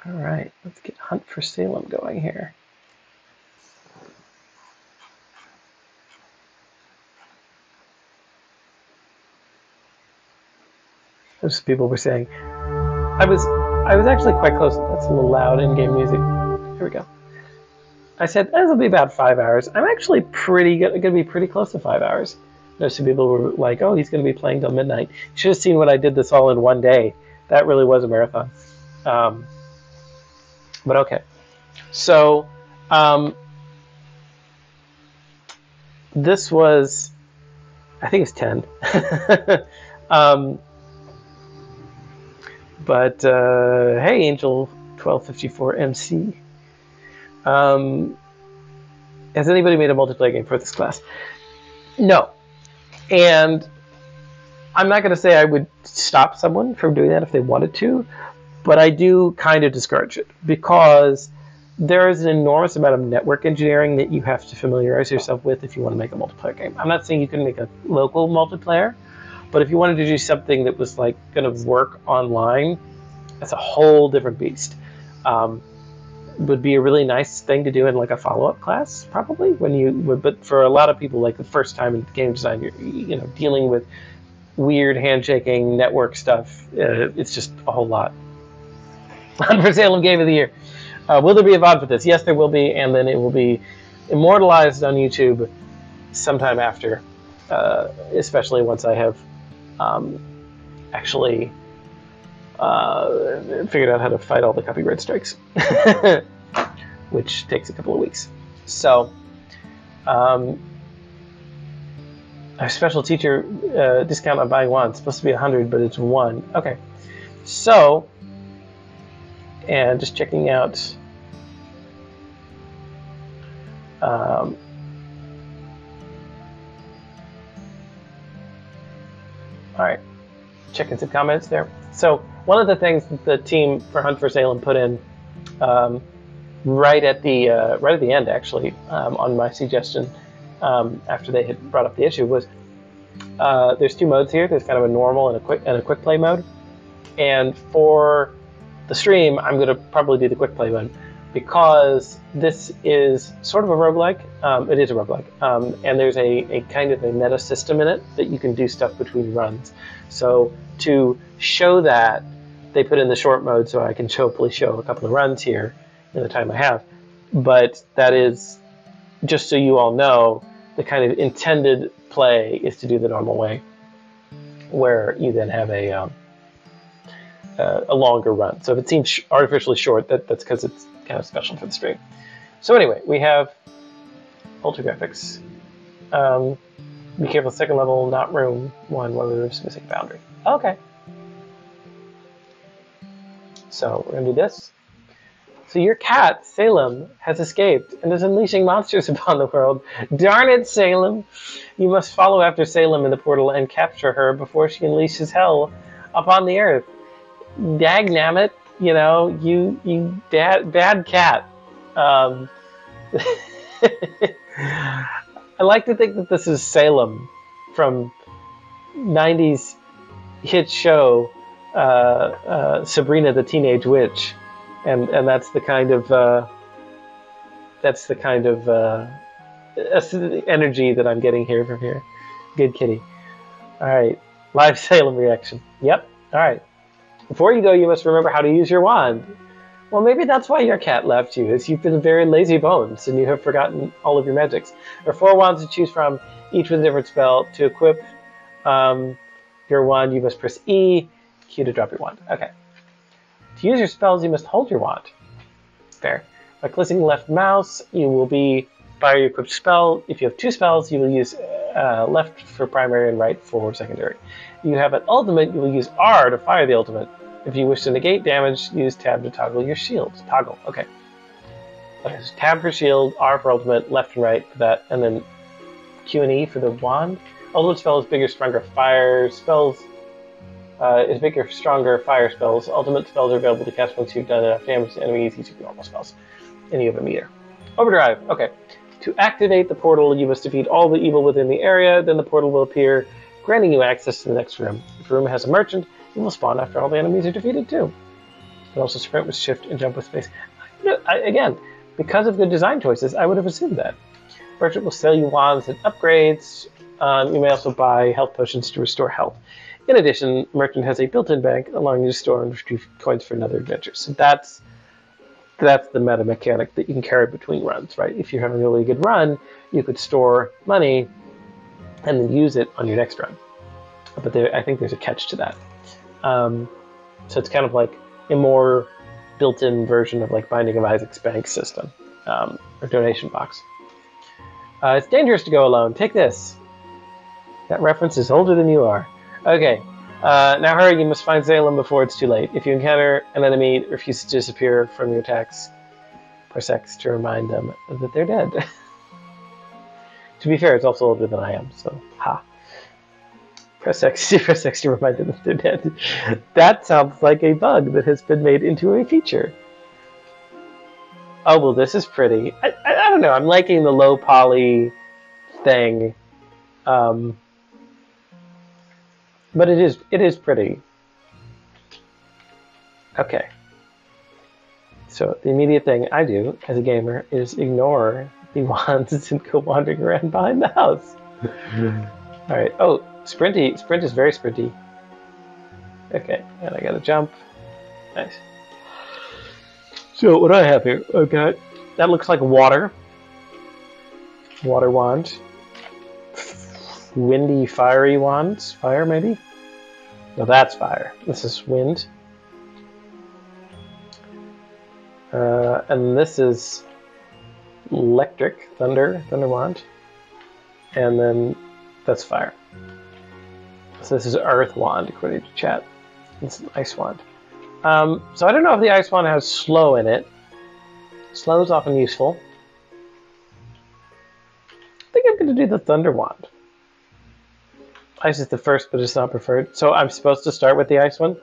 All right, let's get Hunt for Salem going here. As people were saying, I was actually quite close. That's a little loud in-game music. Here we go. I said this will be about 5 hours. I'm actually going to be pretty close to 5 hours. There's some people were like, "Oh, he's going to be playing till midnight." You should have seen what I did this all in one day. That really was a marathon. But okay, so this was, I think it's 10. But hey, Angel 1254 MC. Has anybody made a multiplayer game for this class? No. And I'm not going to say I would stop someone from doing that if they wanted to, but I do kind of discourage it because there is an enormous amount of network engineering that you have to familiarize yourself with if you want to make a multiplayer game. I'm not saying you can make a local multiplayer, but if you wanted to do something that was like going to work online, that's a whole different beast. Would be a really nice thing to do in like a follow-up class, probably. But for a lot of people, like the first time in game design, you're dealing with weird handshaking network stuff. It's just a whole lot. Hunt for Salem Game of the Year. Will there be a VOD for this? Yes, there will be, and then it will be immortalized on YouTube sometime after, especially once I have actually figured out how to fight all the copyright strikes, which takes a couple of weeks. So, a special teacher discount on buying one. It's supposed to be 100, but it's 1. Okay. So, and just checking out. All right. Checking some comments there. So one of the things that the team for Hunt for Salem put in right at the end, actually, on my suggestion, after they had brought up the issue, was there's 2 modes here. There's kind of a normal and a quick play mode. And for the stream, I'm going to probably do the quick play mode because this is sort of a roguelike. It is a roguelike. And there's a kind of a meta system in it that you can do stuff between runs. So to show that, they put in the short mode so I can hopefully show a couple of runs here in the time I have. But that is, just so you all know, the kind of intended play is to do the normal way, where you then have a longer run. So if it seems artificially short, that's because it's kind of special for the stream. So anyway, we have Ultra Graphics. Be careful, second level, not room 1, one moves missing boundary. Okay. So we're going to do this. So your cat, Salem, has escaped and is unleashing monsters upon the world. Darn it, Salem! You must follow after Salem in the portal and capture her before she unleashes hell upon the earth. Dagnammit, you bad cat. I like to think that this is Salem from 90s hit show Sabrina the Teenage Witch, and that's the kind of energy that I'm getting here from here. Good kitty. All right, live Salem reaction. Yep. All right. Before you go, you must remember how to use your wand. Well, maybe that's why your cat left you, is you've been very lazy bones and you have forgotten all of your magics. There are 4 wands to choose from, each with a different spell. To equip your wand, you must press E, Q to drop your wand. Okay. To use your spells, you must hold your wand. Fair. By clicking left mouse, you will be fire your equipped spell. If you have 2 spells, you will use left for primary and right for secondary. If you have an ultimate, you will use R to fire the ultimate. If you wish to negate damage, use tab to toggle your shield. Toggle, okay. Okay, so tab for shield, R for ultimate, left and right for that, and then Q and E for the wand. Ultimate spell is bigger, stronger fire spells. Is bigger, stronger fire spells. Ultimate spells are available to cast once you've done enough damage to enemies using normal spells. And you have a meter. Overdrive, okay. To activate the portal, you must defeat all the evil within the area, then the portal will appear, granting you access to the next room. If the room has a merchant, you will spawn after all the enemies are defeated too. but also sprint with shift and jump with space. Again, because of good design choices, I would have assumed that. Merchant will sell you wands and upgrades. You may also buy health potions to restore health. In addition, Merchant has a built-in bank, allowing you to store and retrieve coins for another adventure. So that's the meta mechanic that you can carry between runs, right? If you're having a really good run, you could store money and then use it on your next run. But I think there's a catch to that. So it's kind of like a more built-in version of like Binding of Isaac's bank system, or donation box. It's dangerous to go alone. Take this. That reference is older than you are. Okay. Now hurry, you must find Salem before it's too late. If you encounter an enemy that refuses to disappear from your attacks, press X to remind them that they're dead. To be fair, it's also older than I am, so ha. Press X to remind them that they're dead. That sounds like a bug that has been made into a feature. Oh, well, this is pretty. I don't know, I'm liking the low poly thing. But it is pretty. Okay. So the immediate thing I do as a gamer is ignore the wands and go wandering around behind the house. All right. Oh, sprinty. Sprint is very sprinty. Okay, and I gotta jump. Nice. So what do I have here? I've got, that looks like water. Water wand. Windy, fiery wands. Fire, maybe? No, that's fire. This is wind. And this is electric, thunder wand. And then that's fire. So this is earth wand, according to chat. It's an ice wand. So I don't know if the ice wand has slow in it. Slow is often useful. I think I'm going to do the thunder wand. Ice is the first, but it's not preferred. So I'm supposed to start with the ice one?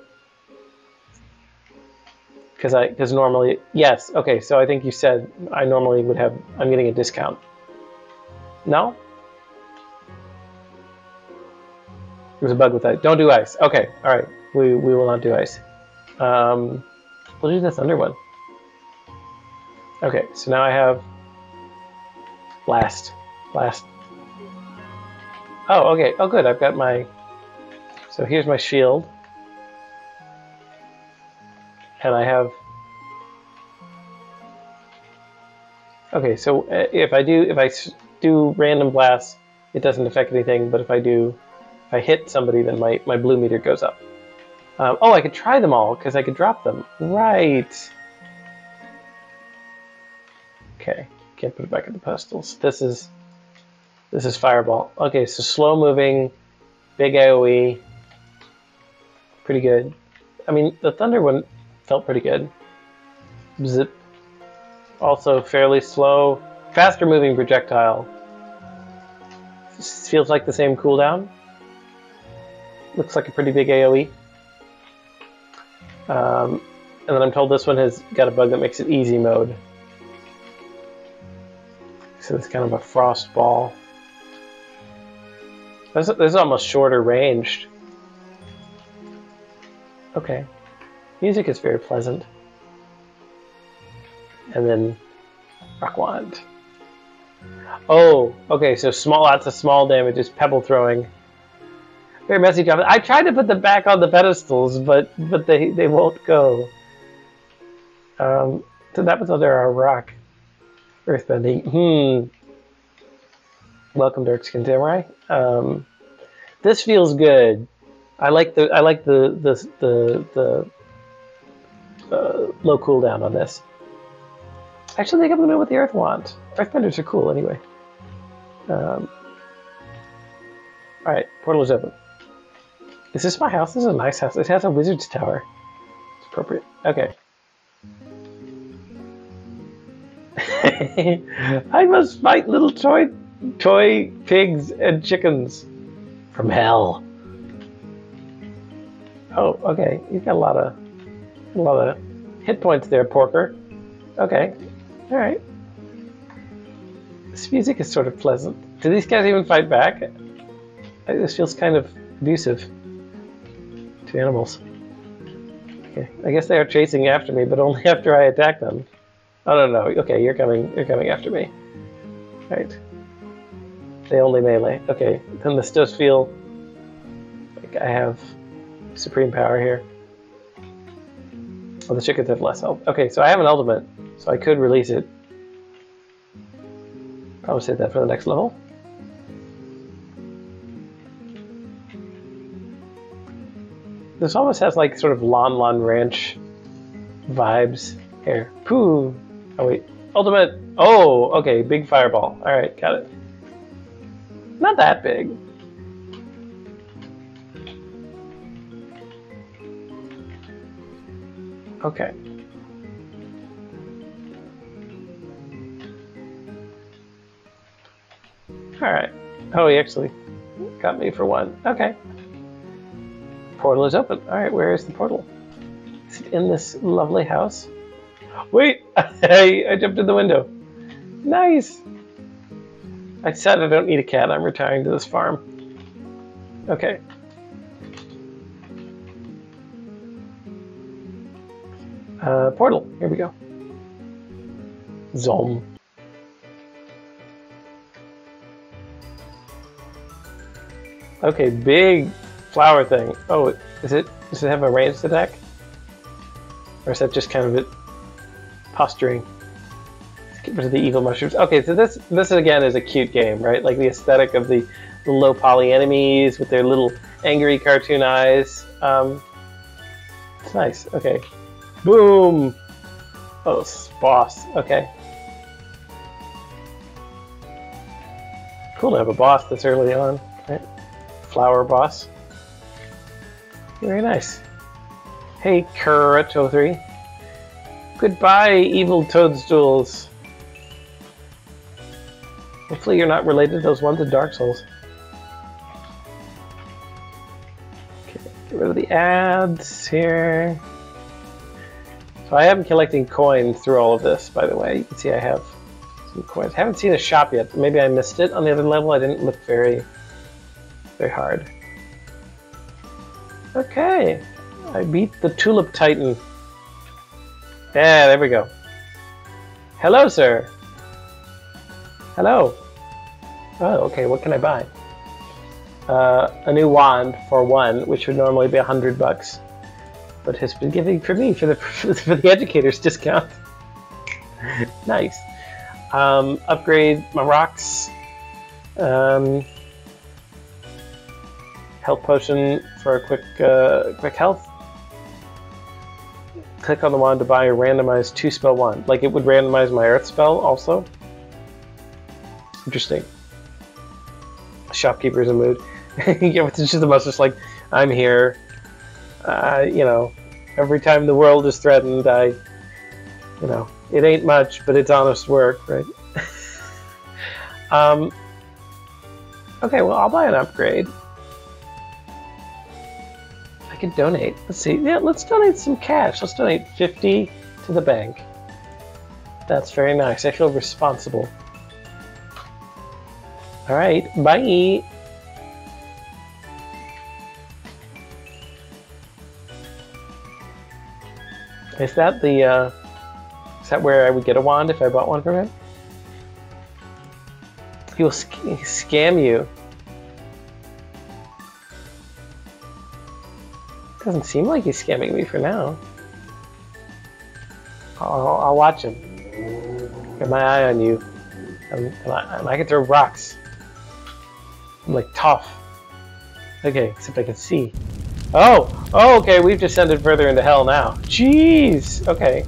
Because normally, yes. Okay, so I think you said I normally would have, I'm getting a discount. No? There's a bug with ice. Don't do ice. Okay, all right. We will not do ice. We'll do the thunder one. Okay, so now I have blast. Oh, okay. Oh, good. I've got my... So here's my shield. And I have... Okay, so if I do random blasts, it doesn't affect anything. But if I hit somebody, then my blue meter goes up. Oh, I could try them all, because I could drop them. Right. Okay. Can't put it back in the pestles. This is Fireball. Okay, so slow moving, big AoE, pretty good. I mean, the Thunder one felt pretty good. Zip. Also fairly slow, faster moving projectile. This feels like the same cooldown. Looks like a pretty big AoE. And then I'm told this one has got a bug that makes it easy mode. So it's kind of a frost ball. This is almost shorter ranged. Okay. Music is very pleasant. And then Rock Wand. Oh, okay, so lots of small damage is pebble throwing. Very messy job. I tried to put them back on the pedestals, but they won't go. So that was under our rock. Earthbending. Welcome, Darkskin Samurai. This feels good. I like the low cooldown on this. Actually, I think I'm gonna go with the Earth Wand. Earthbenders are cool anyway. All right, portal is open. Is this my house? This is a nice house. It has a wizard's tower. It's appropriate. Okay. I must fight little toy pigs and chickens from hell. Oh, okay. You've got a lot of hit points there, Porker. Okay. All right. This music is sort of pleasant. Do these guys even fight back? This feels kind of abusive to animals. Okay, I guess they are chasing after me, but only after I attack them. Oh no, no. Okay, you're coming after me. Right. They only melee. Okay, then this does feel like I have supreme power here. Oh, the chickens have less health. Okay, so I have an ultimate, so I could release it. Probably save that for the next level. This almost has like sort of Lon Lon Ranch vibes here. Pooh! Oh wait, ultimate! Oh, okay, big fireball. Alright, got it. Not that big. Okay. Alright. Oh, he actually got me for one. Okay. Portal is open. Alright, where is the portal? Is it in this lovely house? Wait! I jumped in the window. Nice! I decided I don't need a cat. I'm retiring to this farm. Okay. Portal. Here we go. Zom. Okay, big flower thing. Oh, does it have a ranged attack? Or is that just kind of it posturing? Let's get rid of the evil mushrooms. Okay, so this again is a cute game, right? Like the aesthetic of the low poly enemies with their little angry cartoon eyes. It's nice. Okay. Boom! Oh, boss. Okay. Cool to have a boss this early on, right? Flower boss. Very nice. Hey, Kurato 3. Goodbye, evil toadstools. Hopefully you're not related to those ones in Dark Souls. Okay, get rid of the ads here. So I am collecting coins through all of this, by the way. You can see I have some coins. Haven't seen a shop yet. Maybe I missed it on the other level. I didn't look very hard. Okay. I beat the Tulip Titan. Yeah, there we go. Hello, sir. Hello. Oh, okay. What can I buy? A new wand for one, which would normally be $100, but has been giving for me for the educator's discount. Nice. Upgrade my rocks. Health potion for a quick health. Click on the wand to buy a randomized 2-spell wand. Like it would randomize my earth spell also. Interesting. Shopkeeper's in mood. Yeah, it's just the most just like, I'm here. You know, every time the world is threatened, you know, it ain't much, but it's honest work, right? Okay, well, I'll buy an upgrade. I could donate. Let's see. Yeah, let's donate some cash. Let's donate 50 to the bank. That's very nice. I feel responsible. All right. Bye. Is that the? Is that where I would get a wand if I bought one from him? He will scam you. Doesn't seem like he's scamming me for now. I'll watch him. Got my eye on you. And I can throw rocks. I'm like tough. Okay, except I can see. Oh, okay. We've descended further into hell now. Jeez. Okay.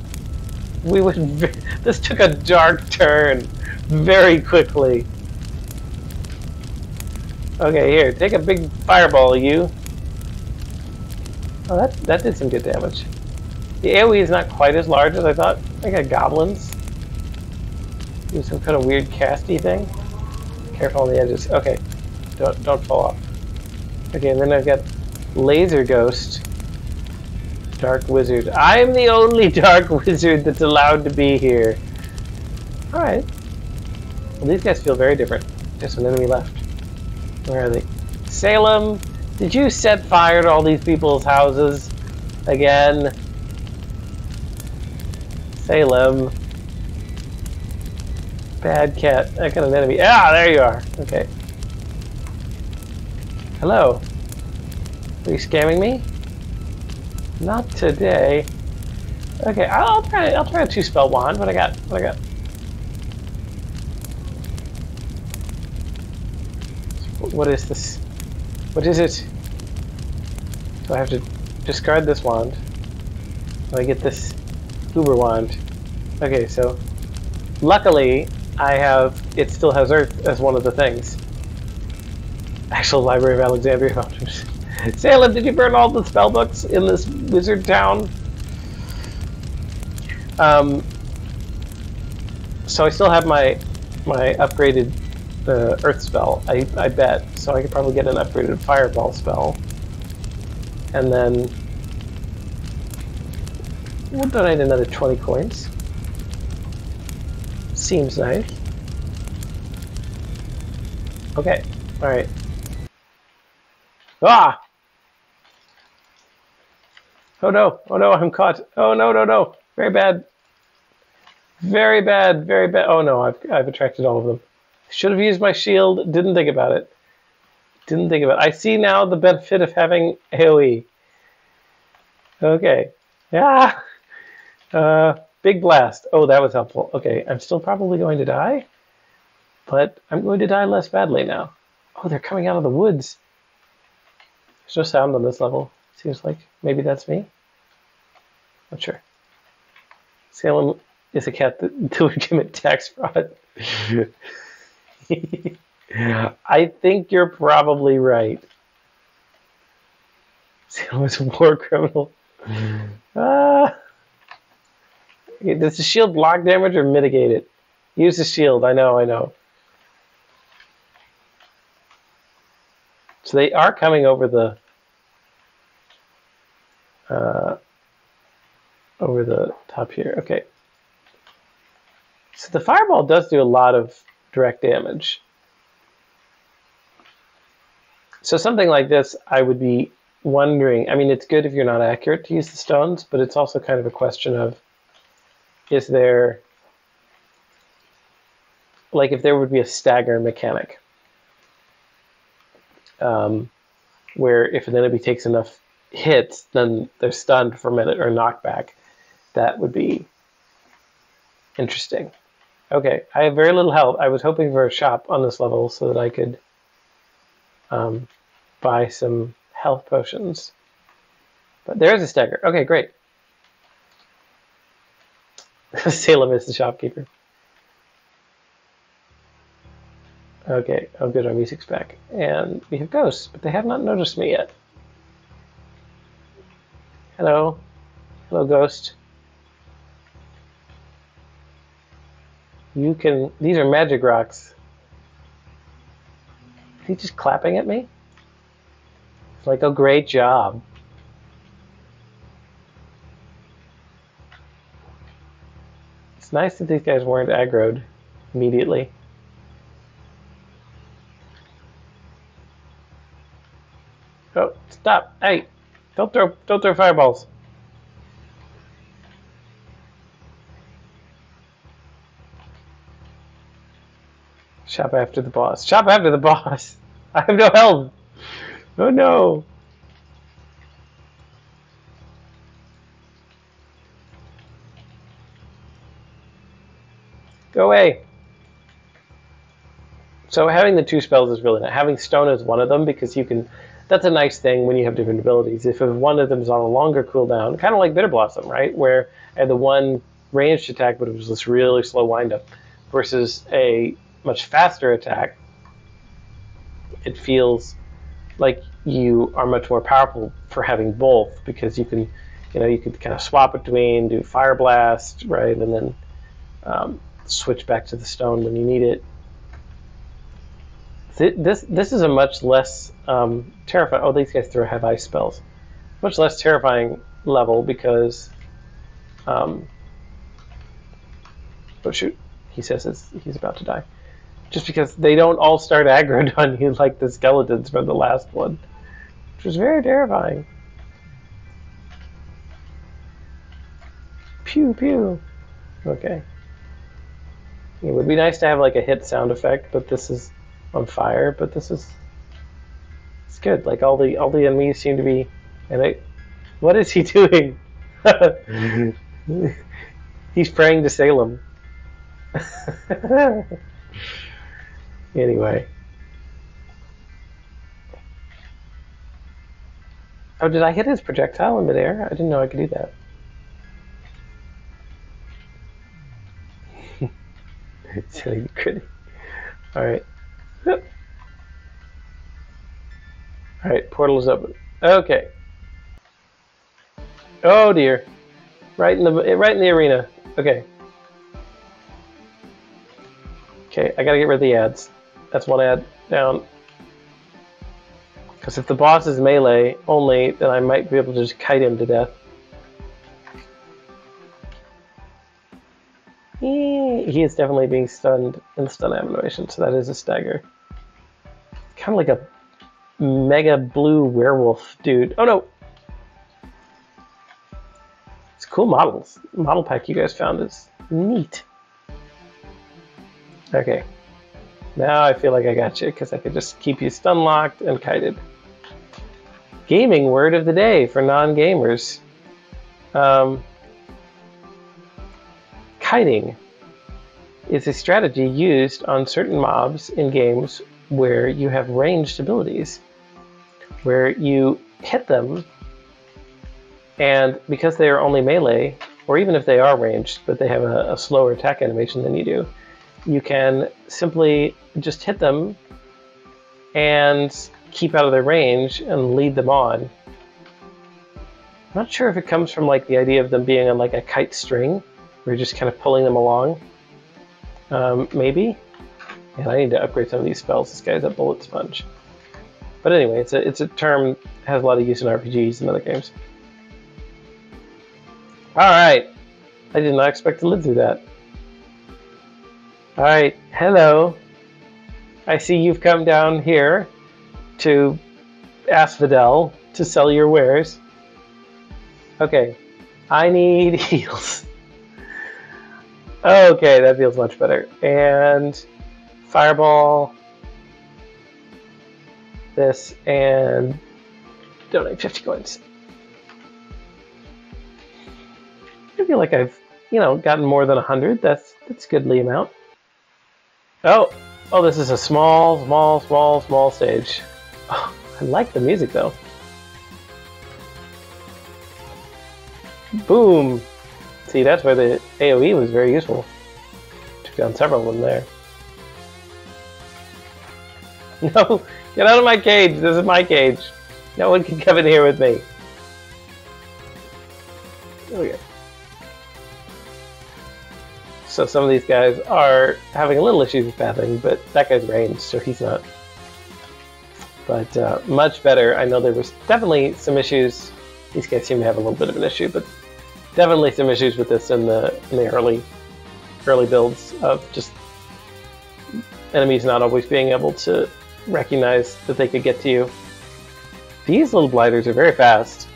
This took a dark turn very quickly. Okay, here. Take a big fireball, you. Oh, that did some good damage. The AoE is not quite as large as I thought. I got goblins. Do some kind of weird casty thing. Careful on the edges. Okay, don't fall off. Okay, and then I've got Laser Ghost, Dark Wizard. I am the only Dark Wizard that's allowed to be here. All right. Well, these guys feel very different. Just an enemy left. Where are they? Salem. Did you set fire to all these people's houses again? Salem. Bad cat. I got an enemy. Ah, there you are. Okay. Hello. Are you scamming me? Not today. Okay, I'll try a 2-spell wand. What I got? What is this? What is it? So I have to discard this wand. So I get this Uber wand. Okay, so luckily it still has Earth as one of the things. Actual Library of Alexandria vouchers. Salem, did you burn all the spell books in this wizard town? So I still have my upgraded Earth spell, I bet. So I could probably get an upgraded Fireball spell. And then we'll donate another 20 coins. Seems nice. Okay, alright. Ah! Oh no, I'm caught. Oh no. Very bad. Very bad. Oh no, I've attracted all of them. Should have used my shield, didn't think about it. I see now the benefit of having AoE. Okay. Yeah. Big blast. Oh, that was helpful. Okay, I'm still probably going to die, but I'm going to die less badly now. Oh, they're coming out of the woods. There's no sound on this level. Seems like maybe that's me. Not sure. Salem is a cat that would commit tax fraud. I think you're probably right. Salem is a war criminal. Does the shield block damage or mitigate it? Use the shield. I know. So they are coming over the top here. Okay. So the fireball does do a lot of direct damage. So something like this, I would be wondering. I mean, it's good if you're not accurate to use the stones, but it's also kind of a question of, is there, like, if there would be a stagger mechanic, where if an enemy takes enough hits, then they're stunned for a minute or knockback. That would be interesting. Okay, I have very little health. I was hoping for a shop on this level so that I could buy some health potions. But there's a stagger. Okay, great. Salem is the shopkeeper. Okay, oh good, our music's back. And we have ghosts, but they have not noticed me yet. Hello. Hello, ghost. You can... These are magic rocks. Is he just clapping at me? It's like, oh, great job. It's nice that these guys weren't aggroed immediately. Oh, stop. Hey, don't throw fireballs. Shop after the boss. Shop after the boss. I have no health. Oh no. Go away. So having the two spells is really nice. Having stone is one of them because you can... That's a nice thing when you have different abilities. If one of them is on a longer cooldown, kind of like Bitter Blossom, right? Where I had the one ranged attack, but it was this really slow windup, versus a much faster attack. It feels like you are much more powerful for having both because you can, you could kind of swap between, do Fire Blast, right, and then switch back to the stone when you need it. This is a much less terrifying... Oh, these guys have ice spells. Much less terrifying level because... oh shoot, he says he's about to die. Just because they don't all start aggroed on you like the skeletons from the last one. Which was very terrifying. Pew pew. Okay. It would be nice to have like a hit sound effect, but this is on fire. But this is it's good. Like all the enemies seem to be. What is he doing? He's praying to Salem. Anyway. Oh, did I hit his projectile in midair? I didn't know I could do that. Silly critic. Alright. Alright, portal is open. Okay. Oh dear. Right in the arena. Okay. Okay, I gotta get rid of the ads. That's one ad down. Because if the boss is melee only, then I might be able to just kite him to death. He is definitely being stunned in the stun animation, so that is a stagger. Kind of like a mega blue werewolf dude. Oh no! It's cool models. The model pack you guys found is neat. Okay. Now I feel like I got you, because I could just keep you stun locked and kited. Gaming word of the day for non-gamers. Kiting is a strategy used on certain mobs in games where you have ranged abilities, where you hit them, and because they are only melee, or even if they are ranged, but they have a slower attack animation than you do, you can simply just hit them and keep out of their range and lead them on. I'm not sure if it comes from like the idea of them being on like a kite string, where you're just kind of pulling them along. Maybe. And I need to upgrade some of these spells. This guy's a bullet sponge. But anyway, it's a term that has a lot of use in RPGs and other games. Alright. I did not expect to live through that. Alright, hello. I see you've come down here to Asphodel to sell your wares. Okay, I need heals. Okay, that feels much better. And fireball, this, and donate 50 coins. I feel like I've, gotten more than 100. That's goodly amount. Oh, this is a small stage. Oh, I like the music though. Boom. See, that's where the AoE was very useful. Took down several of them there. No, get out of my cage. This is my cage. No one can come in here with me. Okay. So some of these guys are having a little issues with pathing, but that guy's ranged, so he's not. But much better. I know there was definitely some issues. These guys seem to have a little bit of an issue, but definitely some issues with this in the early builds of just enemies not always being able to recognize that they could get to you. These little gliders are very fast.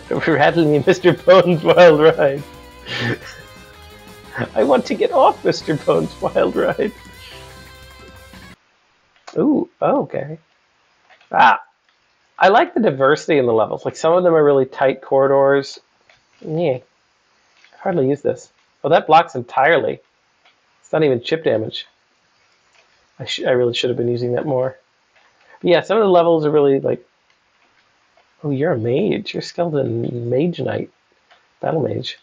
Rattling me, Mr. Bones' Wild Ride. I want to get off Mr. Bones' Wild Ride. Ooh, okay. I like the diversity in the levels. Like some of them are really tight corridors. Yeah, I hardly use this. Oh, that blocks entirely. It's not even chip damage. I really should have been using that more. But yeah, some of the levels are really like. Oh, you're a mage. You're Skeleton Mage Knight, Battle Mage.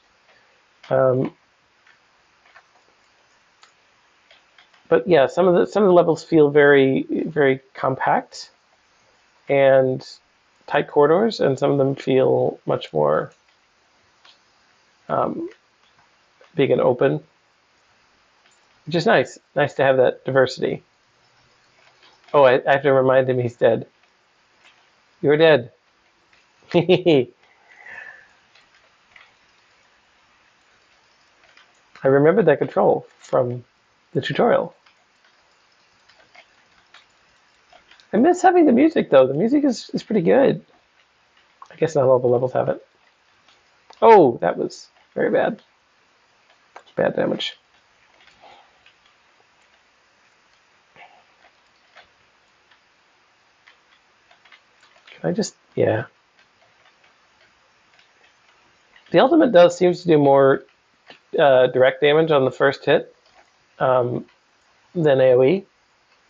But yeah, some of the levels feel very compact and tight corridors, and some of them feel much more big and open, which is nice. Nice to have that diversity. Oh, I have to remind him he's dead. You're dead. I remembered that control from the tutorial. I miss having the music though. The music is pretty good. I guess not all the levels have it. Oh, that was Very bad. It's bad damage. Can I just... yeah. The ultimate seems to do more direct damage on the first hit than AoE,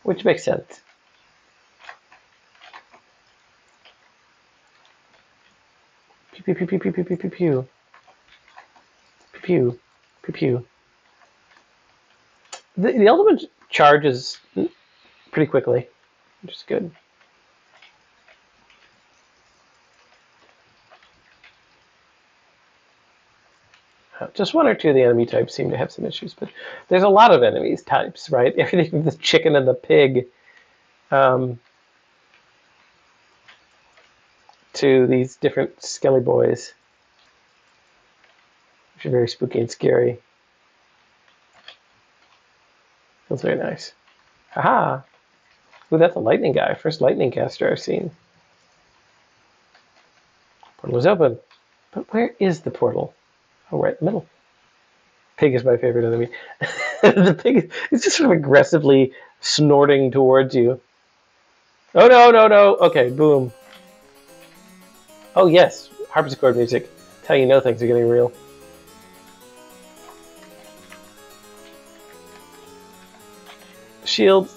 which makes sense. Pew, pew, pew, pew, pew, pew, pew, pew. Pew, pew, pew. The ultimate charges pretty quickly, which is good. Just one or two of the enemy types seem to have some issues, but there's a lot of enemies types, right? Everything from the chicken and the pig to these different skelly boys, which are very spooky and scary. Feels very nice. Haha! Ooh, that's a lightning guy. First lightning caster I've seen. Portal is open. But where is the portal? Oh, right in the middle. Pig is my favorite enemy. The pig is just sort of aggressively snorting towards you. Oh, no, no, no. Okay, boom. Oh, yes. Harpsichord music. That's how you know things are getting real. Shield.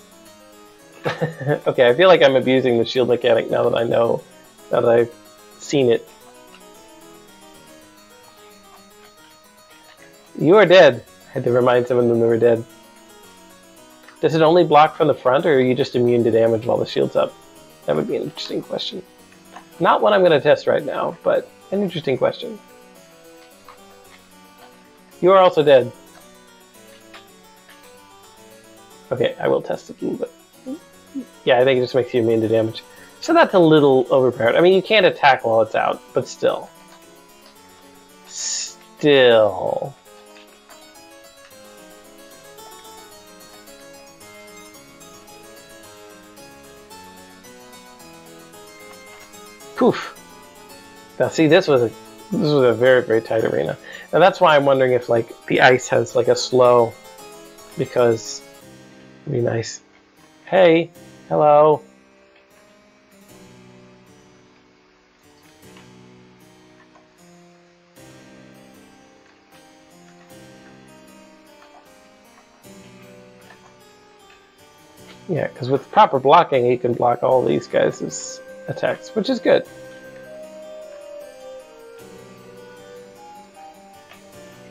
Okay, I feel like I'm abusing the shield mechanic now that I know, now that I've seen it. You are dead. I had to remind some of them they were dead. Does it only block from the front, or are you just immune to damage while the shield's up? That would be an interesting question. Not one I'm going to test right now, but an interesting question. You are also dead. Okay, I will test it a little bit. Yeah, I think it just makes you immune to damage. So that's a little overpowered. I mean, you can't attack while it's out, but still. Still. Poof. Now see, this was a very, very tight arena. And that's why I'm wondering if like the ice has like a slow, because it'd be nice. Hey, hello. Yeah, because with proper blocking, you can block all these guys' attacks, which is good.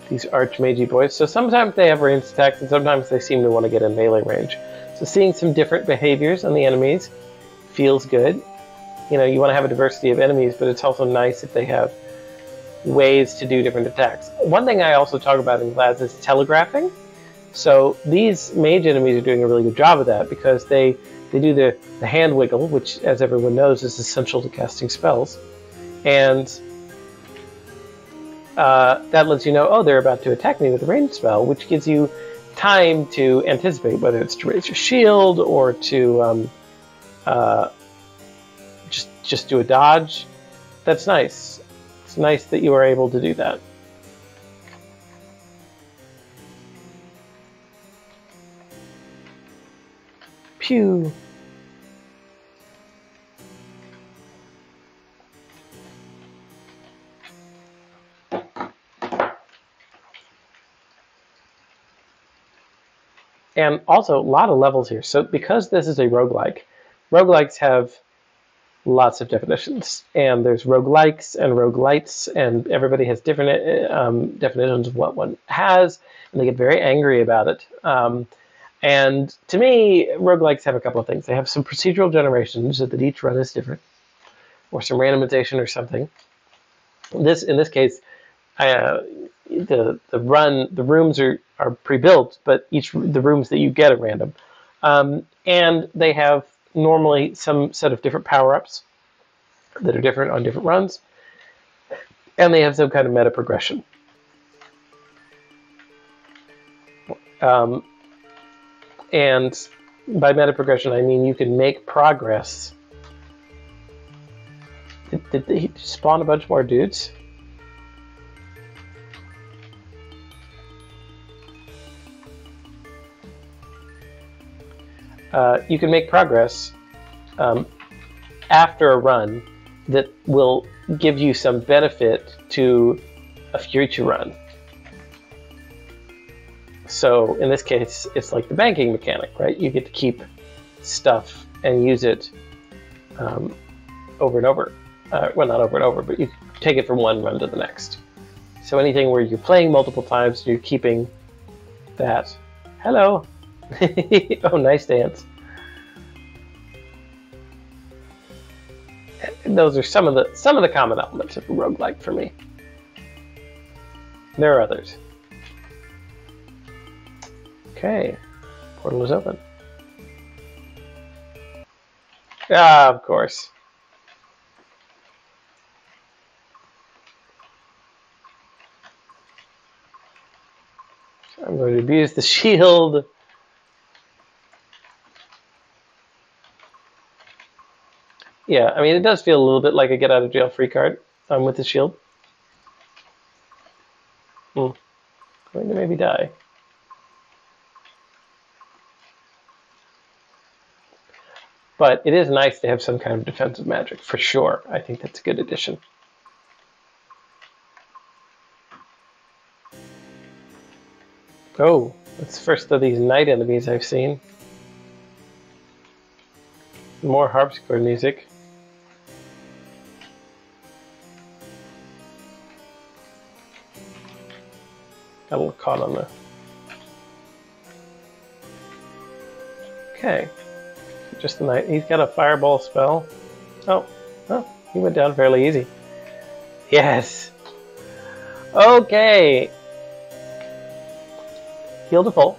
These archmagey boys. So sometimes they have ranged attacks, and sometimes they seem to want to get in melee range. So seeing some different behaviors on the enemies feels good. You know, you want to have a diversity of enemies, but it's also nice if they have ways to do different attacks. One thing I also talk about in class is telegraphing. So these mage enemies are doing a really good job of that, because they do the hand wiggle, which, as everyone knows, is essential to casting spells. And that lets you know, oh, they're about to attack me with a ranged spell, which gives you time to anticipate, whether it's to raise your shield or to just do a dodge. That's nice. It's nice that you are able to do that. Pew. And also, a lot of levels here. So because this is a roguelike, roguelikes have lots of definitions. And there's roguelikes and roguelites, and everybody has different definitions of what one has, and they get very angry about it. And to me, roguelikes have a couple of things. They have some procedural generation, so that each run is different, or some randomization or something. In this case, the rooms are pre-built, but the rooms that you get are random, and they have normally some set of different power-ups that are different on different runs, and they have some kind of meta progression. And by meta progression, I mean you can make progress. Did they spawn a bunch more dudes? you can make progress after a run that will give you some benefit to a future run. So in this case, it's like the banking mechanic, right? You get to keep stuff and use it over and over. Well, not over and over, but you take it from one run to the next. So anything where you're playing multiple times, you're keeping that. Hello. Oh, nice dance. Those are some of the common elements of a roguelike for me. There are others. Okay, portal is open. Ah, of course. I'm going to abuse the shield. Yeah, I mean, it does feel a little bit like a get out of jail free card with the shield. Going to maybe die. But it is nice to have some kind of defensive magic, for sure. I think that's a good addition. Oh, that's the first of these night enemies I've seen. More harpsichord music. Got a little caught on the... Okay. Just the night. He's got a fireball spell. Oh, he went down fairly easy. Yes. Okay. Heal to full.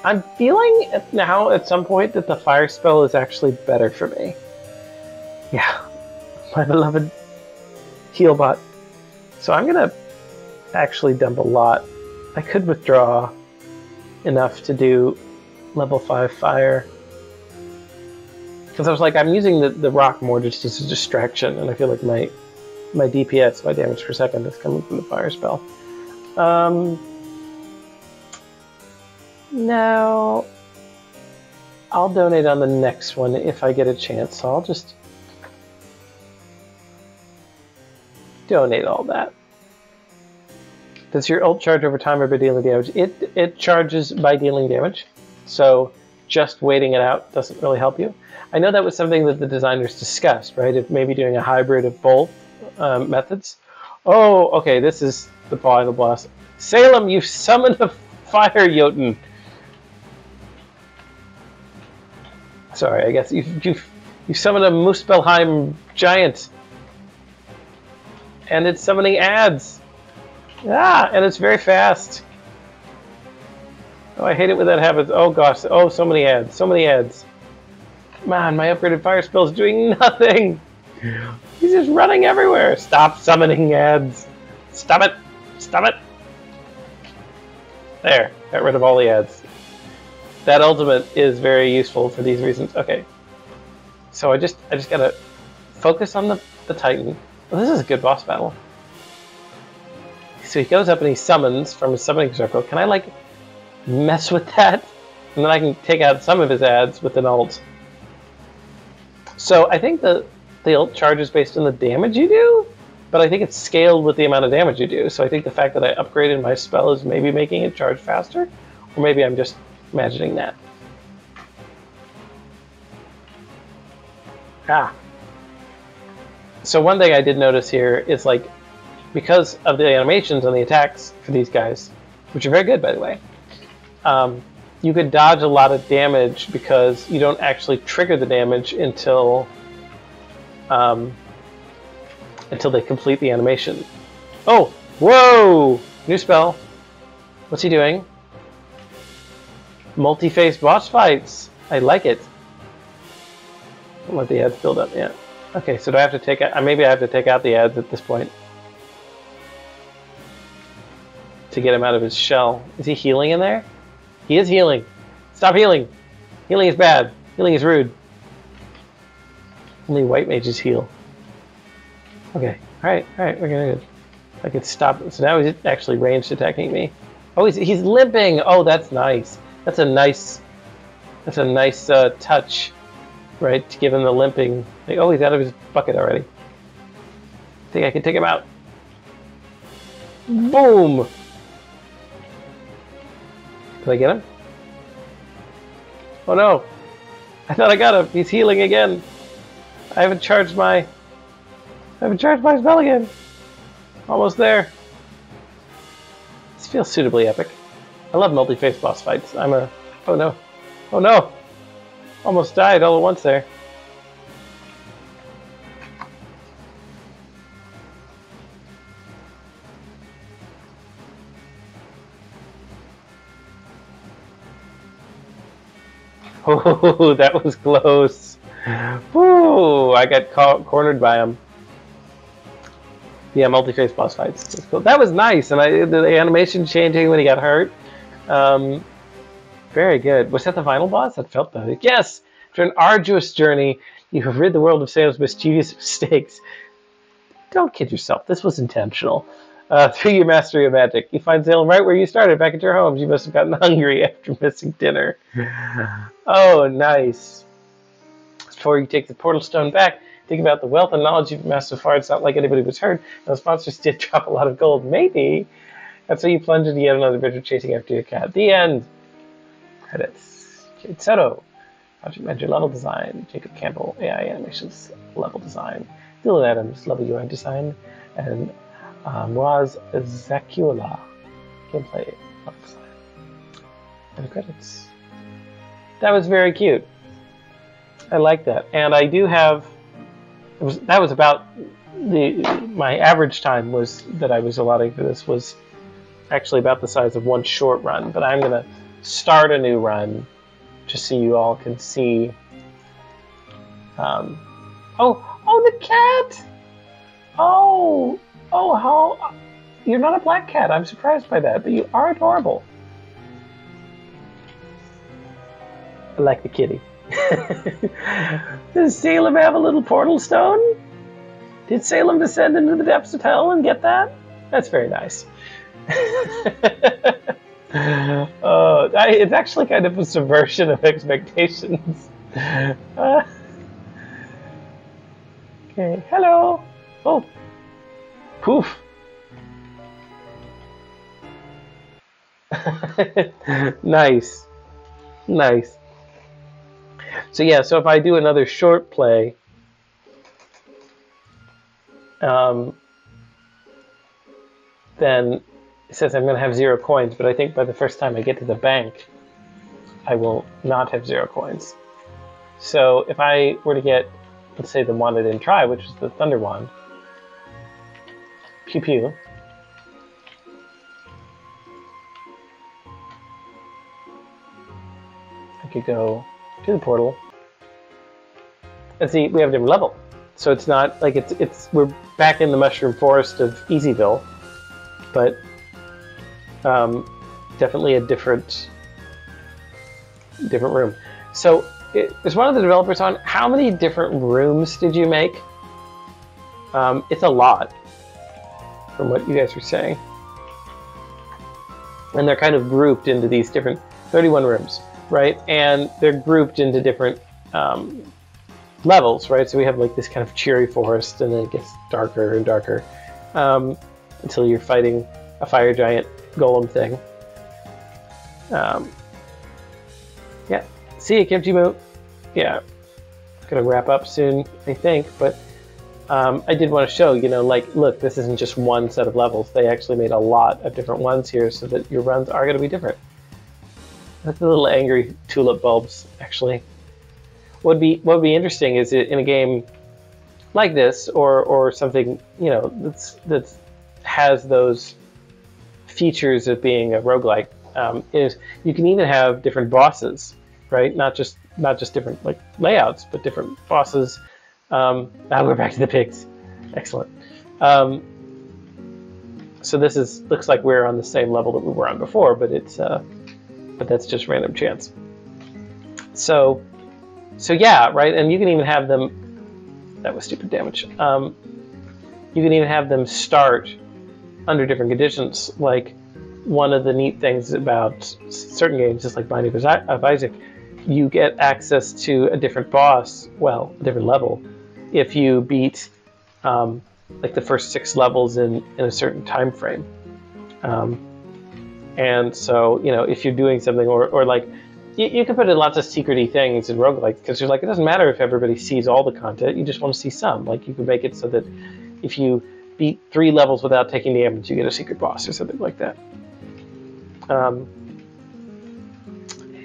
I'm feeling now at some point that the fire spell is actually better for me. Yeah. My beloved heal bot. So I'm going to actually dump a lot. I could withdraw enough to do level 5 fire. Because I was like, I'm using the rock more just as a distraction, and I feel like my DPS, my damage per second, is coming from the fire spell. Now, I'll donate on the next one if I get a chance, so I'll just donate all that. Does your ult charge over time or by dealing damage? It charges by dealing damage, so just waiting it out doesn't really help you. I know that was something that the designers discussed, right? If maybe doing a hybrid of both methods. Oh, okay, this is the final boss. Salem, you've summoned a fire Jotun. Sorry, I guess you summoned a Muspelheim giant. And it's summoning ads. Ah, and it's very fast. Oh, I hate it when that happens. Oh gosh, oh, so many ads, so many ads. Man, my upgraded fire spell is doing nothing. He's just running everywhere. Stop summoning ads. Stop it. Stop it. There, got rid of all the ads. That ultimate is very useful for these reasons. Okay. So I just gotta focus on the Titan. Well, this is a good boss battle. So he goes up and he summons from his summoning circle. Can I like mess with that? And then I can take out some of his ads with an ult. So I think the ult charges based on the damage you do, but I think it's scaled with the amount of damage you do. So I think the fact that I upgraded my spell is maybe making it charge faster, or maybe I'm just imagining that. Ah. So one thing I did notice here is like, because of the animations on the attacks for these guys, which are very good by the way, you could dodge a lot of damage because you don't actually trigger the damage until they complete the animation. Oh, whoa! New spell. What's he doing? Multi-phase boss fights. I like it. Don't let the ads build up yet. Okay, so do I have to take out? Maybe I have to take out the ads at this point to get him out of his shell. Is he healing in there? He is healing. Stop healing. Healing is bad. Healing is rude. Only white mages heal. Okay. Alright, we're gonna... I could stop. So now he's actually ranged attacking me. Oh, he's limping! Oh, that's nice. That's a nice That's a nice touch, right? To give him the limping. Like, oh, he's out of his bucket already. I think I can take him out. Boom! Did I get him? Oh no! I thought I got him. He's healing again. I haven't charged my spell again. Almost there. This feels suitably epic. I love multi-phase boss fights. Oh no. Oh no! Almost died all at once there. Oh, that was close. Woo! I got cornered by him. Yeah, multi-phase boss fights. That's cool. That was nice, and the animation changing when he got hurt. Very good. Was that the final boss? That felt better. Yes! After an arduous journey, you have rid the world of Salem's mischievous mistakes. Don't kid yourself. This was intentional. Through your mastery of magic, you find Salem right where you started, back at your homes. You must have gotten hungry after missing dinner. Oh, nice. Before you take the portal stone back, think about the wealth and knowledge you've amassed so far. It's not like anybody was hurt. Those monsters did drop a lot of gold. Maybe. That's how you plunge into yet another adventure chasing after your cat. The end. Credits. Jade Soto. Project Manager level design. Jacob Campbell. AI animations level design. Dylan Adams level UI design. And Moaz Zakula gameplay level design. And the credits. That was very cute. I like that. And I do have... That was about... My average time was that I was allotting for this was actually about the size of one short run. But I'm going to start a new run just so you all can see. Oh, the cat! Oh, how... You're not a black cat. I'm surprised by that, but you are adorable. I like the kitty. Does Salem have a little portal stone? Did Salem descend into the depths of hell and get that? That's very nice. It's actually kind of a subversion of expectations. Okay, hello. Oh, poof. Nice. Nice. So yeah, so if I do another short play, then it says I'm going to have 0 coins, but I think by the first time I get to the bank, I will not have 0 coins. So if I were to get, let's say, the wand I didn't try, which is the Thunder Wand, pew pew, I could go to the portal, and see, we have a different level. So it's not like we're back in the Mushroom Forest of Easyville, but definitely a different room. So is one of the developers on? How many different rooms did you make? It's a lot, from what you guys were saying. And they're kind of grouped into these different 31 rooms, right? And they're grouped into different levels, right? So we have like this kind of cheery forest, and then it gets darker and darker until you're fighting a fire giant golem thing. Yeah. See you, Kimchi Moo. Yeah. Gonna wrap up soon, I think, but I did want to show, like, look, this isn't just one set of levels. They actually made a lot of different ones here so that your runs are going to be different. That's the little angry tulip bulbs, actually. What would be interesting is in a game like this, or something, that has those features of being a roguelike, is you can even have different bosses, right? Not just different like layouts, but different bosses. Now we're back to the pigs. Excellent. So this looks like we're on the same level that we were on before, but but that's just random chance. So yeah, right. And you can even have them. That was stupid damage. You can even have them start under different conditions. Like, one of the neat things about certain games, just like Binding of Isaac, you get access to a different boss, well, a different level, if you beat like the first 6 levels in a certain time frame. And so, you know, if you're doing something, or like, you can put in lots of secret-y things in roguelike, because you're like, it doesn't matter if everybody sees all the content, you just want to see some. Like, you can make it so that if you beat 3 levels without taking damage, you get a secret boss or something like that.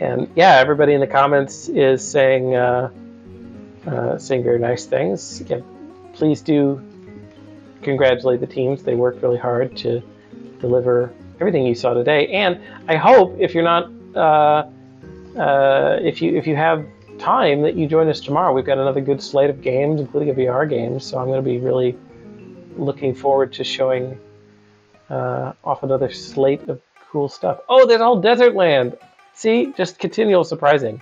And yeah, everybody in the comments is saying very nice things. Again, please do congratulate the teams. They worked really hard to deliver everything you saw today. And I hope, if you're not, if you have time, that you join us tomorrow. We've got another good slate of games, including a VR game. So I'm going to be really looking forward to showing off another slate of cool stuff. Oh, there's all desert land. See, just continual surprising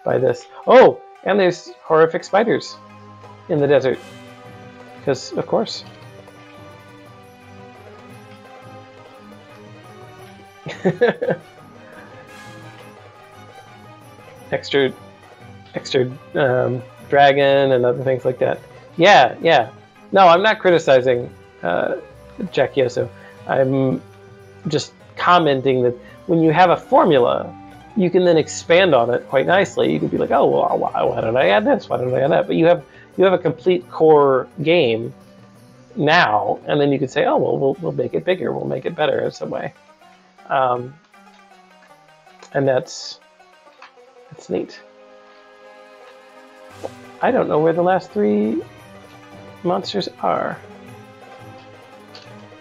by this. Oh, and there's horrific spiders in the desert. Because, of course. extra dragon and other things like that. Yeah. No, I'm not criticizing Jack Yoso. I'm just commenting that when you have a formula, you can then expand on it quite nicely. You could be like, oh, well, why don't I add this? Why don't I add that? But you have a complete core game now, and then you could say, oh, well, we'll make it bigger. We'll make it better in some way. And that's neat. I don't know where the last 3 monsters are.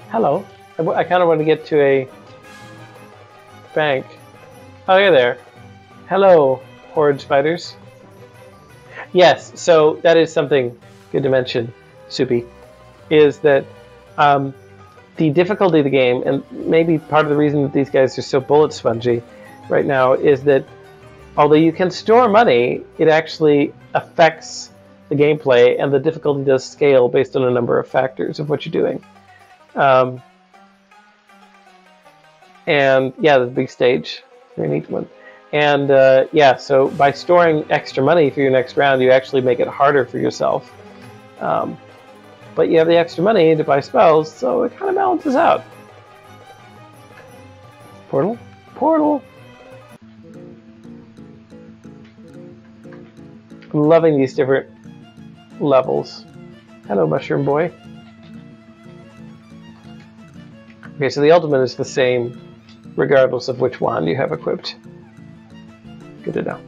Hello. I kind of want to get to a bank. Oh, you're there. Hello, horde spiders. Yes, so that is something good to mention, Soupy, is that the difficulty of the game, and maybe part of the reason that these guys are so bullet spongy right now, is that although you can store money, it actually affects the gameplay, and the difficulty does scale based on a number of factors of what you're doing. And yeah, the big stage, very neat one. And yeah, so by storing extra money for your next round, you actually make it harder for yourself. But you have the extra money to buy spells, so it kind of balances out. Portal? Portal! I'm loving these different levels. Hello, Mushroom Boy. Okay, so the ultimate is the same regardless of which wand you have equipped. Good to know.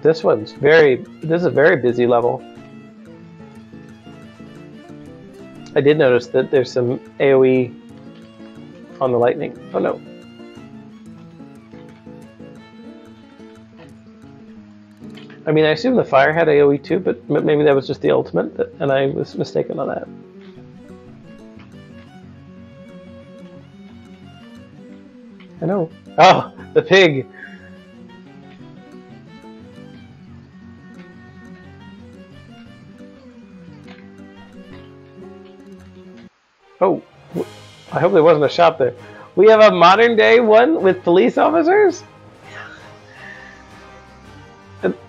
This is a very busy level. I did notice that there's some AoE on the lightning. Oh no. I mean, I assume the fire had AoE too, but maybe that was just the ultimate, and I was mistaken on that. I know. Oh, the pig! Oh, I hope there wasn't a shop there. We have a modern day one with police officers?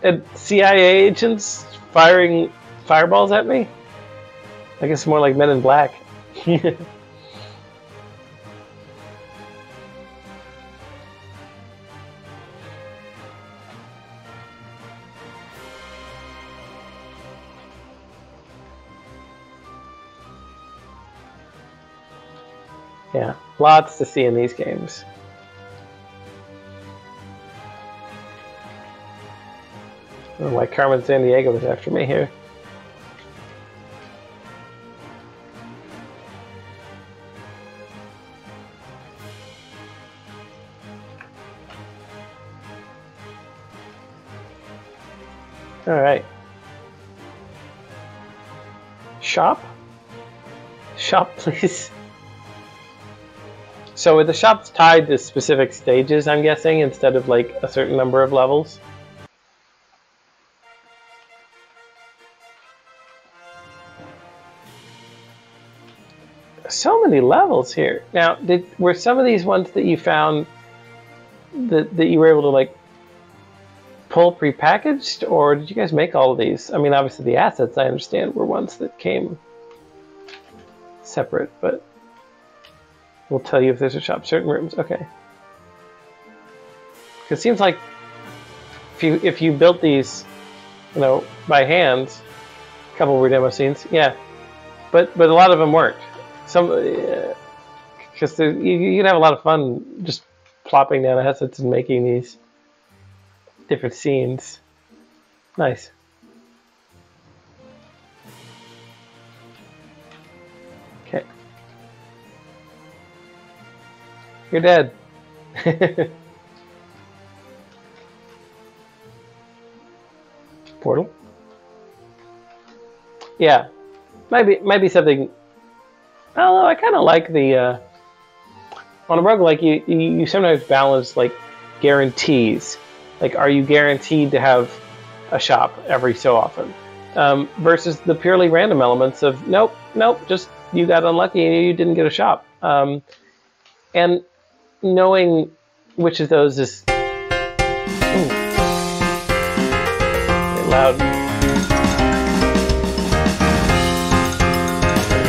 And CIA agents firing fireballs at me? I guess more like Men in Black. Yeah, lots to see in these games. I don't know why Carmen Sandiego was after me here. All right. Shop? Shop, please. So are the shops tied to specific stages, I'm guessing, instead of like a certain number of levels? So many levels here. Now, were some of these ones that you found that you were able to like pull prepackaged, or did you guys make all of these? I mean, obviously the assets I understand were ones that came separate, but we'll tell you if there's a shop. Certain rooms, okay. Because it seems like if you built these, you know, by hand, a couple were demo scenes, yeah, but a lot of them weren't. Some because you can have a lot of fun just plopping down assets and making these different scenes. Nice. Okay. You're dead. Portal? Yeah. Might be something. Although I kind of like the on a roguelike you sometimes balance like guarantees. Like, are you guaranteed to have a shop every so often? Versus the purely random elements of nope, just you got unlucky and you didn't get a shop. And knowing which of those is very loud.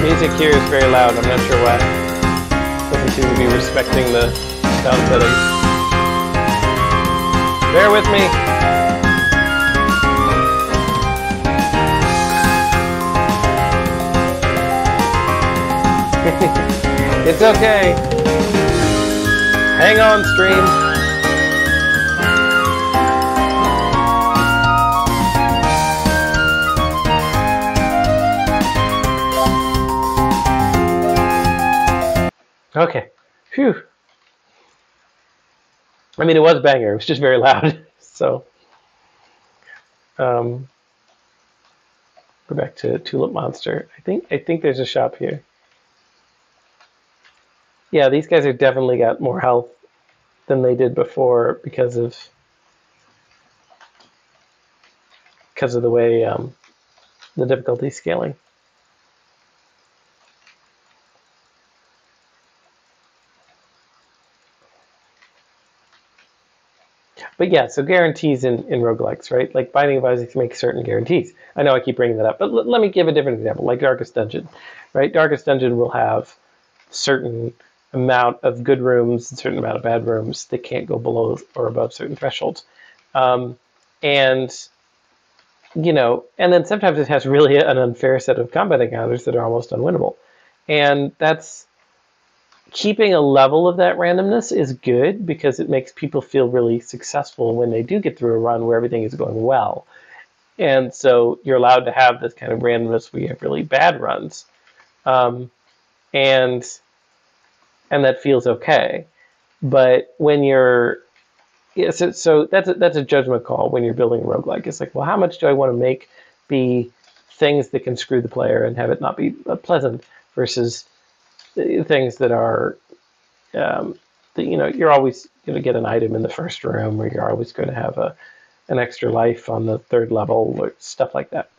Music here is very loud. I'm not sure why. Doesn't seem to be respecting the sound settings. Bear with me. It's okay. Hang on, stream. Okay. Phew. I mean, it was banger. It was just very loud. So, go back to Tulip Monster. I think there's a shop here. Yeah, these guys have definitely got more health than they did before because of the way the difficulty scaling. But yeah, so guarantees in roguelikes, right? Like Binding of Isaac makes certain guarantees. I know I keep bringing that up, but let me give a different example, like Darkest Dungeon, right? Darkest Dungeon will have certain amount of good rooms and certain amount of bad rooms that can't go below or above certain thresholds. And, you know, and then sometimes it has really an unfair set of combat encounters that are almost unwinnable. And that's keeping a level of that randomness is good because it makes people feel really successful when they do get through a run where everything is going well. And so you're allowed to have this kind of randomness where you have really bad runs. And that feels okay. But when you're, yeah, so that's a judgment call when you're building a roguelike. It's like, well, how much do I want to make be things that can screw the player and have it not be pleasant versus things that are, that, you know, you're always going to get an item in the first room, or you're always going to have an extra life on the third level, or stuff like that.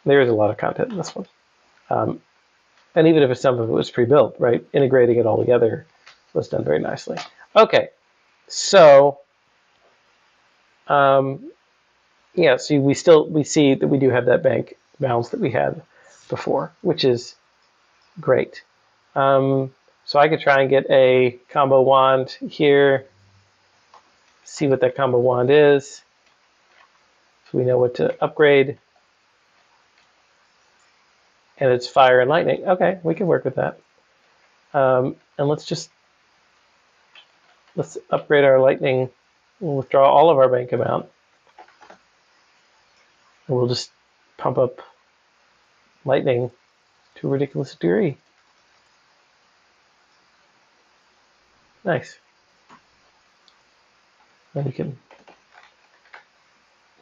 There is a lot of content in this one. And even if some of it was pre-built, right, integrating it all together was done very nicely. Okay, so yeah, so we see that we do have that bank balance that we had before, which is great. So I could try and get a combo wand here, see what that combo wand is, so we know what to upgrade. And it's fire and lightning. Okay, we can work with that. And let's upgrade our lightning. We'll withdraw all of our bank amount. And we'll just pump up lightning to a ridiculous degree. Nice. Then we can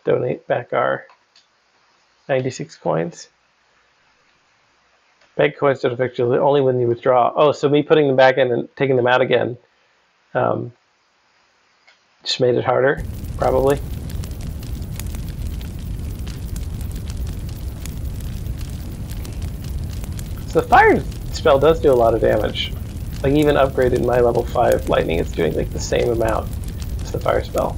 donate back our 96 coins. Bank coins don't affect you only when you withdraw. Oh, so me putting them back in and taking them out again just made it harder, probably. So the fire spell does do a lot of damage. Like even upgraded my level 5 lightning, it's doing like the same amount as the fire spell.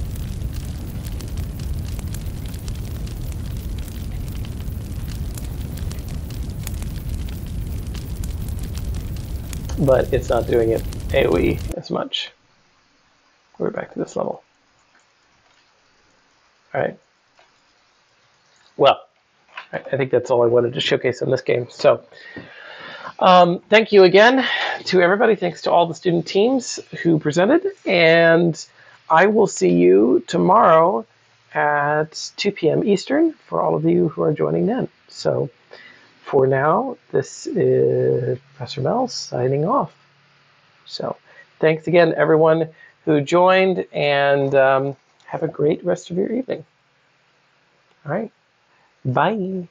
But it's not doing it AoE as much. We're back to this level. All right. Well, I think that's all I wanted to showcase in this game. So thank you again to everybody. Thanks to all the student teams who presented. And I will see you tomorrow at 2 p.m. Eastern for all of you who are joining then. So for now, this is Professor Mel signing off. So thanks again, everyone who joined, and have a great rest of your evening. All right. Bye.